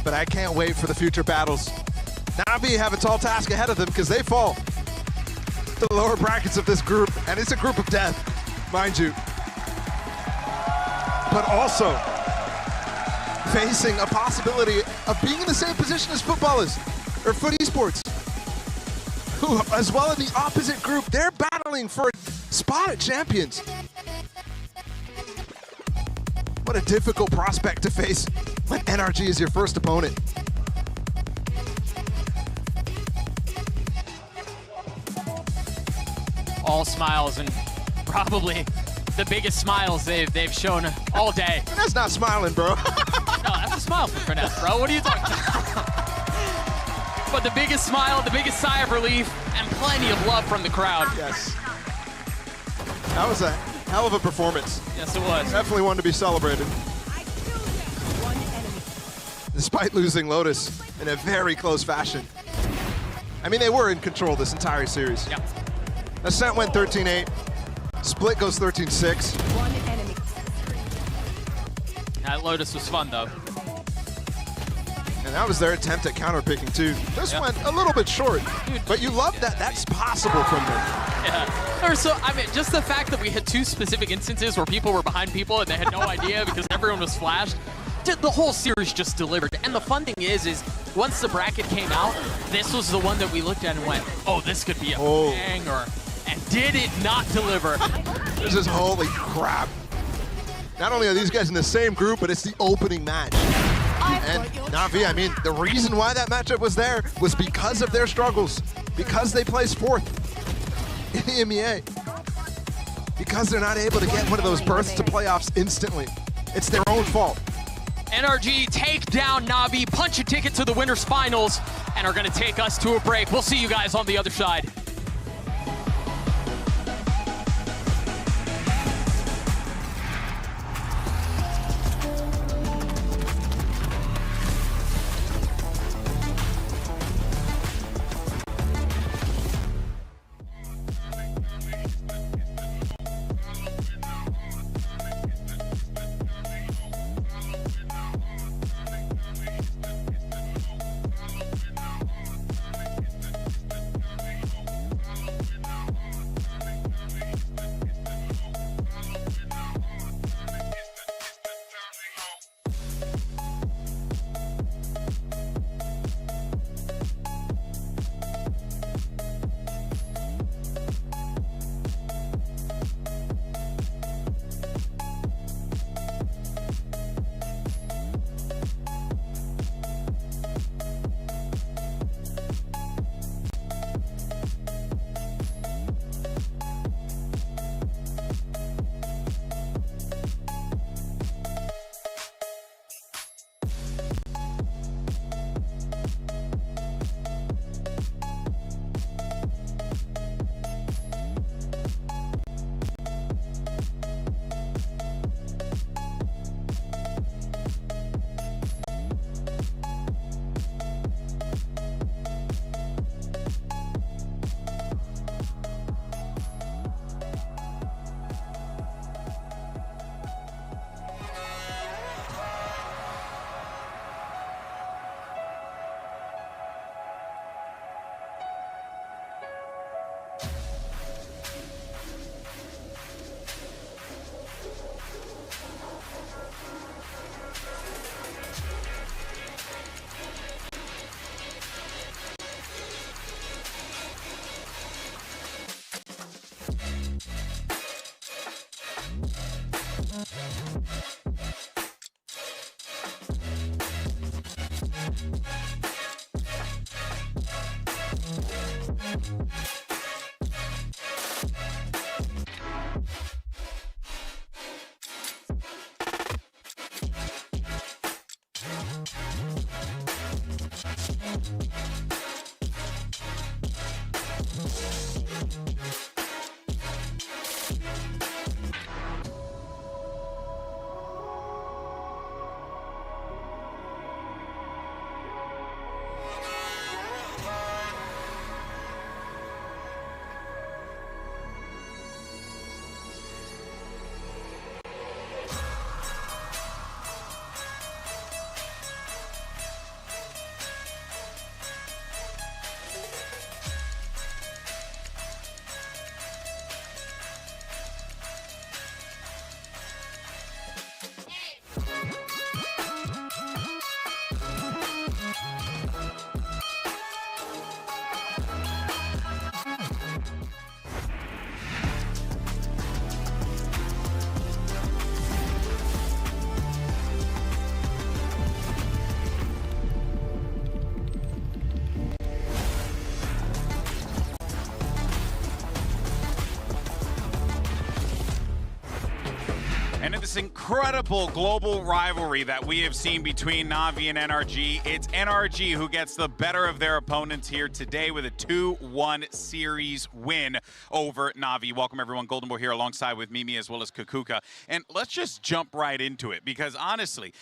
S14: But I can't wait for the future battles. Na'Vi have a tall task ahead of them because they fall to the lower brackets of this group, and it's a group of death, mind you. But also facing a possibility of being in the same position as footballers or foot esports, who, as well in the opposite group, they're battling for a spot at Champions. What a difficult prospect to face when NRG is your first opponent.
S17: All smiles, and probably the biggest smiles they've shown all day.
S14: That's not smiling, bro.
S17: No, that's a smile for Finesse, bro. What are you talking about? But the biggest smile, the biggest sigh of relief, and plenty of love from the crowd.
S14: Yes. That was a hell of a performance.
S17: Yes, it was.
S14: Definitely one to be celebrated. Despite losing Lotus in a very close fashion. I mean, they were in control this entire series.
S17: Yeah.
S14: Ascent went 13-8. Split goes 13-6.
S16: One enemy.
S17: That Lotus was fun, though.
S14: And that was their attempt at counterpicking, too. Just went a little bit short. Dude, but you love that that's possible from them.
S17: Yeah. So, I mean, just the fact that we had two specific instances where people were behind people and they had no idea because everyone was flashed. The whole series just delivered. And the fun thing is once the bracket came out, this was the one that we looked at and went, oh, this could be a banger. And did it not deliver?
S14: This is holy crap. Not only are these guys in the same group, but it's the opening match. And Na'Vi, I mean, the reason why that matchup was there was because of their struggles. Because they placed fourth in the MEA. Because they're not able to get one of those berths to playoffs instantly. It's their own fault.
S17: NRG take down Na'Vi, punch a ticket to the winners finals, and are gonna take us to a break. We'll see you guys on the other side.
S2: this incredible global rivalry that we have seen between Na'Vi and NRG. It's NRG who gets the better of their opponents here today with a 2-1 series win over Na'Vi. Welcome everyone, Golden Boy here alongside with Mimi as well as Kukuka. And let's just jump right into it because honestly,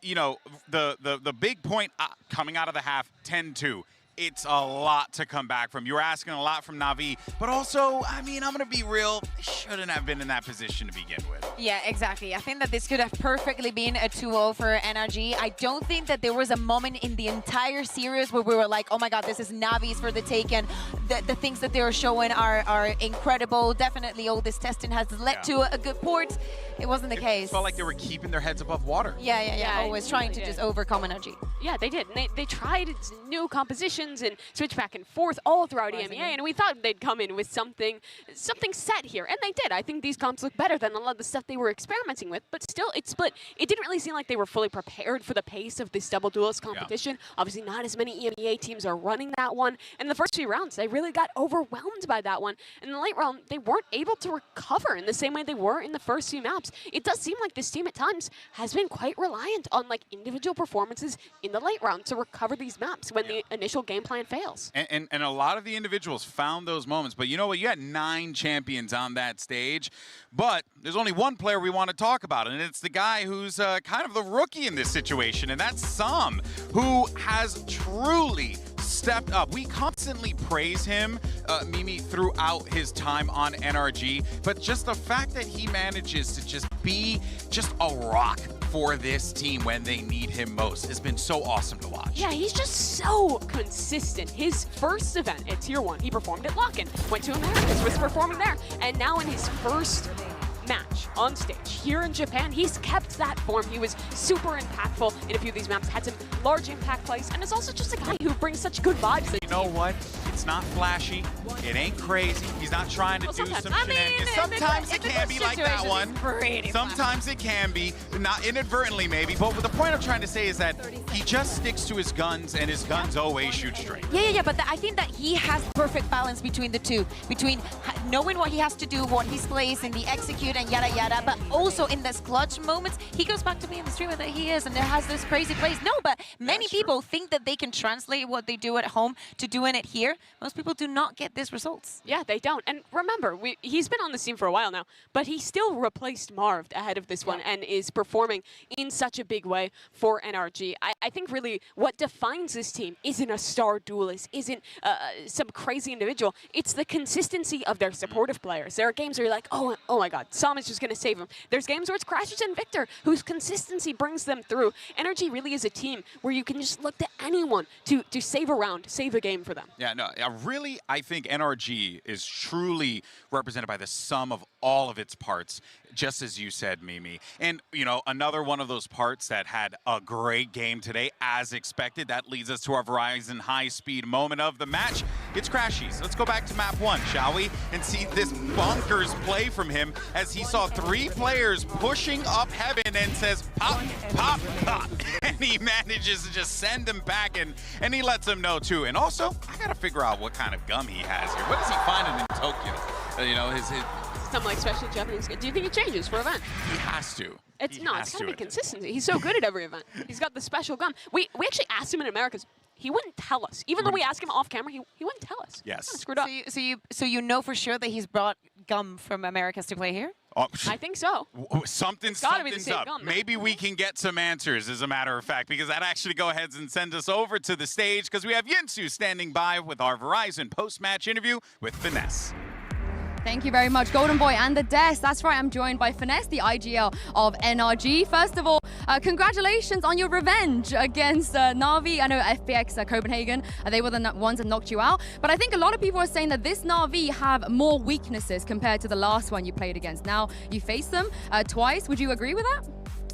S2: you know, the big point coming out of the half, 10-2. It's a lot to come back from. You were asking a lot from Na'Vi, but also, I mean, I'm going to be real, they shouldn't have been in that position to begin with.
S3: Yeah, exactly. I think that this could have perfectly been a 2-0 for NRG. I don't think that there was a moment in the entire series where we were like, oh my god, this is Navi's for the taken. The things that they were showing are incredible. Definitely all this testing has led to a good port. It wasn't the case.
S2: It felt like they were keeping their heads above water.
S3: Yeah. Always trying to just overcome NRG.
S4: Yeah, they did. They tried new compositions and switch back and forth all throughout EMEA, and we thought they'd come in with something set here, and they did. I think these comps look better than a lot of the stuff they were experimenting with, but still, it split. It didn't really seem like they were fully prepared for the pace of this double duelist competition. Obviously, not as many EMEA teams are running that one. In the first few rounds, they really got overwhelmed by that one. In the late round, they weren't able to recover in the same way they were in the first few maps. It does seem like this team at times has been quite reliant on like individual performances in the late round to recover these maps when the initial game plan fails.
S2: And a lot of the individuals found those moments, but you know what? You had 9 champions on that stage, but there's only one player we want to talk about, and it's the guy who's kind of the rookie in this situation, and that's Sam, who has truly stepped up. We constantly praise him, Mimi, throughout his time on NRG, but just the fact that he manages to just be just a rock for this team when they need him most has been so awesome to watch.
S4: Yeah, he's just so consistent. His first event at Tier 1, he performed at Lock-In, went to Americas, was performing there, and now in his first match on stage here in Japan, he's kept that form. He was super impactful in a few of these maps, had some large impact plays, and is also just a guy who brings such good vibes.
S2: You know what? It's not flashy. It ain't crazy. He's not trying to do some shenanigans. Sometimes it can be like that one. Sometimes it can be, not inadvertently maybe, but the point I'm trying to say is that he just sticks to his guns, and his guns always shoot straight.
S3: Yeah, but I think that he has perfect balance between the two, between knowing what he has to do, what he's placed, and the execute and yada yada, but also in those clutch moments, he goes back to being the streamer that he is and has this crazy plays. No, but many people think that they can translate what they do at home to doing it here. Most people do not get these results.
S4: Yeah, they don't. And remember, he's been on the scene for a while now, but he still replaced Marv ahead of this one and is performing in such a big way for NRG. I think really what defines this team isn't a star duelist, isn't some crazy individual. It's the consistency of their supportive players. There are games where you're like, oh my god, Sam is just going to save him. There's games where it's Crashes and Victor whose consistency brings them through. NRG really is a team where you can just look to anyone to save a round, save a game for them.
S2: Yeah, no, really, I think NRG is truly represented by the sum of all of its parts, just as you said, Mimi. And, you know, another one of those parts that had a great game today, as expected. That leads us to our Verizon high-speed moment of the match. It's Crashies. Let's go back to map 1, shall we? And see this bonkers play from him as he saw 3 players pushing up heaven and says, pop, pop, pop. And he manages to just send them back, and he lets them know, too. And also, I got to figure out what kind of gum he has here. What is he finding in Tokyo? You know, his
S4: some like special Japanese. Do you think it changes for event?
S2: He has to.
S4: It's gotta be consistency. He's so good at every event. He's got the special gum. We actually asked him in Americas. He wouldn't tell us. Even though we asked him off camera, he wouldn't tell us.
S2: Yes.
S4: Screwed up.
S3: So you know for sure that he's brought gum from Americas to play here?
S4: I think so.
S2: Something's up.
S4: Gum,
S2: maybe we can get some answers, as a matter of fact, because that actually go ahead and send us over to the stage, because we have Yinsu standing by with our Verizon post-match interview with Finesse.
S19: Thank you very much, Golden Boy and the Desk. That's right, I'm joined by Finesse, the IGL of NRG. First of all, congratulations on your revenge against Na'Vi. I know FPX Copenhagen, they were the ones that knocked you out. But I think a lot of people are saying that this Na'Vi have more weaknesses compared to the last one you played against. Now, you faced them twice. Would you agree with that?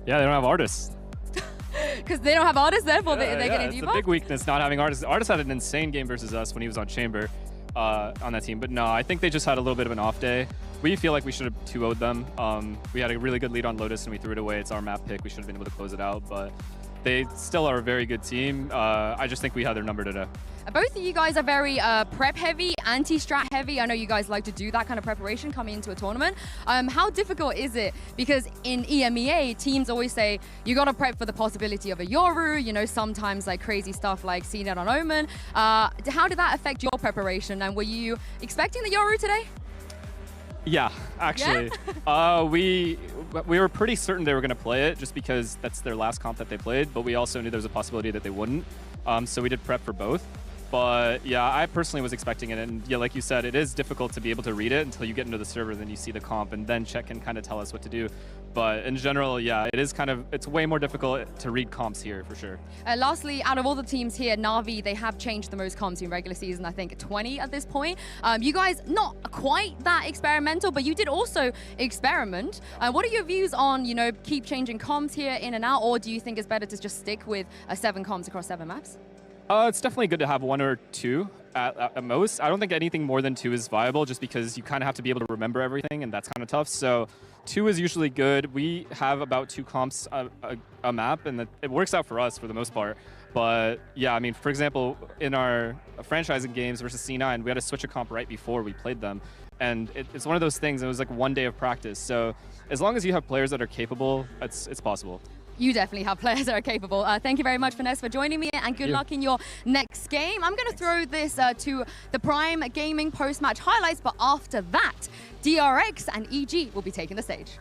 S6: Yeah, they don't have artists.
S19: Because they don't have artists, therefore they're getting debuffed?
S6: It's a big weakness, not having artists. Artists had an insane game versus us when he was on Chamber. On that team, but no, I think they just had a little bit of an off day. We feel like we should have 2-0'd them. We had a really good lead on Lotus and we threw it away. It's our map pick. We should have been able to close it out, but they still are a very good team. I just think we had their number today.
S19: Both of you guys are very prep heavy, anti-strat heavy. I know you guys like to do that kind of preparation coming into a tournament. How difficult is it? Because in EMEA, teams always say, you got to prep for the possibility of a Yoru, you know, sometimes like crazy stuff like CNET on Omen. How did that affect your preparation? And were you expecting the Yoru today?
S6: Yeah, actually. Yeah? We were pretty certain they were going to play it just because that's their last comp that they played, but we also knew there was a possibility that they wouldn't. So we did prep for both. But yeah, I personally was expecting it, and yeah, like you said, it is difficult to be able to read it until you get into the server, then you see the comp, and then Czech can kind of tell us what to do. But in general, yeah, it's way more difficult to read comps here, for sure.
S19: Lastly, out of all the teams here, Na'Vi, they have changed the most comps in regular season, I think 20 at this point. You guys, not quite that experimental, but you did also experiment. What are your views on, you know, keep changing comps here in and out, or do you think it's better to just stick with 7 comps across 7 maps?
S6: It's definitely good to have 1 or 2 at most. I don't think anything more than 2 is viable just because you kind of have to be able to remember everything, and that's kind of tough. So 2 is usually good. We have about 2 comps a map, and it works out for us for the most part. But yeah, I mean, for example, in our franchising games versus C9, we had to switch a comp right before we played them. And it's one of those things, it was like 1 day of practice. So as long as you have players that are capable, it's possible.
S19: You definitely have players that are capable. Thank you very much, Finesse, for joining me, and good luck in your next game. I'm going to throw this to the Prime Gaming post-match highlights, but after that, DRX and EG will be taking the stage.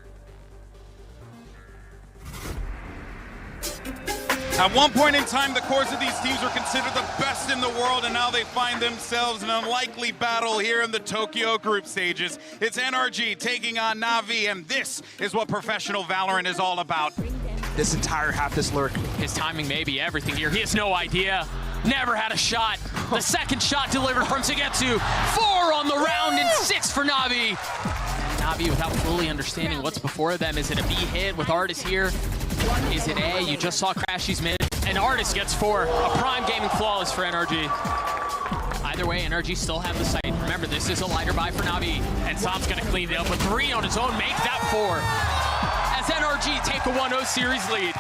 S2: At one point in time, the cores of these teams were considered the best in the world, and now they find themselves in an unlikely battle here in the Tokyo group stages. It's NRG taking on Na'Vi, and this is what professional Valorant is all about.
S14: This entire half, this lurk.
S17: His timing may be everything here. He has no idea. Never had a shot. The second shot delivered from Sugetsu. 4 on the round and 6 for Na'Vi. Na'Vi without fully understanding what's before them. Is it a B hit with Artis here? Is it A? You just saw Crashy's mid. And Artis gets 4. A Prime Gaming flawless for NRG. Either way, NRG still have the site. Remember, this is a lighter buy for Na'Vi. And Sob's going to clean it up with 3 on his own. Make that 4. As NRG take a 1-0 series lead.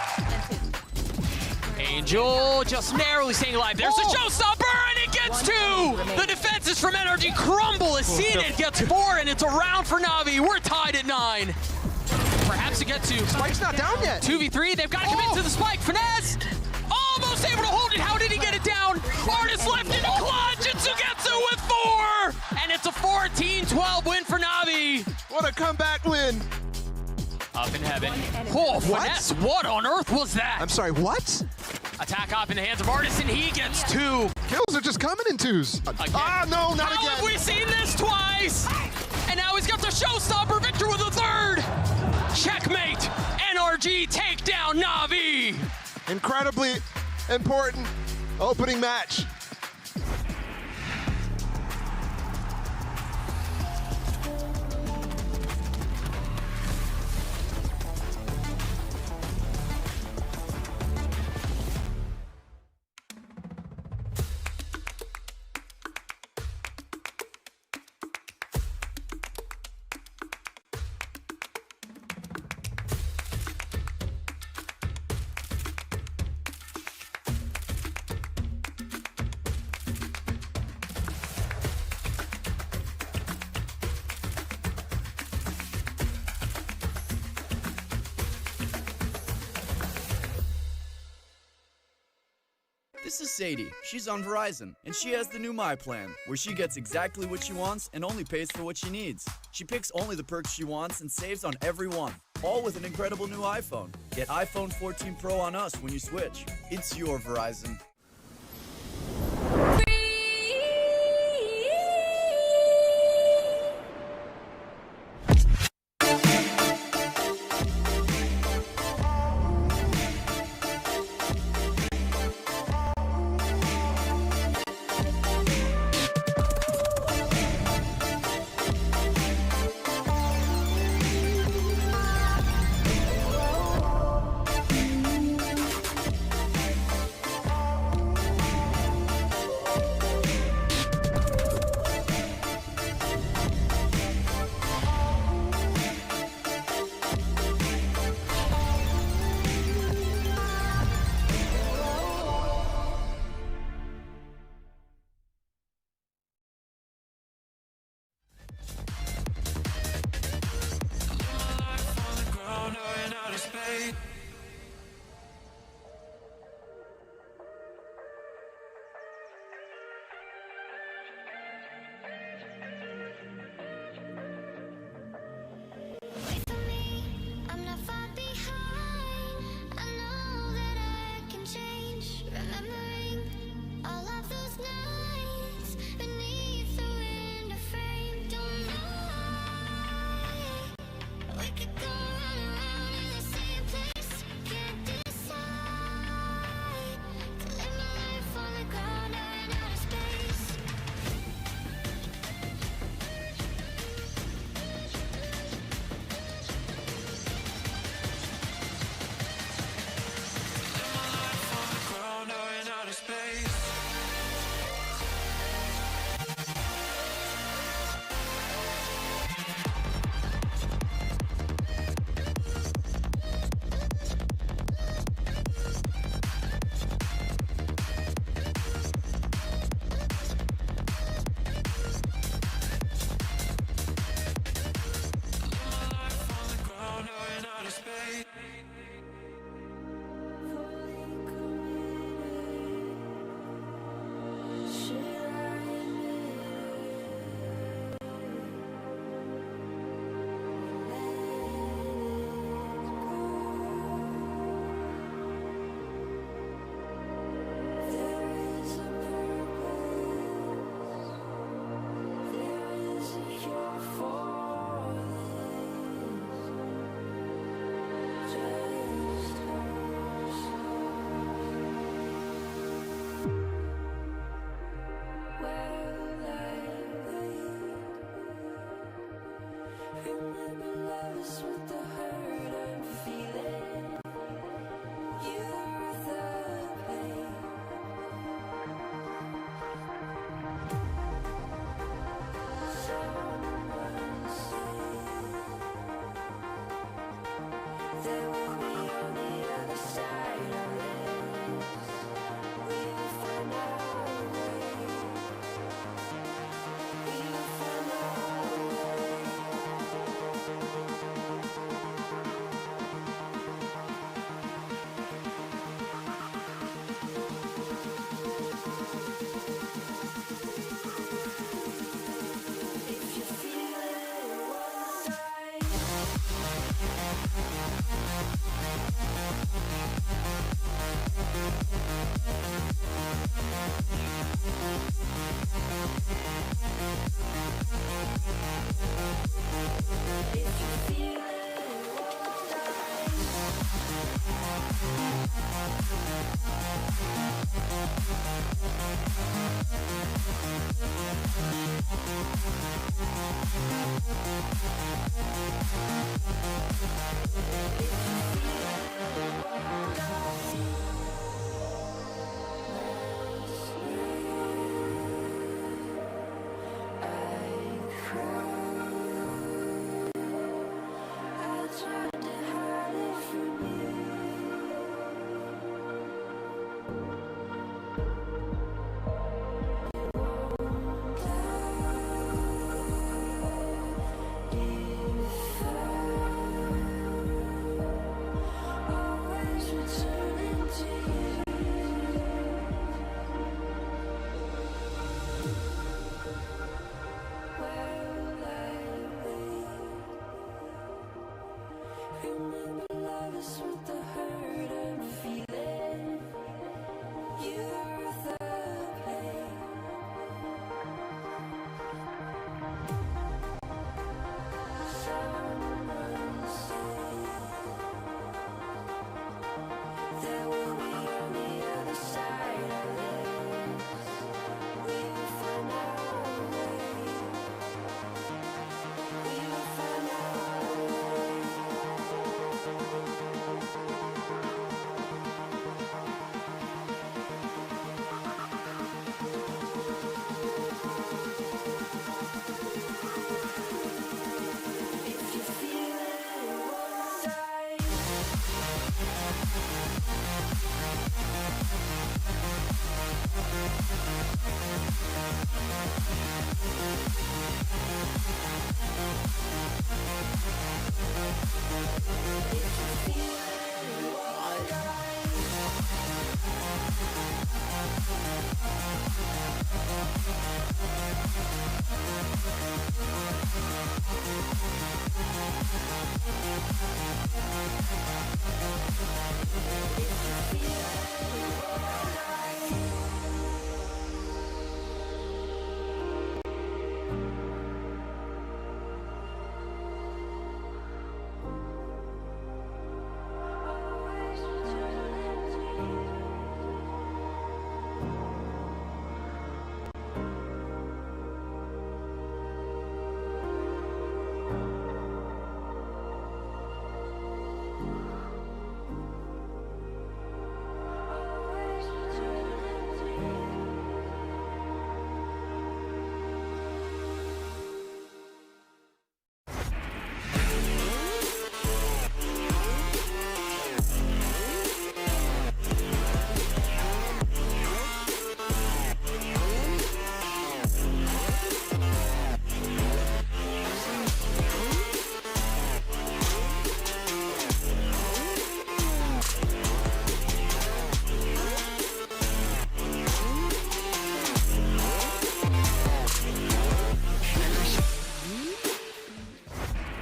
S17: Angel just narrowly staying alive. There's a showstopper, and it gets 2! The defenses from NRG crumble as CNET gets 4, and it's a round for Na'Vi. We're tied at 9. Perhaps to get to.
S14: Spike's not down yet.
S17: 2v3, they've got to commit to the spike. Finesse! Almost able to hold it. How did he get it down? Artis left in a clutch, and Sugetsu with 4! And it's a 14-12 win for Na'Vi.
S14: What a comeback win.
S17: Up in heaven. Oh, Finesse, what on earth was that?
S14: I'm sorry, what?
S17: Attack off in the hands of Artis, and he gets 2.
S14: Kills are just coming in 2s. Ah, no, not again.
S17: How have we seen this twice? And now he's got the showstopper. Victor with a 3rd. Checkmate. NRG take down Na'Vi.
S14: Incredibly important opening match.
S10: This is Sadie. She's on Verizon, and she has the new My Plan, where she gets exactly what she wants and only pays for what she needs. She picks only the perks she wants and saves on every one, all with an incredible new iPhone. Get iPhone 14 Pro on us when you switch. It's your Verizon.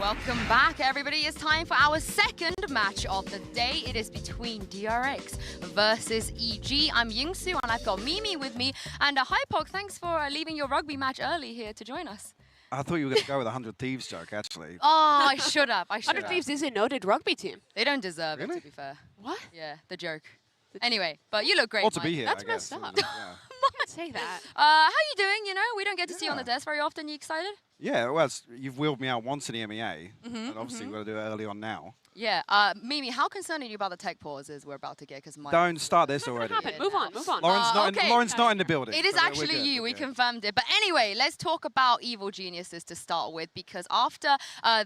S11: Welcome back, everybody. It's time for our second match of the day. It is between DRX versus EG. I'm Yingsu, and I've got Mimi with me. And HyperX, thanks for leaving your rugby match early here to join us.
S22: I thought you were going to go with a 100 Thieves joke, actually.
S11: Oh, I should have.
S4: 100 Thieves is a noted rugby team.
S11: They don't deserve it, to be fair. What? Yeah, the joke. Anyway, but you look great,
S22: Ought to
S11: Mike.
S22: be here,
S4: That's
S22: I guess.
S4: messed up.
S22: Yeah.
S4: Say that.
S11: How you doing? You know, we don't get to see you on the desk very often. You excited?
S22: Yeah, well, you've wheeled me out once in the MEA, and obviously we've got to do it early on now.
S11: Yeah. Mimi, how concerned are you about the tech pauses we're about to get? Because
S22: Don't start this already.
S4: Move on, move on.
S22: Lauren's not in the building.
S11: It is
S22: so we're
S11: actually
S22: good,
S11: you.
S22: we're
S11: We
S22: good.
S11: confirmed it. But anyway, let's talk about Evil Geniuses to start with, because after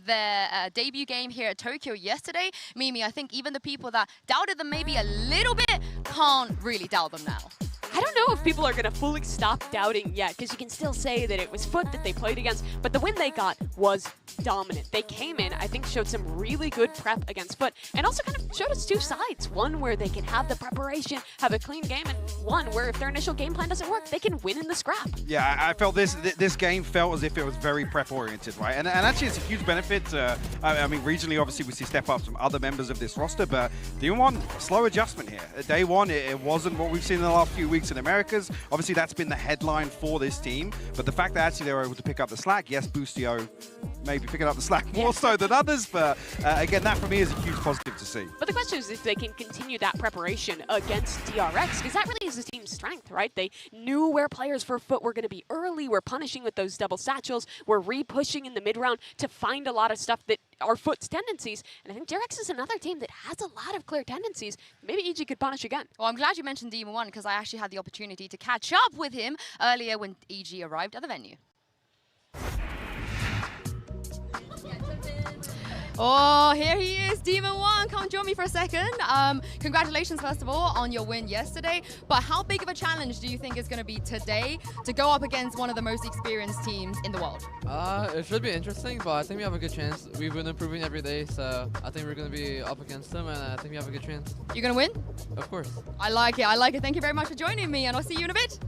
S11: their debut game here at Tokyo yesterday, Mimi, I think even the people that doubted them maybe a little bit can't really doubt them now.
S4: I don't know if people are going to fully stop doubting yet, because you can still say that it was Foot that they played against, but the win they got was dominant. They came in, I think, showed some really good prep against Foot, and also kind of showed us two sides. One where they can have the preparation, have a clean game, and one where if their initial game plan doesn't work, they can win in the scrap.
S22: Yeah, I felt this game felt as if it was very prep-oriented, right? And actually, it's a huge benefit. I mean, regionally, obviously, we see step-ups from other members of this roster, but D1, slow adjustment here. Day one, it wasn't what we've seen in the last few weeks in Americas. Obviously, that's been the headline for this team, but the fact that actually they were able to pick up the slack, yes, Boostio maybe picking up the slack more so than others, but again, that for me is a huge positive to see.
S4: But the question is if they can continue that preparation against DRX, because that really is the team's strength, right? They knew where players for Foot were going to be early, were punishing with those double satchels, were re-pushing in the mid-round to find a lot of stuff that are Foot's tendencies, and I think DRX is another team that has a lot of clear tendencies. Maybe EG could punish again.
S11: Well, I'm glad you mentioned D1, because I actually had the opportunity to catch up with him earlier when EG arrived at the venue.
S19: Oh, here he is, Demon One. Come join me for a second. Congratulations, first of all, on your win yesterday. But how big of a challenge do you think it's going to be today to go up against one of the most experienced teams in the world?
S7: It should be interesting, but I think we have a good chance. We've been improving every day, so I think we're going to be up against them, and I think we have a good chance.
S19: You're going to win?
S7: Of course.
S19: I like it. I like it. Thank you very much for joining me, and I'll see you in a bit.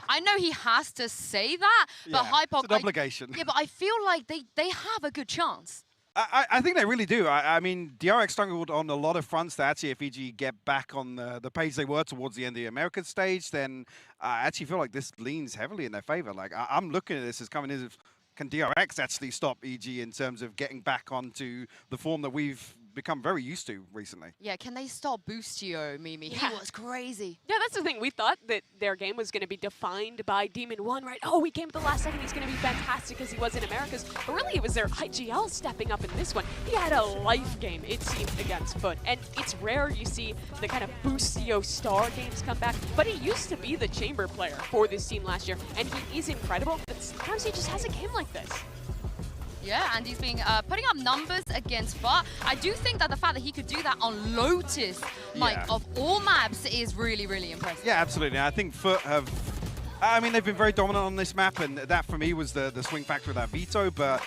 S11: I know he has to say that, but HyperX,
S22: it's an obligation.
S11: Yeah, but I feel like they have a good chance.
S22: I think they really do. I mean, DRX struggled on a lot of fronts to actually, if EG get back on the page they were towards the end of the American stage, then I actually feel like this leans heavily in their favor. Like, I'm looking at this as coming as if, can DRX actually stop EG in terms of getting back onto the form that we've become very used to recently?
S11: Yeah, can they stop Boostio, Mimi?
S4: Yeah.
S11: He was crazy.
S4: Yeah, that's the thing. We thought that their game was going to be defined by Demon One, right? Oh, he came at the last second. He's going to be fantastic because he was in Americas. But really, it was their IGL stepping up in this one. He had a life game, it seemed, against Foot. And it's rare you see the kind of Boostio star games come back. But he used to be the chamber player for this team last year. And he is incredible. But sometimes he just has a game like this.
S11: Yeah, and he's been putting up numbers against Far. I do think that the fact that he could do that on Lotus, like, of all maps, is really, really impressive.
S22: Yeah, absolutely. I think Foot have... I mean, they've been very dominant on this map, and that, for me, was the swing factor of that veto, but...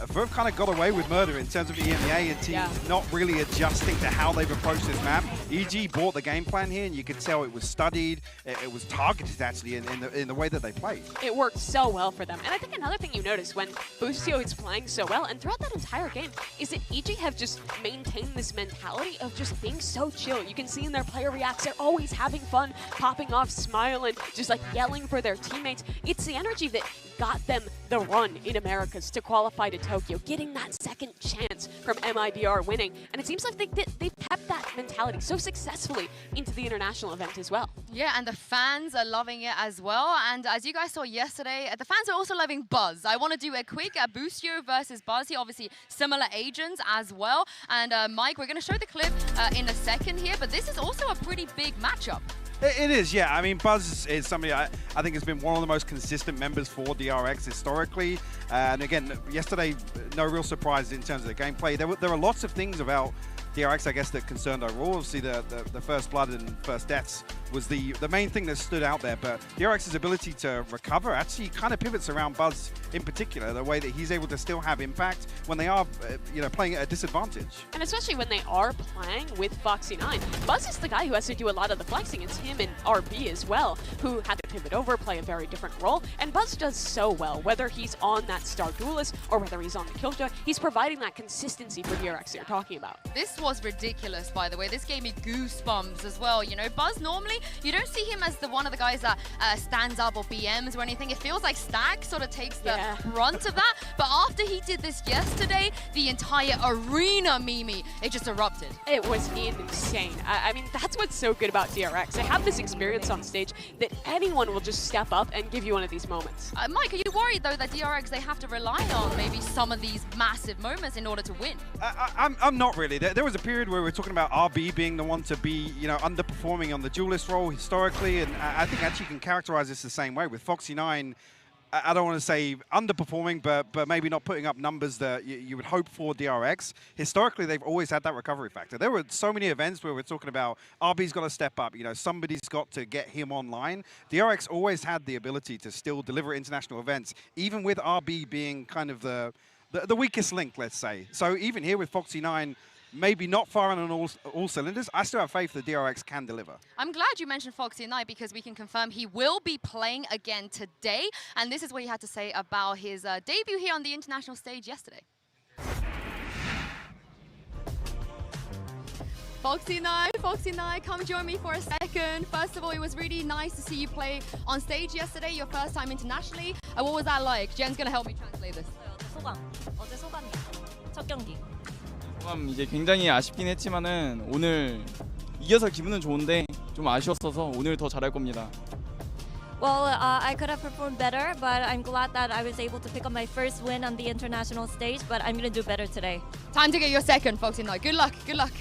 S22: Foot kind of got away with murder in terms of EMEA and teams not really adjusting to how they've approached this map. EG bought the game plan here, and you could tell it was studied, it was targeted actually in the way that they played.
S4: It worked so well for them. And I think another thing you notice when Boostio is playing so well, and throughout that entire game, is that EG have just maintained this mentality of just being so chill. You can see in their player reacts, they're always having fun, popping off, smiling, just like yelling for their teammates. It's the energy that got them the run in Americas to qualify to Tokyo, getting that second chance from MIBR winning. And it seems like they've kept that mentality so successfully into the international event as well.
S11: Yeah, and the fans are loving it as well. And as you guys saw yesterday, the fans are also loving Buzz. I want to do a quick Boostio versus Buzz here. Obviously, similar agents as well. And Mike, we're going to show the clip in a second here, but this is also a pretty big matchup.
S22: It is, yeah. I mean, Buzz is somebody I think has been one of the most consistent members for DRX historically. And again, yesterday, no real surprise in terms of the gameplay. There are lots of things about DRX, I guess, that concerned overall. Obviously, the first blood and first deaths was the main thing that stood out there. But DRX's ability to recover actually kind of pivots around Buzz in particular, the way that he's able to still have impact when they are, playing at a disadvantage.
S4: And especially when they are playing with Foxy9. Buzz is the guy who has to do a lot of the flexing. It's him and RB as well, who have to pivot over, play a very different role. And Buzz does so well, whether he's on that Star Duelist or whether he's on the Killjoy. He's providing that consistency for DRX that you're talking about.
S11: This was ridiculous, by the way. This gave me goosebumps as well. You know, Buzz, normally, you don't see him as one of the guys that stands up or BMs or anything. It feels like Stack sort of takes the brunt of that. But after he did this yesterday, the entire arena, Mimi, it just erupted.
S4: It was insane. I mean, that's what's so good about DRX. They have this experience on stage that anyone will just step up and give you one of these moments.
S11: Mike, are you worried, though, that DRX, they have to rely on maybe some of these massive moments in order to win?
S22: I'm not really. There was a period where we were talking about RB being the one to be, underperforming on the duelist role historically, and I think actually you can characterize this the same way with Foxy9. I don't want to say underperforming, but maybe not putting up numbers that you would hope for DRX. Historically, they've always had that recovery factor. There were so many events where we're talking about RB's got to step up, somebody's got to get him online. DRX always had the ability to still deliver international events, even with RB being kind of the weakest link, let's say. So even here with Foxy9, maybe not firing on all cylinders, I still have faith that DRX can deliver.
S11: I'm glad you mentioned Foxy9 because we can confirm he will be playing again today. And this is what he had to say about his debut here on the international stage yesterday.
S19: Foxy9, come join me for a second. First of all, it was really nice to see you play on stage yesterday, your first time internationally. What was that like? Jen's going to help me translate this.
S12: 어제 소감이요. 첫 경기.
S23: 이제 굉장히 아쉽긴 했지만은 오늘 이겨서 기분은 좋은데 좀 아쉬웠어서 오늘 더 잘할 겁니다.
S12: Well, I could have performed better, but I'm glad that I was able to pick up my first win on the international stage, but I'm going to do better today.
S19: Time to get your second, Foxy9. Good luck, good luck.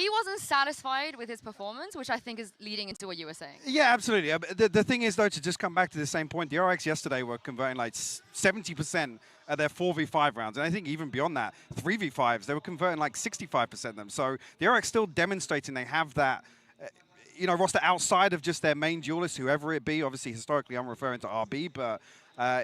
S19: he wasn't satisfied with his performance, which I think is leading into what you were saying.
S22: Yeah, absolutely. The thing is, though, to just come back to the same point, DRX yesterday were converting like 70% of their 4v5 rounds. And I think even beyond that, 3v5s, they were converting like 65% of them. So DRX still demonstrating they have that roster outside of just their main duelist, whoever it be. Obviously, historically, I'm referring to RB, but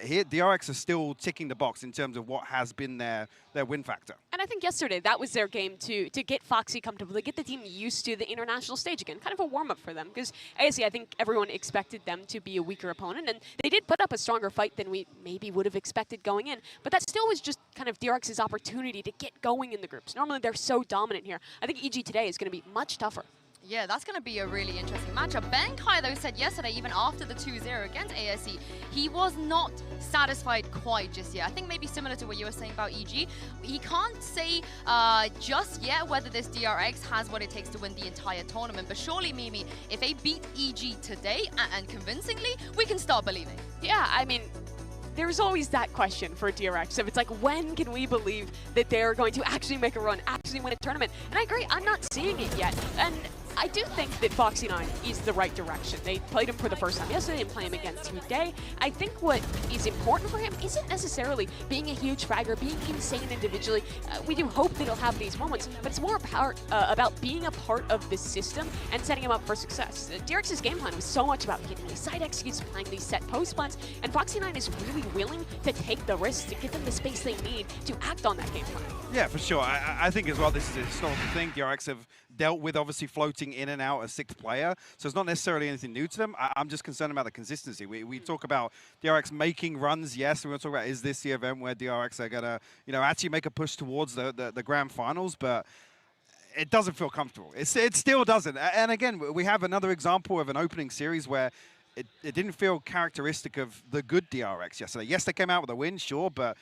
S22: here, DRX are still ticking the box in terms of what has been their win factor.
S4: And I think yesterday, that was their game to get Foxy comfortable, to get the team used to the international stage again. Kind of a warm-up for them, because ASE, I think everyone expected them to be a weaker opponent, and they did put up a stronger fight than we maybe would have expected going in. But that still was just kind of DRX's opportunity to get going in the groups. Normally, they're so dominant here. I think EG today is going to be much tougher.
S19: Yeah, that's going to be a really interesting matchup. Ben Kai, though, said yesterday, even after the 2-0 against ASE, he was not satisfied quite just yet. I think maybe similar to what you were saying about EG. He can't say just yet whether this DRX has what it takes to win the entire tournament. But surely, Mimi, if they beat EG today, and convincingly, we can start believing.
S4: Yeah, I mean, there's always that question for DRX. So it's like, when can we believe that they're going to actually make a run, actually win a tournament? And I agree, I'm not seeing it yet. And I do think that Foxy9 is the right direction. They played him for the first time yesterday and play him again today. I think what is important for him isn't necessarily being a huge fragger, being insane individually. We do hope that he'll have these moments, but it's more about being a part of the system and setting him up for success. DRX's game plan was so much about getting these side executes, playing these set post plans, and Foxy9 is really willing to take the risks to give them the space they need to act on that game plan.
S22: Yeah, for sure. I think as well this is a historical thing. DRX have dealt with obviously floating in and out a sixth player, so it's not necessarily anything new to them. I'm just concerned about the consistency. We talk about DRX making runs, yes, we're going to talk about is this the event where DRX are going to actually make a push towards the grand finals, but it doesn't feel comfortable. It still doesn't. And again, we have another example of an opening series where it didn't feel characteristic of the good DRX yesterday. Yes, they came out with a win, sure, but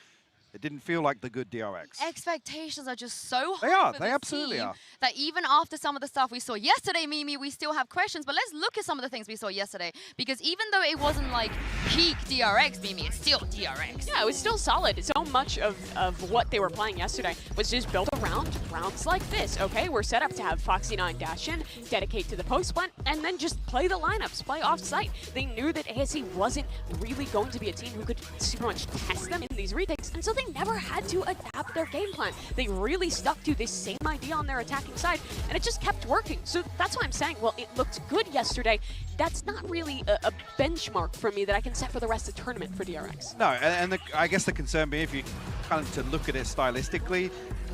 S22: it didn't feel like the good DRX.
S19: Expectations are just so high.
S22: They are.
S19: For
S22: They
S19: this
S22: absolutely
S19: team
S22: are.
S19: That even after some of the stuff we saw yesterday, Mimi, we still have questions. But let's look at some of the things we saw yesterday. Because even though it wasn't like peak DRX, Mimi, it's still DRX.
S4: Yeah, it was still solid. So much of what they were playing yesterday was just built around rounds like this. Okay, we're set up to have Foxy9 dash in, dedicate to the post plant, and then just play the lineups, play off-site. They knew that ASE wasn't really going to be a team who could super much test them in these retakes, and so they never had to adapt their game plan. They really stuck to this same idea on their attacking side, and it just kept working. So that's why I'm saying, well, it looked good yesterday. That's not really a benchmark for me that I can set for the rest of the tournament for DRX.
S22: No, and I guess the concern being, if you kind of to look at it stylistically,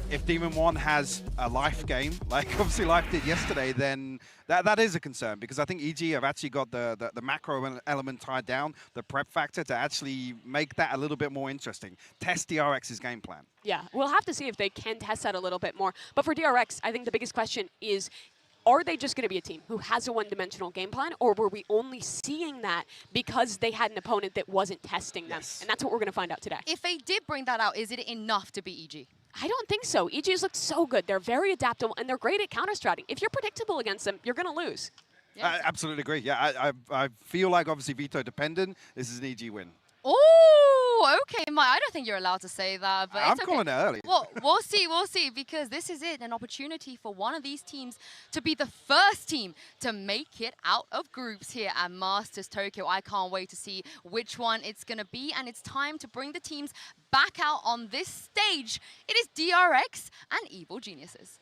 S22: if Demon 1 has a life game, like obviously Life did yesterday, then that is a concern, because I think EG have actually got the macro element tied down, the prep factor, to actually make that a little bit more interesting. Test DRX's game plan.
S4: Yeah, we'll have to see if they can test that a little bit more. But for DRX, I think the biggest question is, are they just going to be a team who has a one-dimensional game plan, or were we only seeing that because they had an opponent that wasn't testing them? Yes. And that's what we're going to find out today.
S19: If they did bring that out, is it enough to beat EG?
S4: I don't think so. EG's looked so good. They're very adaptable, and they're great at counter-stratting. If you're predictable against them, you're going to lose.
S22: I absolutely agree. Yeah, I feel like obviously veto dependent. This is an EG win.
S19: Oh, okay, Mike. I don't think you're allowed to say that, but
S22: I'm
S19: it's okay.
S22: calling it early.
S19: Well, we'll see, because this is it, an opportunity for one of these teams to be the first team to make it out of groups here at Masters Tokyo. I can't wait to see which one it's going to be, and it's time to bring the teams back out on this stage. It is DRX and Evil Geniuses.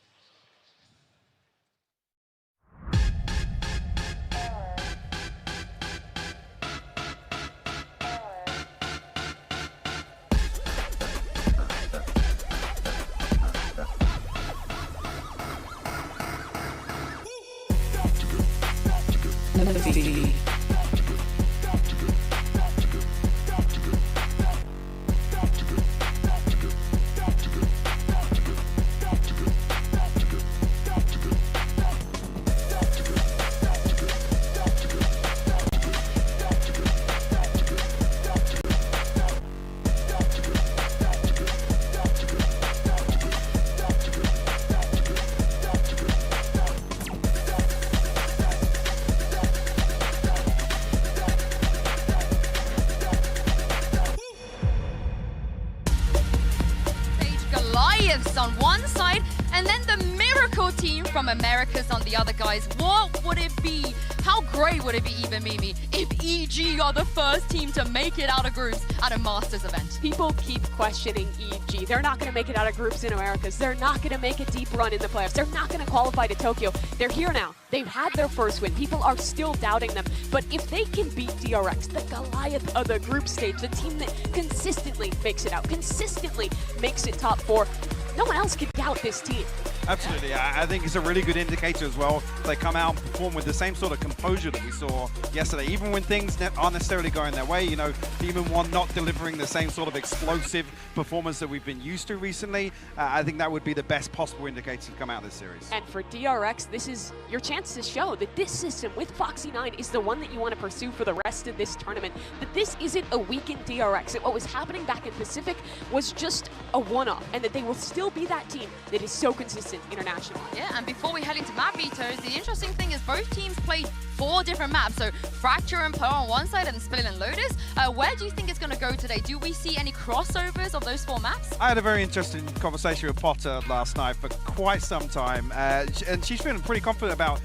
S19: on one side, and then the Miracle team from Americas on the other, guys. What would it be? How great would it be, even Mimi, if EG are the first team to make it out of groups at a Masters event?
S4: People keep questioning EG. They're not going to make it out of groups in Americas. They're not going to make a deep run in the playoffs. They're not going to qualify to Tokyo. They're here now. They've had their first win. People are still doubting them. But if they can beat DRX, the Goliath of the group stage, the team that consistently makes it out, consistently makes it top 4, no one else can doubt this team.
S22: Absolutely. I think it's a really good indicator as well. They come out and perform with the same sort of composure that we saw yesterday. Even when things aren't necessarily going their way, you know, Demon 1 not delivering the same sort of explosive performance that we've been used to recently. I think that would be the best possible indicator to come out of this series.
S4: And for DRX, this is your chance to show that this system with Foxy9 is the one that you want to pursue for the rest of this tournament. That this isn't a weakened DRX. That what was happening back in Pacific was just a one-off, and that they will still be that team that is so consistent internationally.
S19: Yeah, and before we head into map vetoes, the interesting thing is both teams played 4 different maps. So Fracture and Pearl on one side and Split and Lotus. Where do you think it's going to go today? Do we see any crossovers of those 4 maps?
S22: I had a very interesting conversation with Potter last night for quite some time, and she's feeling pretty confident about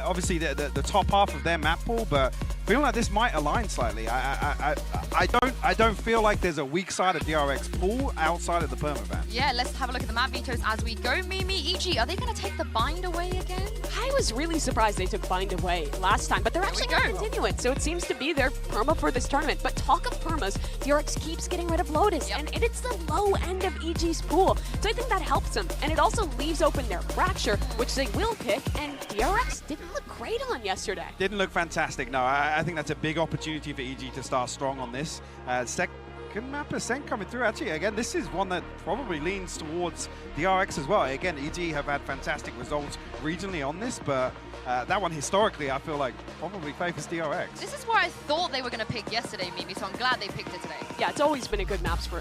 S22: obviously the top half of their map pool, but feeling like this might align slightly. I don't feel like there's a weak side of DRX pool outside of the perma ban.
S19: Yeah, let's have a look at the map vetoes as we go. Mimi, EG, are they going to take the bind away again?
S4: I was really surprised they took bind away last time, but they're actually going to continue it. So it seems to be their perma for this tournament. But talk of permas, DRX keeps getting rid of Lotus, and it's the low end of EG's pool. So I think that helps them. And it also leaves open their Fracture, which they will pick, and DRX didn't look great on yesterday.
S22: Didn't look fantastic, no. I think that's a big opportunity for EG to start strong on this. Second map Ascent coming through. Actually, again, this is one that probably leans towards DRX as well. Again, EG have had fantastic results regionally on this, but that one historically, I feel like probably favors DRX.
S19: This is where I thought they were going to pick yesterday, Mimi, so I'm glad they picked it today.
S4: Yeah, it's always been a good map for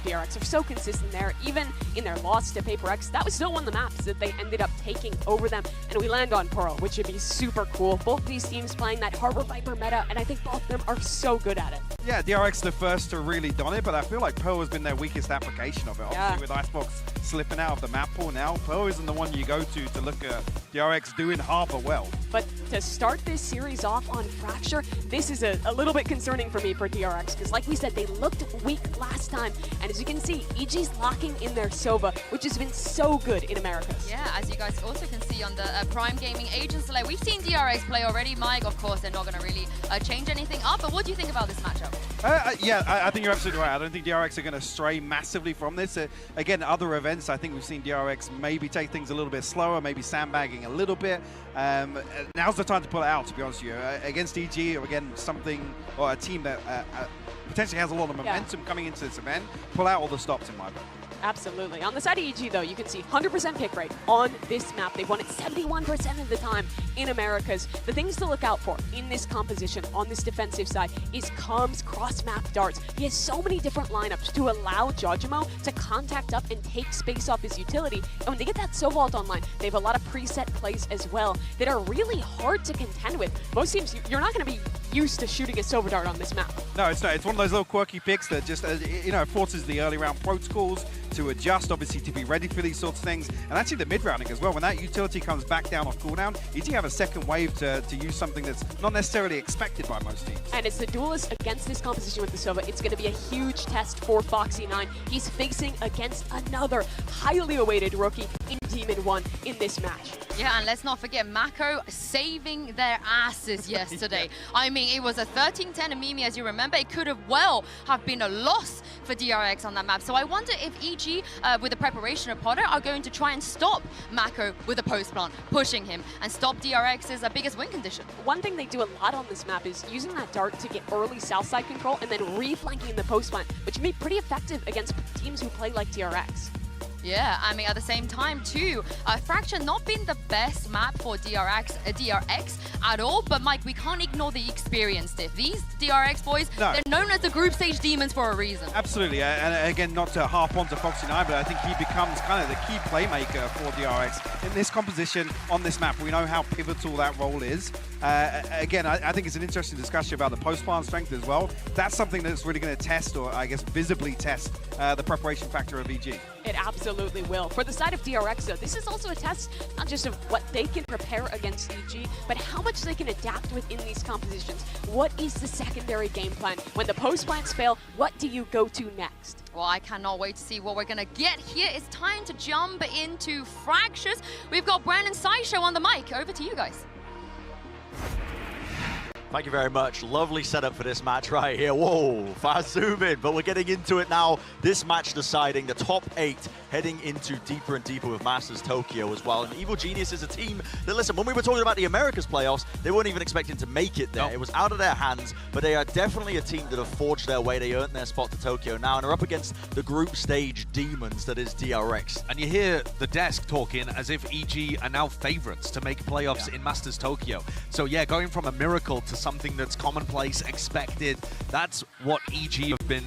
S4: DRX. They're so consistent there. Even in their loss to HyperX, that was still one of the maps that they ended up taking over them. And we land on Pearl, which would be super cool. Both these teams playing that Harbor Viper meta, and I think both of them are so good at it.
S22: Yeah, DRX the first to really don it, but I feel like Pearl has been their weakest application of it. Obviously, with Icebox slipping out of the map pool now, Pearl isn't the one you go to look at DRX doing Harbor well.
S4: But to start this series off on Fracture, this is a little bit concerning for me for DRX, because like we said, they looked weak last time, and as you can see, EG's locking in their Sova, which has been so good in Americas.
S19: Yeah, as you guys also can see on the Prime Gaming Agents Delay, we've seen DRX play already. Mike, of course, they're not going to really change anything up, but what do you think about this matchup?
S22: Yeah, I think you're absolutely right. I don't think DRX are going to stray massively from this. Again, other events, I think we've seen DRX maybe take things a little bit slower, maybe sandbagging a little bit. Now's the time to pull it out, to be honest with you. Against EG, or again, something, or a team that potentially has a lot of momentum coming into this event, pull out all the stops in my book.
S4: Absolutely. On the side of EG, though, you can see 100% pick rate on this map. They've won it 71% of the time in Americas. The things to look out for in this composition on this defensive side is Com's cross-map darts. He has so many different lineups to allow Jojimo to contact up and take space off his utility. And when they get that Sovalt online, they have a lot of preset plays as well that are really hard to contend with. Most teams, you're not going to be used to shooting a Sova dart on this map.
S22: No, it's not. It's one of those little quirky picks that just, forces the early round protocols to adjust, obviously, to be ready for these sorts of things. And actually the mid-rounding as well. When that utility comes back down off cooldown, EG have a second wave to use something that's not necessarily expected by most teams.
S4: And it's the duelist against this composition with the Sova. It's going to be a huge test for Foxy9. He's facing against another highly awaited rookie in Demon 1 in this match.
S19: Yeah, and let's not forget Mako saving their asses yesterday. I mean, it was a 13-10, and Mimi, as you remember, it could have been a loss for DRX on that map. So I wonder if EG, with the preparation of Potter, are going to try and stop Mako with a post plant, pushing him, and stop DRX's biggest win condition.
S4: One thing they do a lot on this map is using that dart to get early south side control and then re-flanking the post plant, which can be pretty effective against teams who play like DRX.
S19: Yeah, I mean, at the same time, too, Fracture not been the best map for DRX at all, but Mike, we can't ignore the experience there. These DRX boys, they're known as the group stage demons for a reason.
S22: Absolutely, and again, not to harp on to Foxy9, but I think he becomes kind of the key playmaker for DRX. In this composition, on this map, we know how pivotal that role is. Again, I think it's an interesting discussion about the post-plant strength as well. That's something that's really going to test, or I guess visibly test, the preparation factor of EG.
S4: It absolutely will. For the side of DRX, though, this is also a test not just of what they can prepare against EG, but how much they can adapt within these compositions. What is the secondary game plan? When the post plans fail, what do you go to next?
S11: Well, I cannot wait to see what we're going to get here. It's time to jump into Fractures. We've got Brandon Sideshow on the mic. Over to you guys.
S9: Thank you very much. Lovely setup for this match right here. Whoa, fast zoom in, but we're getting into it now. This match deciding the top 8 heading into deeper and deeper with Masters Tokyo as well. And Evil Genius is a team that, listen, when we were talking about the Americas playoffs, they weren't even expecting to make it there. Nope. It was out of their hands, but they are definitely a team that have forged their way. They earned their spot to Tokyo now and are up against the group stage demons that is DRX.
S2: And you hear the desk talking as if EG are now favorites to make playoffs in Masters Tokyo. So yeah, going from a miracle to something that's commonplace, expected, that's what EG have been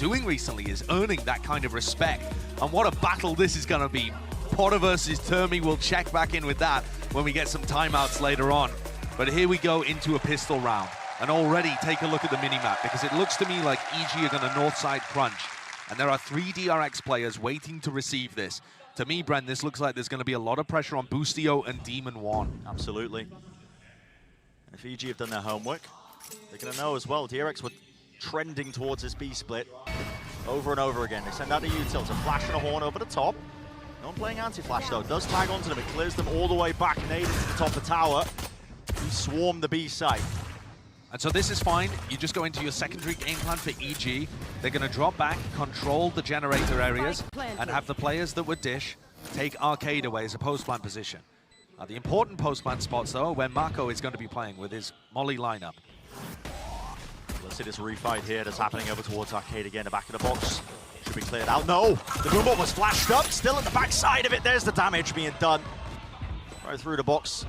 S2: doing recently, is earning that kind of respect. And what a battle this is going to be. Potter versus Termi, we'll check back in with that when we get some timeouts later on. But here we go into a pistol round. And already take a look at the minimap, because it looks to me like EG are going to north side crunch. And there are 3 DRX players waiting to receive this. To me, Bren, this looks like there's going to be a lot of pressure on Boostio and Demon 1.
S9: Absolutely. If EG have done their homework, they're going to know as well. DRX were trending towards this B split over and over again. They send out the utils, a flash and a horn over the top. No one playing anti-flash though. Does tag onto them. It clears them all the way back. Nade into the top of the tower. You swarm the B site.
S2: And so this is fine. You just go into your secondary game plan for EG. They're going to drop back, control the generator areas, and have the players that would dish take Arcade away as a post-plant position. The important post-plant spots, though, are where Mako is going to be playing with his Molly lineup.
S9: Let's see this refight here that's happening over towards Arcade again. The back of the box should be cleared out. No! The Boombot was flashed up, still at the back side of it. There's the damage being done. Right through the box.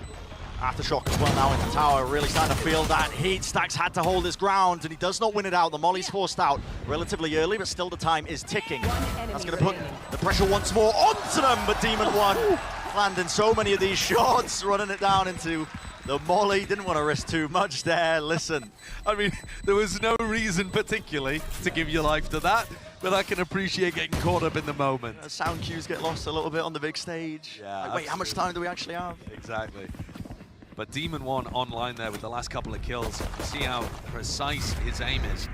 S9: Aftershock as well now in the tower. Really starting to feel that heat. Stax had to hold his ground, and he does not win it out. The Molly's forced out relatively early, but still the time is ticking. That's going to put the pressure once more onto them, but Demon 1 landing so many of these shots, running it down into the Molly. Didn't want to risk too much there. Listen,
S2: I mean, there was no reason particularly to give your life to that, but I can appreciate getting caught up in the moment.
S9: Sound cues get lost a little bit on the big stage.
S2: Yeah,
S9: like, wait, how much time do we actually have?
S2: Exactly. But Demon 1 online there with the last couple of kills. See how precise his aim is.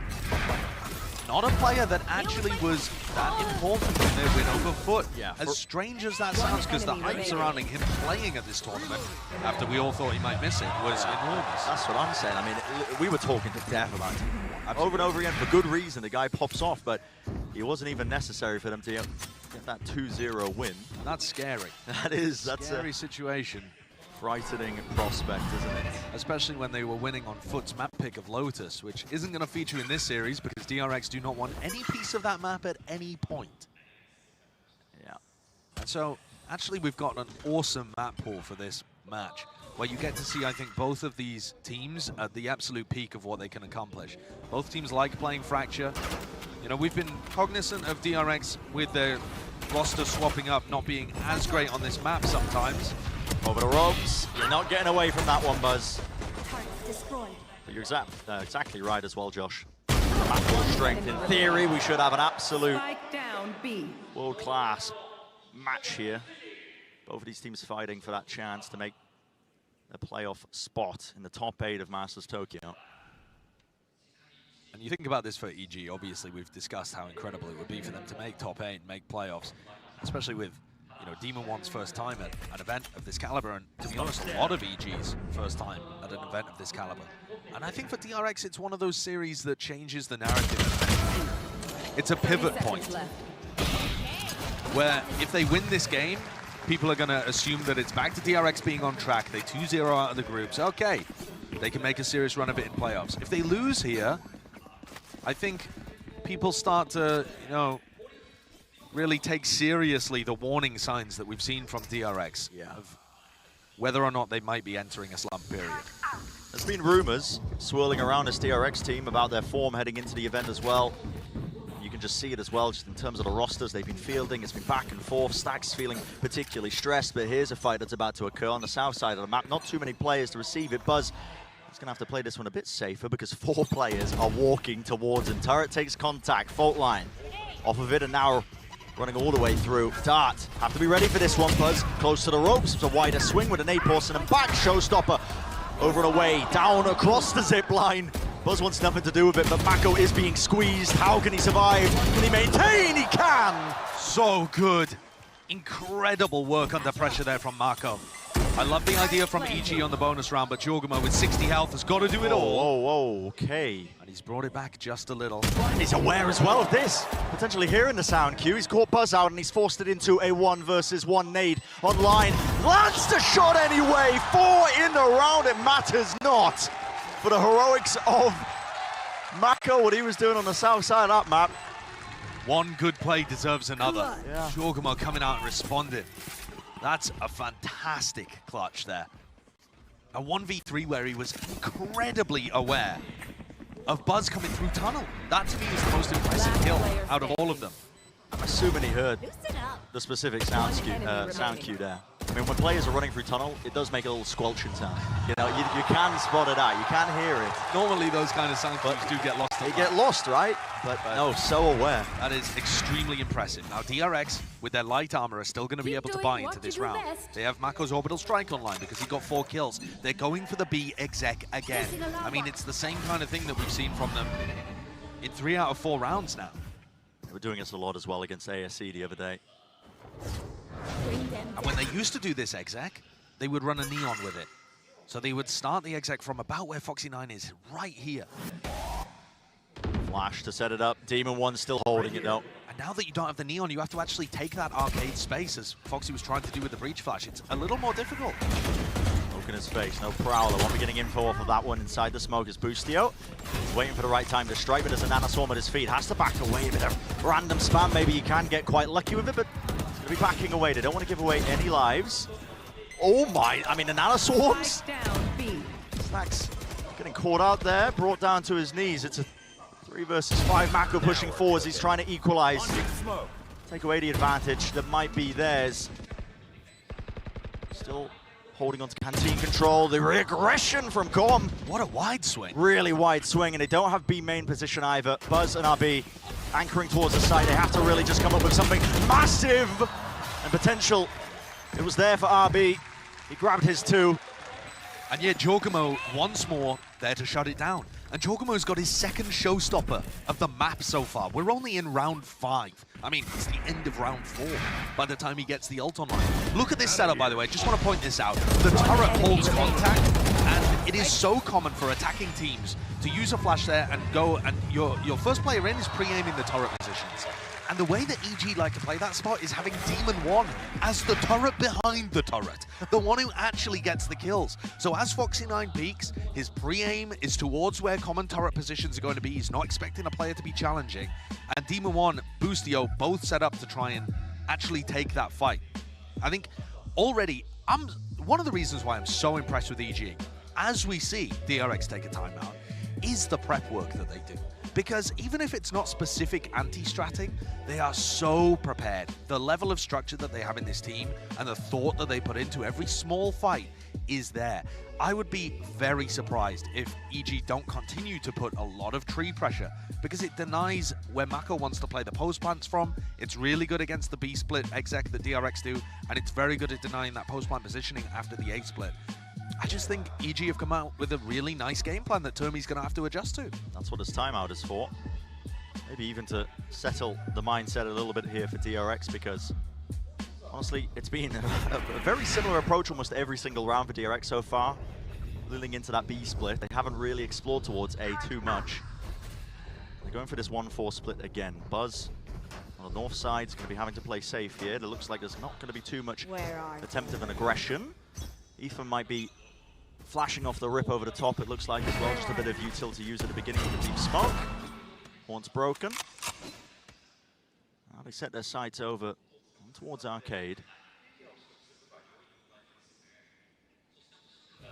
S2: Not a player that actually was that important in their win over Foot.
S9: Yeah.
S2: As strange as that sounds, because the hype surrounding him playing at this tournament, after we all thought he might miss it, was enormous.
S9: That's what I'm saying. I mean, we were talking to death about him. Over and over again, for good reason, the guy pops off, but it wasn't even necessary for them to get that 2-0 win.
S2: That's scary.
S9: That's
S2: a scary situation.
S9: Frightening prospect, isn't it?
S2: Especially when they were winning on Foot's map pick of Lotus, which isn't going to feature in this series because DRX do not want any piece of that map at any point.
S9: Yeah.
S2: And so, actually, we've got an awesome map pool for this match, where you get to see, I think, both of these teams at the absolute peak of what they can accomplish. Both teams like playing Fracture. You know, we've been cognizant of DRX with their roster swapping up, not being as great on this map sometimes.
S9: Over the ropes. You're not getting away from that one, Buzz. But you're exactly right as well, Josh. At full strength. In theory, we should have an absolute world-class match here. Both of these teams fighting for that chance to make a playoff spot in the top 8 of Masters Tokyo.
S2: And you think about this for EG, obviously we've discussed how incredible it would be for them to make top 8 and make playoffs, especially with, you know, Demon 1's first time at an event of this caliber, and to be honest, a lot of EG's first time at an event of this caliber. And I think for DRX, it's one of those series that changes the narrative. It's a pivot point where if they win this game, people are going to assume that it's back to DRX being on track. They 2-0 out of the groups. Okay, they can make a serious run of it in playoffs. If they lose here, I think people start to, you know, really take seriously the warning signs that we've seen from DRX of whether or not they might be entering a slump period.
S9: There's been rumors swirling around this DRX team about their form heading into the event as well. You can just see it as well, just in terms of the rosters they've been fielding. It's been back and forth. Stax feeling particularly stressed, but here's a fight that's about to occur on the south side of the map. Not too many players to receive it. Buzz is going to have to play this one a bit safer because 4 players are walking towards him. Turret takes contact, fault line off of it, and now running all the way through. Dart, have to be ready for this one, Buzz. Close to the ropes, it's a wider swing with an 8-person and back. Showstopper over and away, down across the zip line. Buzz wants nothing to do with it, but Mako is being squeezed. How can he survive? Can he maintain? He can!
S18: So good. Incredible work under pressure there from Mako. I love the idea from EG on the bonus round, but Jorgamo with 60 health has got to do it all.
S9: Whoa, okay.
S18: And he's brought it back just a little.
S9: He's aware as well of this. Potentially hearing the sound cue. He's caught Buzz out and he's forced it into a 1-versus-1 nade online. Lands the shot anyway. 4 in the round. It matters not for the heroics of Mako, what he was doing on the south side of that map.
S18: One good play deserves another.
S9: Yeah.
S18: Jorgamo coming out and responding. That's a fantastic clutch there. A 1v3 where he was incredibly aware of Buzz coming through tunnel. That to me is the most impressive kill out of all of them.
S9: I'm assuming he heard the specific sound cue there. I mean, when players are running through tunnel, it does make a little squelching sound. You know, you can spot it out, you can hear it.
S18: Normally those kind of sound cues do get lost.
S9: They get lost, right? But no, so aware.
S18: That is extremely impressive. Now DRX, with their light armor, are still going to be able to buy into this round. They have Mako's Orbital Strike online because he got 4 kills. They're going for the B exec again. I mean, it's the same kind of thing that we've seen from them in 3 out of 4 rounds now.
S9: They were doing this a lot as well against ASC the other day.
S18: And when they used to do this exec, they would run a neon with it. So they would start the exec from about where Foxy9 is, right here.
S9: Flash to set it up. Demon 1 still holding it though.
S18: And now that you don't have the neon, you have to actually take that arcade space, as Foxy was trying to do with the breach flash. It's a little more difficult.
S9: Look in his face, no Prowler. Won't be getting info off of that one inside the smoke as Boostio. He's waiting for the right time to strike, but there's a Nanoswarm at his feet. Has to back away a bit of random spam. Maybe you can get quite lucky with it, but he's going to be backing away. They don't want to give away any lives. Oh my, I mean, the Nanoswarms. Snacks getting caught out there, brought down to his knees. It's a 3-versus-5. Mako pushing forwards. He's trying to equalize. Take away the advantage that might be theirs. Still holding on to canteen control. The regression from Com.
S18: What a wide swing.
S9: Really wide swing, and they don't have B main position either. Buzz and RB anchoring towards the side. They have to really just come up with something massive and potential. It was there for RB. He grabbed his 2.
S18: And yet Jorgamo once more there to shut it down. And Jorgamo's got his 2nd showstopper of the map so far. We're only in round 5. I mean, it's the end of round 4 by the time he gets the ult online. Look at this setup, by the way. Just want to point this out. The turret holds contact, and it is so common for attacking teams to use a flash there and go, and your first player in is pre-aiming the turret positions. And the way that EG like to play that spot is having Demon 1 as the turret behind the turret, the one who actually gets the kills. So as Foxy9 peaks, his pre-aim is towards where common turret positions are going to be. He's not expecting a player to be challenging. And Demon 1, Boostio, both set up to try and actually take that fight. I think already, one of the reasons why I'm so impressed with EG, as we see DRX take a timeout, is the prep work that they do. Because even if it's not specific anti-stratting, they are so prepared. The level of structure that they have in this team and the thought that they put into every small fight is there. I would be very surprised if EG don't continue to put a lot of tree pressure, because it denies where Mako wants to play the post plants from. It's really good against the B split exec that DRX do, and it's very good at denying that post plant positioning after the A split. I just think EG have come out with a really nice game plan that Termi's going to have to adjust to.
S9: That's what his timeout is for. Maybe even to settle the mindset a little bit here for DRX, because honestly, it's been a very similar approach almost every single round for DRX so far. Leading into that B split, they haven't really explored towards A too much. They're going for this 1-4 split again. Buzz on the north side is going to be having to play safe here. It looks like there's not going to be too much attempt of an aggression. Ethan might be flashing off the rip over the top, it looks like as well. Just a bit of utility use at the beginning of the deep smoke. Horn's broken. Now they set their sights over towards arcade.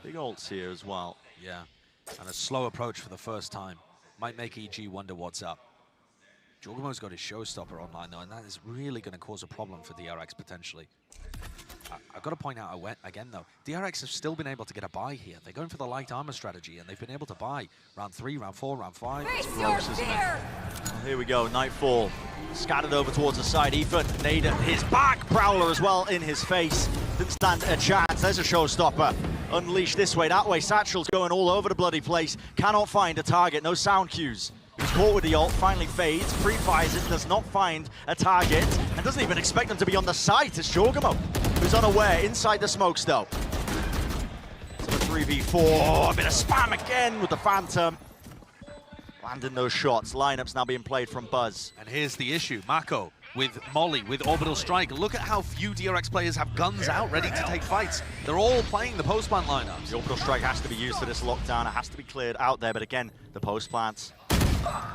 S9: Big ults here as well.
S18: Yeah, and a slow approach for the first time. Might make EG wonder what's up. Jorgamo's got his showstopper online though, and that is really going to cause a problem for DRX potentially. I've got to point out again though, DRX have still been able to get a buy here. They're going for the light armor strategy, and they've been able to buy round 3, round 4, round 5. It's gross, isn't it?
S9: Here we go, Nightfall. Scattered over towards the side. Ethan, nade at his back. Prowler as well in his face. Didn't stand a chance. There's a showstopper. Unleashed this way, that way. Satchel's going all over the bloody place. Cannot find a target. No sound cues. He's caught with the ult. Finally fades. Pre-fires it. Does not find a target. And doesn't even expect them to be on the site. It's Jorgamo, who's unaware. Inside the smokes, though. So the 3v4. A bit of spam again with the Phantom. Landing those shots. Lineups now being played from Buzz.
S18: And here's the issue. Mako with Molly, with Orbital Strike. Look at how few DRX players have guns out ready to take fights. They're all playing the post plant lineups.
S9: The Orbital Strike has to be used for this lockdown. It has to be cleared out there. But again, the post plants.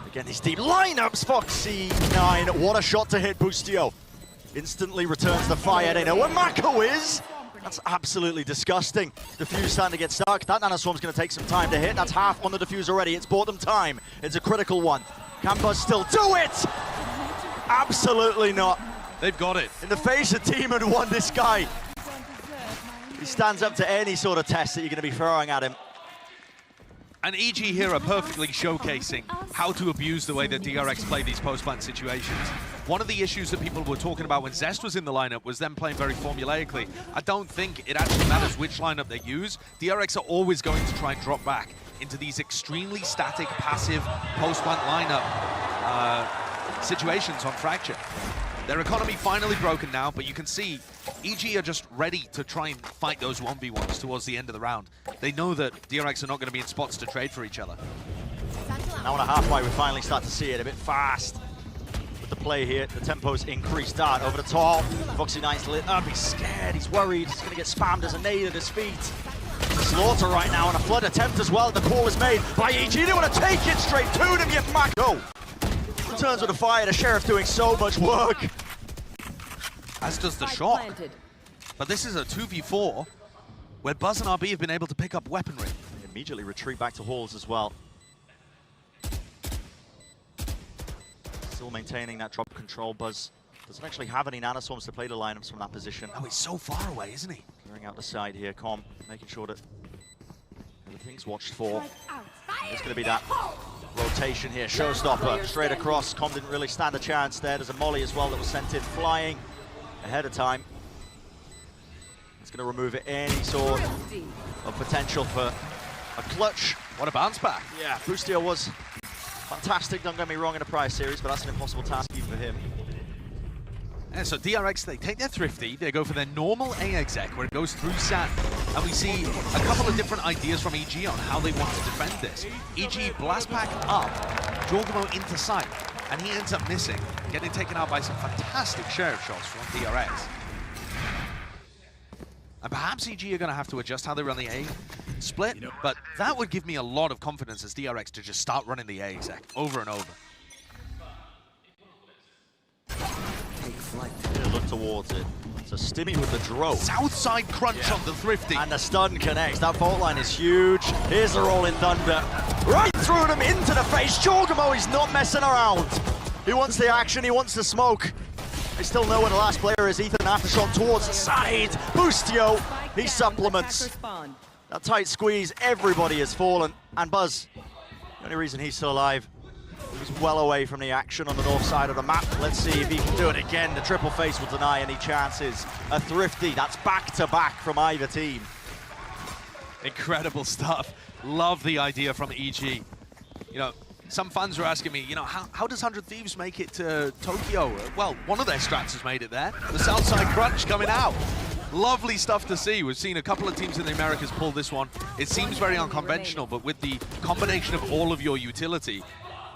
S9: Again, these deep lineups. Foxy9. What a shot to hit Boostio. Instantly returns the fire. They know where Mako is. That's absolutely disgusting. Diffuse starting to get stuck. That Nanoswarm's going to take some time to hit. That's half on the Diffuse already. It's bought them time. It's a critical one. Can Buzz still do it? Absolutely not.
S18: They've got it.
S9: In the face of Team and One, this guy, he stands up to any sort of test that you're going to be throwing at him.
S18: And EG here are perfectly showcasing how to abuse the way that DRX play these post-plant situations. One of the issues that people were talking about when Zest was in the lineup was them playing very formulaically. I don't think it actually matters which lineup they use. DRX are always going to try and drop back into these extremely static, passive post-plant lineup situations on Fracture. Their economy finally broken now, but you can see EG are just ready to try and fight those 1v1s towards the end of the round. They know that DRX are not going to be in spots to trade for each other.
S9: Now on a halfway, we finally start to see it a bit fast. With the play here, the tempo's increased. Dart over the top. Foxy9's lit up. He's scared. He's worried. He's going to get spammed as a nade at his feet. Slaughter right now on a flood attempt as well. The call is made by EG. They want to take it straight to them, yet Mako returns with a fire. The Sheriff doing so much work.
S18: As does the shot. But this is a 2v4 where Buzz and RB have been able to pick up weaponry.
S9: They immediately retreat back to halls as well. Still maintaining that drop control. Buzz doesn't actually have any nanoswarms to play the lineups from that position.
S18: Oh, he's so far away, isn't he?
S9: Clearing out the side here, Com, making sure that everything's watched for. There's going to be that rotation here. Showstopper straight across. Com didn't really stand a chance there. There's a molly as well that was sent in flying ahead of time. It's going to remove any sort of potential for a clutch.
S18: What a bounce back.
S9: Yeah, Boostio was fantastic, don't get me wrong, in a prior series, but that's an impossible task even for him.
S18: And so DRX, they take their Thrifty, they go for their normal A exec where it goes through sand. And we see a couple of different ideas from EG on how they want to defend this. EG blast pack up, Jorgamo into sight, and he ends up missing, getting taken out by some fantastic Sheriff shots from DRX. And perhaps EG are going to have to adjust how they run the A split, but that would give me a lot of confidence as DRX to just start running the A exec over and over.
S9: Look towards it. So Stimmy with the drone.
S18: Southside crunch on the Thrifty.
S9: And the stun connects. That fault line is huge. Here's the Rolling Thunder. Right through them into the face. Jorgamo, he's not messing around. He wants the action, he wants the smoke. They still know where the last player is. Ethan aftershot towards the side. Boostio, he supplements. That tight squeeze, everybody has fallen. And Buzz, the only reason he's still alive, he's well away from the action on the north side of the map. Let's see if he can do it again. The triple face will deny any chances. A Thrifty, that's back-to-back from either team.
S18: Incredible stuff. Love the idea from EG. You know, some fans were asking me, you know, how does 100 Thieves make it to Tokyo? Well, one of their strats has made it there. The Southside Crunch coming out. Lovely stuff to see. We've seen a couple of teams in the Americas pull this one. It seems very unconventional, but with the combination of all of your utility,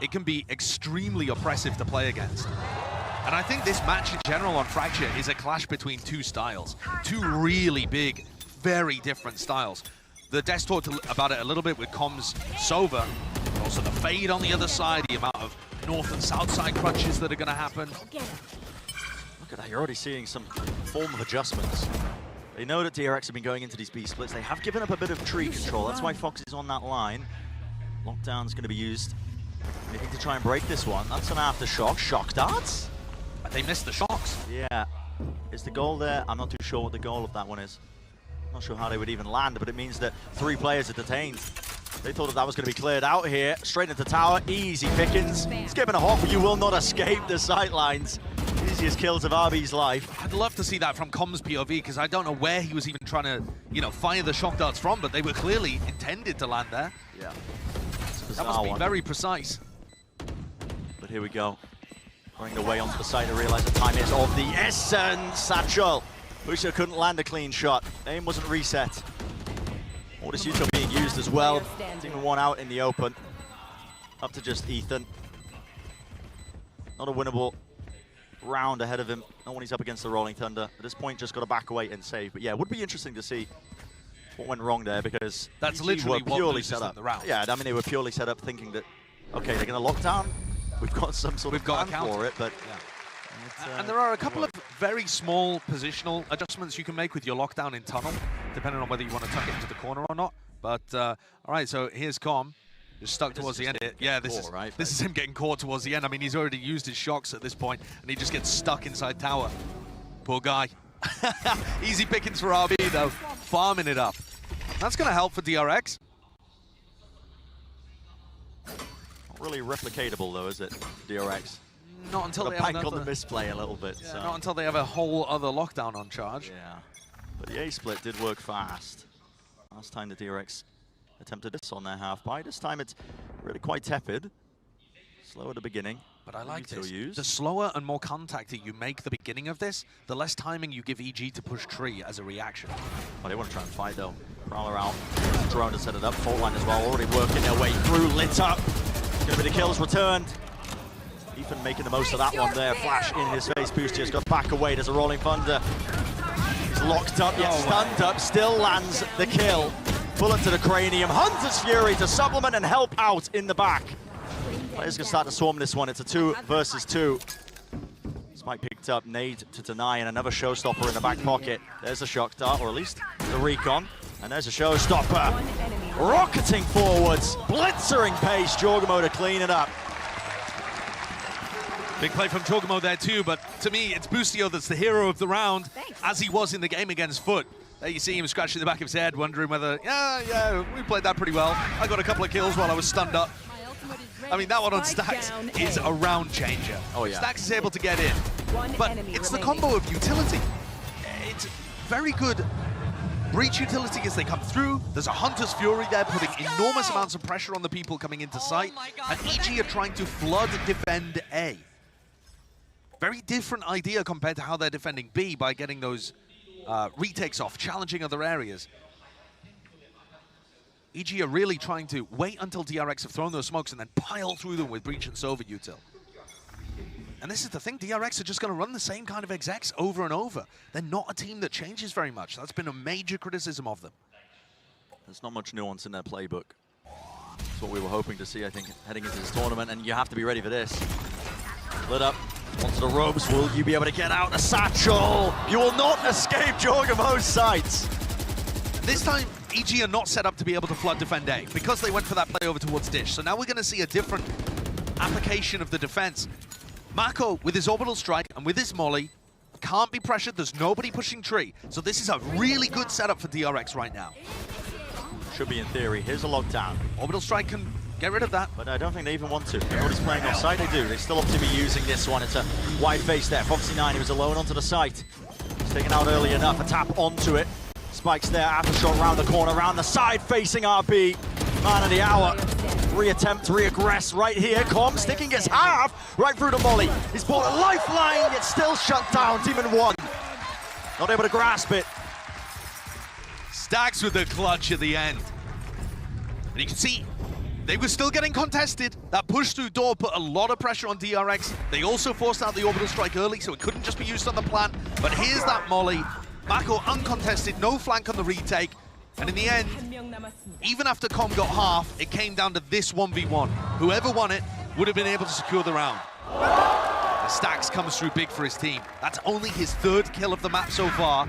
S18: it can be extremely oppressive to play against. And I think this match in general on Fracture is a clash between two styles. Two really big, very different styles. The Des talked about it a little bit with Com's Sova, but also the fade on the other side, the amount of north and south side crunches that are going to happen.
S9: Look at that, you're already seeing some form of adjustments. They know that DRX have been going into these B splits. They have given up a bit of tree control. That's why Fox is on that line. Lockdown's going to be used. Looking to try and break this one. That's an aftershock. Shock darts?
S18: They missed the shocks.
S9: Yeah. Is the goal there? I'm not too sure what the goal of that one is. Not sure how they would even land, but it means that 3 players are detained. They thought that was going to be cleared out here. Straight into tower, easy pickings. Skipping a hop, but you will not escape the sightlines. Easiest kills of RB's life.
S18: I'd love to see that from Com's POV, because I don't know where he was even trying to, you know, fire the shock darts from, but they were clearly intended to land there.
S9: Yeah.
S18: That must be very precise.
S9: But here we go. Going away onto the side to realize the time is of the essence. Satchel. Busha couldn't land a clean shot. Aim wasn't reset. Ordis Yuto being used as well. Even one out in the open. Up to just Ethan. Not a winnable round ahead of him. Not when he's up against the Rolling Thunder. At this point, just got to back away and save. But yeah, it would be interesting to see what went wrong there, because
S18: that's
S9: EG
S18: literally
S9: were purely
S18: what
S9: set up.
S18: The round.
S9: Yeah, I mean, they were purely set up thinking that, okay, they're going to lock down. We've got some sort of plan for it, but
S18: and there are a couple of very small positional adjustments you can make with your lockdown in tunnel, depending on whether you want to tuck it into the corner or not. But all right, so here's Com, just stuck towards the end. Yeah, this is him getting caught towards the end. I mean, he's already used his shocks at this point, and he just gets stuck inside tower. Poor guy. Easy pickings for RB though, farming it up. That's going to help for DRX.
S9: Not really replicatable though, is it, DRX?
S18: Not until they
S9: bank
S18: have
S9: on the misplay a little bit.
S18: Yeah,
S9: so.
S18: not until they have a whole other lockdown on charge.
S9: Yeah, but the A split did work fast. Last time the DRX attempted this on their half buy. This time it's really quite tepid. Slow at the beginning.
S18: But I like this. The slower and more contacty you make the beginning of this, the less timing you give EG to push tree as a reaction.
S9: Oh, they want to try and fight though. Prowler out. Drone to set it up. Fault line as well. Already working their way through. Lit up. Gonna be the kills returned. Ethan making the most of that one there. Flash in his face. Boostier's got back away. There's a Rolling Thunder. He's locked up, yet stunned up. Still lands the kill. Bullet to the cranium. Hunter's Fury to supplement and help out in the back. Players can start to swarm this one. It's a 2 versus 2. Spike picked up. Nade to deny, and another showstopper in the back pocket. There's a shock dart, or at least the recon. And there's a showstopper. Rocketing forwards. Blitzering pace. Jorgamo to clean it up.
S18: Big play from Jorgamo there too, but to me, it's Boostio that's the hero of the round, as he was in the game against Foot. There you see him scratching the back of his head, wondering whether, yeah, we played that pretty well. I got a couple of kills while I was stunned up. I mean, that one on Stax is a round changer.
S9: Oh, yeah.
S18: Stax is able to get in, but it's the combo of utility. It's very good breach utility as they come through. There's a Hunter's Fury there, putting enormous amounts of pressure on the people coming into sight, and EG are trying to flood defend A. Very different idea compared to how they're defending B by getting those retakes off, challenging other areas. EG are really trying to wait until DRX have thrown those smokes and then pile through them with Breach and Sova util. And this is the thing, DRX are just going to run the same kind of execs over and over. They're not a team that changes very much. That's been a major criticism of them.
S9: There's not much nuance in their playbook. That's what we were hoping to see, I think, heading into this tournament, and you have to be ready for this. Lit up onto the ropes. Will you be able to get out a satchel? You will not escape Jorgamo's sights.
S18: This time, EG are not set up to be able to flood defend A because they went for that play over towards Dish. So now we're going to see a different application of the defense. Mako, with his orbital strike and with his molly, can't be pressured. There's nobody pushing tree. So this is a really good setup for DRX right now.
S9: Should be in theory. Here's a lockdown.
S18: Orbital strike can get rid of that.
S9: But I don't think they even want to. Nobody's playing offside. They do. They still have to be using this one. It's a wide face there. Foxy9, he was alone onto the site. He's taken out early enough. A tap onto it. Spikes there. Aftershock round the corner, round the side, facing RB. Man of the hour. Reattempt, reaggress right here. Com sticking his half right through the molly. He's bought a lifeline, yet still shut down. Demon 1. Not able to grasp it.
S18: Stax with the clutch at the end. And you can see, they were still getting contested. That push through door put a lot of pressure on DRX. They also forced out the orbital strike early, so it couldn't just be used on the plant. But here's that molly. Mako uncontested, no flank on the retake. And in the end, even after Com got half, it came down to this 1v1. Whoever won it would have been able to secure the round. The Stax comes through big for his team. That's only his 3rd kill of the map so far,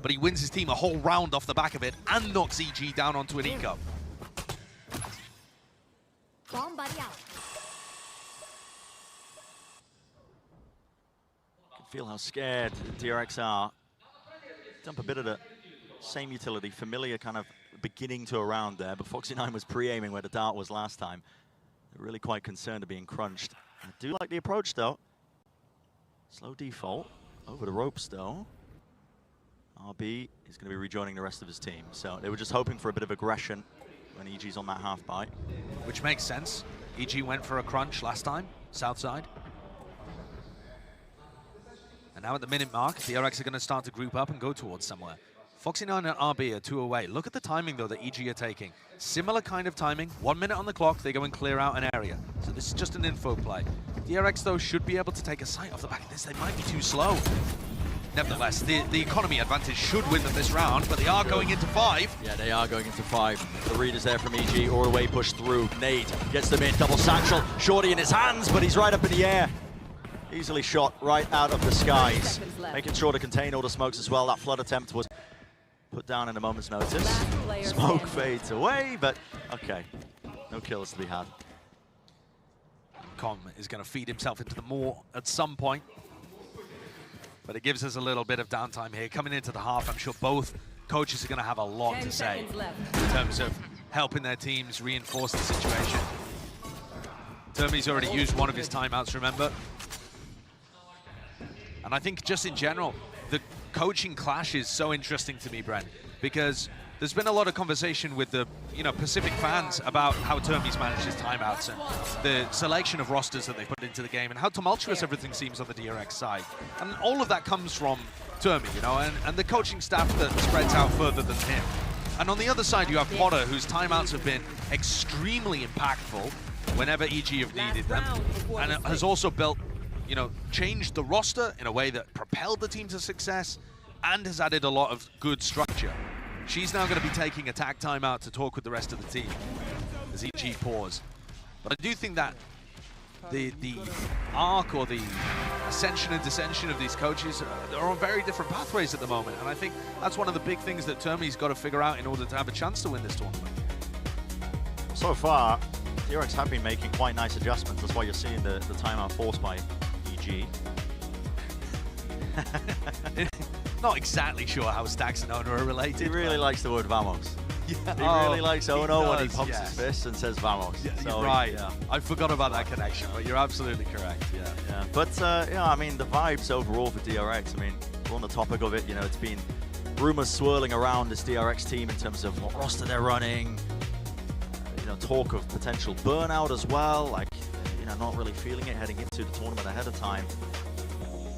S18: but he wins his team a whole round off the back of it and knocks EG down onto an eco.
S15: Bomb buddy out.
S9: You can feel how scared DRX are. Dump a bit of the same utility, familiar kind of beginning to around there, but Foxy9 was pre-aiming where the dart was last time. They're really quite concerned of being crunched. I do like the approach though. Slow default, over the ropes though. RB is going to be rejoining the rest of his team. So they were just hoping for a bit of aggression when EG's on that half bite.
S18: Which makes sense. EG went for a crunch last time, south side. And now at the minute mark, DRX are going to start to group up and go towards somewhere. Foxy9 and RB are 2 away. Look at the timing, though, that EG are taking. Similar kind of timing. 1 minute on the clock, they go and clear out an area. So this is just an info play. DRX, though, should be able to take a sight off the back of this. They might be too slow. Nevertheless, the economy advantage should win them this round, but they are going into 5.
S9: Yeah, they are going into 5. The read is there from EG, all the way pushed through. Nade gets them in, double satchel. Shorty in his hands, but he's right up in the air. Easily shot right out of the skies. Making sure to contain all the smokes as well. That flood attempt was put down in a moment's notice. Smoke fades away, but okay. No kills to be had.
S18: Com is going to feed himself into the maw at some point. But it gives us a little bit of downtime here. Coming into the half, I'm sure both coaches are going to have a lot to say in terms of helping their teams reinforce the situation. Termi's already used one of his timeouts, remember? And I think just in general, the coaching clash is so interesting to me, Brent, because there's been a lot of conversation with the Pacific fans about how Termi's managed his timeouts and the selection of rosters that they put into the game and how tumultuous everything seems on the DRX side. And all of that comes from Termi, and the coaching staff that spreads out further than him. And on the other side, you have Potter, whose timeouts have been extremely impactful whenever EG have needed them, and has also built, changed the roster in a way that propelled the team to success and has added a lot of good structure. She's now going to be taking attack timeout to talk with the rest of the team as EG pause. But I do think that the arc or the ascension and descension of these coaches are on very different pathways at the moment. And I think that's one of the big things that Termi's got to figure out in order to have a chance to win this tournament.
S9: So far, DRX have been making quite nice adjustments. That's why you're seeing the timeout forced by EG.
S18: Not exactly sure how Stax and Ona are related.
S9: He really likes the word vamos.
S18: Yeah.
S9: He really likes Ono when he pumps his fist and says vamos.
S18: Yeah,
S9: so,
S18: you're right.
S9: Yeah.
S18: I forgot about that connection, but you're absolutely correct.
S9: Yeah. But I mean, the vibes overall for DRX. I mean, we're on the topic of it. It's been rumors swirling around this DRX team in terms of what roster they're running. Talk of potential burnout as well. Like, not really feeling it heading into the tournament ahead of time.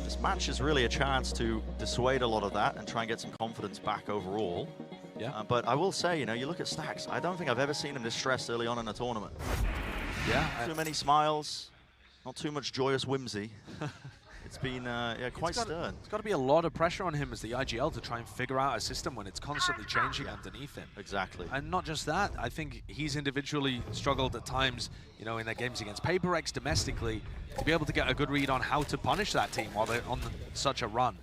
S9: This match is really a chance to dissuade a lot of that and try and get some confidence back overall.
S18: Yeah.
S9: But I will say, you look at Stax, I don't think I've ever seen him this stressed early on in a tournament.
S18: Yeah.
S9: Too many smiles, not too much joyous whimsy. It's been quite stern.
S18: It's got to be a lot of pressure on him as the IGL to try and figure out a system when it's constantly changing underneath him.
S9: Exactly.
S18: And not just that, I think he's individually struggled at times, in their games against HyperX domestically, to be able to get a good read on how to punish that team while they're on such a run.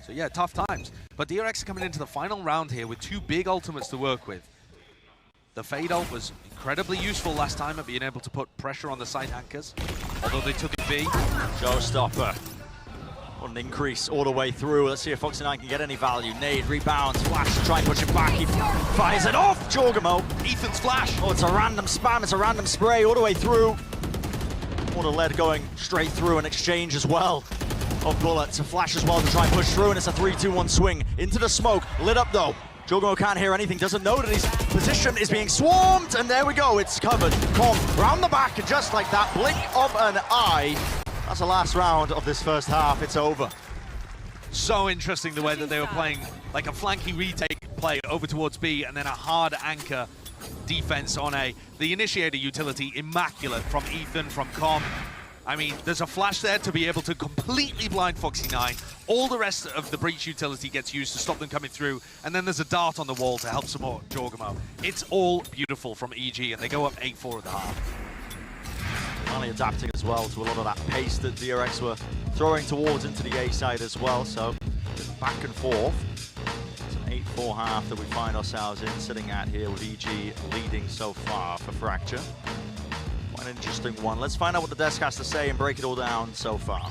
S18: So yeah, tough times. But DRX are coming into the final round here with 2 big ultimates to work with. The Fade ult was incredibly useful last time at being able to put pressure on the side anchors, although they took a B.
S9: Showstopper. What an increase all the way through. Let's see if Foxy9 can get any value. Nade, rebounds, flash to try and push it back. He fires it off. Jorgamo.
S18: Ethan's flash.
S9: Oh, it's a random spam. It's a random spray all the way through. What a lead going straight through an exchange as well of bullets. A flash as well to try and push through, and it's a 3-2-1 swing into the smoke. Lit up though. Jorgamo can't hear anything, doesn't know that his position is being swarmed, and there we go. It's covered. Com round the back, and just like that, blink of an eye. That's the last round of this first half. It's over.
S18: So interesting the way that they were playing like a flanky retake play over towards B and then a hard anchor defense on A. The initiator utility, immaculate from Ethan, from Com. I mean, there's a flash there to be able to completely blind Foxy9. All the rest of the breach utility gets used to stop them coming through. And then there's a dart on the wall to help support Jorgamo. It's all beautiful from EG, and they go up 8-4 at the half.
S9: Finally adapting as well to a lot of that pace that DRX were throwing towards into the A side as well. So back and forth. It's an 8-4 half that we find ourselves in, sitting at here with EG leading so far for Fracture. Quite an interesting one. Let's find out what the desk has to say and break it all down so far.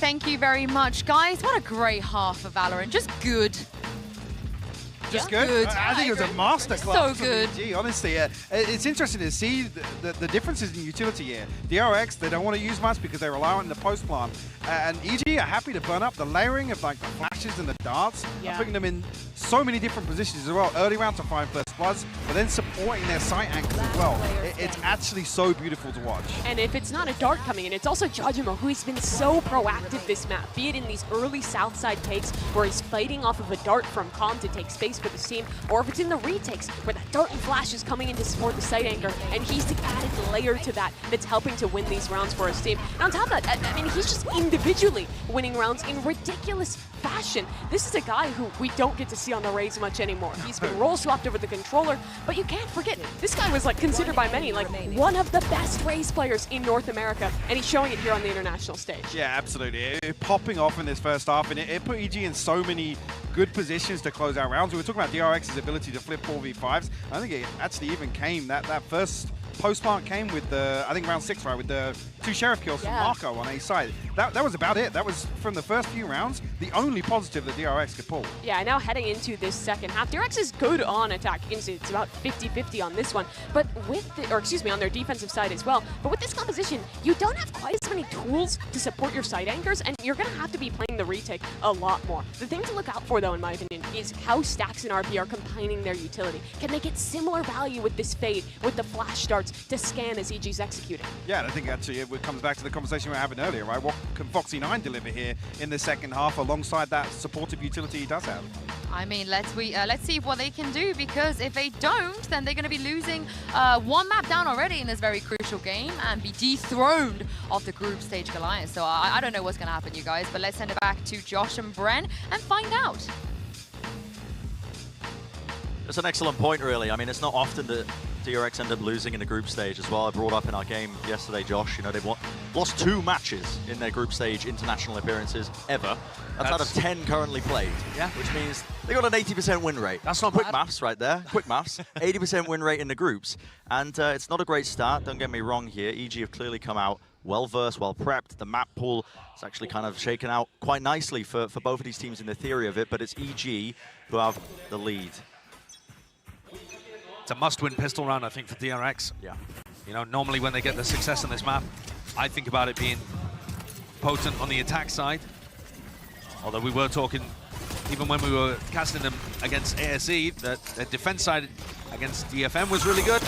S11: thank you very much. Guys, what a great half for Valorant. Just good.
S22: Just good. I think it was a masterclass.
S11: So good.
S22: Gee, honestly, it's interesting to see the differences in utility here. DRX, they don't want to use much because they rely on the post plant. And EG are happy to burn up the layering of like the flashes and the darts, and putting them in so many different positions as well. Early round to find first bloods, but then supporting their sight angles as well. It's actually so beautiful to watch.
S4: And if it's not a dart coming in, it's also Jajimo, who has been so proactive this map, be it in these early south side takes where he's fighting off of a dart from Calm to take space for the team, or if it's in the retakes where the dart and flash is coming in to support the site anchor, and he's the added layer to that that's helping to win these rounds for his team. And on top of that, I mean, he's just individually winning rounds in ridiculous fashion. This is a guy who we don't get to see on the Rays much anymore. He's been roll swapped over the controller, but you can't forget, this guy was like considered by many like one of the best Rays players in North America, and he's showing it here on the international stage.
S22: Yeah, absolutely. Popping off in this first half, and it put EG in so many good positions to close out rounds. We were talking about DRX's ability to flip 4v5s. I think it actually even came, that first post-plant came with the, I think round 6, right, with the 2 Sheriff kills from Marco on A side. That was about it. That was, from the first few rounds, the only positive that DRX could pull.
S4: Yeah, now heading into this second half, DRX is good on attack. You can see it's about 50-50 on this one, but with the, or excuse me, on their defensive side as well. But with this composition, you don't have quite as many tools to support your side anchors, and you're going to have to be playing the retake a lot more. The thing to look out for, though, in my opinion, is how Stax and RP are combining their utility. Can they get similar value with this fade, with the flash darts, to scan as EG's executing?
S22: Yeah, and I think actually it comes back to the conversation we were having earlier, right? What can Foxy9 deliver here in the second half alongside that supportive utility he does have?
S11: I mean, let's see what they can do, because if they don't, then they're going to be losing one map down already in this very crucial game and be dethroned off the group stage Goliath. So I don't know what's going to happen, you guys, but let's send it back to Josh and Bren and find out.
S9: It's an excellent point, really. I mean, it's not often that DRX end up losing in the group stage as well. I brought up in our game yesterday, Josh, you know, they've lost 2 matches in their group stage international appearances ever. That's out of 10 currently played. Yeah. Which means they got an 80% win rate. That's not quick maths right there. Quick maths. 80% win rate in the groups. And it's not a great start, don't get me wrong here. EG have clearly come out well-versed, well-prepped. The map pool is actually kind of shaken out quite nicely for both of these teams in the theory of it, but it's EG who have the lead.
S18: It's a must-win pistol round, I think, for DRX.
S9: Yeah.
S18: You know, normally when they get the success on this map, I think about it being potent on the attack side. Although we were talking, even when we were casting them against ASE, that their defense side against DFM was really good.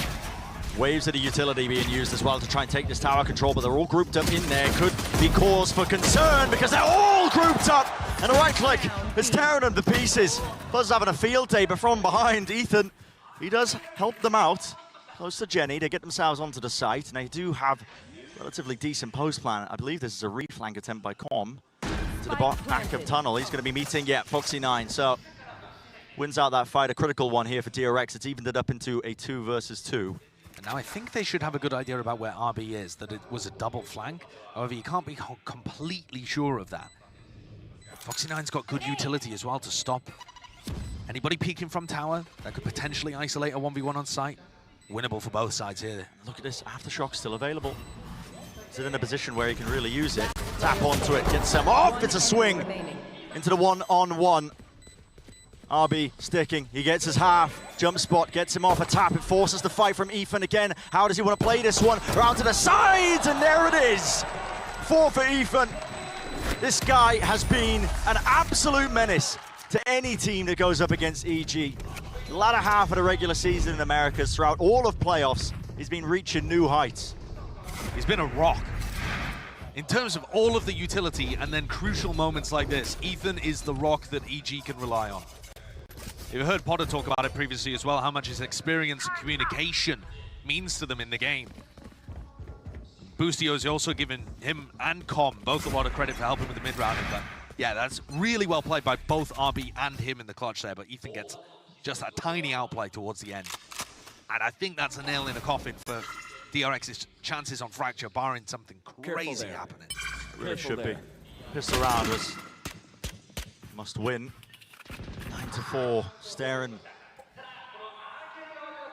S9: Waves of the utility being used as well to try and take this tower control, but they're all grouped up in there. Could be cause for concern because they're all grouped up. And a right click is tearing them to pieces. Buzz having a field day, but from behind, Ethan, he does help them out. Close to Jenny, they get themselves onto the site, and they do have relatively decent post plan. I believe this is a reflank attempt by Com to the back of tunnel. He's going to be meeting, Foxy9. So wins out that fight, a critical one here for DRX. It's evened it up into a 2 versus 2.
S18: And now I think they should have a good idea about where RB is, that it was a double flank. However, you can't be completely sure of that. Foxy9's got good utility as well to stop anybody peeking from tower that could potentially isolate a 1v1 on site. Winnable for both sides here.
S9: Look at this, Aftershock still available. Is it in a position where he can really use it? Tap onto it, gets him off. It's a swing into the 1-on-1. RB sticking, he gets his half. Jump spot gets him off a tap. It forces the fight from Ethan again. How does he want to play this one? Around to the sides, and there it is. 4 for Ethan. This guy has been an absolute menace to any team that goes up against EG. The latter half of the regular season in Americas, throughout all of playoffs, he's been reaching new heights.
S18: He's been a rock. In terms of all of the utility and then crucial moments like this, Ethan is the rock that EG can rely on. You've heard Potter talk about it previously as well, how much his experience and communication means to them in the game. Boostio's also given him and Com both a lot of credit for helping with the mid-round. But yeah, that's really well played by both RB and him in the clutch there, but Ethan gets just a tiny outplay towards the end. And I think that's a nail in a coffin for DRX's chances on Fracture, barring something crazy happening.
S9: It really should be. Pistol round was must win. 9-4, staring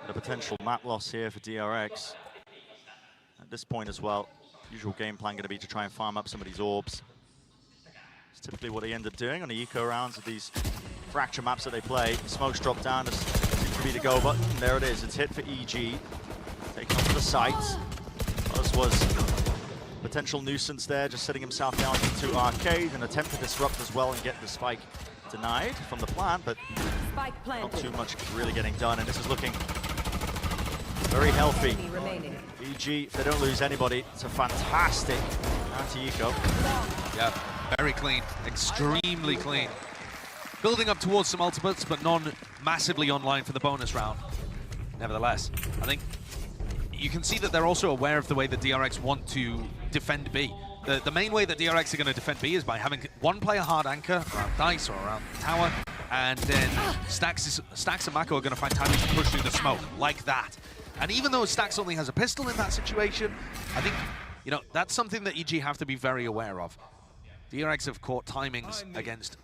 S9: at a potential map loss here for DRX. At this point as well, usual game plan going to be to try and farm up some of these orbs. typically what they end up doing on the eco rounds of these fracture maps that they play. Smokes drop down, this seems to be the go button. There it is, it's hit for EG. Taking onto the site. Buzz was potential nuisance there, just sitting himself down into Arcade, an attempt to disrupt as well and get the spike denied from the plant, but not too much really getting done, and this is looking very healthy. EG, if they don't lose anybody, it's a fantastic anti-eco.
S18: Yeah, very clean, extremely clean. Building up towards some ultimates, but non-massively online for the bonus round. Nevertheless, I think you can see that they're also aware of the way that DRX want to defend B. The main way that DRX are going to defend B is by having one player hard anchor around Dice or around Tower, and then Stax and Mako are going to find timing to push through the smoke, like that. And even though Stax only has a pistol in that situation, I think, you know, that's something that EG have to be very aware of. DRX have caught timings against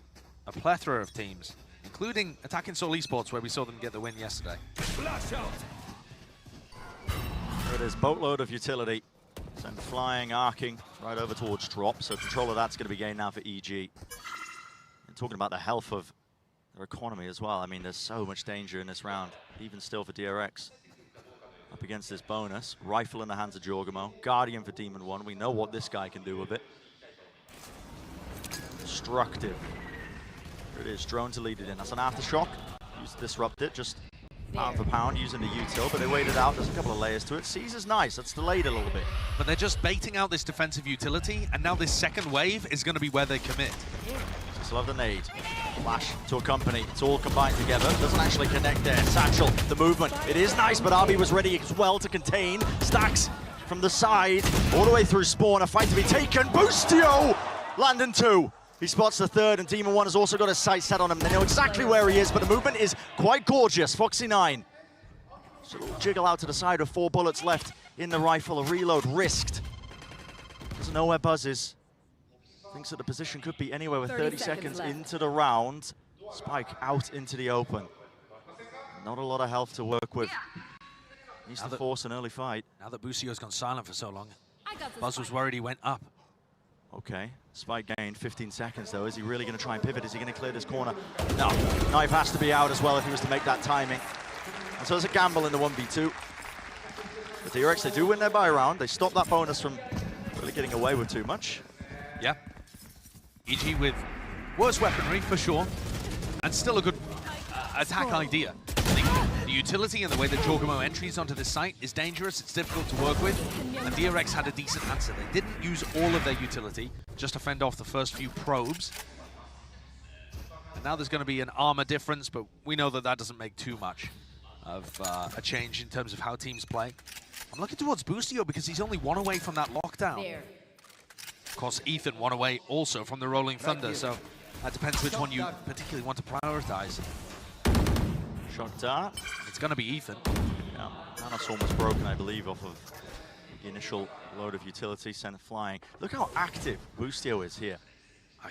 S18: a plethora of teams, including Attacking Soul Esports, where we saw them get the win yesterday.
S9: There it is, boatload of utility. Send flying, arcing right over towards drop. So control of that's going to be gained now for EG. And talking about the health of their economy as well. I mean, there's so much danger in this round, even still for DRX. Up against this bonus. Rifle in the hands of Jorgamo. Guardian for Demon 1. We know what this guy can do with it. Destructive. There it is, drone to lead it in. That's an aftershock. Use to disrupt it, just pound for pound using the util, but they waited out. There's a couple of layers to it. Caesar's nice, that's delayed a little bit.
S18: But they're just baiting out this defensive utility, and now this second wave is going to be where they commit.
S9: Just love the nade. Flash to accompany. It's all combined together. Doesn't actually connect there. Satchel, the movement. It is nice, but Arby was ready as well to contain. Stacks from the side, all the way through spawn. A fight to be taken. Boostio! Landon 2. He spots the third, and Demon 1 has also got his sight set on him. They know exactly where he is, but the movement is quite gorgeous. Foxy 9. So a jiggle out to the side with 4 bullets left in the rifle. A reload risked. Doesn't know where Buzz is. Thinks that the position could be anywhere with 30 seconds into the round. Spike out into the open. Not a lot of health to work with. Needs to force an early fight.
S18: Now that Bussio's gone silent for so long, Buzz was worried he went up.
S9: Okay, Spike gained 15 seconds though. Is he really going to try and pivot? Is he going to clear this corner? No, knife has to be out as well if he was to make that timing. And so there's a gamble in the 1v2. But DRX, they do win their buy round. They stop that bonus from really getting away with too much.
S18: Yeah. EG with worse weaponry for sure, and still a good attack idea. I think the utility and the way that Jorgamo entries onto this site is dangerous, it's difficult to work with, and DRX had a decent answer. They didn't use all of their utility, just to fend off the first few probes. And now there's going to be an armor difference, but we know that that doesn't make too much of a change in terms of how teams play. I'm looking towards Boostio because he's only 1 away from that lockdown. Of course, Ethan 1 away also from the Rolling Thunder, so that depends which one you particularly want to prioritize.
S9: Shot dart.
S18: It's going to be Ethan.
S9: Yeah, Nanos almost broken, I believe, off of the initial load of utility sent flying. Look how active Boostio is here.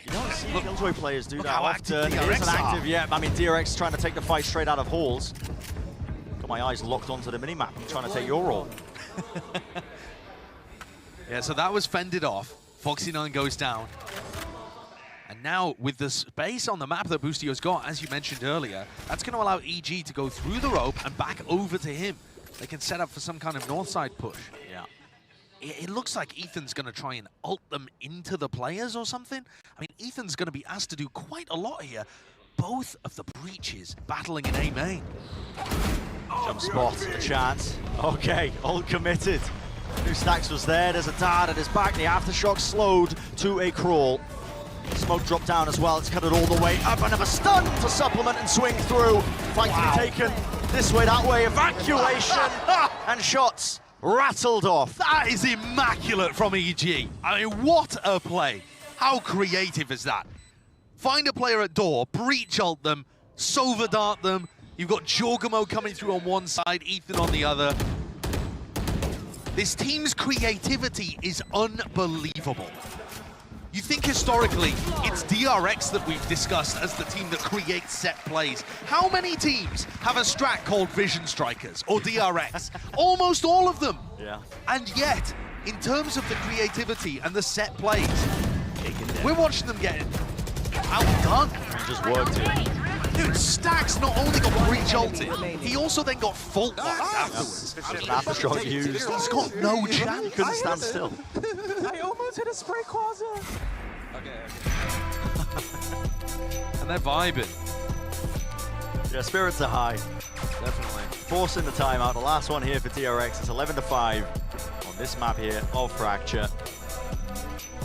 S9: You don't see Killjoy players do that often. It isn't active yet. I mean, DRX trying to take the fight straight out of halls. Got my eyes locked onto the minimap. I'm trying to take your role.
S18: Yeah, so that was fended off. Foxy9 goes down. And now, with the space on the map that Boostio's got, as you mentioned earlier, that's going to allow EG to go through the rope and back over to him. They can set up for some kind of north side push.
S9: Yeah.
S18: It looks like Ethan's going to try and ult them into the players or something. I mean, Ethan's going to be asked to do quite a lot here. Both of the breaches battling in A main.
S9: Jump spot, a chance. Okay, all committed. New Stacks was there, there's a dart at his back. The aftershock slowed to a crawl. Smoke dropped down as well, it's cut it all the way up. Another stun to supplement and swing through. Fight to be taken this way, that way. Evacuation and shots rattled off.
S18: That is immaculate from EG. I mean, what a play. How creative is that? Find a player at door, breach ult them, Sova dart them. You've got Jorgamo coming through on one side, Ethan on the other. This team's creativity is unbelievable. You think historically, it's DRX that we've discussed as the team that creates set plays. How many teams have a strat called Vision Strikers or DRX? Almost all of them.
S9: Yeah.
S18: And yet, in terms of the creativity and the set plays, we're watching them get outdone.
S9: Just worked it.
S18: Dude, Stax not only got breach ulted, he also then got fault locked afterwards.
S9: There's an aftershock used.
S18: He's got no chance.
S9: He couldn't stand still.
S5: I almost hit a spray closet.
S18: Okay. And they're vibing.
S9: Yeah, spirits are high. Definitely. Forcing the timeout. The last one here for DRX. It's 11-5 on this map here of Fracture.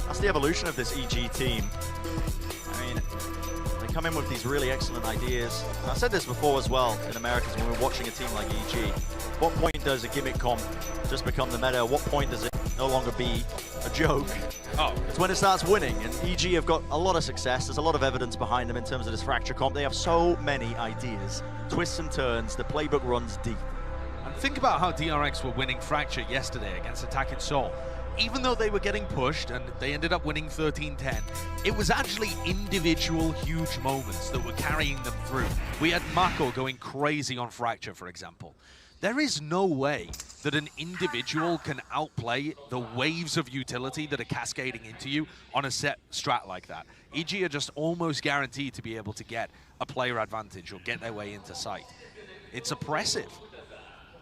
S9: That's the evolution of this EG team. I mean, they come in with these really excellent ideas. And I said this before as well in Americas when we were watching a team like EG. What point does a gimmick comp just become the meta? At what point does it no longer be a joke?
S18: Oh.
S9: It's when it starts winning, and EG have got a lot of success. There's a lot of evidence behind them in terms of this Fracture comp. They have so many ideas, twists and turns. The playbook runs deep.
S18: And think about how DRX were winning Fracture yesterday against Attack and Soul. Even though they were getting pushed and they ended up winning 13-10, it was actually individual huge moments that were carrying them through. We had Mako going crazy on Fracture, for example. There is no way that an individual can outplay the waves of utility that are cascading into you on a set strat like that. EG are just almost guaranteed to be able to get a player advantage or get their way into sight. It's oppressive.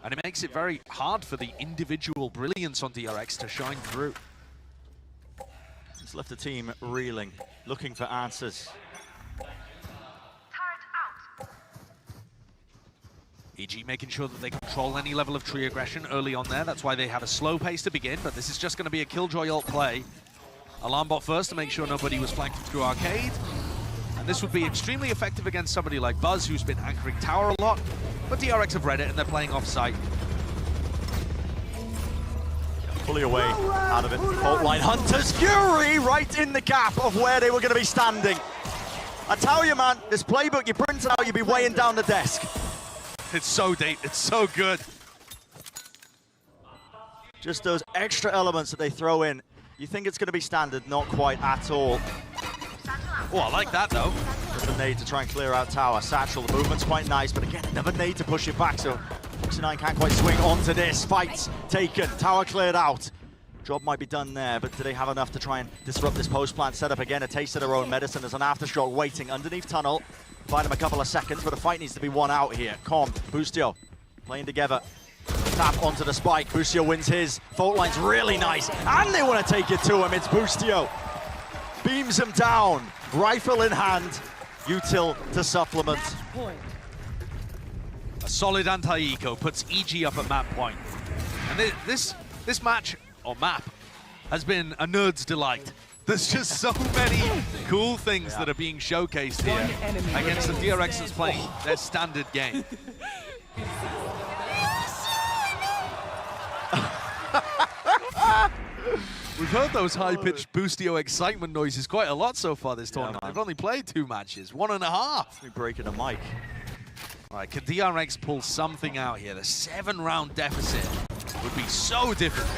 S18: And it makes it very hard for the individual brilliance on DRX to shine through.
S9: It's left the team reeling, looking for answers.
S18: EG making sure that they control any level of tree aggression early on there. That's why they have a slow pace to begin, but this is just going to be a Killjoy ult play. Alarm bot first to make sure nobody was flanking through Arcade. And this would be extremely effective against somebody like Buzz, who's been anchoring tower a lot. But DRX have read it and they're playing off-site.
S9: Fully away out of it. Fault line Hunters Fury right in the gap of where they were going to be standing. I tell you, man, this playbook you print it out, you'll be weighing down the desk.
S18: It's so deep, it's so good.
S9: Just those extra elements that they throw in. You think it's going to be standard, not quite at all.
S18: Oh, I like that though.
S9: Just a nade to try and clear out tower. Satchel, the movement's quite nice, but again, another nade to push it back, so 69 can't quite swing onto this. Fight's taken, tower cleared out. Job might be done there, but do they have enough to try and disrupt this post plant setup again? A taste of their own medicine. There's an aftershock waiting underneath tunnel. Find him a couple of seconds, but the fight needs to be won out here. Com, Boostio, playing together. Tap onto the spike. Boostio wins his. Fault line's really nice, and they want to take it to him. It's Boostio. Beams him down. Rifle in hand. Util to supplement.
S18: A solid anti-eco puts EG up at map point. And this match, or map, has been a nerd's delight. There's just so many cool things that are being showcased here against the DRXers playing their standard game. We've heard those high-pitched Boostio excitement noises quite a lot so far this tournament. They've only played 2 matches, 1.5.
S9: We're breaking a mic.
S18: All right, can DRX pull something out here? The 7-round deficit would be so different.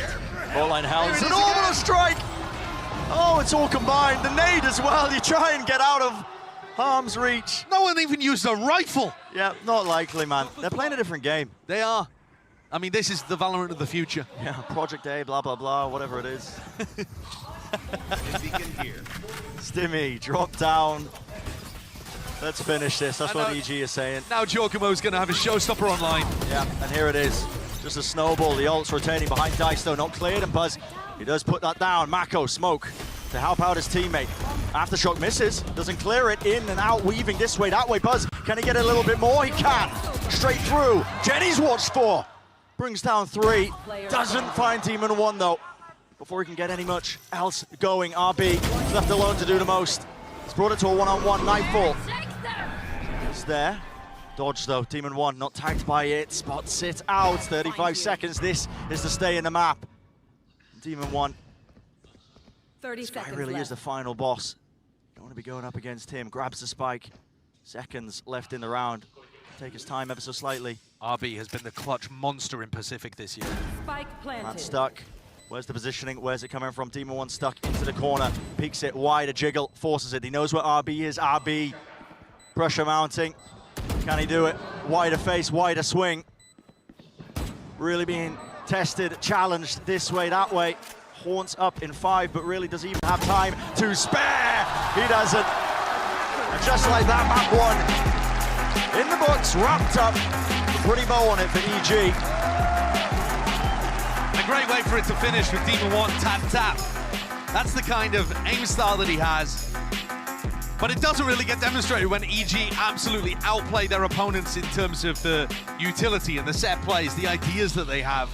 S9: Fault line Helms, an orbital strike! Oh, it's all combined. The nade as well. You try and get out of harm's reach.
S18: No one even used a rifle.
S9: Yeah, not likely, man. They're playing a different game.
S18: They are. I mean, this is the Valorant of the future.
S9: Yeah, Project A, blah, blah, blah, whatever it is. Stimmy, drop down. Let's finish this. That's what EG is saying.
S18: Now Giacomo's going to have a showstopper online.
S9: Yeah, and here it is. Just a snowball. The ult's rotating behind Dice, though. Not cleared, and Buzz, he does put that down. Mako, smoke to help out his teammate. Aftershock misses, doesn't clear it, in and out, weaving this way, that way. Buzz, can he get a little bit more? He can. Straight through. Jenny's watched for. Brings down 3. Doesn't find Demon 1, though. Before he can get any much else going, RB is left alone to do the most. He's brought it to a one-on-one. Nightfall. It's there. Dodge, though. Demon 1 not tagged by it. Spots it out. 35 seconds. This is to stay in the map. Demon 1.
S16: 30
S9: Spike
S16: seconds
S9: really
S16: left.
S9: is the final boss. Don't want to be going up against him. Grabs the spike. Seconds left in the round. Take his time ever so slightly.
S18: RB has been the clutch monster in Pacific this year.
S16: Spike planted.
S9: Man stuck. Where's the positioning? Where's it coming from? Demon 1 stuck into the corner. Peeks it wide, a jiggle, forces it. He knows where RB is. RB, pressure mounting. Can he do it? Wider face, wider swing. Really being tested, challenged this way, that way. Haunts up in 5, but really does he even have time to spare? He doesn't. And just like that, map 1 in the books, wrapped up. Pretty bow on it for EG.
S18: A great way for it to finish with Demon 1 tap. That's the kind of aim style that he has. But it doesn't really get demonstrated when EG absolutely outplay their opponents in terms of the utility and the set plays, the ideas that they have.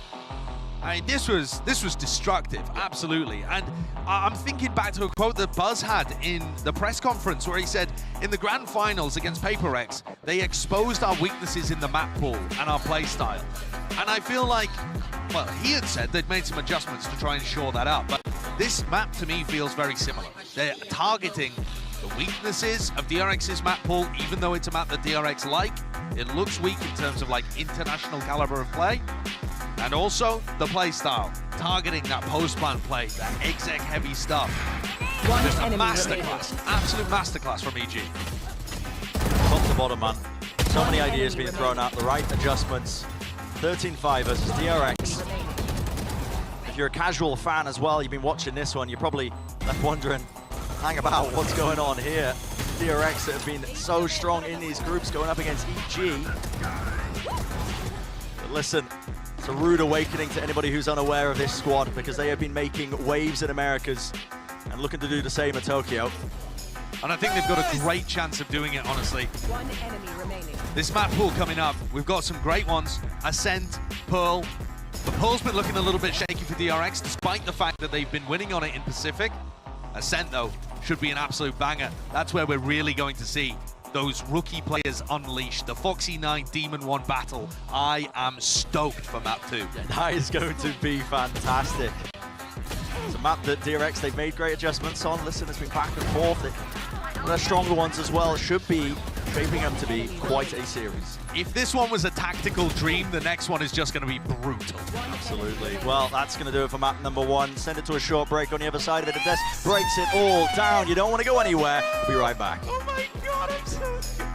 S18: I mean, this was destructive, absolutely. And I'm thinking back to a quote that Buzz had in the press conference where he said, in the grand finals against HyperX, they exposed our weaknesses in the map pool and our play style. And I feel like, well, he had said they'd made some adjustments to try and shore that up, but this map to me feels very similar. They're targeting the weaknesses of DRX's map pool, even though it's a map that DRX like. It looks weak in terms of like international caliber of play. And also the play style, targeting that post-plant play, that exec heavy stuff. Just a masterclass, absolute masterclass from EG.
S9: Top to bottom, man. So many ideas being thrown out, the right adjustments. 13-5 versus DRX. If you're a casual fan as well, you've been watching this one, you're probably left wondering, hang about, what's going on here? DRX that have been so strong in these groups going up against EG. But listen, it's a rude awakening to anybody who's unaware of this squad because they have been making waves in Americas and looking to do the same at Tokyo.
S18: And I think they've got a great chance of doing it, honestly.
S16: One enemy remaining.
S18: This map pool coming up, we've got some great ones. Ascent, Pearl. The Pearl's been looking a little bit shaky for DRX, despite the fact that they've been winning on it in Pacific. Ascent, though, should be an absolute banger. That's where we're really going to see those rookie players unleashed. The Foxy 9 Demon 1 battle. I am stoked for map 2.
S9: That is going to be fantastic. It's a map that DRX, they've made great adjustments on. Listen, it's been back and forth. They're stronger ones as well. Should be shaping up to be quite a series.
S18: If this one was a tactical dream, the next one is just going to be brutal.
S9: Absolutely. Well, that's going to do it for map number 1. Send it to a short break. On the other side of it, the desk breaks it all down. You don't want to go anywhere. We'll be right back.
S18: Oh my God, I'm so scared.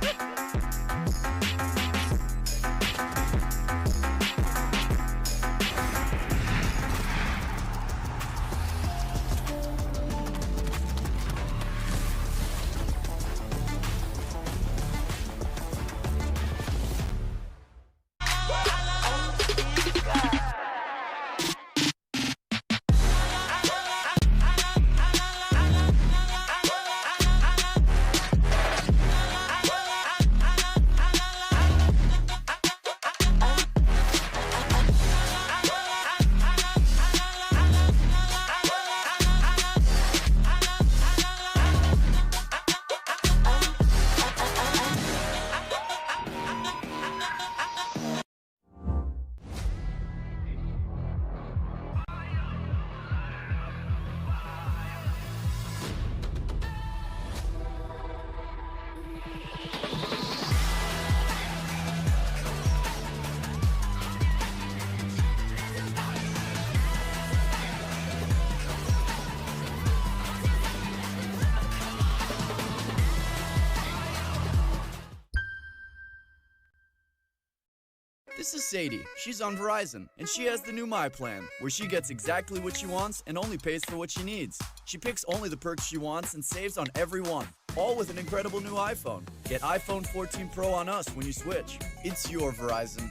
S10: This is Sadie. She's on Verizon, and she has the new My Plan, where she gets exactly what she wants and only pays for what she needs. She picks only the perks she wants and saves on every one, all with an incredible new iPhone. Get iPhone 14 Pro on us when you switch. It's your Verizon.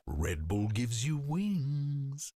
S1: Red Bull gives you wings.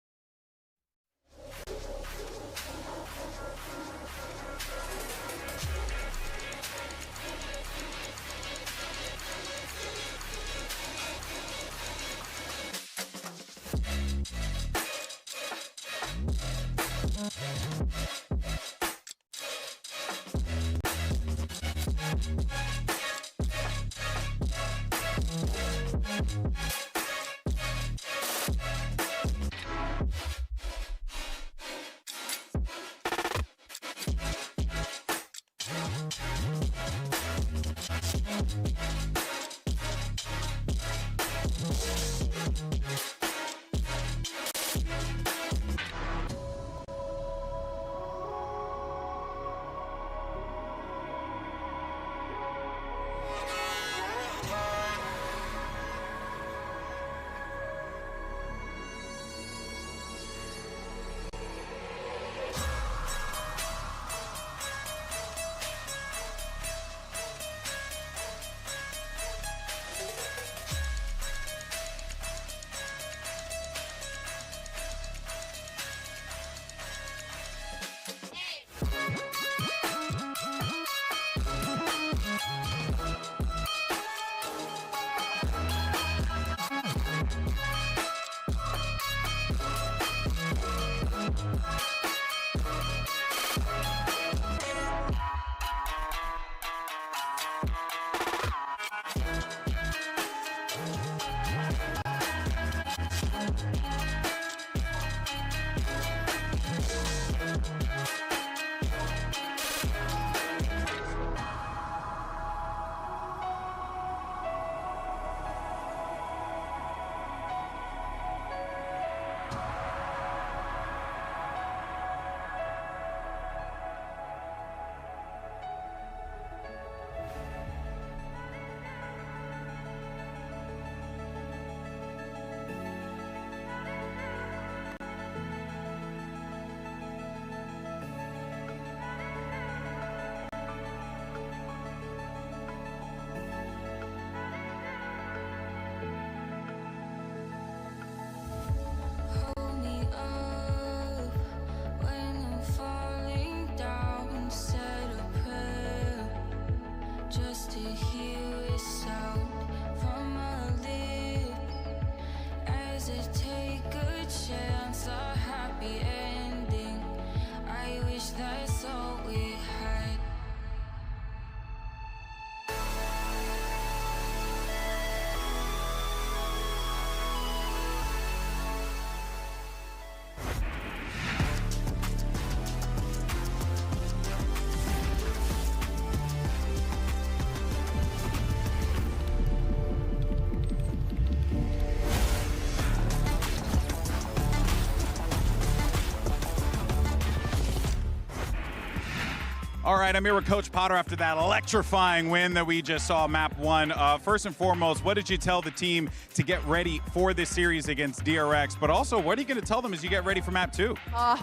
S2: All right, I'm here with Coach Potter after that electrifying win that we just saw, map 1. First and foremost, what did you tell the team to get ready for this series against DRX? But also, what are you going to tell them as you get ready for map 2?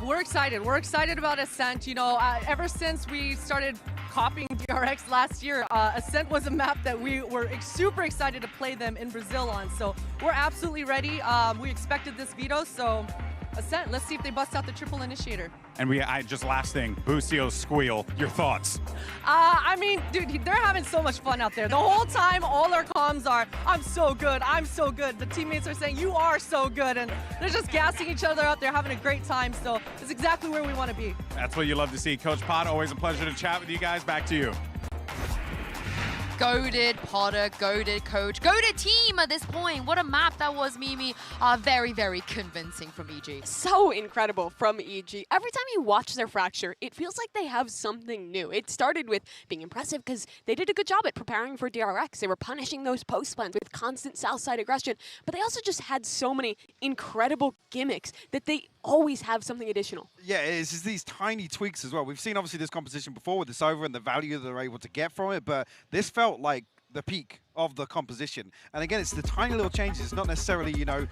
S8: We're excited. We're excited about Ascent. You know, ever since we started copying DRX last year, Ascent was a map that we were super excited to play them in Brazil on. So we're absolutely ready. We expected this veto, so Ascent, let's see if they bust out the triple initiator.
S2: And just last thing, Busio squeal, your thoughts?
S8: I mean, dude, they're having so much fun out there. The whole time, all our comms are, I'm so good, I'm so good. The teammates are saying, you are so good. And they're just gassing each other up. They're having a great time. So it's exactly where we want to be.
S2: That's what you love to see. Coach Pot, always a pleasure to chat with you guys. Back to you.
S11: Goated Potter, goated coach, goated team at this point. What a map that was, Mimi. Very, very convincing from EG.
S4: So incredible from EG. Every time you watch their Fracture, it feels like they have something new. It started with being impressive because they did a good job at preparing for DRX. They were punishing those post plans with constant south side aggression, but they also just had so many incredible gimmicks that they always have something additional.
S22: Yeah, it's just these tiny tweaks as well. We've seen obviously this composition before with the Sova and the value that they're able to get from it, but this felt like the peak of the composition. And again, it's the tiny little changes. It's not necessarily, you know,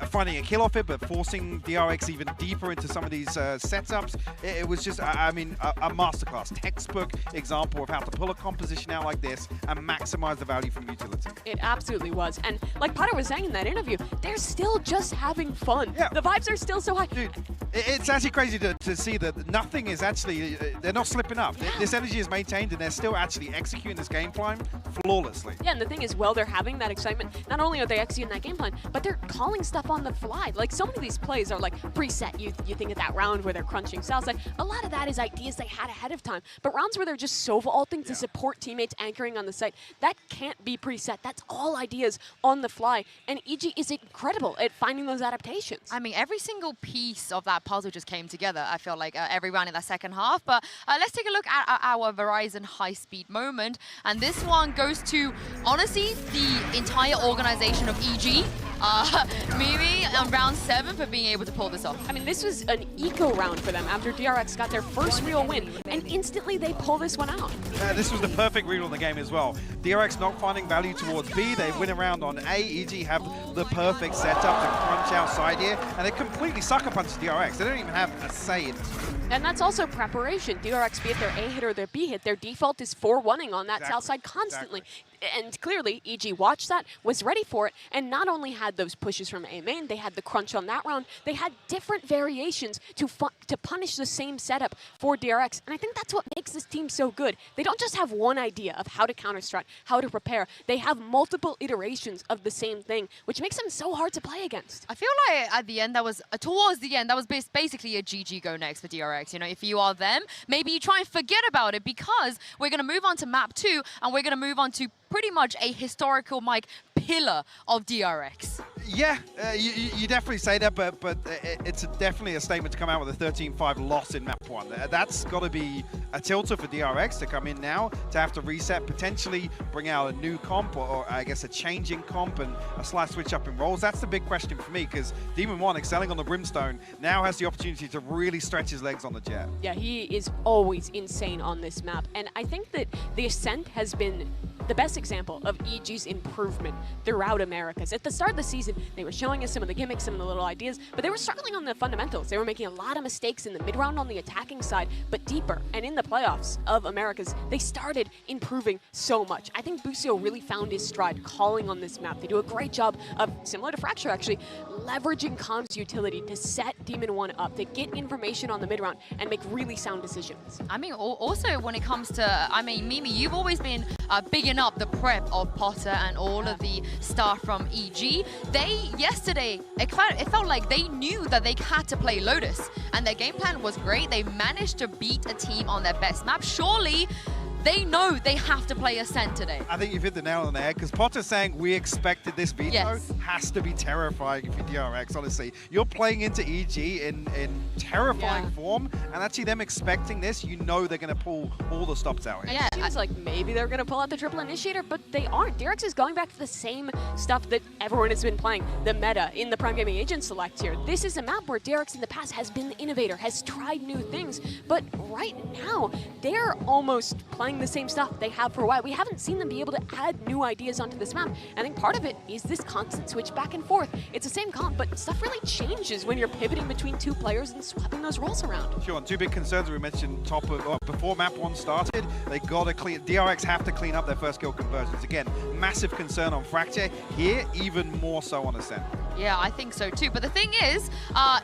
S22: finding a kill off it, but forcing DRX even deeper into some of these setups. It was just, I mean, a masterclass, textbook example of how to pull a composition out like this and maximize the value from utility.
S4: It absolutely was. And like Potter was saying in that interview, they're still just having fun.
S22: Yeah.
S4: The vibes are still so high.
S22: Dude, it's actually crazy to see that nothing is actually, they're not slipping up. Yeah. This energy is maintained and they're still actually executing this game plan flawlessly.
S4: Yeah, and the thing is, while they're having that excitement, not only are they executing that game plan, but they're calling stuff on the fly. Like, so many of these plays are like preset. You think of that round where they're crunching south side. A lot of that is ideas they had ahead of time. But rounds where they're just Sova ulting to support teammates anchoring on the site, that can't be preset. That's all ideas on the fly. And EG is incredible at finding those adaptations.
S11: I mean, every single piece of that puzzle just came together, I feel like, every round in that second half. But let's take a look at our Verizon high-speed moment. And this one goes to, honestly, the entire organization of EG. Mimi on round 7 for being able to pull this off.
S4: I mean, this was an eco round for them after DRX got their first real win, and instantly they pull this one out.
S22: This was the perfect read on the game as well. DRX not finding value towards B, they win around on A. EG have the perfect setup to crunch outside here, and they completely sucker punch DRX. They don't even have a say in it.
S4: And that's also preparation. DRX, be it their A hit or their B hit, their default is 4-1ing on that south side constantly. And clearly, EG watched that, was ready for it, and not only had those pushes from A main, they had the crunch on that round, they had different variations to punish the same setup for DRX. And I think that's what makes this team so good. They don't just have one idea of how to counter-strat, how to prepare. They have multiple iterations of the same thing, which makes them so hard to play against.
S11: I feel like at the end, that was, towards the end, that was basically a GG go next for DRX. You know, if you are them, maybe you try and forget about it because we're going to move on to map 2, and we're going to move on to pretty much a historical, Mike, pillar of DRX.
S22: Yeah, you definitely say that, but it's definitely a statement to come out with a 13-5 loss in map 1. That's got to be a tilter for DRX to come in now, to have to reset, potentially bring out a new comp, or I guess a changing comp and a slight switch up in roles. That's the big question for me, because Demon 1, excelling on the Brimstone, now has the opportunity to really stretch his legs on the Jet.
S4: Yeah, he is always insane on this map, and I think that the Ascent has been the best example of EG's improvement throughout Americas. At the start of the season, they were showing us some of the gimmicks, some of the little ideas, but they were struggling on the fundamentals. They were making a lot of mistakes in the mid-round on the attacking side, but deeper. And in the playoffs of Americas, they started improving so much. I think Busio really found his stride calling on this map. They do a great job of, similar to Fracture actually, leveraging comms utility to set Demon 1 up, to get information on the mid-round and make really sound decisions.
S11: I mean, also when it comes to, I mean, Mimi, you've always been bigging up the prep of Potter and all of the staff from EG. They, yesterday, it felt like they knew that they had to play Lotus, and their game plan was great. They managed to beat a team on their best map. Surely They know they have to play Ascent today.
S22: I think you've hit the nail on the head, because Potter's saying we expected this veto.
S11: Yes.
S22: Has to be terrifying if you're DRX, honestly. You're playing into EG in terrifying form, and actually them expecting this, you know they're going to pull all the stops out here.
S4: Yeah, it seems like maybe they're going to pull out the triple initiator, but they aren't. DRX is going back to the same stuff that everyone has been playing, the meta in the Prime Gaming Agent Select here. This is a map where DRX in the past has been the innovator, has tried new things, but right now, they're almost playing the same stuff they have for a while. We haven't seen them be able to add new ideas onto this map. I think part of it is this constant switch back and forth. It's the same comp, but stuff really changes when you're pivoting between two players and swapping those roles around.
S22: Sure, and two big concerns we mentioned before map 1 started. They got to clean. DRX have to clean up their first kill conversions. Again, massive concern on Fracture. Here, even more so on Ascent.
S11: Yeah, I think so too. But the thing is,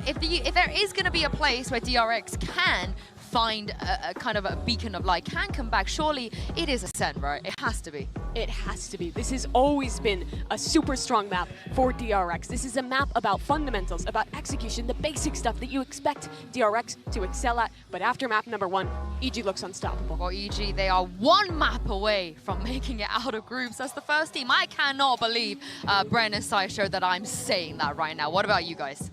S11: if there is going to be a place where DRX can find a kind of a beacon of light, can come back, surely it is Ascent, right? It has to be.
S4: It has to be. This has always been a super strong map for DRX. This is a map about fundamentals, about execution, the basic stuff that you expect DRX to excel at. But after map number 1, EG looks unstoppable.
S11: Well, EG, they are 1 map away from making it out of groups. That's the first team. I cannot believe, Bren and Sideshow, that I'm saying that right now. What about you guys?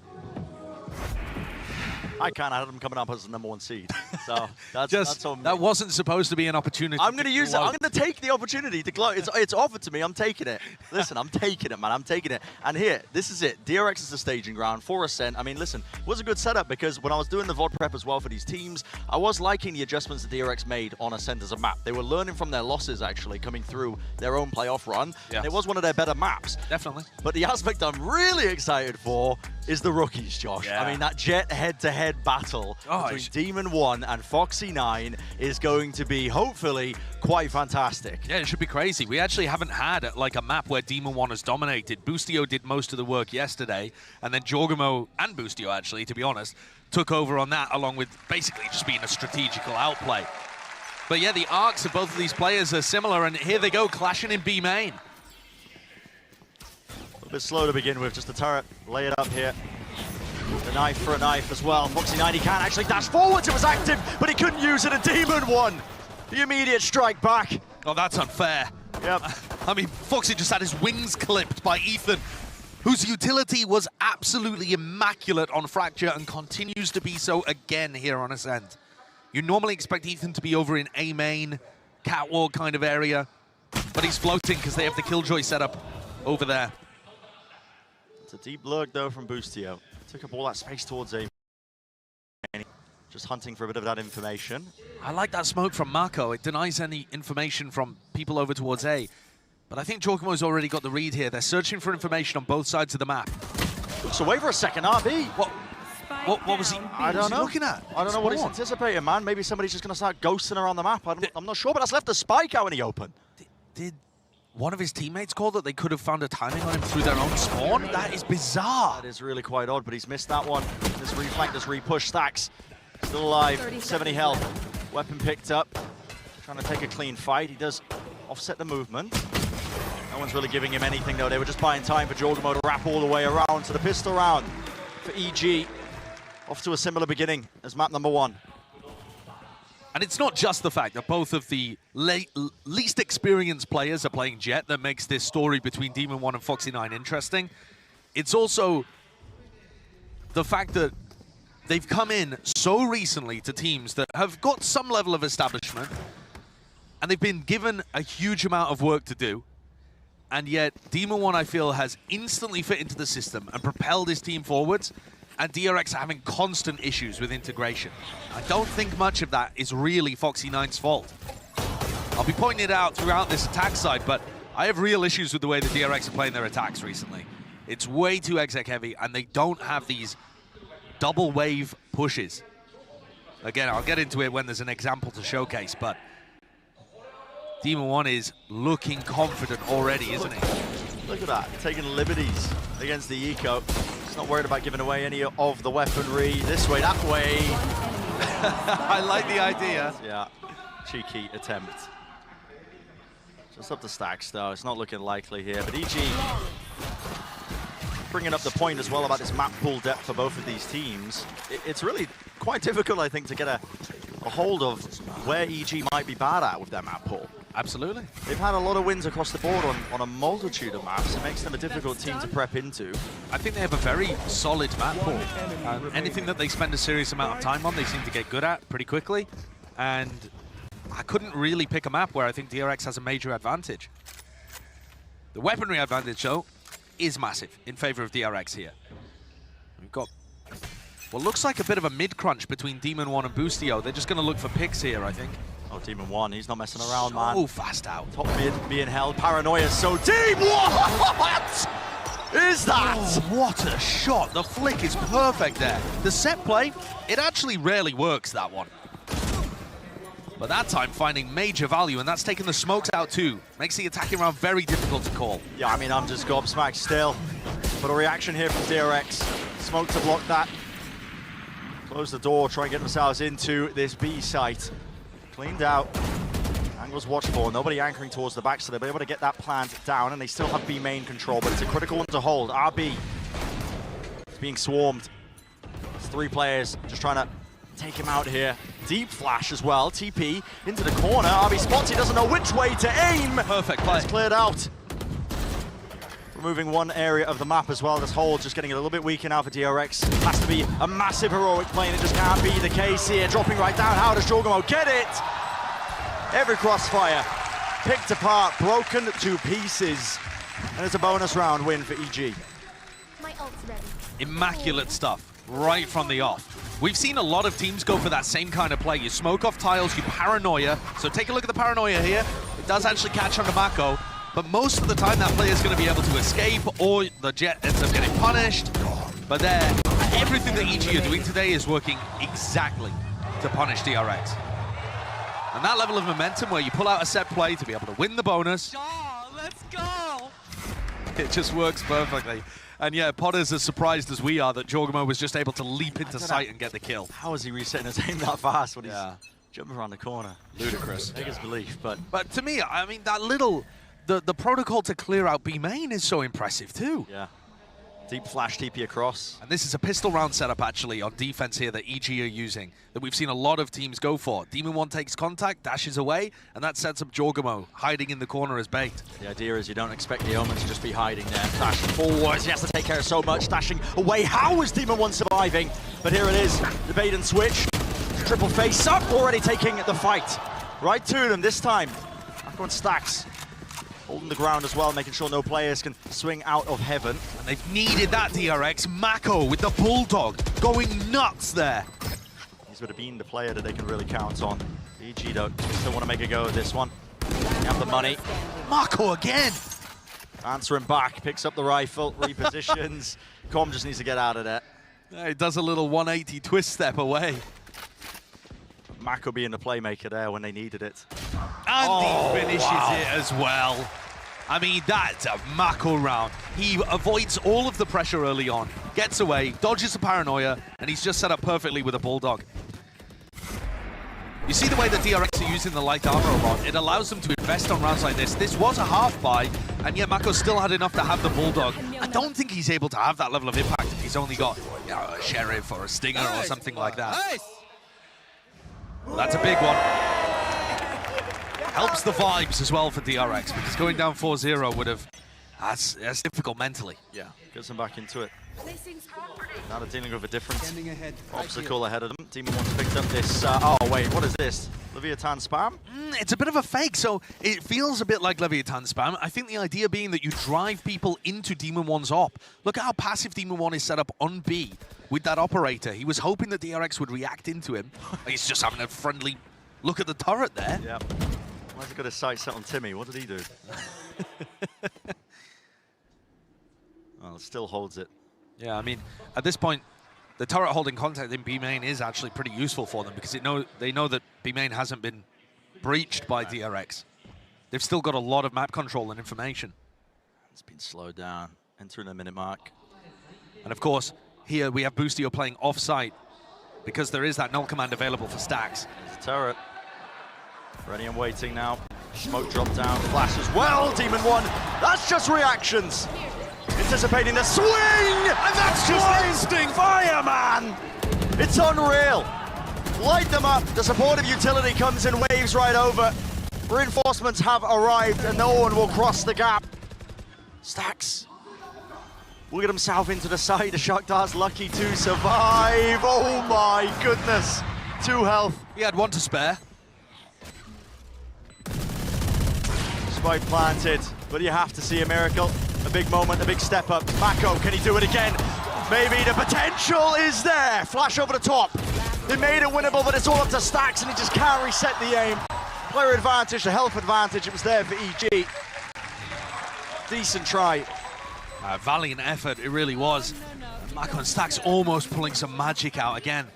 S9: I can't. I had them coming up as the #1 seed. So that's on me.
S18: That wasn't supposed to be an opportunity.
S9: I'm going to use it. I'm going to take the opportunity to glow. It's offered to me. I'm taking it. Listen, I'm taking it, man. I'm taking it. And here, this is it. DRX is the staging ground for Ascent. I mean, listen, it was a good setup because when I was doing the VOD prep as well for these teams, I was liking the adjustments that DRX made on Ascent as a map. They were learning from their losses, actually, coming through their own playoff run.
S18: Yes.
S9: And it was one of their better maps.
S18: Definitely.
S9: But the aspect I'm really excited for is the rookies, Josh.
S18: Yeah.
S9: I mean, that Jet head-to-head battle between Demon 1 and Foxy 9 is going to be, hopefully, quite fantastic.
S18: Yeah, it should be crazy. We actually haven't had like a map where Demon 1 has dominated. Boostio did most of the work yesterday, and then Jorgamo and Boostio, actually, to be honest, took over on that, along with basically just being a strategical outplay. But yeah, the arcs of both of these players are similar, and here they go, clashing in B main.
S9: A little bit slow to begin with, just a turret, lay it up here. The knife for a knife as well. Foxy 9, he can actually dash forwards, it was active, but he couldn't use it. A Demon 1, the immediate strike back.
S18: Oh, that's unfair.
S9: Yep.
S18: I mean, Foxy just had his wings clipped by Ethan, whose utility was absolutely immaculate on Fracture and continues to be so again here on Ascent. You normally expect Ethan to be over in A main, catwalk kind of area, but he's floating because they have the Killjoy setup over there.
S9: It's a deep lurk though from Boostio. Took up all that space towards A. Just hunting for a bit of that information.
S18: I like that smoke from Mako. It denies any information from people over towards A. But I think Jorgamo's already got the read here. They're searching for information on both sides of the map.
S9: Looks away for a second RB.
S18: What was he?
S9: I don't know.
S18: Looking at?
S9: I don't know what he's anticipating, man. Maybe somebody's just going to start ghosting around the map. I'm not sure, but that's left a spike out in the open.
S18: Did one of his teammates call that they could have found a timing on him through their own spawn? That is bizarre.
S9: That is really quite odd, but he's missed that one. This reflank, this repush. Stacks still alive, 70 health. Weapon picked up. Trying to take a clean fight. He does offset the movement. No one's really giving him anything, though. They were just buying time for Jorgamo to wrap all the way around. So the pistol round for EG. Off to a similar beginning as map #1.
S18: And it's not just the fact that both of the least experienced players are playing Jet that makes this story between Demon 1 and Foxy 9 interesting. It's also the fact that they've come in so recently to teams that have got some level of establishment, and they've been given a huge amount of work to do. And yet, Demon 1, I feel, has instantly fit into the system and propelled his team forwards. And DRX are having constant issues with integration. I don't think much of that is really Foxy 9's fault. I'll be pointing it out throughout this attack side, but I have real issues with the way the DRX are playing their attacks recently. It's way too exec heavy, and they don't have these double wave pushes. Again, I'll get into it when there's an example to showcase, but Demon 1 is looking confident already, isn't he?
S9: Look at that, taking liberties against the eco. He's not worried about giving away any of the weaponry. This way, that way.
S18: I like the idea.
S9: Yeah, cheeky attempt. Just up the stacks, though. It's not looking likely here. But EG bringing up the point as well about this map pool depth for both of these teams. It's really quite difficult, I think, to get a a hold of where EG might be bad at with their map pool.
S18: Absolutely.
S9: They've had a lot of wins across the board on a multitude of maps. It makes them a difficult team to prep into.
S18: I think they have a very solid map pool. Anything that they spend a serious amount of time on, they seem to get good at pretty quickly. And I couldn't really pick a map where I think DRX has a major advantage. The weaponry advantage, though, is massive in favor of DRX here. We've got what looks like a bit of a mid-crunch between Demon 1 and Boostio. They're just going to look for picks here, I think.
S9: Oh, Demon 1, he's not messing around, man.
S18: So fast out.
S9: Top mid being held. Paranoia so deep. What is that?
S18: Oh, what a shot. The flick is perfect there. The set play, it actually rarely works, that one. But that time finding major value, and that's taking the smokes out too. Makes the attacking round very difficult to call.
S9: Yeah, I mean, I'm just gobsmacked still. But a reaction here from DRX. Smoke to block that. Close the door, try and get themselves into this B site. Cleaned out. Angles watchful, nobody anchoring towards the back, so they'll be able to get that plant down, and they still have B main control, but it's a critical one to hold. RB is being swarmed. It's 3 players just trying to take him out here. Deep flash as well. TP into the corner. RB spots, he doesn't know which way to aim.
S18: Perfect play.
S9: It's cleared out. Removing one area of the map as well. This hold just getting a little bit weaker now for DRX. Has to be a massive heroic play, and it just can't be the case here. Dropping right down. How does Jorgamo get it? Every crossfire picked apart, broken to pieces. And it's a bonus round win for EG.
S15: My ult's ready.
S18: Immaculate stuff right from the off. We've seen a lot of teams go for that same kind of play. You smoke off tiles, you paranoia. So take a look at the paranoia here. It does actually catch on to Mako. But most of the time, that player is going to be able to escape, or the Jet ends up getting punished. But there, everything that EG are doing today is working exactly to punish DRX. And that level of momentum where you pull out a set play to be able to win the bonus.
S8: Let's go!
S18: It just works perfectly. And yeah, Potter's as surprised as we are that Jorgamo was just able to leap into sight and get the kill.
S9: How is he resetting his aim that fast when he's jumping around the corner?
S18: Ludicrous.
S9: Beggars belief, but
S18: to me, I mean, that little... The protocol to clear out B main is so impressive too.
S9: Yeah. Deep flash TP across.
S18: And this is a pistol round setup actually on defense here that EG are using, that we've seen a lot of teams go for. Demon 1 takes contact, dashes away, and that sets up Jorgamo hiding in the corner as bait.
S9: The idea is you don't expect the Omen to just be hiding there. Dashing forwards, he has to take care of so much. Dashing away, how is Demon 1 surviving? But here it is, the bait and switch. Triple face up, already taking the fight. Right to them this time. Mako and Stacks holding the ground as well, making sure no players can swing out of heaven.
S18: And they've needed that, DRX. Mako with the Bulldog going nuts there.
S9: He's would have been the player that they can really count on. EG though, still want to make a go of this one. They have the money.
S18: Mako again.
S9: Answering back, picks up the rifle, repositions. Com just needs to get out of there.
S18: He does a little 180 twist step away.
S9: Mako being the playmaker there when they needed it.
S18: And he finishes it as well. I mean, that's a Mako round. He avoids all of the pressure early on, gets away, dodges the paranoia, and he's just set up perfectly with a Bulldog. You see the way that DRX are using the light armor a lot. It allows them to invest on rounds like this. This was a half buy, and yet Mako still had enough to have the Bulldog. I don't think he's able to have that level of impact if he's only got, you know, a Sheriff or a Stinger or something like that. Well, that's a big one. Helps the vibes as well for DRX, because going down 4-0 would have... That's difficult mentally.
S9: Yeah, gets them back into it. Now they're dealing with a different obstacle ahead of them. Demon 1's picked up this... oh, wait, what is this? Leviathan spam?
S18: It's a bit of a fake, so it feels a bit like Leviathan spam. I think the idea being that you drive people into Demon 1's op. Look at how passive Demon 1 is set up on B with that operator. He was hoping that DRX would react into him. He's just having a friendly look at the turret there.
S9: Yeah. Why's he got his sight set on Timmy? What did he do? Well, it still holds it.
S18: Yeah, I mean, at this point, the turret holding contact in B main is actually pretty useful for them, because they know that B main hasn't been breached by DRX. They've still got a lot of map control and information.
S9: It's been slowed down, entering the minute mark.
S18: And of course, here we have Boostio playing off-site, because there is that null command available for Stacks.
S9: There's a turret. Ready and waiting now. Smoke drop down, flash as well. Demon 1, that's just reactions. Anticipating the swing! And that's just instinct! Fire, man! It's unreal. light them up. The supportive utility comes in waves right over. Reinforcements have arrived and no one will cross the gap. Stax will get himself into the side. The Shock Dart's lucky to survive. Oh my goodness. 2 health.
S18: He had 1 to spare.
S9: Spike planted, but you have to see a miracle. A big moment, a big step up. Mako, can he do it again? Maybe the potential is there. Flash over the top. They made it winnable, but it's all up to Stax, and he just can't reset the aim. Player advantage, the health advantage, it was there for EG. Decent try.
S18: Valiant effort, it really was. Mako and Stax almost pulling some magic out again.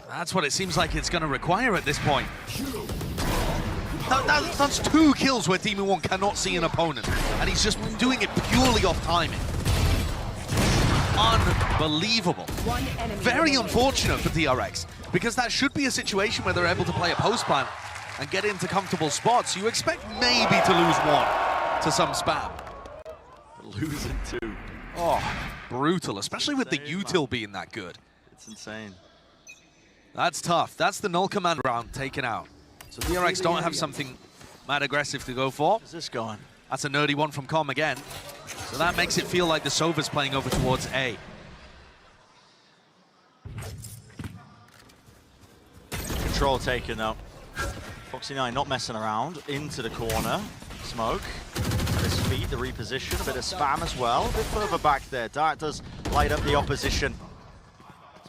S18: That's what it seems like it's going to require at this point. That's 2 kills where Demon One cannot see an opponent, and he's just doing it purely off timing. Unbelievable. Very unfortunate for DRX, because that should be a situation where they're able to play a post plant and get into comfortable spots. You expect maybe to lose 1 to some spam.
S9: Losing 2.
S18: Oh, brutal, especially with the util being that good.
S9: It's insane.
S18: That's tough. That's the null command round taken out. So DRX don't have something mad aggressive to go for.
S9: Where's this going?
S18: That's a nerdy one from Com again. So that makes it feel like the Sova's playing over towards A.
S9: Control taken though. Foxy9 not messing around. Into the corner. Smoke. At his feet, the reposition. A bit of spam as well. A bit further back there. Dart does light up the opposition.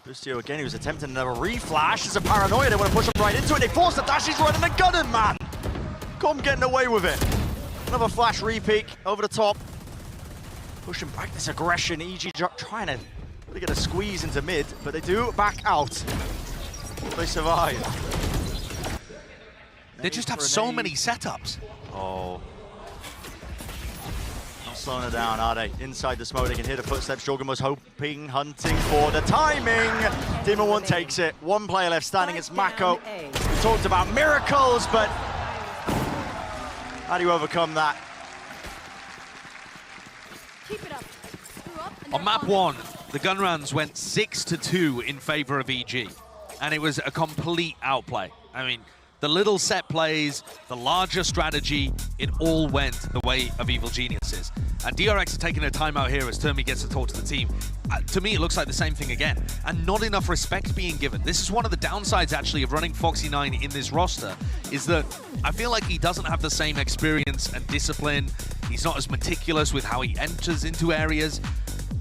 S9: Bustio again, he was attempting another reflash. It's a paranoia, they want to push him right into it. They force the dash, he's running the gunning, man! Com getting away with it. Another flash re-peek over the top. Pushing back this aggression. EG trying to really get a squeeze into mid, but they do back out. They survive.
S18: They just have so many setups.
S9: Oh. Not slowing it down, are they? Inside the smoke, they can hear the footsteps. Jorgen was hoping, hunting for the timing. Demon One takes it. 1 player left standing, it's Mako. We talked about miracles, but how do you overcome that?
S15: Keep it up.
S18: On map 1, the gun rounds went 6-2 in favor of EG, and it was a complete outplay. I mean, the little set plays, the larger strategy, it all went the way of Evil Geniuses. And DRX are taking a timeout here as Termi gets to talk to the team. To me, it looks like the same thing again, and not enough respect being given. This is one of the downsides, actually, of running Foxy9 in this roster, is that I feel like he doesn't have the same experience and discipline. He's not as meticulous with how he enters into areas.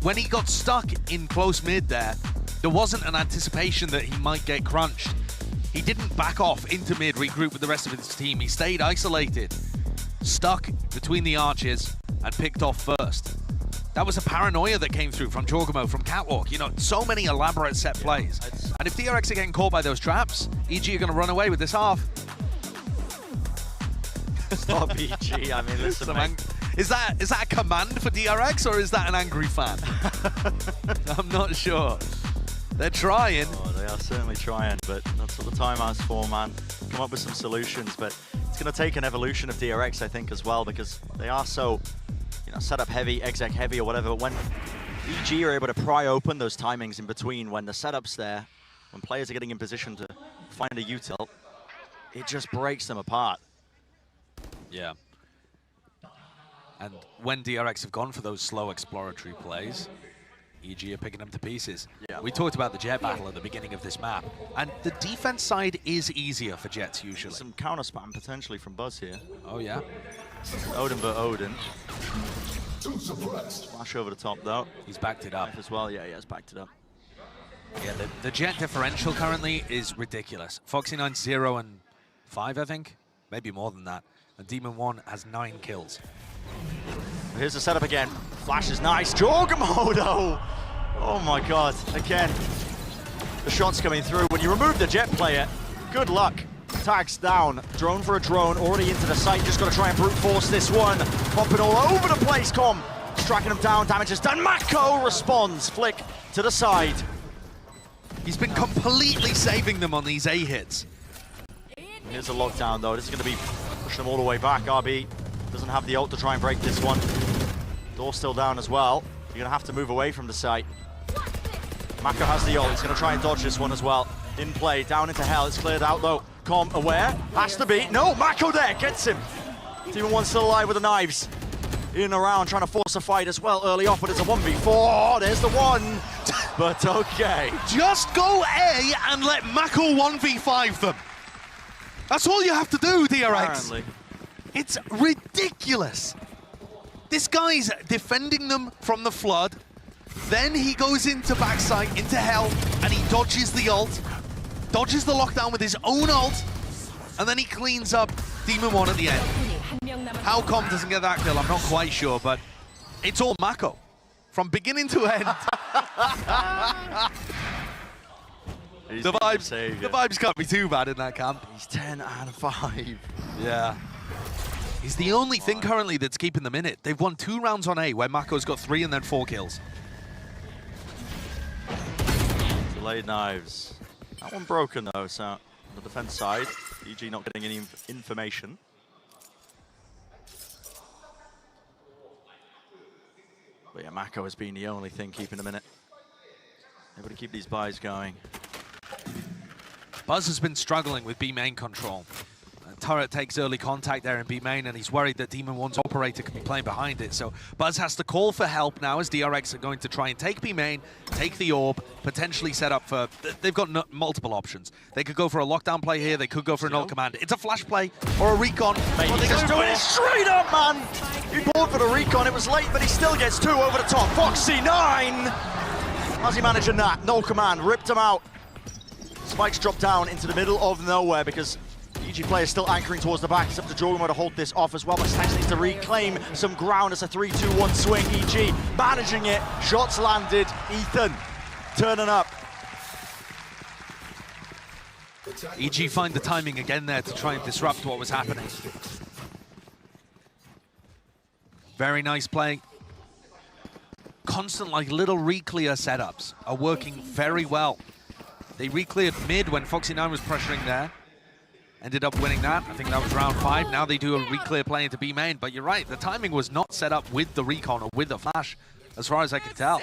S18: When he got stuck in close mid there wasn't an anticipation that he might get crunched. He didn't back off into mid, regroup with the rest of his team. He stayed isolated, stuck between the arches, and picked off first. That was a paranoia that came through from Jorgamo, from Catwalk. You know, so many elaborate set plays. And if DRX are getting caught by those traps, EG are going to run away with this half.
S9: Stop EG, I mean, listen, man.
S18: Is that a command for DRX, or is that an angry fan? I'm not sure. They're trying.
S9: Oh, they are certainly trying, but that's what the timeout's for, man. Come up with some solutions, but it's going to take an evolution of DRX, I think, as well, because they are so, you know, setup heavy, exec heavy, or whatever. When EG are able to pry open those timings in between, when the setup's there, when players are getting in position to find a util, it just breaks them apart.
S18: Yeah. And when DRX have gone for those slow exploratory plays, EG are picking them to pieces.
S9: Yeah.
S18: We talked about the Jet battle at the beginning of this map, and the defense side is easier for Jets usually.
S9: Some counter spam potentially from Buzz here.
S18: Oh yeah.
S9: Odin but Odin. Flash over the top though.
S18: He's backed it up
S9: as well. Yeah, he has backed it up.
S18: Yeah, the Jet differential currently is ridiculous. Foxy9 0 and 5, I think, maybe more than that. And Demon One has 9 kills.
S9: Here's the setup again. Flash is nice. Jorgamo though. Oh my god. Again, the shots coming through. When you remove the Jet player, good luck. Tags down. Drone for a drone. Already into the site. Just got to try and brute force this one. Popping all over the place. Com striking him down. Damage is done. Mako responds. Flick to the side.
S18: He's been completely saving them on these A hits.
S9: Here's a lockdown though. This is going to be pushing them all the way back. RB doesn't have the ult to try and break this one. Door still down as well. You're going to have to move away from the site. Mako has the ult. He's going to try and dodge this one as well. in play. Down into hell. It's cleared out though. Com aware. Has to be. No, Mako there gets him. Demon One still alive with the knives. In and around, trying to force a fight as well early off, but it's a 1v4. There's the one. But okay.
S18: Just go A and let Mako 1v5 them. That's all you have to do, DRX.
S9: Apparently.
S18: It's ridiculous. This guy's defending them from the flood. Then he goes into backside, into hell, and he dodges the ult. Dodges the lockdown with his own ult. And then he cleans up Demon One at the end. How Com doesn't get that kill, I'm not quite sure, but it's all Mako. From beginning to end. The vibes can't be too bad in that camp.
S9: He's 10 out of 5.
S18: Yeah. He's the only thing currently that's keeping them in it. They've won 2 rounds on A, where Mako's got 3 and then 4 kills.
S9: Delayed knives. That one broken though, so on the defense side, EG not getting any information. But yeah, Mako has been the only thing keeping them in it. Able to keep these buys going.
S18: Buzz has been struggling with B main control. Turret takes early contact there in B main, and he's worried that Demon One's operator could be playing behind it. So Buzz has to call for help now as DRX are going to try and take B main, take the orb, potentially set up for... They've got multiple options. They could go for a lockdown play here, they could go for an ult command. It's a flash play or a recon.
S9: Maybe he's just doing it straight up, man! He bought for the recon, it was late, but he still gets 2 over the top. Foxy9! How's he managing that? No command, ripped him out. Spikes drop down into the middle of nowhere because EG players still anchoring towards the back. It's up to Jorgamo to hold this off as well, but Stacks needs to reclaim some ground as a 3-2-1 swing. EG managing it, shots landed. Ethan turning up.
S18: EG find the timing again there to try and disrupt what was happening. Very nice play. Constant like little re-clear setups are working very well. They re-cleared mid when Foxy9 was pressuring there. Ended up winning that. I think that was round 5. Now they do a re-clear play into B main. But you're right, the timing was not set up with the recon or with the flash, as far as I can tell.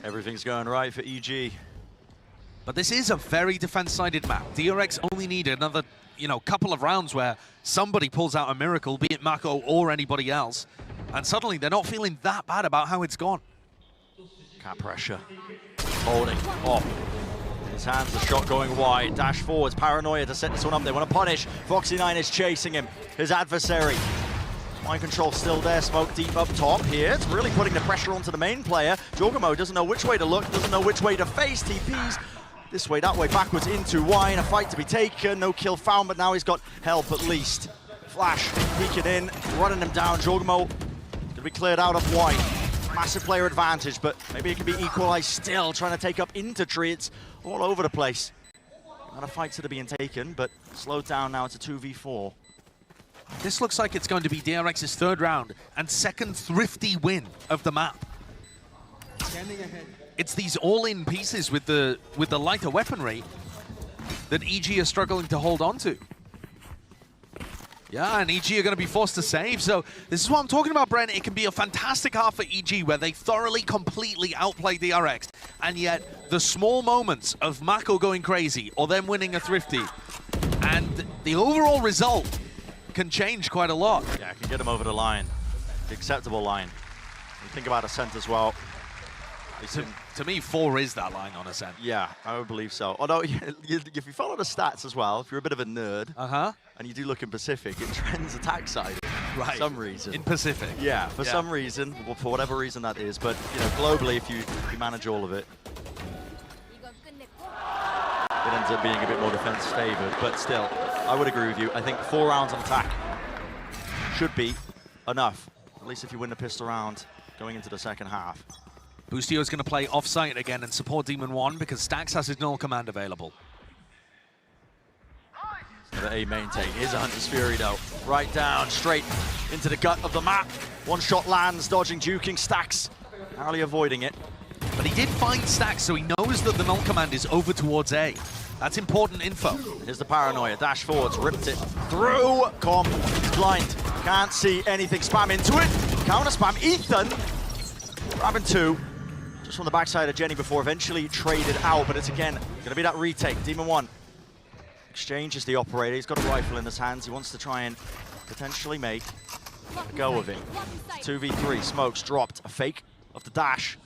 S9: Everything's going right for EG.
S18: But this is a very defense-sided map. DRX only need another, couple of rounds where somebody pulls out a miracle, be it Mako or anybody else. And suddenly they're not feeling that bad about how it's gone.
S9: Cat pressure. Holding off. His hands, the shot going wide. Dash forwards, paranoia to set this one up. They want to punish. Foxy9 is chasing him. His adversary. Mind control still there. Smoke deep up top here. It's really putting the pressure onto the main player. Jorgamo doesn't know which way to look, doesn't know which way to face. TPs this way, that way, backwards into wine. A fight to be taken. No kill found, but now he's got help at least. Flash peeking in, running him down. Jorgamo gonna be cleared out of wine. Massive player advantage, but maybe it can be equalized still. Trying to take up into tree. It's all over the place. Not a fight to being taken, but slowed down now. It's a 2v4.
S18: This looks like it's going to be DRX's 3rd round and 2nd thrifty win of the map. It's these all-in pieces with the lighter weaponry that EG are struggling to hold on to. Yeah, and EG are going to be forced to save. So this is what I'm talking about, Brent. It can be a fantastic half for EG where they thoroughly, completely outplay DRX. And yet the small moments of Mako going crazy or them winning a thrifty and the overall result can change quite a lot.
S9: Yeah, can get him over the line. The acceptable line. You think about Ascent as well.
S18: To me, 4 is that line on Ascent.
S9: Yeah, I would believe so. Although, if you follow the stats as well, if you're a bit of a nerd, and you do look in Pacific, it trends attack side for some reason.
S18: In Pacific.
S9: Yeah, for some reason, or for whatever reason that is. But globally, if you manage all of it, it ends up being a bit more defense favored. But still, I would agree with you. I think 4 rounds on attack should be enough. At least if you win the pistol round going into the second half.
S18: Boostio is going to play off-site again and support Demon One because Stax has his null command available.
S9: The A main take is a Hunter's Fury though. Right down, straight into the gut of the map. One shot lands, dodging, juking, Stax. Narrowly avoiding it.
S18: But he did find Stax, so he knows that the null command is over towards A. That's important info.
S9: Here's the paranoia, dash forwards, ripped it through. Com, blind, can't see anything, spam into it. Counter spam, Ethan grabbing 2. Just from the backside of Jenny before eventually traded out, but it's again going to be that retake. Demon 1 exchanges the operator. He's got a rifle in his hands. He wants to try and potentially make a go of it. 2v3. Smokes dropped. A fake of the dash.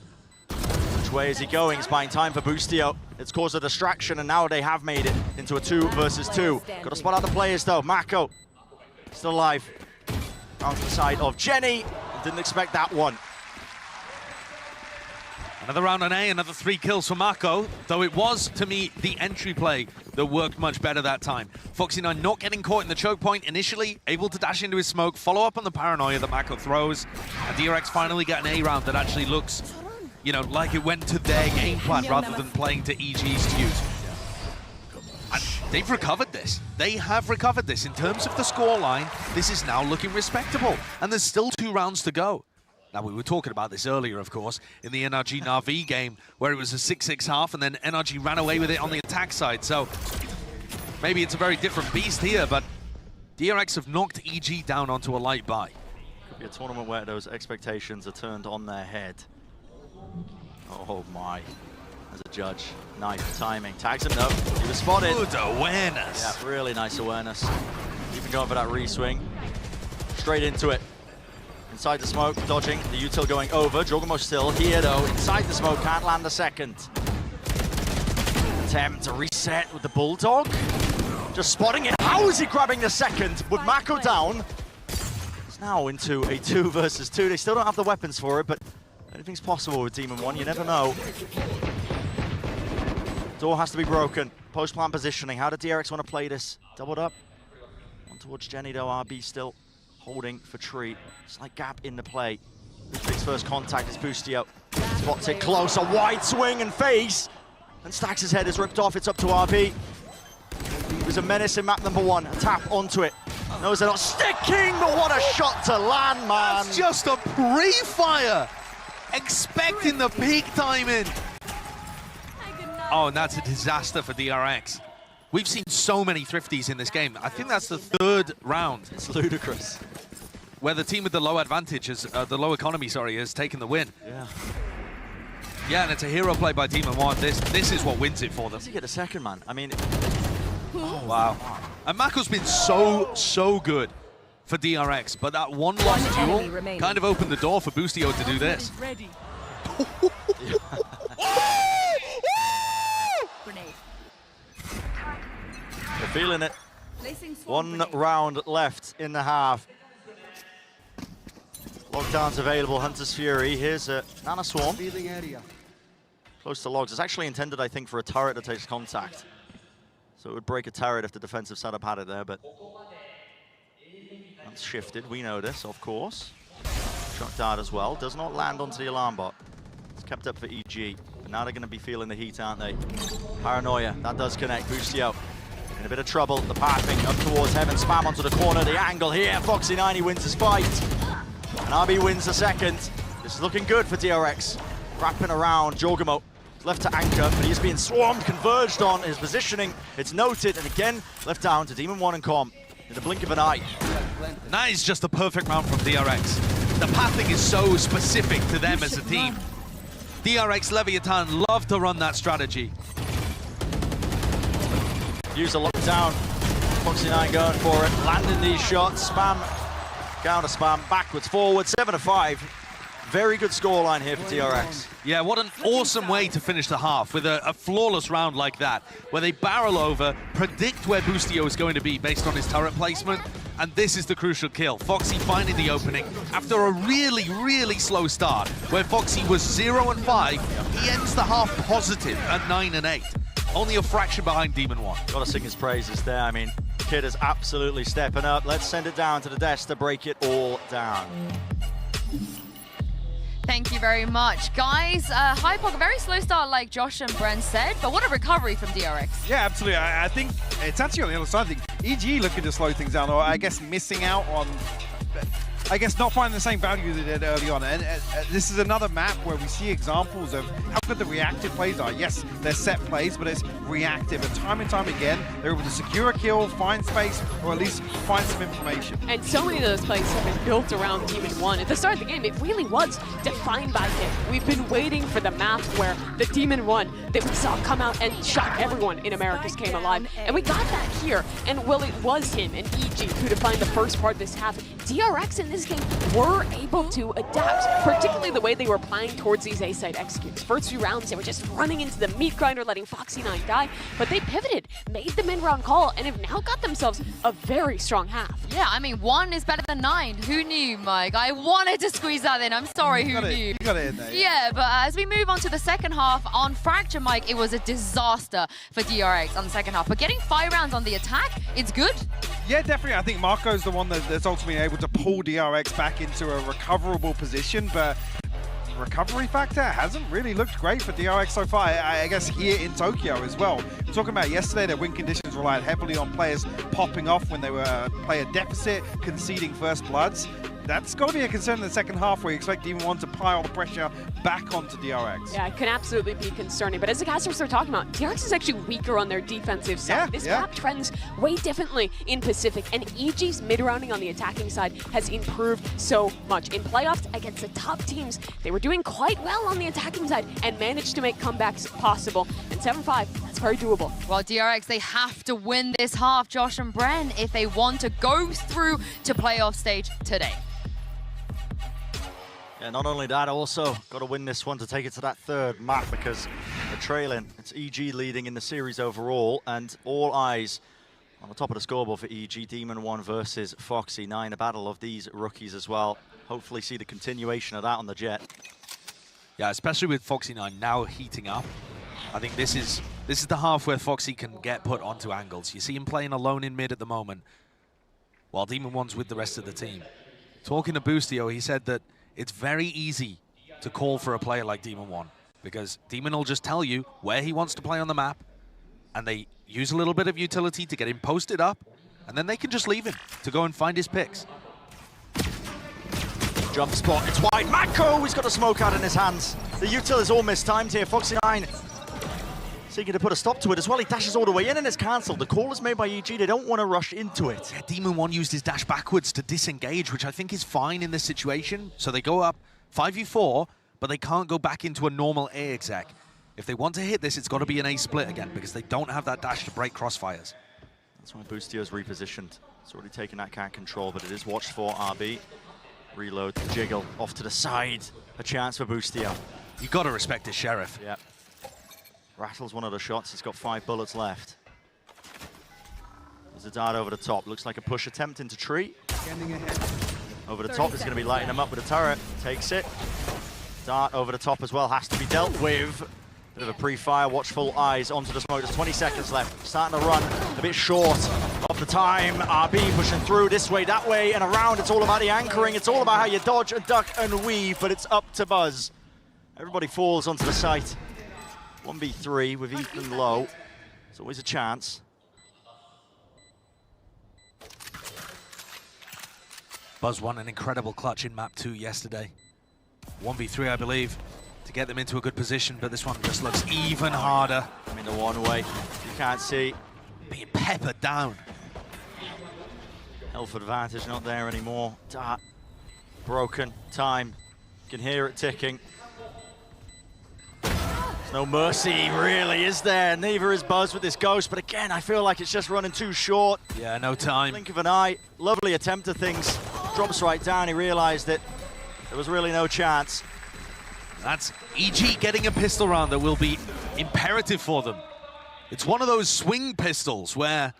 S9: Which way is he going? He's buying time for Boostio. It's caused a distraction, and now they have made it into a 2 versus 2. Got to spot out the players though. Mako still alive. Down to the side of Jenny. Didn't expect that one.
S18: Another round on A, another 3 kills for Mako, though it was, to me, the entry play that worked much better that time. Foxy9 not getting caught in the choke point initially, able to dash into his smoke, follow up on the paranoia that Mako throws, and DRX finally get an A round that actually looks, you know, like it went to their game plan rather than playing to EG's tunes. And they've recovered this. They have recovered this. In terms of the scoreline, this is now looking respectable, and there's still 2 rounds to go. Now, we were talking about this earlier, of course, in the NRG Na'Vi game, where it was a 6-6 half, and then NRG ran away with it on the attack side. So maybe it's a very different beast here, but DRX have knocked EG down onto a light buy.
S9: Could be a tournament where those expectations are turned on their head. Oh my. As a judge, nice timing. Tags him, no. He was spotted.
S18: Good awareness.
S9: Yeah, really nice awareness. Even going for that re-swing. Straight into it. Inside the smoke, dodging, the util going over. Jorgamo still here though, inside the smoke, can't land a second. Attempt to reset with the Bulldog. Just spotting it. How is he grabbing the second? With Mako down. It's now into a 2 versus 2. They still don't have the weapons for it, but anything's possible with Demon 1, you never know. Door has to be broken. Post-plan positioning. How did DRX want to play this? Doubled up. One towards Jenny though, RB still holding for Tree. Slight gap in the play. Big's first contact is Boostio. Spots it close, a wide swing and face. And Stax' head is ripped off, it's up to RB. He was a menace in map number 1. A tap onto it. Knows they're not sticking, but what a shot to land, man.
S18: That's just a pre-fire. Expecting the peak timing. Oh, and that's a disaster for DRX. We've seen so many thrifties in this game. I think that's the 3rd round.
S9: It's ludicrous.
S18: Where the team with the low advantage, the low economy, sorry, has taken the win.
S9: Yeah.
S18: Yeah, and it's a hero play by Demon 1. This is what wins it for them.
S9: How does he get a second, man? I mean...
S18: Oh, wow. And Mako's been so good for DRX, but that one lost duel kind of opened the door for Boostio to do this.
S9: They're feeling it. 1 round left in the half. Lockdown's available, Hunter's Fury. Here's a Nana Swarm. Close to logs. It's actually intended, I think, for a turret that takes contact. So it would break a turret if the defensive setup had it there, but that's shifted. We know this, of course. Shot dart as well. Does not land onto the alarm bot. It's kept up for EG. And now they're going to be feeling the heat, aren't they? Paranoia. That does connect. Boostio in a bit of trouble. The pathing up towards heaven. Spam onto the corner. The angle here. Foxy9, he wins his fight. And RB wins the second. This is looking good for DRX. Wrapping around. Jorgamo left to anchor, but he's being swarmed, converged on his positioning. It's noted, and again, left down to Demon 1 and Com in the blink of an eye.
S18: That is just the perfect round from DRX. The pathing is so specific to them as a team. DRX Leviathan love to run that strategy.
S9: Use the lockdown. Foxy9 going for it, landing these shots. Spam, counter spam, backwards, forwards, 7-5. Very good scoreline here for DRX.
S18: Yeah, what an awesome way to finish the half with a flawless round like that, where they barrel over, predict where Boostio is going to be based on his turret placement, and this is the crucial kill. Foxy finding the opening after a really slow start, where Foxy was 0-5. He ends the half positive at 9-8. Only a fraction behind Demon 1.
S9: Gotta sing his praises there. I mean, the kid is absolutely stepping up. Let's send it down to the desk to break it all down.
S11: Thank you very much, guys. HyperX, a very slow start like Josh and Brent said, but what a recovery from DRX.
S22: Yeah, absolutely. I think it's actually on the other side. I think EG looking to slow things down, or I guess missing out on I guess, not finding the same value they did early on. And this is another map where we see examples of how good the reactive plays are. Yes, they're set plays, but it's reactive. And time again, they're able to secure a kill, find space, or at least find some information.
S4: And so many of those plays have been built around Demon 1. At the start of the game, it really was defined by him. We've been waiting for the map where the Demon 1 that we saw come out and shock everyone in Americas came alive. And we got that here. And well, it was him and EG who defined the first part of this half. DRX in this game were able to adapt, particularly the way they were playing towards these A-side executes. First few rounds, they were just running into the meat grinder, letting Foxy9 die, but they pivoted, made the mid-round call, and have now got themselves a very strong half.
S11: Yeah, I mean, 1 is better than 9. Who knew, Mike? I wanted to squeeze that in. I'm sorry, who knew?
S22: You got it in there.
S11: Yeah, but as we move on to the second half, on Fracture, Mike, it was a disaster for DRX on the second half. But getting 5 rounds on the attack, it's good.
S22: Yeah, definitely. I think Marco's the one that's ultimately able to pull DRX back into a recoverable position, but the recovery factor hasn't really looked great for DRX so far. I guess here in Tokyo as well. We're talking about yesterday, their win conditions relied heavily on players popping off when they were player deficit, conceding first bloods. That's got to be a concern in the second half where you expect Demon 1 to pile the pressure back onto DRX.
S4: Yeah, it can absolutely be concerning. But as the casters are talking about, DRX is actually weaker on their defensive side. This map trends way differently in Pacific, and EG's mid-rounding on the attacking side has improved so much. In playoffs against the top teams, they were doing quite well on the attacking side and managed to make comebacks possible. And 7-5, that's very doable.
S11: Well, DRX, they have to win this half, Josh and Bren, if they want to go through to playoff stage today.
S9: Yeah, not only that, also got to win this one to take it to that third map because they're trailing. It's EG leading in the series overall, and all eyes on the top of the scoreboard for EG. Demon 1 versus Foxy9, a battle of these rookies as well. Hopefully see the continuation of that on the Jet.
S18: Yeah, especially with Foxy9 now heating up. I think this is the half where Foxy can get put onto angles. You see him playing alone in mid at the moment, while Demon 1's with the rest of the team. Talking to Boostio, he said that it's very easy to call for a player like Demon 1 because Demon will just tell you where he wants to play on the map, and they use a little bit of utility to get him posted up, and then they can just leave him to go and find his picks.
S9: Jump spot, it's wide. Mako, he's got a smoke out in his hands. The util is all mistimed here. Foxy9 seeking to put a stop to it as well. He dashes all the way in and it's cancelled. The call is made by EG. They don't want to rush into it.
S18: Yeah, Demon 1 used his dash backwards to disengage, which I think is fine in this situation. So they go up 5v4, but they can't go back into a normal A exec. If they want to hit this, it's got to be an A split again because they don't have that dash to break crossfires.
S9: That's why Boostio's repositioned. It's already taken that cat control, but it is watched for RB. Reload, jiggle, off to the side. A chance for Boostio.
S18: You've got to respect his sheriff.
S9: Yeah. Rattles one of the shots. He's got 5 bullets left. There's a dart over the top. Looks like a push attempt into tree. Over the top, is going to be lighting him up with a turret. Takes it. Dart over the top as well. Has to be dealt with. Bit of a pre-fire. Watchful eyes onto the smoke. There's 20 seconds left. Starting to run a bit short of the time. RB pushing through this way, that way, and around. It's all about the anchoring. It's all about how you dodge and duck and weave, but it's up to Buzz. Everybody falls onto the site. 1v3 with Ethan low. It's always a chance.
S18: Buzz won an incredible clutch in map 2 yesterday. 1v3, I believe, to get them into a good position, but this one just looks even harder.
S9: I mean, the one way, you can't see.
S18: Being peppered down.
S9: Health advantage not there anymore. Dart broken, time. You can hear it ticking. No mercy, really, is there? Neither is Buzz with this ghost, but again, I feel like it's just running too short.
S18: Yeah, no time.
S9: Blink of an eye, lovely attempt at things. Drops right down, he realized that there was really no chance.
S18: That's EG getting a pistol round that will be imperative for them. It's one of those swing pistols where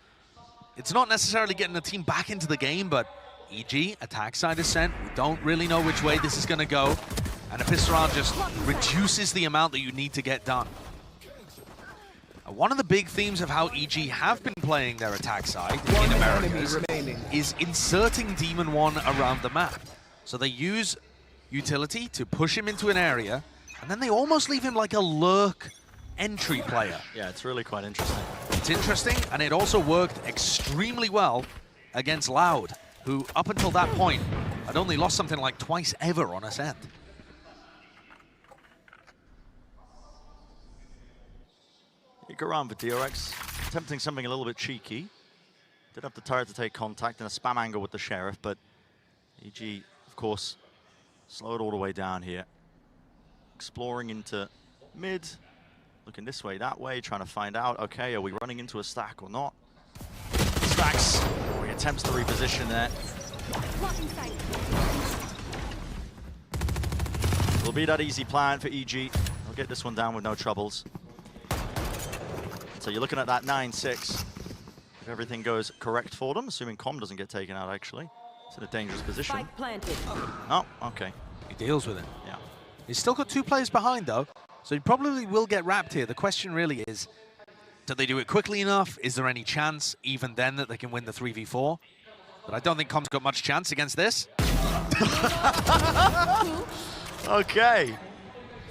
S18: it's not necessarily getting the team back into the game, but EG, attack side is sent. We don't really know which way this is going to go. And a pistol round just reduces the amount that you need to get done. One of the big themes of how EG have been playing their attack side in Americas is inserting Demon 1 around the map. So they use utility to push him into an area, and then they almost leave him like a lurk entry player.
S9: Yeah, it's really quite interesting.
S18: It's interesting, and it also worked extremely well against Loud, who up until that point I'd only lost something like twice ever on Ascent.
S9: You go around for DRX, attempting something a little bit cheeky. Did have the turret to take contact and a spam angle with the Sheriff, but EG, of course, slowed all the way down here. Exploring into mid, looking this way, that way, trying to find out, okay, are we running into a stack or not? Stacks, oh, he attempts to reposition there. It'll be that easy plan for EG. They'll get this one down with no troubles. So you're looking at that 9-6. If everything goes correct for them, assuming Com doesn't get taken out, actually. It's in a dangerous position.
S16: Spike planted.
S9: Oh, okay.
S18: He deals with it.
S9: Yeah.
S18: He's still got 2 players behind, though, so he probably will get wrapped here. The question really is, do they do it quickly enough? Is there any chance, even then, that they can win the 3v4? But I don't think Com's got much chance against this.
S9: Okay.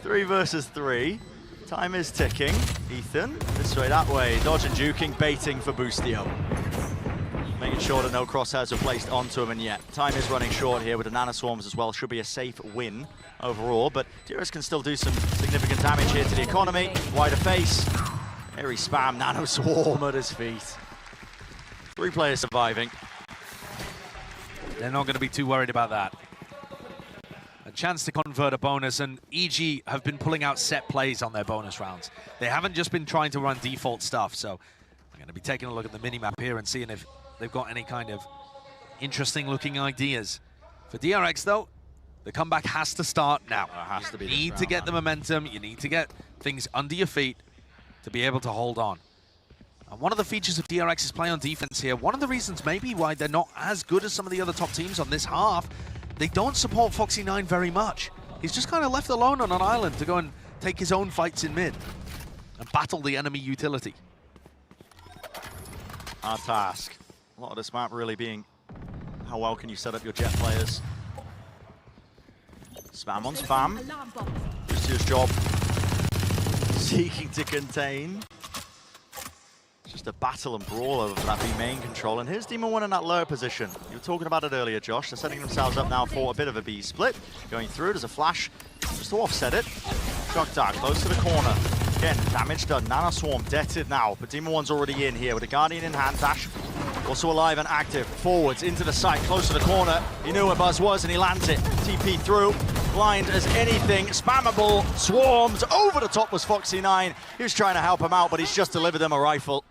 S9: 3 versus 3. Time is ticking. Ethan, this way, that way. Dodge and juking, baiting for Boostio. Making sure that no crosshairs are placed onto him, and yet time is running short here with the Nano Swarms as well. Should be a safe win overall, but DRX can still do some significant damage here to the economy. Wider face. Very spam, Nano Swarm at his feet. 3 players surviving.
S18: They're not going to be too worried about that. A chance to convert a bonus, and EG have been pulling out set plays on their bonus rounds. They haven't just been trying to run default stuff, so I'm going to be taking a look at the minimap here and seeing if they've got any kind of interesting looking ideas. For DRX though, the comeback has to start now.
S9: Has to be.
S18: You need to get the momentum, you need to get things under your feet to be able to hold on. And one of the features of DRX's play on defense here, one of the reasons maybe why they're not as good as some of the other top teams on this half, they don't support Foxy9 very much. He's just kind of left alone on an island to go and take his own fights in mid and battle the enemy utility.
S9: Our task. A lot of this map really being how well can you set up your jet players. Spam on spam. Just his job. Seeking to contain. Just a battle and brawl over that B main control. And here's Demon 1 in that lower position. You were talking about it earlier, Josh. They're setting themselves up now for a bit of a B split. Going through, there's a flash just to offset it. Shock Dart close to the corner. Again, damage done. Nano Swarm deaded now, but Demon 1's already in here with a Guardian in hand. Dash also alive and active. Forwards into the site, close to the corner. He knew where Buzz was and he lands it. TP through. Blind as anything. Spammable. Swarms. Over the top was Foxy9. He was trying to help him out, but he's just delivered them a rifle.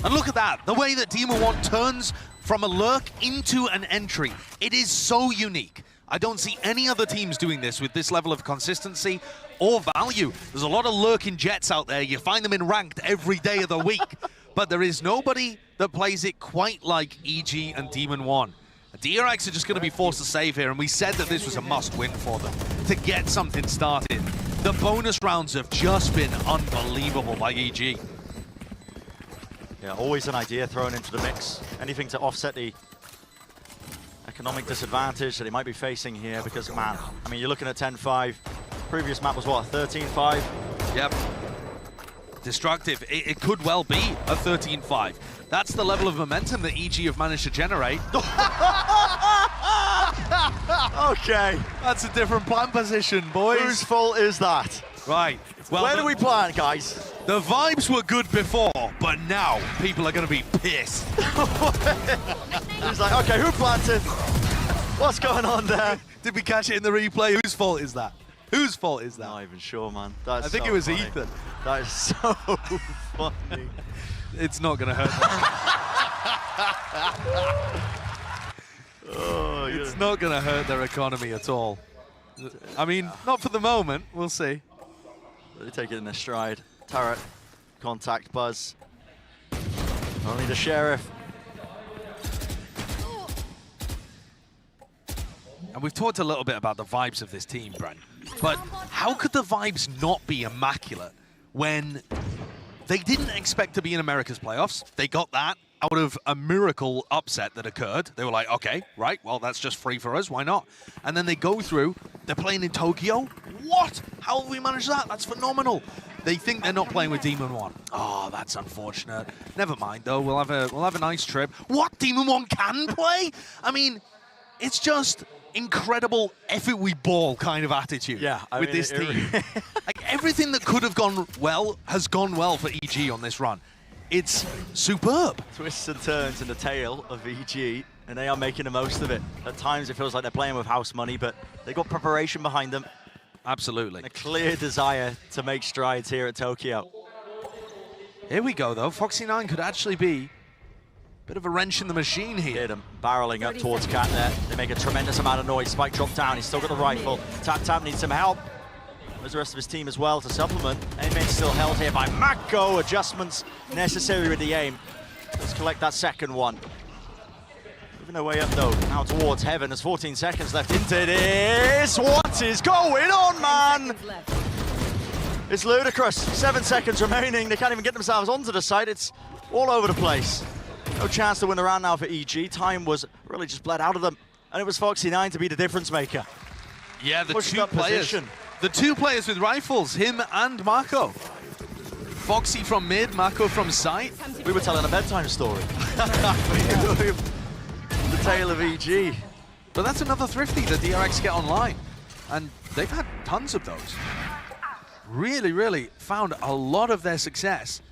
S18: And look at that, the way that Demon 1 turns from a lurk into an entry. It is so unique. I don't see any other teams doing this with this level of consistency or value. There's a lot of lurking jets out there. You find them in ranked every day of the week. But there is nobody that plays it quite like EG and Demon 1. DRX are just going to be forced to save here, and we said that this was a must-win for them to get something started. The bonus rounds have just been unbelievable by EG.
S9: Yeah, always an idea thrown into the mix. Anything to offset the economic disadvantage that he might be facing here because, man, I mean, you're looking at 10-5. Previous map was what, 13-5?
S18: Yep. Destructive. It could well be a 13-5. That's the level of momentum that EG have managed to generate.
S9: Okay.
S18: That's a different plan position, boys.
S9: Whose fault is that?
S18: Right. Well,
S9: where do we plant, guys?
S18: The vibes were good before, but now people are going to be pissed.
S9: He's like, okay, who planted? What's going on there?
S18: Did we catch it in the replay? Whose fault is that? Whose fault is that?
S9: Not even sure, man. That's
S18: I think
S9: so
S18: it was
S9: funny.
S18: Ethan.
S9: That is so funny.
S18: It's not going to hurt them. It's not going to hurt their economy at all. I mean, not for the moment. We'll see.
S9: They take it in their stride. Turret, contact, Buzz. Only the Sheriff.
S18: And we've talked a little bit about the vibes of this team, Brent. But how could the vibes not be immaculate when they didn't expect to be in America's playoffs? They got that out of a miracle upset that occurred. They were like, okay, right, well, that's just free for us. Why not? And then they go through, they're playing in Tokyo. What? How have we managed that? That's phenomenal. They think they're not playing with Demon 1. Oh, that's unfortunate. Never mind, though. We'll have a nice trip. What? Demon 1 can play? I mean, it's incredible effort we ball kind of attitude with this team. Like everything that could have gone well has gone well for EG on this run. It's superb.
S9: Twists and turns in the tail of EG, and they are making the most of it. At times it feels like they're playing with house money, but they've got preparation behind them.
S18: Absolutely.
S9: And a clear desire to make strides here at Tokyo.
S18: Here we go, though. Foxy9 could actually be a bit of a wrench in the machine here.
S9: Hit him, barreling up towards Cat there. They make a tremendous amount of noise. Spike dropped down. He's still got the rifle. Tap needs some help. There's the rest of his team as well to supplement. Aiming still held here by Mako. Adjustments necessary with the aim. Let's collect that second one. Moving their way up though, now towards Heaven. There's 14 seconds left into this. What is going on, man? It's ludicrous. 7 seconds remaining. They can't even get themselves onto the site. It's all over the place. No chance to win the round now for EG. Time was really just bled out of them. And it was Foxy9 to be the difference maker.
S18: Yeah, the
S9: Pushed
S18: two
S9: up
S18: players.
S9: position.
S18: The two players with rifles, him and Mako. Foxy from mid, Mako from site.
S9: We were telling a bedtime story. The tale of EG.
S18: But that's another thrifty that DRX get online. And they've had tons of those. Really found a lot of their success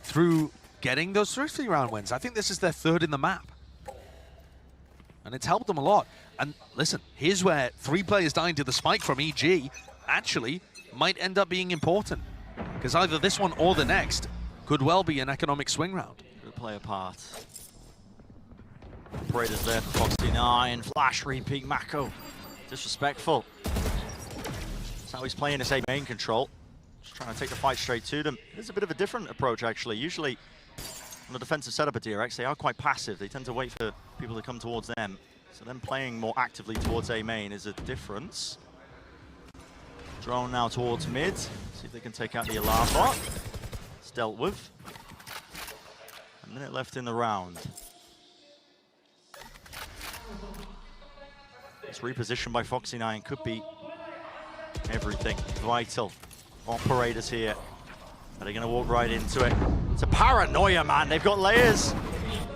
S18: through getting those thrifty round wins. I think this is their third in the map. And it's helped them a lot. And listen, here's where 3 players dying to the spike from EG actually might end up being important. Because either this one or the next could well be an economic swing round.
S9: Good play apart. Operator's there for Foxy9. Flash repeat, Mako. Disrespectful. That's how he's playing this A main control. Just trying to take the fight straight to them. There's a bit of a different approach actually. Usually on the defensive setup at DRX, they are quite passive. They tend to wait for people to come towards them. So them playing more actively towards A main is a difference. Drone now towards mid. See if they can take out the alarm bot. It's dealt with. A minute left in the round. This reposition by Foxy9 could be everything. Vital. Operators here. Are they going to walk right into it? It's a paranoia, man. They've got layers.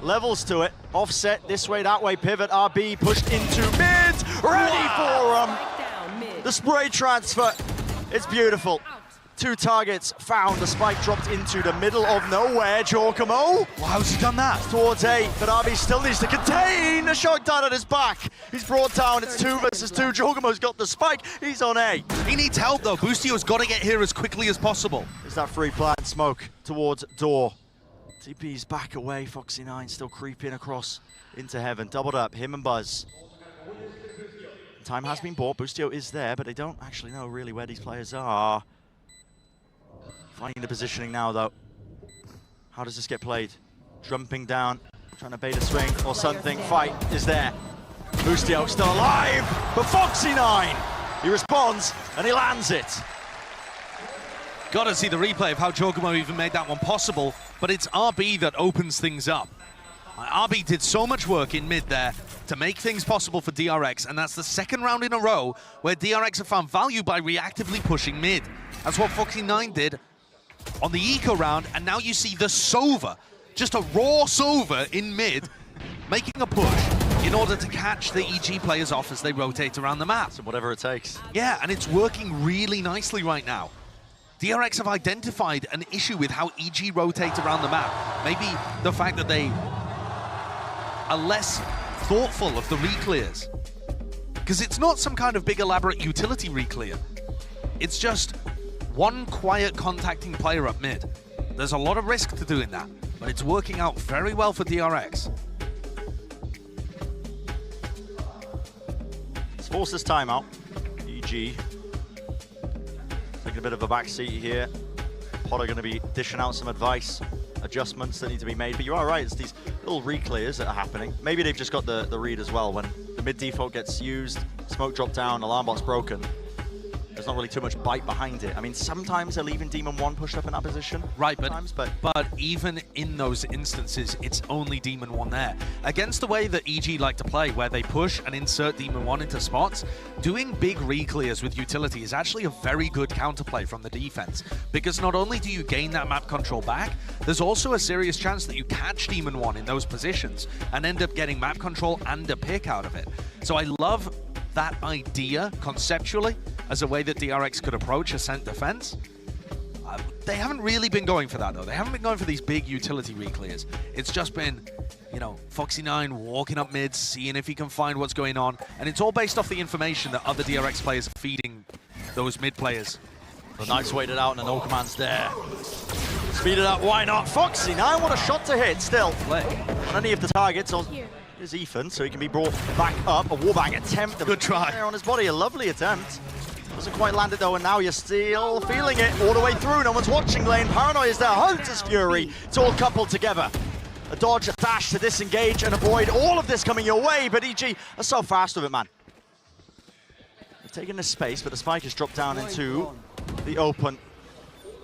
S9: Levels to it. Offset this way, that way. Pivot. RB pushed into mid. Ready for the spray transfer. It's beautiful. 2 targets found. The spike dropped into the middle of nowhere. Giacomo.
S18: Wow, how's he done that?
S9: Towards A, but RB still needs to contain the shot down at his back. He's brought down. It's 2 versus 2. Giacomo's got the spike. He's on A.
S18: He needs help though. Boostio's got to get here as quickly as possible.
S9: There's that free plant smoke towards door. TP's back away. Foxy9 still creeping across into Heaven. Doubled up, him and Buzz. Time has been bought. Boostio is there, but they don't actually know really where these players are. Finding the positioning now, though. How does this get played? Jumping down, trying to bait a swing or something. Fight is there. Boostio still alive, but Foxy9, he responds and he lands it.
S18: Gotta see the replay of how Giacomo even made that one possible, but it's RB that opens things up. RB did so much work in mid there to make things possible for DRX, and that's the 2nd round in a row where DRX have found value by reactively pushing mid. That's what Foxy9 did on the eco round, and now you see the Sova, just a raw Sova in mid, making a push in order to catch the EG players off as they rotate around the map.
S9: So whatever it takes.
S18: Yeah, and it's working really nicely right now. DRX have identified an issue with how EG rotate around the map. Maybe the fact that they are less thoughtful of the re-clears. Because it's not some kind of big elaborate utility re-clear. It's just one quiet contacting player up mid. There's a lot of risk to doing that, but it's working out very well for DRX.
S9: Let's force this timeout. EG taking a bit of a backseat here. Potter going to be dishing out some advice, adjustments that need to be made. But you are right, it's these little re-clears that are happening. Maybe they've just got the read as well. When the mid default gets used, smoke drop down, alarm bot's broken. There's not really too much bite behind it. I mean, sometimes they're leaving Demon 1 pushed up in that position.
S18: Right, but even in those instances, it's only Demon 1 there. Against the way that EG like to play, where they push and insert Demon 1 into spots, doing big re-clears with utility is actually a very good counterplay from the defense. Because not only do you gain that map control back, there's also a serious chance that you catch Demon 1 in those positions and end up getting map control and a pick out of it. So I love that idea conceptually as a way that DRX could approach Ascent defense. They haven't really been going for that, though. They haven't been going for these big utility reclears. It's just been, you know, Foxy9 walking up mid, seeing if he can find what's going on. And it's all based off the information that other DRX players are feeding those mid players.
S9: The Knight's waited out and the no command's there. Speed it up, why not? Foxy9, what a shot to hit still. On any of the targets, is Ethan, so he can be brought back up. A wallbang attempt.
S18: Good try.
S9: On his body, a lovely attempt. Doesn't quite land it though, and now you're still feeling it all the way through. No one's watching lane. Paranoia is there. Hunter's Fury. It's all coupled together. A dodge, a dash to disengage and avoid all of this coming your way, but EG are so fast with it, man. They've taken the space, but the spike has dropped down into the open.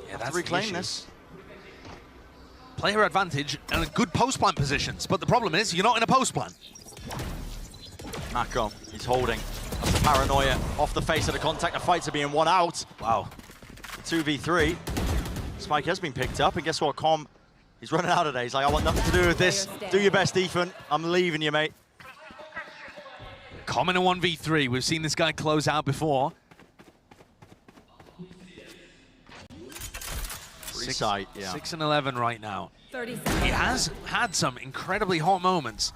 S18: Yeah, that's
S9: reclaim this.
S18: Player advantage and good post-plant positions, but the problem is you're not in a post-plant.
S9: Mako, he's holding. That's the Paranoia off the face of the contact. The fights are being won out.
S18: Wow.
S9: 2v3. Spike has been picked up, and guess what, Com? He's running out of there. He's like, I want nothing to do with this. Do your best, Ethan. I'm leaving you, mate.
S18: Com in a 1v3. We've seen this guy close out before. 6 and 11 right now. He has had some incredibly hot moments.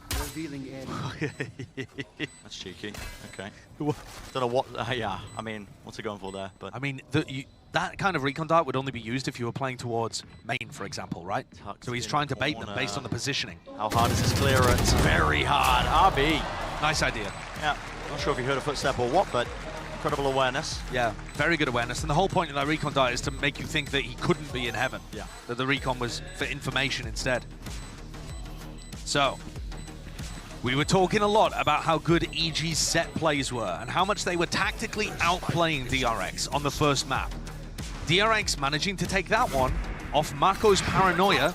S9: That's cheeky. Okay. Don't know what. Yeah. I mean, what's he going for there? But
S18: I mean, that kind of recon dart would only be used if you were playing towards main, for example, right? So he's trying to bait them based on the positioning.
S9: How hard is this clearance? Very hard. RB.
S18: Nice idea.
S9: Yeah. Not sure if you heard a footstep or what, but incredible awareness.
S18: Yeah, very good awareness. And the whole point of that recon dart is to make you think that he couldn't be in heaven.
S9: Yeah.
S18: That the recon was for information instead. So, we were talking a lot about how good EG's set plays were and how much they were tactically outplaying DRX on the first map. DRX managing to take that one off Mako's Paranoia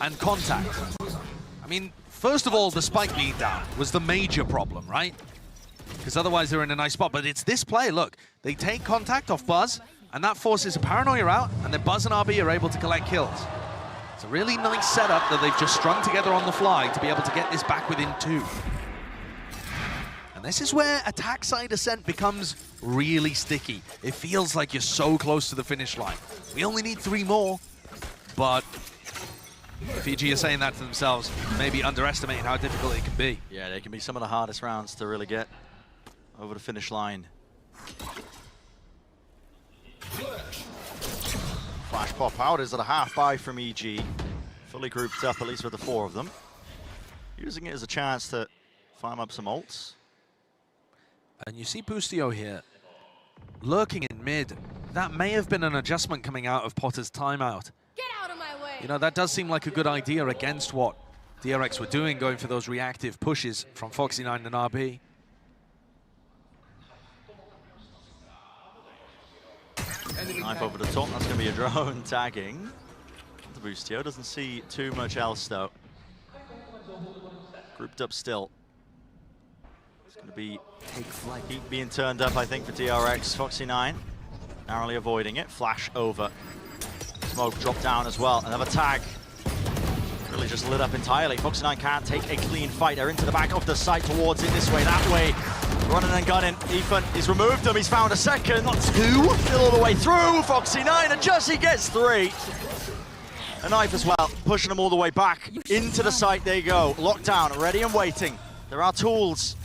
S18: and contact. I mean, first of all, the spike being down was the major problem, right? Because otherwise they're in a nice spot. But it's this play, look. They take contact off Buzz, and that forces a Paranoia out, and then Buzz and RB are able to collect kills. It's a really nice setup that they've just strung together on the fly to be able to get this back within 2. And this is where attack side Ascent becomes really sticky. It feels like you're so close to the finish line. We only need 3 more, but Fiji are saying that to themselves, maybe underestimating how difficult it can be.
S9: Yeah, they can be some of the hardest rounds to really get over the finish line. Flash pop out is at a half buy from EG. Fully grouped up, at least with the 4 of them. Using it as a chance to farm up some ults.
S18: And you see Boostio here, lurking in mid. That may have been an adjustment coming out of Potter's timeout.
S15: Get out of my way.
S18: You know, that does seem like a good idea against what DRX were doing, going for those reactive pushes from Foxy9 and RB.
S9: Knife over the top, that's going to be a drone tagging. The Boostio doesn't see too much else though. Grouped up still. It's going to be heat being turned up, I think, for DRX. Foxy9 narrowly avoiding it. Flash over. Smoke drop down as well. Another tag. Really just lit up entirely. Foxy9 can't take a clean fight. They're into the back of the site towards it, this way, that way. Running and gunning. Ethan, he's removed them. He's found a second, not 2. Still all the way through. Foxy9, and Jussie gets 3. A knife as well, pushing them all the way back into the site. There you go. Lockdown, ready and waiting. There are tools.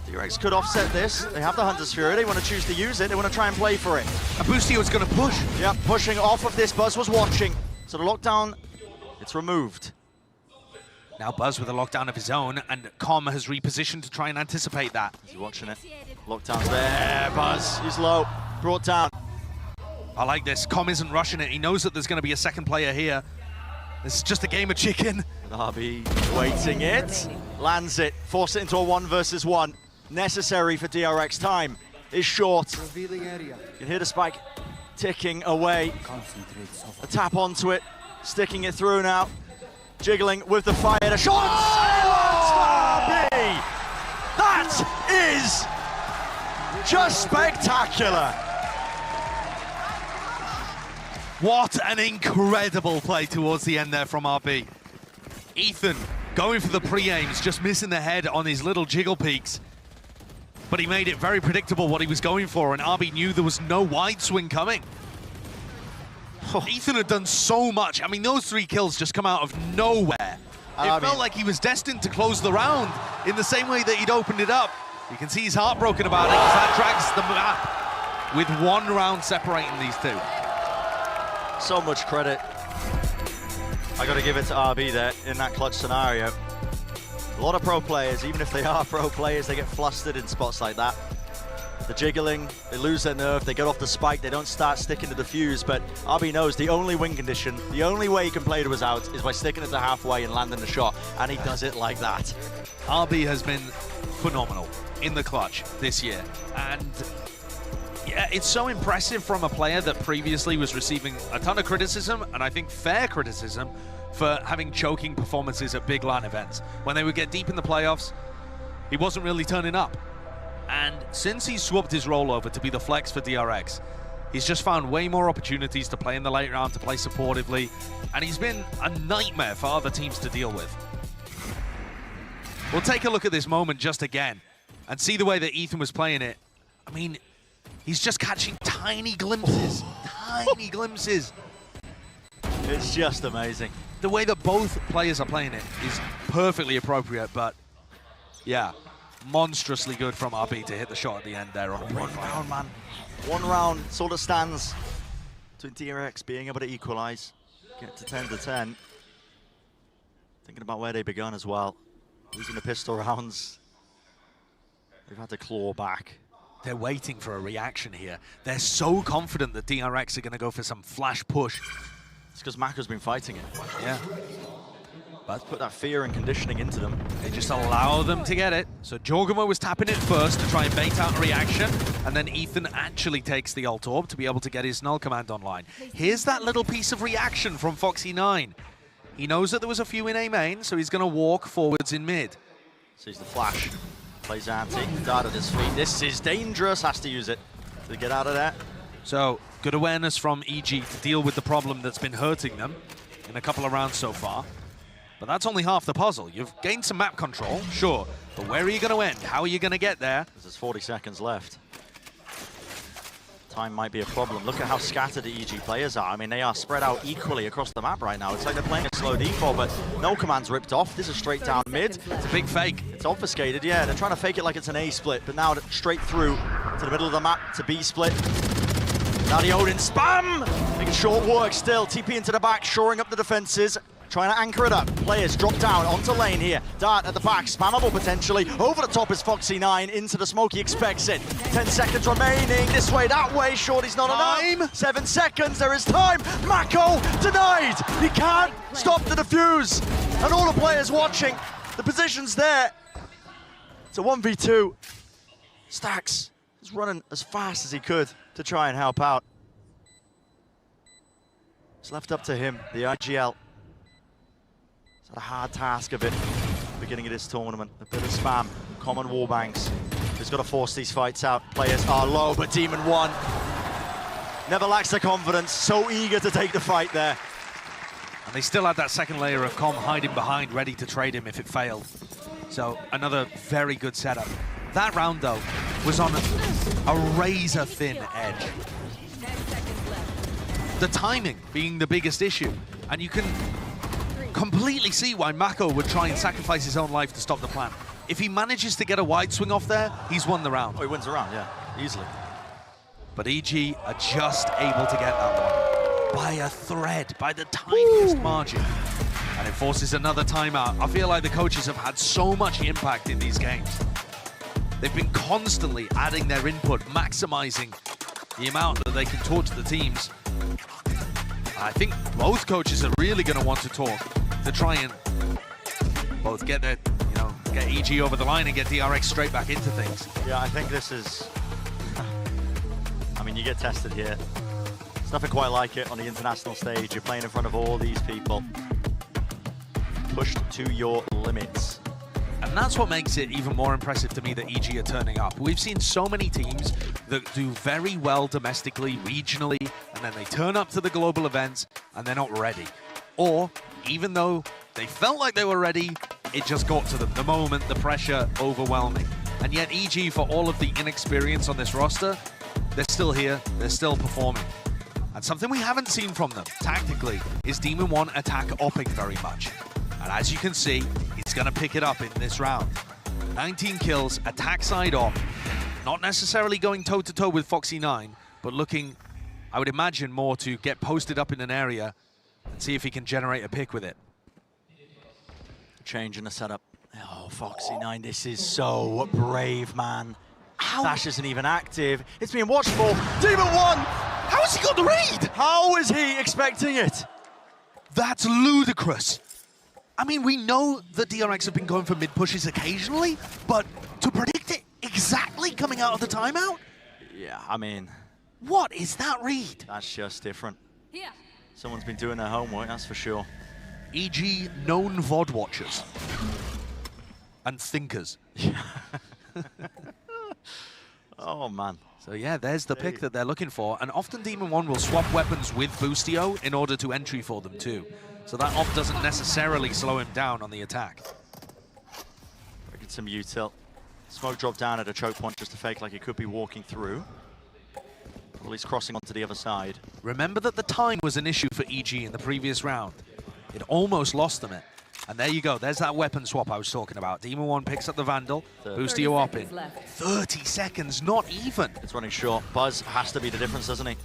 S9: DRX could offset this. They have the Hunter's Fury. They want to choose to use it. They want to try and play for it.
S18: A Boostio is going to push.
S9: Yep, pushing off of this. Buzz was watching. So the lockdown, it's removed.
S18: Now Buzz with a lockdown of his own, and Com has repositioned to try and anticipate that.
S9: He's watching it. Lockdown's there. Buzz, he's low. Brought down.
S18: I like this. Com isn't rushing it. He knows that there's going to be a second player here. This is just a game of chicken.
S9: RB waiting it. Lands it. Force it into a 1 versus 1. Necessary for DRX. Time is short. You can hear the spike ticking away. A tap onto it. Sticking it through now. Jiggling with the fire. The shot! Silence for RB! That is just spectacular.
S18: What an incredible play towards the end there from RB. Ethan going for the pre-aims, just missing the head on his little jiggle peaks. but he made it very predictable what he was going for, and RB knew there was no wide swing coming. Ethan had done so much. I mean, those 3 kills just come out of nowhere. It felt like he was destined to close the round in the same way that he'd opened it up. You can see he's heartbroken about it because that drags the map with 1 round separating these 2.
S9: So much credit. I got to give it to RB there in that clutch scenario. A lot of pro players, even if they are pro players, they get flustered in spots like that. The jiggling, they lose their nerve, they get off the spike, they don't start sticking to the fuse, but RB knows the only win condition, the only way he can play to his out is by sticking it to halfway and landing the shot, and he does it like that.
S18: RB has been phenomenal in the clutch this year, and yeah, it's so impressive from a player that previously was receiving a ton of criticism, and I think fair criticism, for having choking performances at big LAN events. When they would get deep in the playoffs, he wasn't really turning up. And since he's swapped his role over to be the flex for DRX, he's just found way more opportunities to play in the late round, to play supportively, and he's been a nightmare for other teams to deal with. We'll take a look at this moment just again and see the way that Ethan was playing it. I mean, he's just catching tiny glimpses, tiny glimpses.
S9: It's just amazing.
S18: The way that both players are playing it is perfectly appropriate, but yeah, monstrously good from RB to hit the shot at the end there on a
S9: 1 round, man. 1 round sort of stands to DRX being able to equalize, get to 10 to 10. Thinking about where they begun as well. Losing the pistol rounds. They've had to claw back.
S18: They're waiting for a reaction here. They're so confident that DRX are going to go for some flash push.
S9: It's because Mako's been fighting it.
S18: Yeah.
S9: But put that fear and conditioning into them.
S18: They just allow them to get it. So Jorgamo was tapping it first to try and bait out a reaction, and then Ethan actually takes the ult orb to be able to get his null command online. Here's that little piece of reaction from Foxy9. He knows that there was a few in A main, so he's going to walk forwards in mid.
S9: Sees the flash, plays anti, dart at his feet. This is dangerous, has to use it to get out of there.
S18: So good awareness from EG to deal with the problem that's been hurting them in a couple of rounds so far. But that's only half the puzzle. You've gained some map control, sure, but where are you going to end? How are you going to get there?
S9: There's 40 seconds left. Time might be a problem. Look at how scattered the EG players are. I mean, they are spread out equally across the map right now. It's like they're playing a slow default, but no command's ripped off. This is straight down mid.
S18: It's a big fake.
S9: It's obfuscated, yeah. They're trying to fake it like it's an A split, but now straight through to the middle of the map to B split. Now the Odin spam! Making short work still. TP into the back, shoring up the defenses. Trying to anchor it up. Players drop down onto lane here. Dart at the back, spammable potentially. Over the top is Foxy9, into the smoke, he expects it. 10 seconds remaining, this way, that way, Shorty's not enough. 7 seconds, there is time. Mako denied. He can't stop the defuse. And all the players watching, the position's there. It's a 1v2. Stax is running as fast as he could to try and help out. It's left up to him, the IGL. A hard task of it, beginning of this tournament. A bit of spam, common warbanks. He's got to force these fights out. Players are low, but Demon 1 never lacks the confidence. So eager to take the fight there.
S18: And they still had that second layer of comm hiding behind, ready to trade him if it failed. So another very good setup. That round, though, was on a razor-thin edge. The timing being the biggest issue. And you can completely see why Mako would try and sacrifice his own life to stop the plan. If he manages to get a wide swing off there, he's won the round.
S9: Oh, he wins the round, yeah, easily.
S18: But EG are just able to get that one by a thread, by the tiniest margin. And it forces another timeout. I feel like the coaches have had so much impact in these games. They've been constantly adding their input, maximizing the amount that they can torch the teams. I think both coaches are really going to want to talk to try and both get their, get EG over the line and get DRX straight back into things.
S9: Yeah, I think this is, I mean, you get tested here. There's nothing quite like it on the international stage. You're playing in front of all these people. Pushed to your limits.
S18: And that's what makes it even more impressive to me that EG are turning up. We've seen so many teams that do very well domestically, regionally, and then they turn up to the global events and they're not ready. Or, even though they felt like they were ready, it just got to them. The moment, the pressure, overwhelming. And yet EG, for all of the inexperience on this roster, they're still here, they're still performing. And something we haven't seen from them, tactically, is Demon One attack opping very much. And as you can see, he's going to pick it up in this round. 19 kills, attack side op. Not necessarily going toe-to-toe with Foxy9, but looking, I would imagine, more to get posted up in an area and see if he can generate a pick with it.
S9: Change in the setup. Oh, Foxy9, this is so brave, man. Dash isn't even active. It's being watchful. Demon One!
S18: How has he got the read?
S9: How is he expecting it?
S18: That's ludicrous. I mean, we know that DRX have been going for mid-pushes occasionally, but to predict it exactly coming out of the timeout?
S9: Yeah, I mean...
S18: What is that read?
S9: That's just different. Yeah. Someone's been doing their homework, that's for sure.
S18: EG known VOD watchers. And thinkers.
S9: Oh, man.
S18: So yeah, there's the pick that they're looking for. And often Demon One will swap weapons with Boostio in order to entry for them too. So that off doesn't necessarily slow him down on the attack.
S9: Breaking some util. Smoke drop down at a choke point just to fake like he could be walking through. Or at least crossing onto the other side.
S18: Remember that the time was an issue for EG in the previous round. It almost lost them it. And there you go, there's that weapon swap I was talking about. Demon One picks up the Vandal, Boostio up in. 30 seconds, not even.
S9: It's running short. Buzz has to be the difference, doesn't he?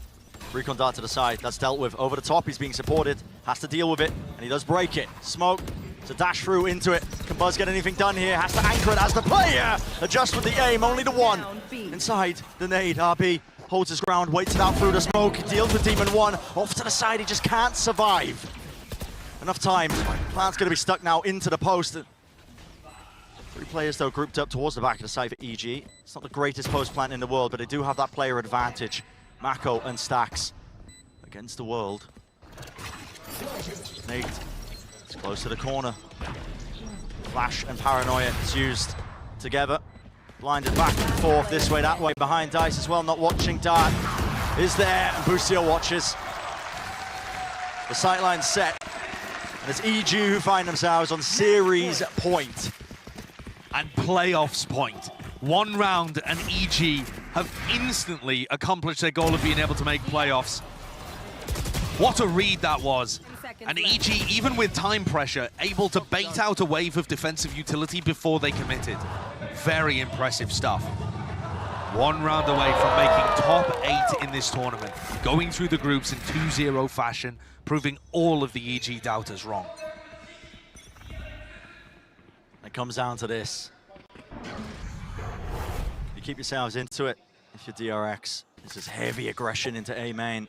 S9: Recon dart to the side, that's dealt with. Over the top, he's being supported, has to deal with it, and he does break it. Smoke to dash through into it. Can Buzz get anything done here? Has to anchor it as the player. Adjust with the aim, only the one. Inside the nade, RB holds his ground, waits it out through the smoke, deals with Demon One. Off to the side, he just can't survive. Enough time. Plant's going to be stuck now into the post. 3 players, though, grouped up towards the back of the side for EG. It's not the greatest post plant in the world, but they do have that player advantage. Mako and Stax against the world. Nate is close to the corner. Flash and Paranoia is used together. Blinded back and forth, this way, that way, behind Dice as well. Not watching. Dart is there, and Boostio watches. The sightline's set. And it's EG who find themselves on series point.
S18: And playoffs point. 1 round and EG have instantly accomplished their goal of being able to make playoffs. What a read that was. And EG, even with time pressure, able to bait out a wave of defensive utility before they committed. Very impressive stuff. 1 round away from making top 8 in this tournament. Going through the groups in 2-0 fashion, proving all of the EG doubters wrong.
S9: It comes down to this. You keep yourselves into it if you're DRX. This is heavy aggression into A main.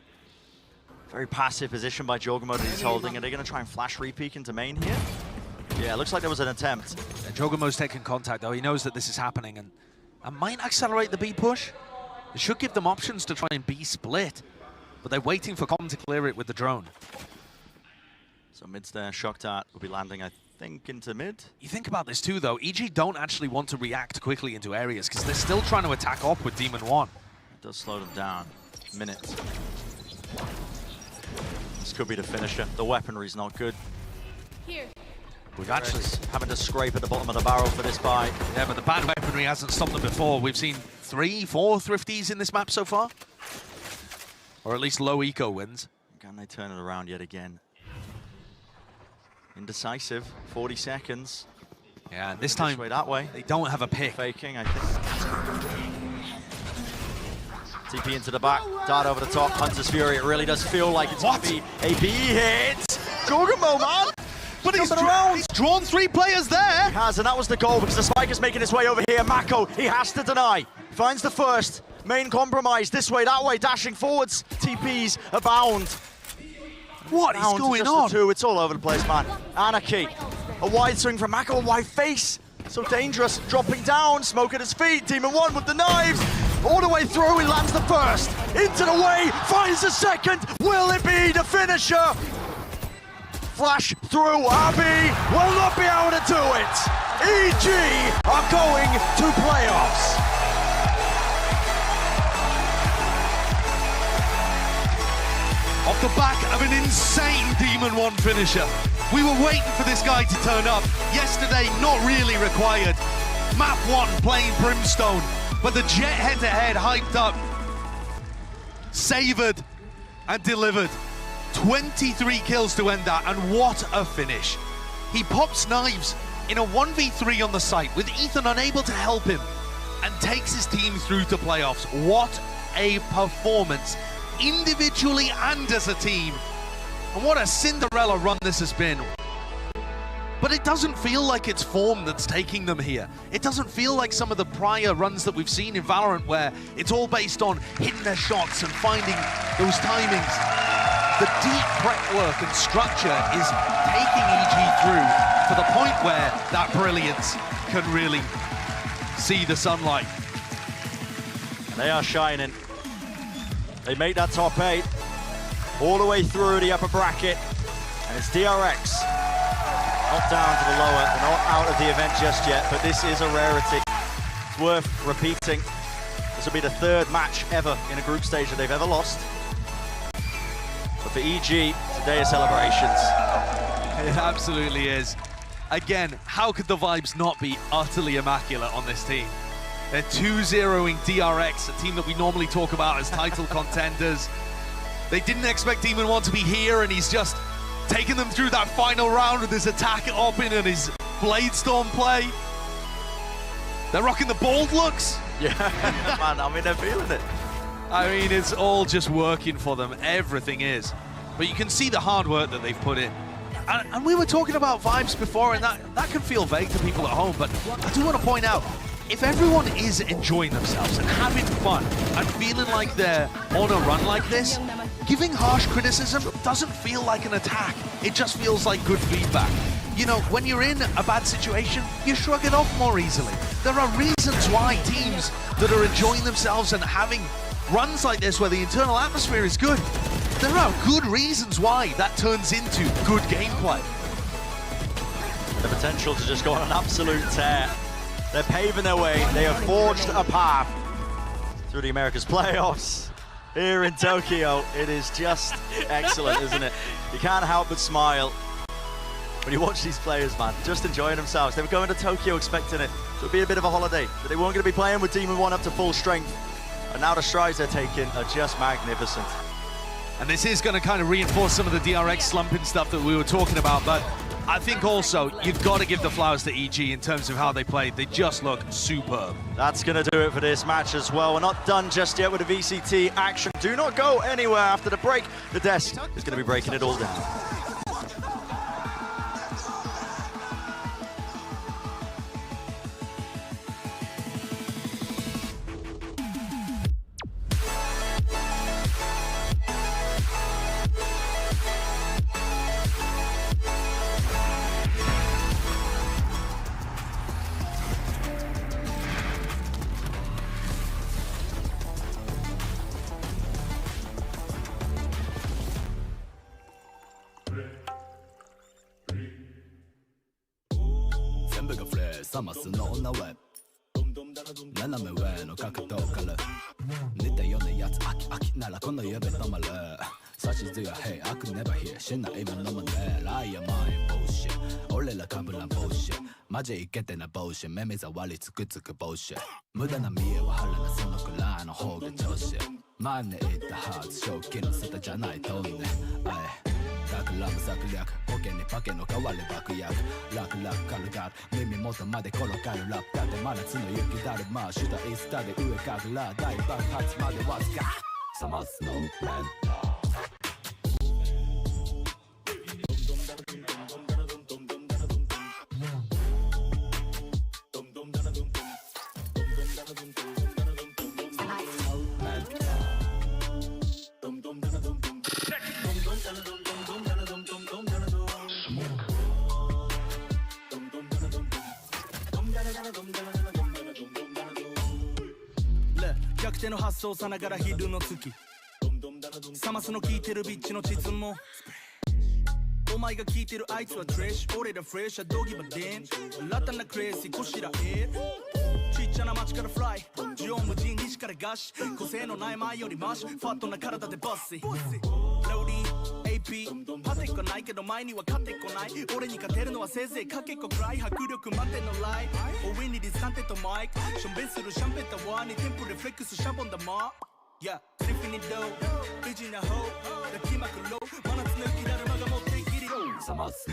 S9: Very passive position by Jogamo that he's holding. Are they going to try and flash repeek into main here? Yeah, it looks like there was an attempt.
S18: Yeah, Jogamo's taking contact though. He knows that this is happening and might accelerate the B push. It should give them options to try and B split. But they're waiting for Com to clear it with the drone.
S9: So mid's there, Shock Dart will be landing, I think, into mid.
S18: You think about this too though, EG don't actually want to react quickly into areas because they're still trying to attack up with Demon One.
S9: It does slow them down. Minutes. This could be the finisher. The weaponry's not good.
S15: Here.
S9: We've actually having to scrape at the bottom of the barrel for this buy.
S18: Yeah, but the bad weaponry hasn't stopped them before. We've seen 3, 4 thrifties in this map so far. Or at least low eco wins.
S9: Can they turn it around yet again? Indecisive, 40 seconds.
S18: Yeah, and this time
S9: way, that way.
S18: They don't have a pick.
S9: Faking, I think. TP into the back, dart over the top, Hunter's Fury. It really does feel like it's going to be a B hit. Jogamo, man!
S18: But he's drawn 3 players there.
S9: He has, and that was the goal because the spike is making its way over here. Mako, he has to deny. Finds the first. Main compromise, this way, that way, dashing forwards. TPs abound.
S18: What is going on?
S9: 2. It's all over the place, man. Anarchy. A wide swing from Mako, a wide face. So dangerous. Dropping down, smoke at his feet. Demon One with the knives. All the way through, he lands the first. Into the way, finds the second. Will it be the finisher? Flash through, RB will not be able to do it. EG are going to playoffs.
S18: Off the back of an insane Demon One finisher. We were waiting for this guy to turn up. Yesterday, not really required. Map 1 playing Brimstone, but the Jet head-to-head hyped up, savored and delivered. 23 kills to end that, and what a finish. He pops knives in a 1v3 on the site with Ethan unable to help him and takes his team through to playoffs. What a performance, individually and as a team. And what a Cinderella run this has been. But it doesn't feel like it's form that's taking them here. It doesn't feel like some of the prior runs that we've seen in Valorant where it's all based on hitting their shots and finding those timings. The deep prep work and structure is taking EG through to the point where that brilliance can really see the sunlight.
S9: They are shining. They make that top 8 all the way through the upper bracket, and it's DRX. Not down to the lower, they're not out of the event just yet, but this is a rarity. It's worth repeating. This will be the 3rd match ever in a group stage that they've ever lost. But for EG, today is celebrations.
S18: It absolutely is. Again, how could the vibes not be utterly immaculate on this team? They're 2-0ing DRX, a team that we normally talk about as title contenders. They didn't expect Demon 1 to be here, and he's just taking them through that final round with his attack at Open and his Bladestorm play. They're rocking the bold looks.
S9: Yeah, man, I mean, they're feeling it.
S18: I mean, it's all just working for them. Everything is. But you can see the hard work that they've put in. And we were talking about vibes before, and that can feel vague to people at home, but I do want to point out, if everyone is enjoying themselves and having fun and feeling like they're on a run like this, giving harsh criticism doesn't feel like an attack. It just feels like good feedback. You know, when you're in a bad situation, you shrug it off more easily. There are reasons why teams that are enjoying themselves and having runs like this where the internal atmosphere is good, there are good reasons why that turns into good gameplay.
S9: The potential to just go on an absolute tear. They're paving their way. They have forged a path through the Americas playoffs here in Tokyo. It is just excellent, isn't it? You can't help but smile when you watch these players, man, just enjoying themselves. They were going to Tokyo expecting it to be a bit of a holiday, but they weren't going to be playing with Demon 1 up to full strength. And now the strides they're taking are just magnificent.
S18: And this is going to kind of reinforce some of the DRX slumping stuff that we were talking about, but I think also you've got to give the flowers to EG in terms of how they played. They just look superb.
S9: That's going to do it for this match as well. We're not done just yet with the VCT action. Do not go anywhere after the break. The desk is going to be breaking it all down.
S13: bullshit 目障りつくつく bullshit 無駄な見栄は腹なそのくらいの方が調子前に言ったはず正気の捨てじゃないとねだから無策略保険に化けの代わり爆薬楽々軽々耳元まで転がるラップだって真夏の雪だるま主体スタで上から大爆発までわずかサマスのメン逆転の発想さながら昼の月サマスの効いてるビッチの膣もお前が聞いてるあいつはトレッシュ俺らフレッシュドギバデンラタナクレイシーこしらえちっちゃな街からフライ縦横無尽西からガシ個性のない前よりマシファットな体でバッシローディーパテッコないけど前には勝てっこない俺に勝てるのはせいぜいかけっこくらい迫力待てのライオウィニディ 산테 또 마이크 샴벤스로 샴페 따와 네 템포 리플렉스 샴본 더 마 Yeah, flipping it though, bitching a hoe, the team I could low, wanna snake it out of my mouth, take it on. Some us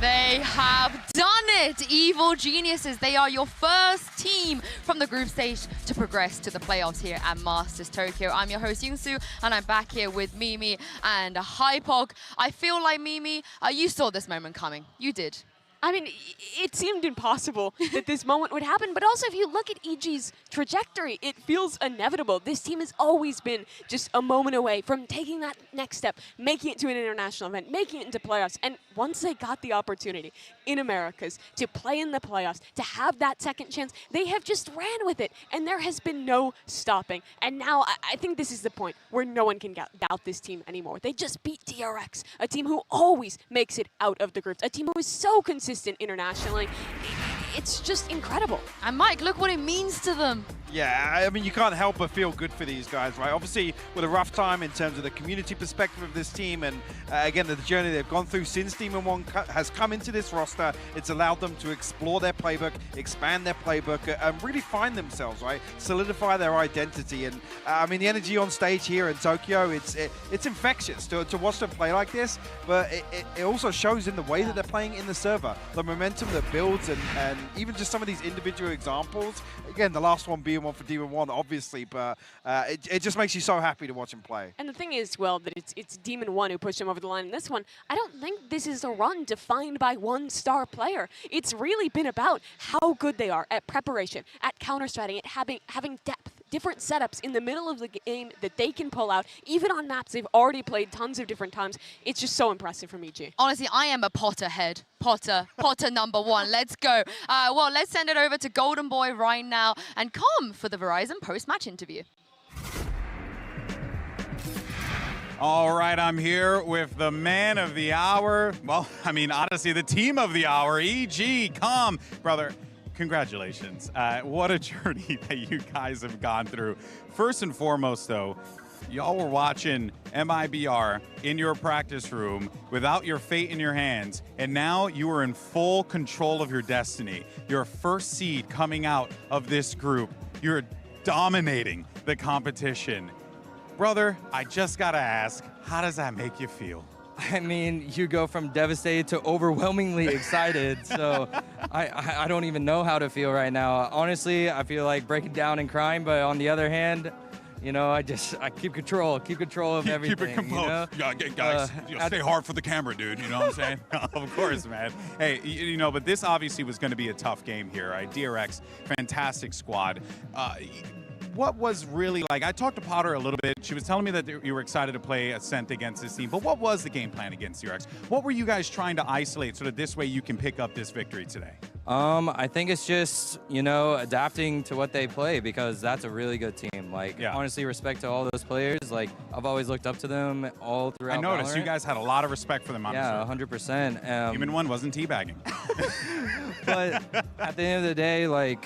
S19: They have done it, Evil Geniuses. They are your first team from the group stage to progress to the playoffs here at Masters Tokyo. I'm your host, Yoonsu, and I'm back here with Mimi and HyperX. I feel like, Mimi, you saw this moment coming. You did.
S4: I mean, it seemed impossible that this moment would happen, but also if you look at EG's trajectory, it feels inevitable. This team has always been just a moment away from taking that next step, making it to an international event, making it into playoffs, and once they got the opportunity in Americas to play in the playoffs, to have that second chance, they have just ran with it, and there has been no stopping. And now I think this is the point where no one can doubt this team anymore. They just beat DRX, a team who always makes it out of the groups, a team who is so consistent internationally. It's just incredible.
S19: And Mike, look what it means to them.
S22: Yeah, I mean, you can't help but feel good for these guys, right? Obviously, with a rough time in terms of the community perspective of this team, and again, the journey they've gone through since Demon One has come into this roster, it's allowed them to explore their playbook, expand their playbook, and really find themselves, right? Solidify their identity. And I mean, the energy on stage here in Tokyo, it's infectious to watch them play like this, but it also shows in the way that they're playing in the server, the momentum that builds, and even just some of these individual examples. Again, the last one being one for Demon One, obviously, but it just makes you so happy to watch him play.
S4: And the thing is, well, that it's Demon One who pushed him over the line in this one. I don't think this is a run defined by one star player. It's really been about how good they are at preparation, at counter-strategy, at having depth, different setups in the middle of the game that they can pull out, even on maps they've already played tons of different times. It's just so impressive from EG.
S19: Honestly, I am a Potter head. Potter number one. Let's go. Well, let's send it over to Golden Boy right now and come for the Verizon post-match interview.
S2: All right, I'm here with the man of the hour. Well, I mean, honestly, the team of the hour, EG. Come, brother. Congratulations. What a journey that you guys have gone through. First and foremost, though, y'all were watching MIBR in your practice room without your fate in your hands, and now you are in full control of your destiny. Your first seed coming out of this group. You're dominating the competition. Brother, I just gotta ask, how does that make you feel?
S3: I mean, you go from devastated to overwhelmingly excited, so I don't even know how to feel right now. Honestly, I feel like breaking down and crying, but on the other hand, you know, I keep control of everything.
S2: Keep it composed.
S3: You know?
S2: Yeah, guys, stay hard for the camera, dude. You know what I'm saying? Of course, man. Hey, you know, but this obviously was going to be a tough game here, right? DRX, fantastic squad. what was really like, I talked to Potter a little bit. She was telling me that you were excited to play Ascent against this team, but what was the game plan against DRX? What were you guys trying to isolate so that this way you can pick up this victory today?
S3: I think it's just, you know, adapting to what they play, because that's a really good team. Like, honestly, respect to all those players. Like, I've always looked up to them all throughout
S2: I noticed
S3: Valorant.
S2: you guys had a lot of respect for them, honestly.
S3: Yeah, 100%.
S2: Human One wasn't teabagging.
S3: But at the end of the day, like,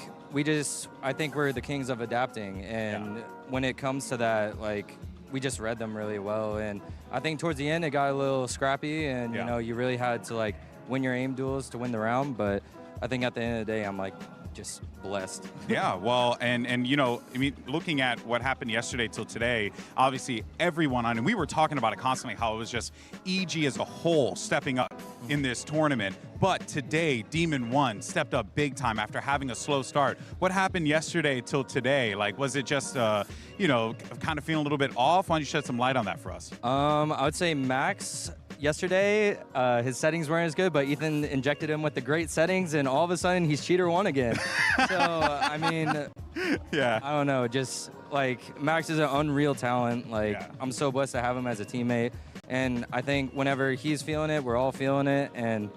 S3: I think we're the kings of adapting. And when it comes to that, like, we just read them really well. And I think towards the end, it got a little scrappy, and, you know, you really had to, like, win your aim duels to win the round. But I think at the end of the day, I'm like just blessed.
S2: Yeah, well, and you know, I mean, looking at what happened yesterday till today, obviously everyone on, and we were talking about it constantly, how it was just EG as a whole stepping up in this tournament. But today, Demon One stepped up big time after having a slow start. What happened yesterday till today? Like, was it just, you know, kind of feeling a little bit off? Why don't you shed some light on that for us?
S3: I would say Max. Yesterday, his settings weren't as good, but Ethan injected him with the great settings, and all of a sudden, he's cheater one again. So, I mean, I don't know. Just, like, Max is an unreal talent. Like, I'm so blessed to have him as a teammate. And I think whenever he's feeling it, we're all feeling it. And,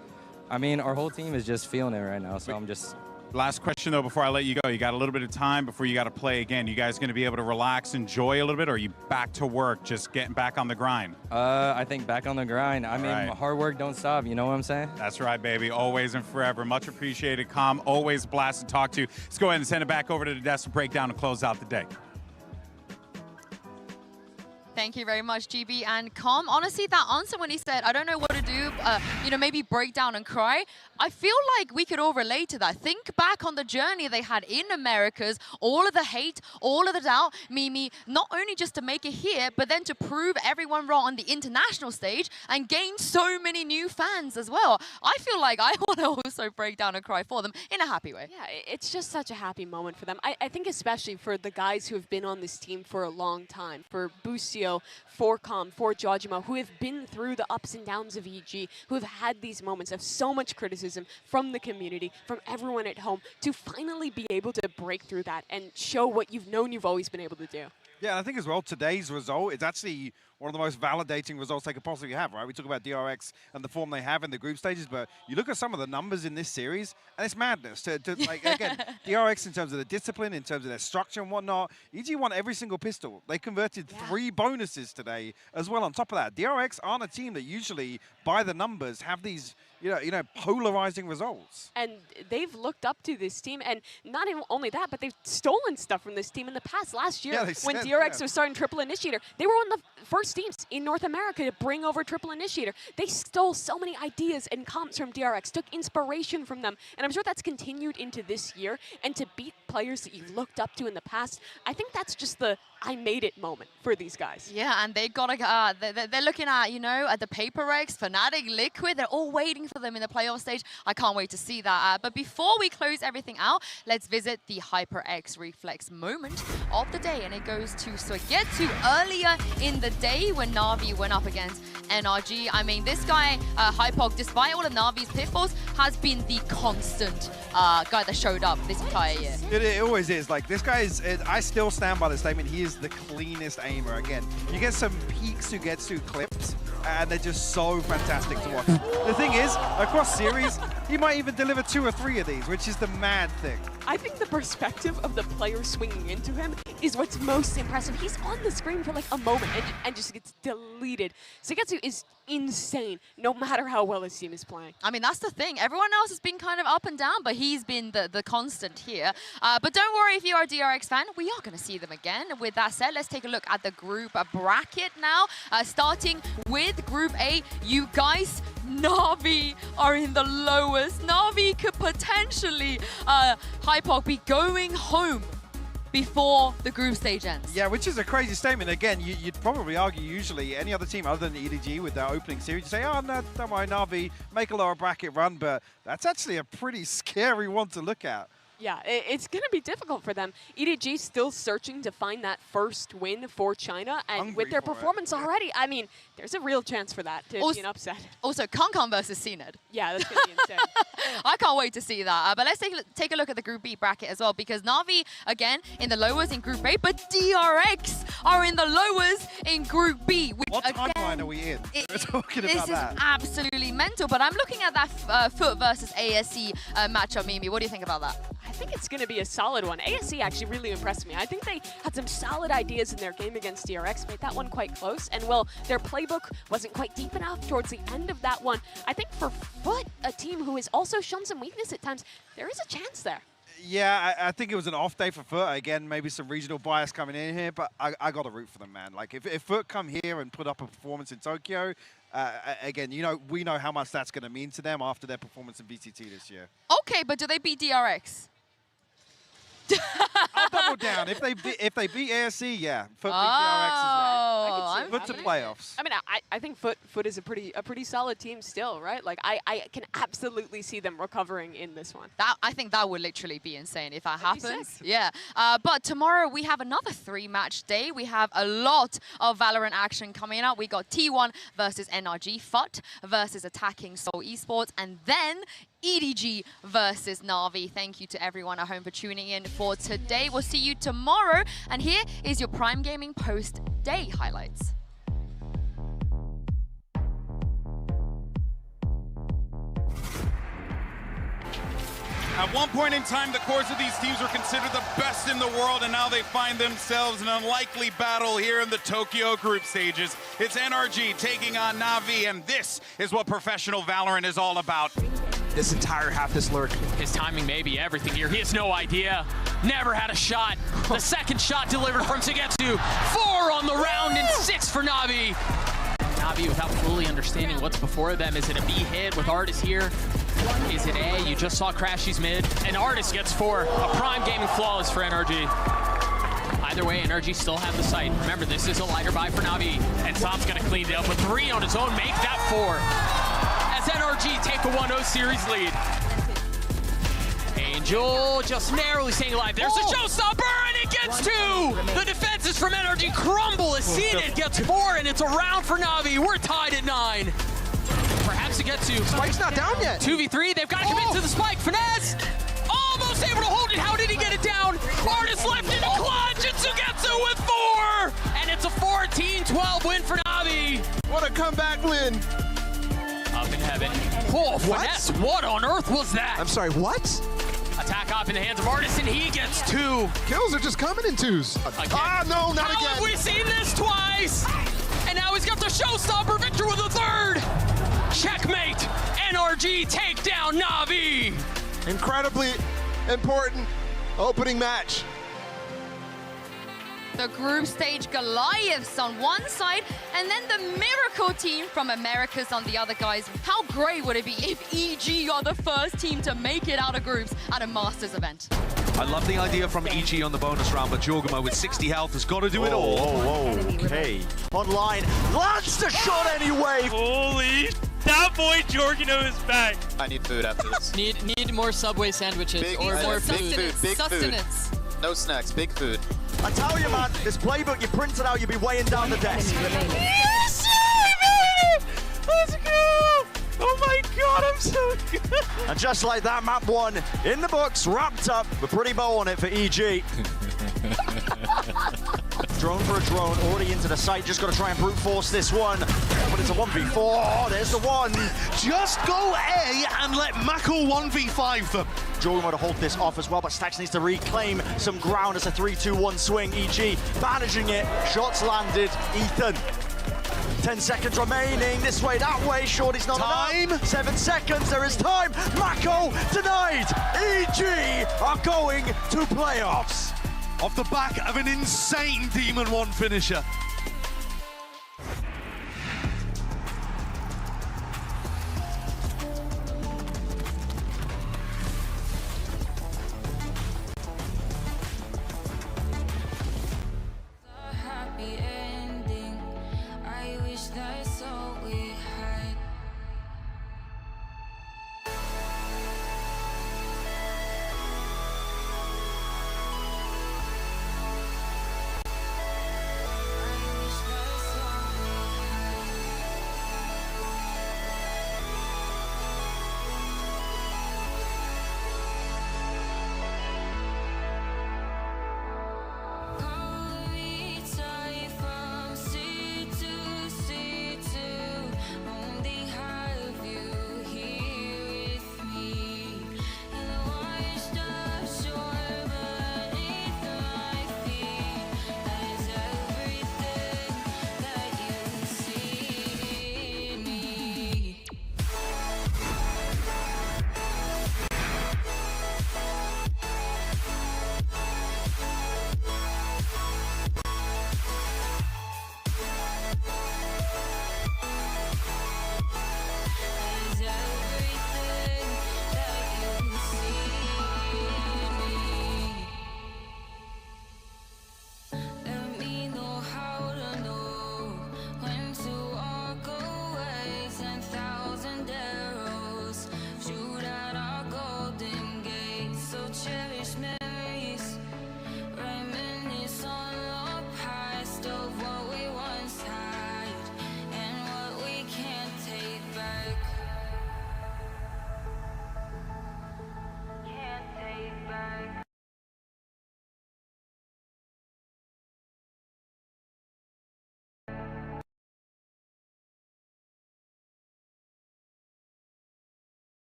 S3: I mean, our whole team is just feeling it right now. So I'm just...
S2: Last question, though, before I let you go. You got a little bit of time before you got to play again. You guys going to be able to relax, enjoy a little bit, or are you back to work, just getting back on the grind?
S3: I think back on the grind. I mean, hard work don't stop. You know what I'm saying?
S2: That's right, baby. Always and forever. Much appreciated, Calm. Always blast to talk to. Let's go ahead and send it back over to the desk to break down and close out the day.
S19: Thank you very much, GB and Calm. Honestly, that answer when he said, I don't know what to do, you know, maybe break down and cry, I feel like we could all relate to that. Think back on the journey they had in Americas, all of the hate, all of the doubt, Mimi, not only just to make it here, but then to prove everyone wrong on the international stage and gain so many new fans as well. I feel like I want to also break down and cry for them in a happy way.
S4: Yeah, it's just such a happy moment for them. I think especially for the guys who have been on this team for a long time, for Busio, for Calm, for Jojima, who have been through the ups and downs of EG, who have had these moments of so much criticism from the community, from everyone at home, to finally be able to break through that and show what you've known you've always been able to do.
S22: Yeah, I think as well, today's result is actually one of the most validating results they could possibly have, right? We talk about DRX and the form they have in the group stages, but you look at some of the numbers in this series, and it's madness. Like, again, DRX in terms of the discipline, in terms of their structure and whatnot, EG won every single pistol. They converted 3 bonuses today as well on top of that. DRX aren't a team that usually, by the numbers, have these, you know, polarizing results.
S4: And they've looked up to this team, and not even only that, but they've stolen stuff from this team in the past. Last year, when DRX was starting Triple Initiator, they were one of the first teams in North America to bring over Triple Initiator. They stole so many ideas and comps from DRX, took inspiration from them, and I'm sure that's continued into this year. And to beat players that you've looked up to in the past, I think that's just the I made it moment for these guys.
S19: Yeah, and they got they're looking at, you know, at the HyperX, Fnatic, Liquid. They're all waiting for them in the playoff stage. I can't wait to see that. But before we close everything out, let's visit the HyperX Reflex moment of the day. And it goes to Sogetsu earlier in the day when Na'Vi went up against NRG. I mean, this guy, Hypog, despite all of Na'Vi's pitfalls, has been the constant guy that showed up this entire year.
S22: It always is. Like, this guy is, I still stand by the statement, he is the cleanest aimer. Again, you get some peak Sugetsu clips, and they're just so fantastic to watch. The thing is, across series, he might even deliver 2 or 3 of these, which is the mad thing.
S4: I think the perspective of the player swinging into him is what's most impressive. He's on the screen for like a moment and just gets deleted. Sugetsu is insane, no matter how well his team is playing.
S19: I mean, that's the thing. Everyone else has been kind of up and down, but he's been the constant here. But don't worry if you're a DRX fan, we are going to see them again. With that said, let's take a look at the group bracket now. Starting with Group A, you guys, Na'Vi are in the lowest. Na'Vi could potentially, Hypog, be going home before the group stage ends.
S22: Yeah, which is a crazy statement. Again, you'd probably argue usually any other team other than EDG with their opening series, you say, oh, no, don't worry, Na'Vi, make a lower bracket run, but that's actually a pretty scary one to look at.
S4: Yeah, it's going to be difficult for them. EDG still searching to find that first win for China, and
S22: Hungry
S4: with their
S22: for
S4: performance already, I mean, there's a real chance for that to be an upset.
S19: Also, Kankan versus CNED.
S4: Yeah, that's going to be insane.
S19: I can't wait to see that. But let's take a look at the Group B bracket as well, because Na'Vi, again, in the lowers in Group A, but DRX are in the lowers in Group B. Which,
S22: What
S19: again,
S22: timeline are we in? We're talking about
S19: this is absolutely mental. But I'm looking at that Foot versus ASC matchup, Mimi. What do you think about that?
S4: I think it's going to be a solid one. ASC actually really impressed me. I think they had some solid ideas in their game against DRX, made that one quite close. And well, their playbook wasn't quite deep enough towards the end of that one. I think for Foot, a team who has also shown some weakness at times, there is a chance there.
S22: Yeah, I think it was an off day for Foot. Again, maybe some regional bias coming in here, but I got to root for them, man. Like, if Foot come here and put up a performance in Tokyo, again, we know how much that's going to mean to them after their performance in BCT this year.
S19: Okay, but do they beat DRX?
S22: I'll double down. If they beat ASC, yeah. Foot beat DRX as well. Foot to playoffs.
S4: I mean, I think Foot is a pretty solid team still, right? Like I can absolutely see them recovering in this one.
S19: I think that would literally be insane if that happens. Yeah. But tomorrow we have another 3-match day. We have a lot of Valorant action coming up. We got T1 versus NRG, FUT versus Attacking Soul Esports, and then EDG versus Na'Vi. Thank you to everyone at home for tuning in for today. We'll see you tomorrow. And here is your Prime Gaming post-day highlights.
S2: At one point in time, the cores of these teams were considered the best in the world, and now they find themselves in an unlikely battle here in the Tokyo group stages. It's NRG taking on Na'Vi, and this is what professional Valorant is all about.
S14: This entire half, this lurk.
S17: His timing may be everything here. He has no idea. Never had a shot. The second shot delivered from Sugetsu. 4 on the round and 6 for Na'Vi. Na'Vi without fully understanding what's before them. Is it a B hit with Artis here? Is it A? You just saw Crashy's mid, and Artis gets 4. A Prime Gaming flawless for NRG. Either way, NRG still have the sight. Remember, this is a lighter buy for Na'Vi, and Tom's gonna clean it up with 3 on his own, make that 4. As NRG take a 1-0 series lead. Angel just narrowly staying alive. There's a showstopper, and it gets 2! The defenses from NRG crumble as Seeded gets 4, and it's a round for Na'Vi. We're tied at 9. Perhaps it gets 2.
S14: Spike's not down yet.
S17: 2v3, they've got to commit to the spike. Finesse! Almost able to hold it. How did he get it down? Artis left in a clutch, and Sugetsu with 4! And it's a 14-12 win for Na'Vi.
S14: What a comeback win.
S17: Up in heaven. Oh, Finesse, what on earth was that?
S14: I'm sorry, what?
S17: Attack up in the hands of Artis, and he gets 2.
S14: Kills are just coming in 2s. Ah, no, not
S17: How
S14: again.
S17: have we seen this twice? And now he's got the showstopper victory with a 3rd. Checkmate. NRG take down Na'Vi.
S14: Incredibly important opening match.
S19: The group stage Goliaths on one side, and then the Miracle team from Americas on the other, guys. How great would it be if EG are the first team to make it out of groups at a Masters event?
S18: I love the idea from EG on the bonus round, but Jorgamo with 60 health has got to do it all.
S9: Okay. Online. Lands the shot anyway.
S6: Holy, that boy Jorgino is back.
S20: I need food after this.
S8: Need more Subway sandwiches or more food.
S20: Big
S8: Sustenance.
S20: food. No snacks, big food.
S9: I tell you, man, this playbook you printed out, you'll be weighing down the desk.
S6: Yes, sir, baby! Let's go! Oh my God, I'm so good.
S9: And just like that, map 1 in the books, wrapped up with pretty bow on it for EG. Drone for a drone, already into the site. Just got to try and brute force this one. But it's a 1v4. Oh, there's the one.
S18: Just go A and let Mako 1v5 them.
S9: Jordan to hold this off as well, but Stax needs to reclaim some ground as a 3-2-1 swing. EG managing it. Shots landed. Ethan. 10 seconds remaining. This way, that way. Shorty's not enough. 7 seconds. There is time. Mako denied. EG are going to playoffs.
S18: Off the back of an insane Demon 1 finisher.